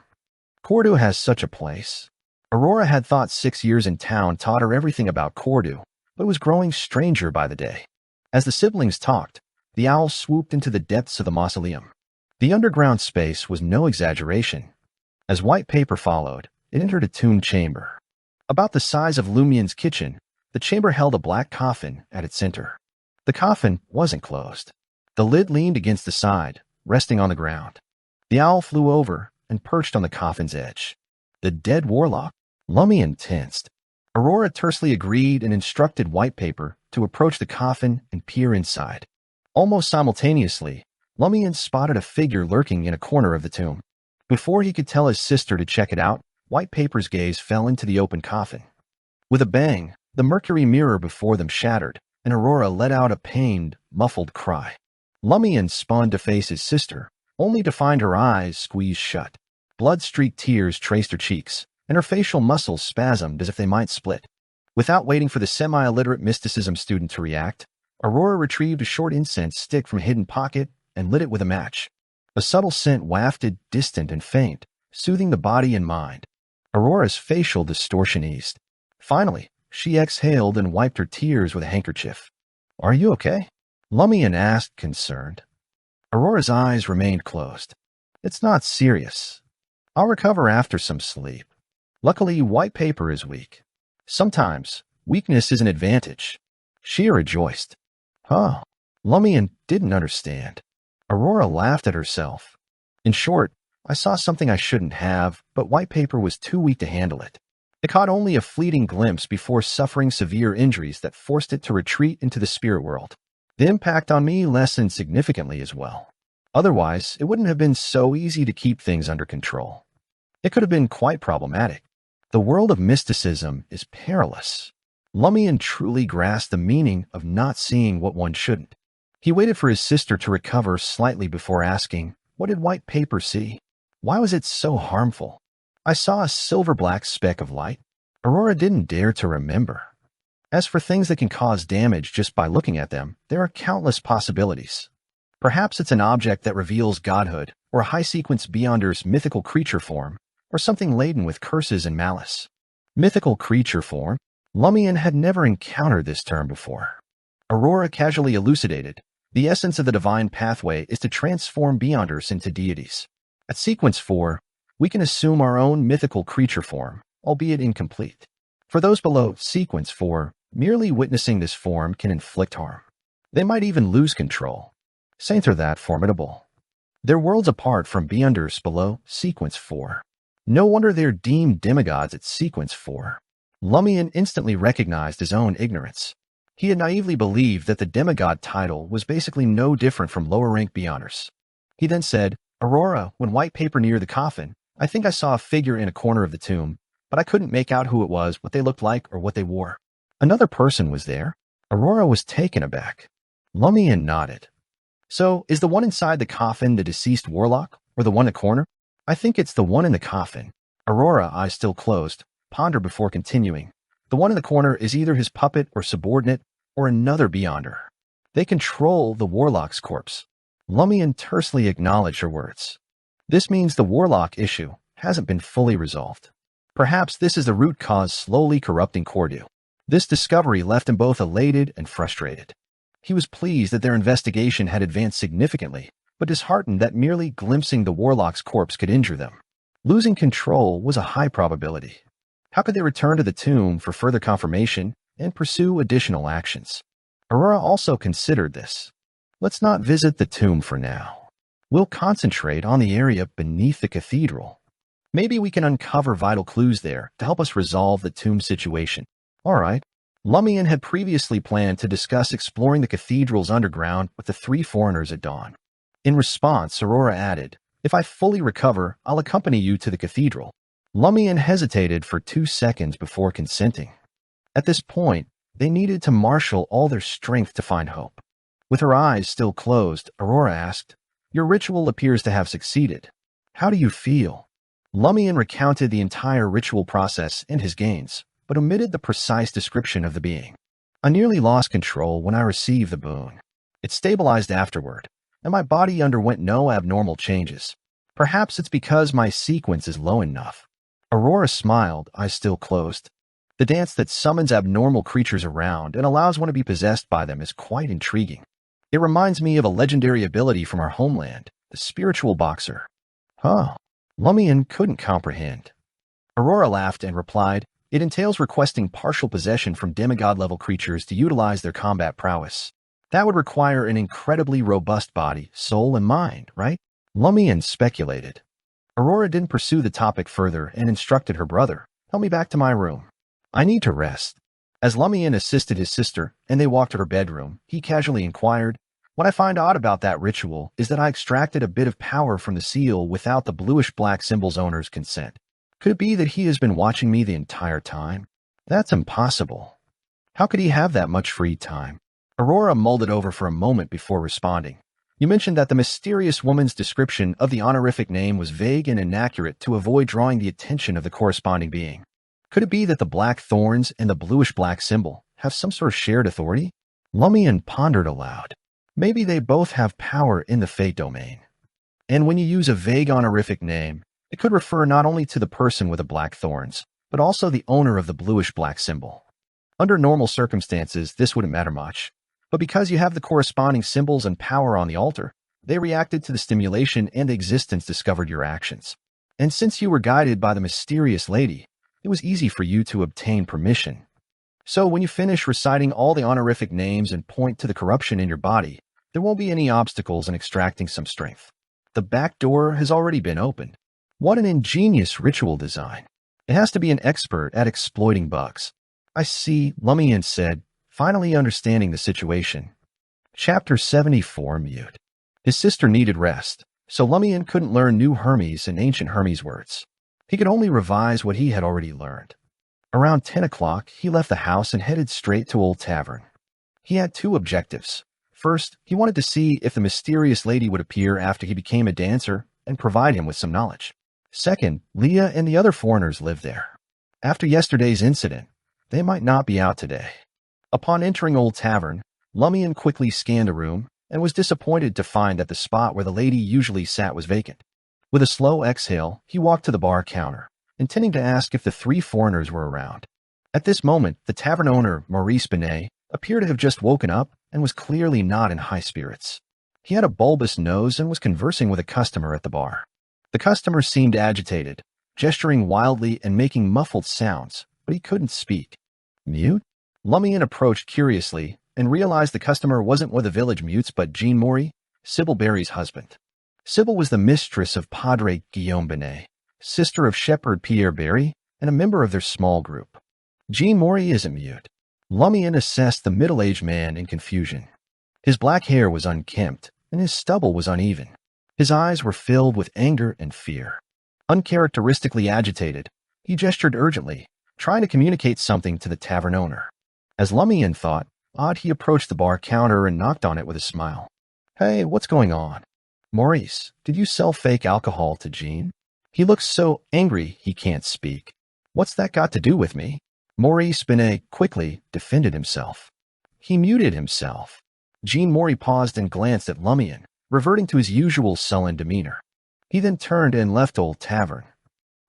Cordu has such a place." Aurora had thought 6 years in town taught her everything about Cordu, but was growing stranger by the day. As the siblings talked, the owl swooped into the depths of the mausoleum. The underground space was no exaggeration. As White Paper followed, it entered a tomb chamber. About the size of Lumian's kitchen, the chamber held a black coffin at its center. The coffin wasn't closed. The lid leaned against the side, resting on the ground. The owl flew over and perched on the coffin's edge. The dead warlock? Lumian tensed. Aurora tersely agreed and instructed White Paper to approach the coffin and peer inside. Almost simultaneously, Lumian spotted a figure lurking in a corner of the tomb. Before he could tell his sister to check it out, White Paper's gaze fell into the open coffin. With a bang, the mercury mirror before them shattered, and Aurora let out a pained, muffled cry. Lumian spun to face his sister, only to find her eyes squeezed shut. Blood-streaked tears traced her cheeks, and her facial muscles spasmed as if they might split. Without waiting for the semi-illiterate mysticism student to react, Aurora retrieved a short incense stick from a hidden pocket and lit it with a match. A subtle scent wafted, distant and faint, soothing the body and mind. Aurora's facial distortion eased. Finally, she exhaled and wiped her tears with a handkerchief. "Are you okay?" Lumian asked, concerned. Aurora's eyes remained closed. "It's not serious. I'll recover after some sleep." Luckily, white paper is weak. Sometimes, weakness is an advantage. She rejoiced. Huh. Lumian didn't understand. Aurora laughed at herself. In short, I saw something I shouldn't have, but white paper was too weak to handle it. It caught only a fleeting glimpse before suffering severe injuries that forced it to retreat into the spirit world. The impact on me lessened significantly as well. Otherwise, it wouldn't have been so easy to keep things under control. It could have been quite problematic. The world of mysticism is perilous. Lumian truly grasped the meaning of not seeing what one shouldn't. He waited for his sister to recover slightly before asking, what did white paper see? Why was it so harmful? I saw a silver-black speck of light. Aurora didn't dare to remember. As for things that can cause damage just by looking at them, there are countless possibilities. Perhaps it's an object that reveals godhood, or a high-sequence Beyonder's mythical creature form, or something laden with curses and malice. Mythical creature form? Lumian had never encountered this term before. Aurora casually elucidated, the essence of the divine pathway is to transform Beyonders into deities. At sequence 4, we can assume our own mythical creature form, albeit incomplete. For those below sequence 4, merely witnessing this form can inflict harm. They might even lose control. Saints are that formidable. They're worlds apart from Beyonders below sequence 4. No wonder they're deemed demigods at sequence 4. Lumian instantly recognized his own ignorance. He had naively believed that the demigod title was basically no different from lower-rank Beyonders. He then said, Aurora, when white paper near the coffin, I think I saw a figure in a corner of the tomb, but I couldn't make out who it was, what they looked like, or what they wore. Another person was there. Aurora was taken aback. Lumian nodded. So, is the one inside the coffin the deceased warlock, or the one in the corner? I think it's the one in the coffin. Aurora, eyes still closed, pondered before continuing. The one in the corner is either his puppet or subordinate, or another Beyonder. They control the warlock's corpse. Lumian tersely acknowledged her words. This means the warlock issue hasn't been fully resolved. Perhaps this is the root cause slowly corrupting Cordu. This discovery left him both elated and frustrated. He was pleased that their investigation had advanced significantly, but disheartened that merely glimpsing the warlock's corpse could injure them. Losing control was a high probability. How could they return to the tomb for further confirmation and pursue additional actions? Aurora also considered this. Let's not visit the tomb for now. We'll concentrate on the area beneath the cathedral. Maybe we can uncover vital clues there to help us resolve the tomb situation. All right. Lumian had previously planned to discuss exploring the cathedral's underground with the 3 foreigners at dawn. In response, Aurora added, if I fully recover, I'll accompany you to the cathedral. Lumian hesitated for 2 seconds before consenting. At this point, they needed to marshal all their strength to find hope. With her eyes still closed, Aurora asked, your ritual appears to have succeeded. How do you feel? Lumian recounted the entire ritual process and his gains, but omitted the precise description of the being. I nearly lost control when I received the boon. It stabilized afterward, and my body underwent no abnormal changes. Perhaps it's because my sequence is low enough. Aurora smiled, eyes still closed. The dance that summons abnormal creatures around and allows one to be possessed by them is quite intriguing. It reminds me of a legendary ability from our homeland, the spiritual boxer. Huh. Lumian couldn't comprehend. Aurora laughed and replied, it entails requesting partial possession from demigod-level creatures to utilize their combat prowess. That would require an incredibly robust body, soul, and mind, right? Lumian speculated. Aurora didn't pursue the topic further and instructed her brother, help me back to my room. I need to rest. As Lumian assisted his sister and they walked to her bedroom, he casually inquired, what I find odd about that ritual is that I extracted a bit of power from the seal without the bluish-black symbol's owner's consent. Could it be that he has been watching me the entire time? That's impossible. How could he have that much free time? Aurora mulled it over for a moment before responding. You mentioned that the mysterious woman's description of the honorific name was vague and inaccurate to avoid drawing the attention of the corresponding being. Could it be that the black thorns and the bluish-black symbol have some sort of shared authority? Lumian pondered aloud. Maybe they both have power in the fate domain. And when you use a vague honorific name, it could refer not only to the person with the black thorns, but also the owner of the bluish-black symbol. Under normal circumstances, this wouldn't matter much, but because you have the corresponding symbols and power on the altar, they reacted to the stimulation and the existence discovered your actions. And since you were guided by the mysterious lady, it was easy for you to obtain permission. So when you finish reciting all the honorific names and point to the corruption in your body, there won't be any obstacles in extracting some strength. The back door has already been opened. What an ingenious ritual design. It has to be an expert at exploiting bugs. I see, Lumian said, finally understanding the situation. Chapter 74 Mute. His sister needed rest, so Lumian couldn't learn new Hermes and ancient Hermes words. He could only revise what he had already learned. Around 10 o'clock, he left the house and headed straight to Old Tavern. He had two objectives. First, he wanted to see if the mysterious lady would appear after he became a dancer and provide him with some knowledge. Second, Leah and the other foreigners lived there. After yesterday's incident, they might not be out today. Upon entering Old Tavern, Lumian quickly scanned the room and was disappointed to find that the spot where the lady usually sat was vacant. With a slow exhale, he walked to the bar counter, intending to ask if the three foreigners were around. At this moment, the tavern owner, Maurice Binet, appeared to have just woken up and was clearly not in high spirits. He had a bulbous nose and was conversing with a customer at the bar. The customer seemed agitated, gesturing wildly and making muffled sounds, but he couldn't speak. Mute? Lumian approached curiously and realized the customer wasn't one of the village mutes but Jean Maury, Sybil Barry's husband. Sybil was the mistress of Padre Guillaume Binet, sister of Shepherd Pierre Barry, and a member of their small group. Jean Maury isn't mute. Lumian assessed the middle-aged man in confusion. His black hair was unkempt, and his stubble was uneven. His eyes were filled with anger and fear. Uncharacteristically agitated, he gestured urgently, trying to communicate something to the tavern owner. As Lumian thought, odd, he approached the bar counter and knocked on it with a smile. Hey, what's going on? Maurice, did you sell fake alcohol to Jean? He looks so angry he can't speak. What's that got to do with me? Maurice Binet quickly defended himself. He muted himself. Jean Maury paused and glanced at Lumian, reverting to his usual sullen demeanor. He then turned and left Old Tavern.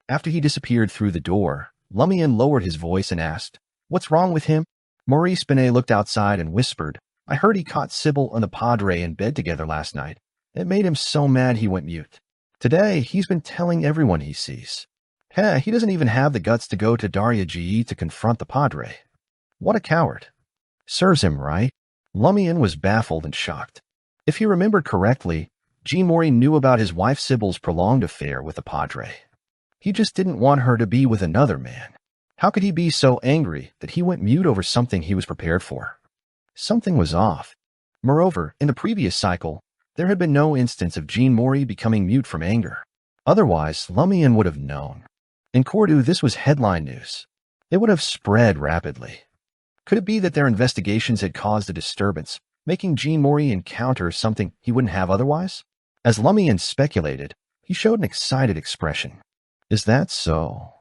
After he disappeared through the door, Lumian lowered his voice and asked, What's wrong with him? Maurice Binet looked outside and whispered, I heard he caught Sybil and the Padre in bed together last night. It made him so mad he went mute. Today, he's been telling everyone he sees. Heh, he doesn't even have the guts to go to Daria G.E. to confront the Padre. What a coward. Serves him right. Lumian was baffled and shocked. If he remembered correctly, Jean Maury knew about his wife Sybil's prolonged affair with the Padre. He just didn't want her to be with another man. How could he be so angry that he went mute over something he was prepared for? Something was off. Moreover, in the previous cycle, there had been no instance of Jean Maury becoming mute from anger. Otherwise, Lumian would have known. In Cordu, this was headline news. It would have spread rapidly. Could it be that their investigations had caused a disturbance, making Jean Maury encounter something he wouldn't have otherwise? As Lumian speculated, he showed an excited expression. Is that so?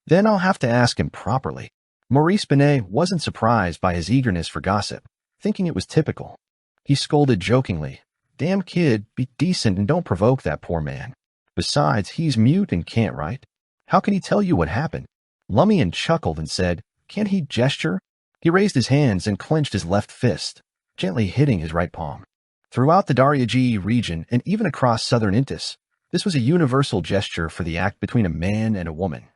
Then I'll have to ask him properly. Maurice Binet wasn't surprised by his eagerness for gossip, thinking it was typical. He scolded jokingly, Damn kid, be decent and don't provoke that poor man. Besides, he's mute and can't write. How can he tell you what happened? Lumian chuckled and said, Can't he gesture? He raised his hands and clenched his left fist, gently hitting his right palm. Throughout the Daria G region and even across southern Intis, this was a universal gesture for the act between a man and a woman.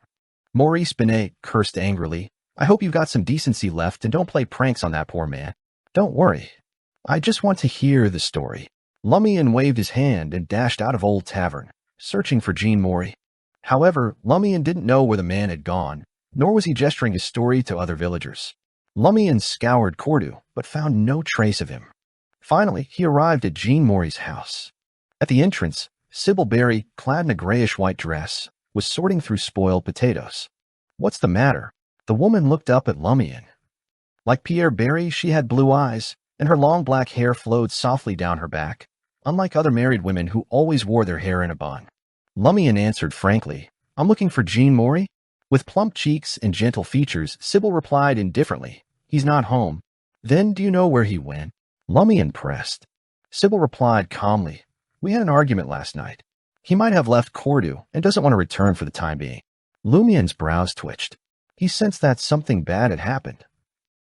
Maurice Binet cursed angrily, I hope you've got some decency left and don't play pranks on that poor man. Don't worry. I just want to hear the story. Lumian waved his hand and dashed out of Old Tavern, searching for Jean Maury. However, Lumian didn't know where the man had gone, nor was he gesturing his story to other villagers. Lumian scoured Cordu, but found no trace of him. Finally, he arrived at Jean Maury's house. At the entrance, Sybil Barry, clad in a grayish-white dress, was sorting through spoiled potatoes. What's the matter? The woman looked up at Lumian. Like Pierre Barry, she had blue eyes, and her long black hair flowed softly down her back, unlike other married women who always wore their hair in a bun. Lumian answered frankly, I'm looking for Jean Maury. With plump cheeks and gentle features, Sybil replied indifferently, He's not home. Then do you know where he went? Lumian pressed. Sybil replied calmly, We had an argument last night. He might have left Cordu and doesn't want to return for the time being. Lumian's brows twitched. He sensed that something bad had happened.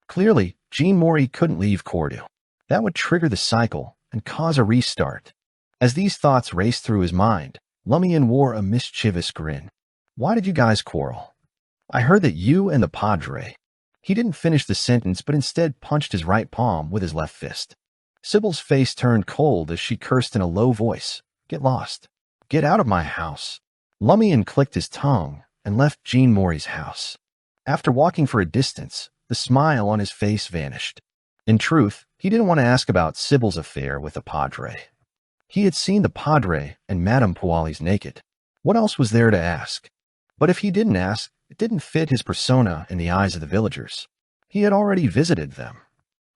Clearly, Jean Maury couldn't leave Cordu. That would trigger the cycle and cause a restart. As these thoughts raced through his mind, Lumian wore a mischievous grin. Why did you guys quarrel? I heard that you and the Padre. He didn't finish the sentence, but instead punched his right palm with his left fist. Sybil's face turned cold as she cursed in a low voice. Get lost. Get out of my house. Lumian clicked his tongue and left Jean Morey's house. After walking for a distance, the smile on his face vanished. In truth, he didn't want to ask about Sybil's affair with the Padre. He had seen the Padre and Madame Puali's naked. What else was there to ask? But if he didn't ask, it didn't fit his persona in the eyes of the villagers. He had already visited them.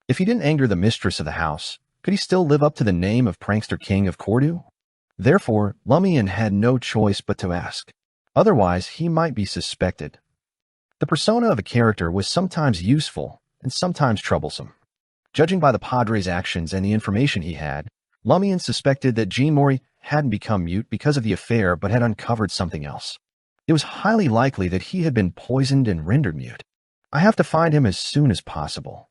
If he didn't anger the mistress of the house, could he still live up to the name of Prankster King of Cordu? Therefore, Lumian had no choice but to ask. Otherwise, he might be suspected. The persona of a character was sometimes useful and sometimes troublesome. Judging by the Padre's actions and the information he had, Lumian suspected that Jean Morey hadn't become mute because of the affair but had uncovered something else. It was highly likely that he had been poisoned and rendered mute. I have to find him as soon as possible.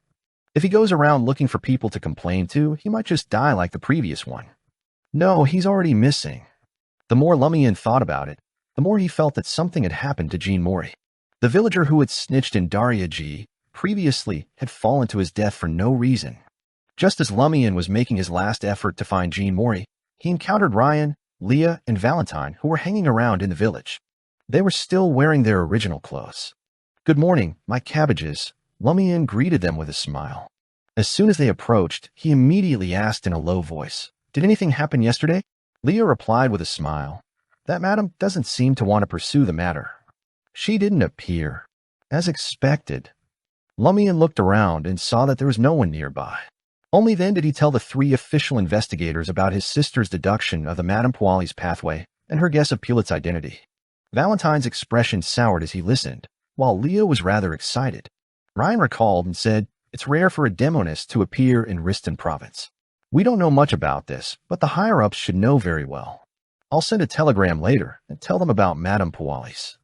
If he goes around looking for people to complain to, he might just die like the previous one. No, he's already missing. The more Lumian thought about it, the more he felt that something had happened to Jean Morey. The villager who had snitched in Daria G previously had fallen to his death for no reason. Just as Lumian was making his last effort to find Jean Morey, he encountered Ryan, Leah, and Valentine, who were hanging around in the village. They were still wearing their original clothes. Good morning, my cabbages. Lumian greeted them with a smile. As soon as they approached, he immediately asked in a low voice, Did anything happen yesterday? Leah replied with a smile. That madam doesn't seem to want to pursue the matter. She didn't appear. As expected. Lumian looked around and saw that there was no one nearby. Only then did he tell the 3 official investigators about his sister's deduction of the Madame Puali's pathway and her guess of Pulet's identity. Valentine's expression soured as he listened, while Leah was rather excited. Ryan recalled and said, It's rare for a demonist to appear in Riston province. We don't know much about this, but the higher-ups should know very well. I'll send a telegram later and tell them about Madame Puali's.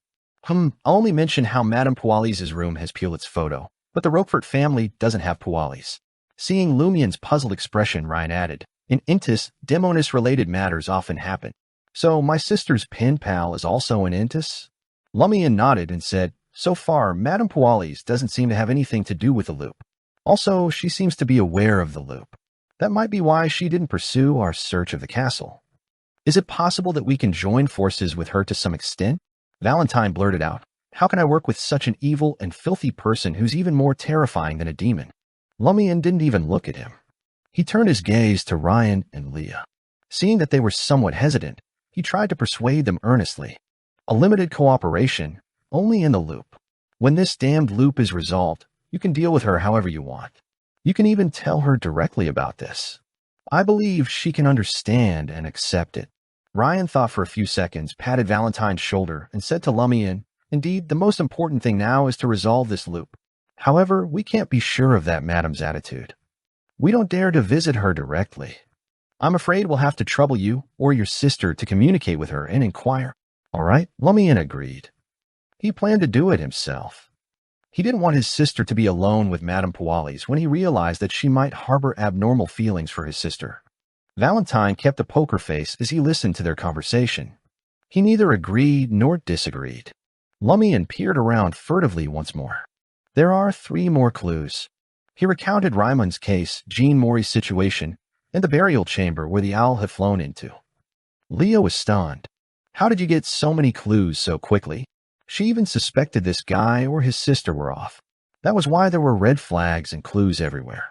I'll only mention how Madame Puali's room has Pulet's photo, but the Roquefort family doesn't have Puali's. Seeing Lumian's puzzled expression, Ryan added, In Intis, demonist-related matters often happen. So my sister's pen pal is also in Intis? Lumian nodded and said, So far, Madame Puali's doesn't seem to have anything to do with the loop. Also, she seems to be aware of the loop. That might be why she didn't pursue our search of the castle. Is it possible that we can join forces with her to some extent? Valentine blurted out, How can I work with such an evil and filthy person who's even more terrifying than a demon? Lumian didn't even look at him. He turned his gaze to Ryan and Leah. Seeing that they were somewhat hesitant, he tried to persuade them earnestly. A limited cooperation, only in the loop. When this damned loop is resolved, you can deal with her however you want. You can even tell her directly about this. I believe she can understand and accept it. Ryan thought for a few seconds, patted Valentine's shoulder, and said to Lumian, Indeed, the most important thing now is to resolve this loop. However, we can't be sure of that madam's attitude. We don't dare to visit her directly. I'm afraid we'll have to trouble you or your sister to communicate with her and inquire. All right, Lumian agreed. He planned to do it himself. He didn't want his sister to be alone with Madame Puali's when he realized that she might harbor abnormal feelings for his sister. Valentine kept a poker face as he listened to their conversation. He neither agreed nor disagreed. Lumian peered around furtively once more. There are 3 more clues. He recounted Ryman's case, Jean Morey's situation, and the burial chamber where the owl had flown into. Leah was stunned. How did you get so many clues so quickly? She even suspected this guy or his sister were off. That was why there were red flags and clues everywhere.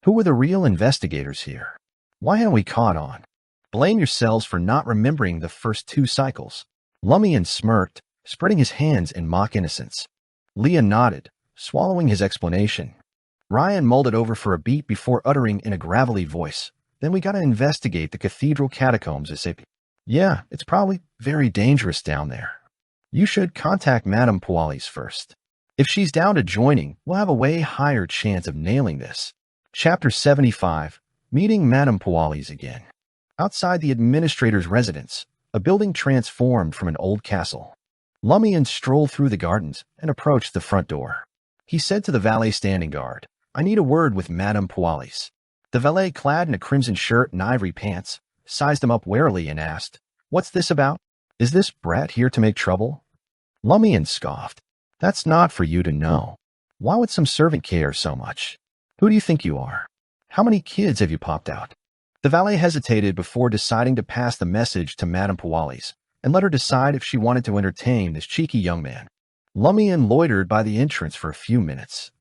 Who were the real investigators here? Why hadn't we caught on? Blame yourselves for not remembering the first 2 cycles. Lumian smirked, spreading his hands in mock innocence. Leah nodded, swallowing his explanation. Ryan mulled it over for a beat before uttering in a gravelly voice, Then we gotta investigate the cathedral catacombs, SAP. Yeah, it's probably very dangerous down there. You should contact Madame Puali's first. If she's down to joining, we'll have a way higher chance of nailing this. Chapter 75, Meeting Madame Puali's again. Outside the administrator's residence, a building transformed from an old castle. Lumian strolled through the gardens and approached the front door. He said to the valet standing guard, I need a word with Madame Puali's. The valet, clad in a crimson shirt and ivory pants, sized him up warily and asked, What's this about? Is this brat here to make trouble? Lumian scoffed. That's not for you to know. Why would some servant care so much? Who do you think you are? How many kids have you popped out? The valet hesitated before deciding to pass the message to Madame Pualis and let her decide if she wanted to entertain this cheeky young man. Lumian loitered by the entrance for a few minutes.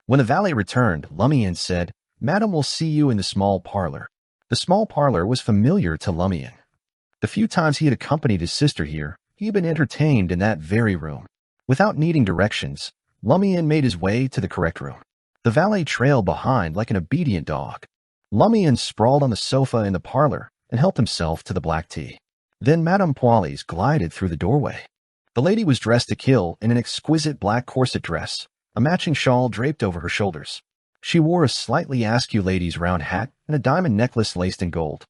When the valet returned, Lumian said, "Madam will see you in the small parlor." The small parlor was familiar to Lumian. The few times he had accompanied his sister here, he had been entertained in that very room. Without needing directions, Lumian made his way to the correct room. The valet trailed behind like an obedient dog. Lumian sprawled on the sofa in the parlor and helped himself to the black tea. Then Madame Pualis glided through the doorway. The lady was dressed to kill in an exquisite black corset dress, a matching shawl draped over her shoulders. She wore a slightly askew lady's round hat and a diamond necklace laced in gold.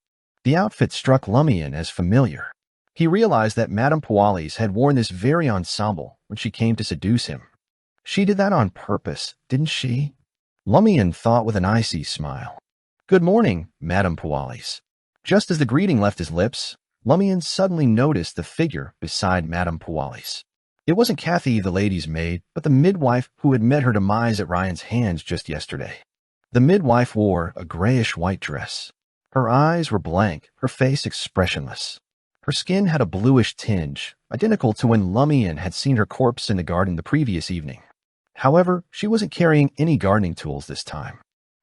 The outfit struck Lumian as familiar. He realized that Madame Pualis had worn this very ensemble when she came to seduce him. She did that on purpose, didn't she? Lumian thought with an icy smile. "Good morning, Madame Pualis." Just as the greeting left his lips, Lumian suddenly noticed the figure beside Madame Pualis. It wasn't Kathy, the lady's maid, but the midwife who had met her demise at Ryan's hands just yesterday. The midwife wore a grayish-white dress. Her eyes were blank, her face expressionless. Her skin had a bluish tinge, identical to when Lumian had seen her corpse in the garden the previous evening. However, she wasn't carrying any gardening tools this time.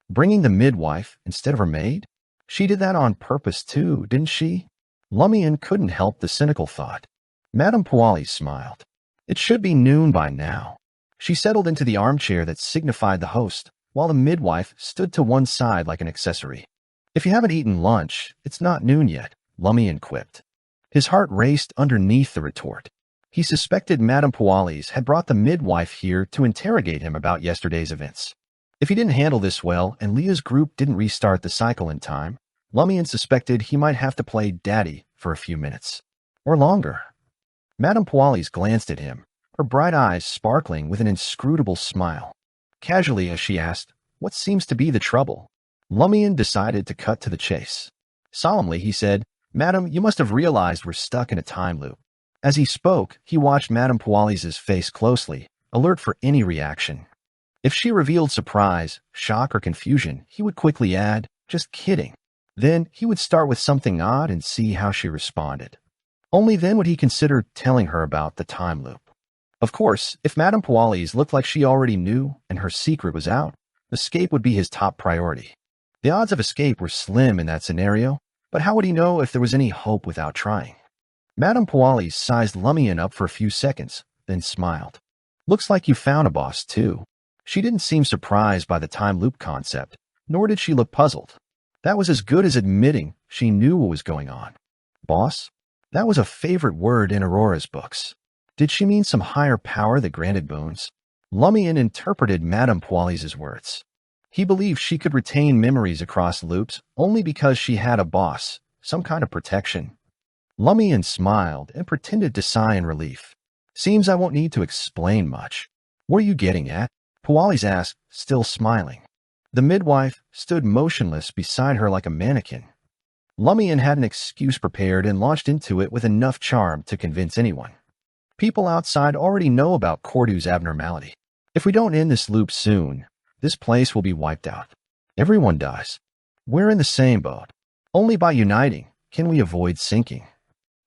Bringing the midwife instead of her maid? She did that on purpose too, didn't she? Lumian couldn't help the cynical thought. Madame Pualis smiled. It should be noon by now. She settled into the armchair that signified the host, while the midwife stood to one side like an accessory. "If you haven't eaten lunch, it's not noon yet," Lumian quipped. His heart raced underneath the retort. He suspected Madame Pualis had brought the midwife here to interrogate him about yesterday's events. If he didn't handle this well and Leah's group didn't restart the cycle in time, Lumian suspected he might have to play daddy for a few minutes. Or longer. Madame Pualis glanced at him, her bright eyes sparkling with an inscrutable smile. Casually as she asked, "What seems to be the trouble?" Lumian decided to cut to the chase. Solemnly he said, "Madam, you must have realized we're stuck in a time loop." As he spoke, he watched Madame Pualis' face closely, alert for any reaction. If she revealed surprise, shock, or confusion, he would quickly add, "Just kidding." Then he would start with something odd and see how she responded. Only then would he consider telling her about the time loop. Of course, if Madame Pualis looked like she already knew and her secret was out, escape would be his top priority. The odds of escape were slim in that scenario, but how would he know if there was any hope without trying? Madame Pualis sized Lumian up for a few seconds, then smiled. "Looks like you found a boss, too." She didn't seem surprised by the time loop concept, nor did she look puzzled. That was as good as admitting she knew what was going on. Boss? That was a favorite word in Aurora's books. Did she mean some higher power that granted boons? Lumian interpreted Madame Pualis' words. He believed she could retain memories across loops only because she had a boss, some kind of protection. Lumian smiled and pretended to sigh in relief. "Seems I won't need to explain much." "What are you getting at?" Pualis asked, still smiling. The midwife stood motionless beside her like a mannequin. Lumian had an excuse prepared and launched into it with enough charm to convince anyone. "People outside already know about Cordu's abnormality. If we don't end this loop soon, this place will be wiped out. Everyone dies. We're in the same boat. Only by uniting can we avoid sinking.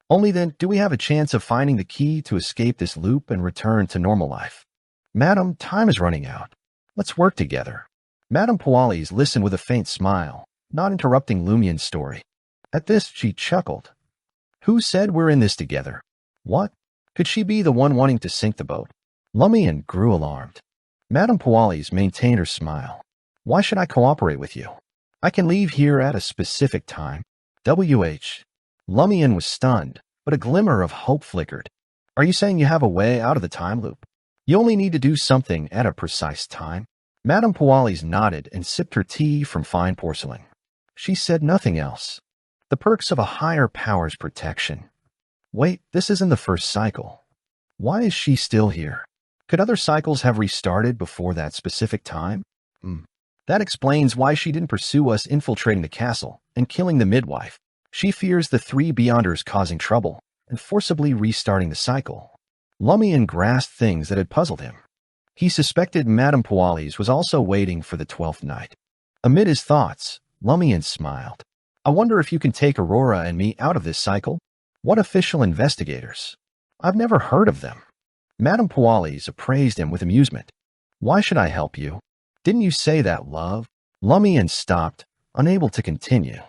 Only then do we have a chance of finding the key to escape this loop and return to normal life. Madam, time is running out. Let's work together." Madame Pualis listened with a faint smile, not interrupting Lumian's story. At this, she chuckled. "Who said we're in this together? What? Could she be the one wanting to sink the boat?" Lumian grew alarmed. Madame Pualis maintained her smile. "Why should I cooperate with you? I can leave here at a specific time. W.H. Lumian was stunned, but a glimmer of hope flickered. "Are you saying you have a way out of the time loop? You only need to do something at a precise time?" Madame Pualis nodded and sipped her tea from fine porcelain. She said nothing else. The perks of a higher power's protection. Wait, this isn't the first cycle. Why is she still here? Could other cycles have restarted before that specific time? That explains why she didn't pursue us infiltrating the castle and killing the midwife. She fears the three Beyonders causing trouble and forcibly restarting the cycle. Lumian grasped things that had puzzled him. He suspected Madame Pualis was also waiting for the 12th night. Amid his thoughts, Lumian smiled. I wonder if you can take Aurora and me out of this cycle? What official investigators? I've never heard of them. Madame Pualis appraised him with amusement. Why should I help you? Didn't you say that, love? Lumian stopped, unable to continue.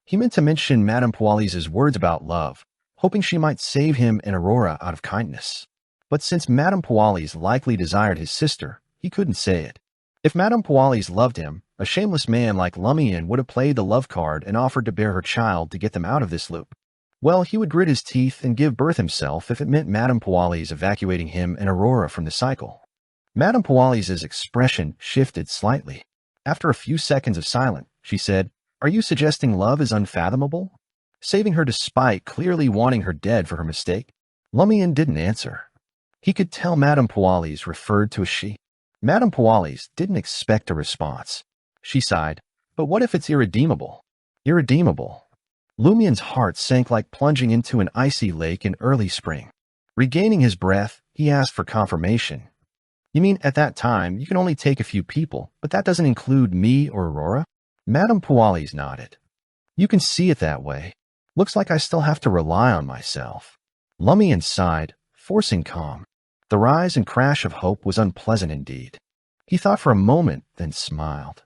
He meant to mention Madame Pualis' words about love, hoping she might save him and Aurora out of kindness. But since Madame Pualis likely desired his sister, he couldn't say it. If Madame Pualis loved him, a shameless man like Lumian would have played the love card and offered to bear her child to get them out of this loop. Well, he would grit his teeth and give birth himself if it meant Madame Pualis evacuating him and Aurora from the cycle. Madame Pualis' expression shifted slightly. After a few seconds of silence, she said, Are you suggesting love is unfathomable? Saving her despite clearly wanting her dead for her mistake? Lumian didn't answer. He could tell Madame Pualis referred to as she. Madame Pualis didn't expect a response. She sighed, But what if it's irredeemable? Irredeemable. Lumian's heart sank like plunging into an icy lake in early spring. Regaining his breath, he asked for confirmation. You mean at that time you can only take a few people, but that doesn't include me or Aurora? Madame Pualis nodded. You can see it that way. Looks like I still have to rely on myself. Lumian sighed, forcing calm. The rise and crash of hope was unpleasant indeed. He thought for a moment, then smiled.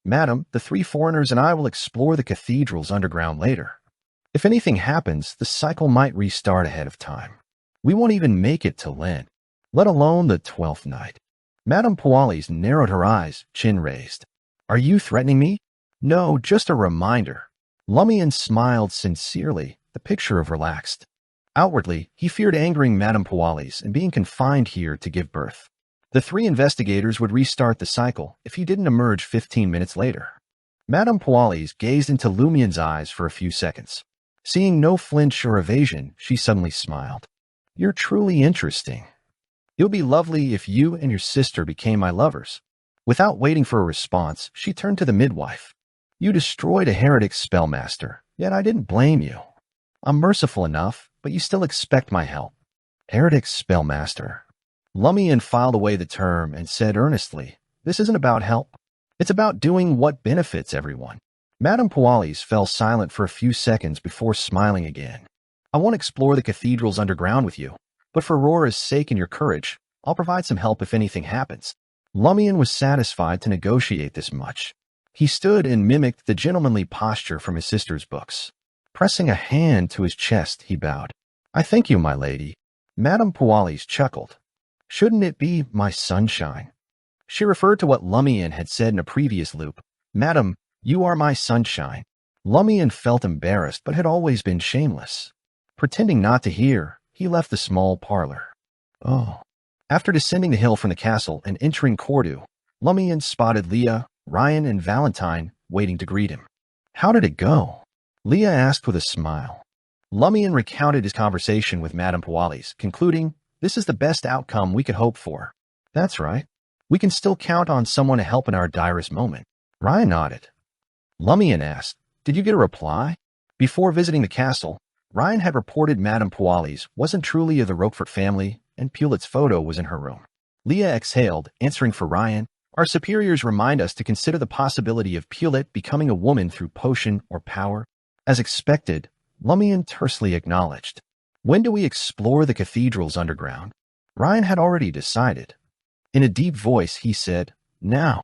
Madam, the 3 foreigners and I will explore the cathedral's underground later. If anything happens, the cycle might restart ahead of time. We won't even make it to Lent, let alone the 12th night. Madame Pualis narrowed her eyes, chin raised. Are you threatening me? No, just a reminder. Lumian smiled sincerely, the picture of relaxed. Outwardly, he feared angering Madame Pualis and being confined here to give birth. The 3 investigators would restart the cycle if he didn't emerge 15 minutes later. Madame Pualis gazed into Lumian's eyes for a few seconds. Seeing no flinch or evasion, she suddenly smiled. You're truly interesting. It would be lovely if you and your sister became my lovers. Without waiting for a response, she turned to the midwife. You destroyed a heretic spellmaster, yet I didn't blame you. I'm merciful enough, but you still expect my help. Heretic spellmaster. Lumian filed away the term and said earnestly, This isn't about help. It's about doing what benefits everyone. Madame Pualis fell silent for a few seconds before smiling again. I won't explore the cathedral's underground with you, but for Aurora's sake and your courage, I'll provide some help if anything happens. Lumian was satisfied to negotiate this much. He stood and mimicked the gentlemanly posture from his sister's books. Pressing a hand to his chest, he bowed. I thank you, my lady. Madame Pualis chuckled. Shouldn't it be my sunshine? She referred to what Lumian had said in a previous loop. Madam, you are my sunshine. Lumian felt embarrassed, but had always been shameless. Pretending not to hear, he left the small parlor. Oh. After descending the hill from the castle and entering Cordu, Lumian spotted Leah, Ryan, and Valentine waiting to greet him. How did it go? Leah asked with a smile. Lumian recounted his conversation with Madame Pualis, concluding, This is the best outcome we could hope for. That's right. We can still count on someone to help in our direst moment. Ryan nodded. Lumian asked, Did you get a reply? Before visiting the castle, Ryan had reported Madame Pualis wasn't truly of the Roquefort family, and Pulet's photo was in her room. Leah exhaled, answering for Ryan, Our superiors remind us to consider the possibility of Pulet becoming a woman through potion or power. As expected, Lumian tersely acknowledged. When do we explore the cathedral's underground? Ryan had already decided. In a deep voice, he said, Now.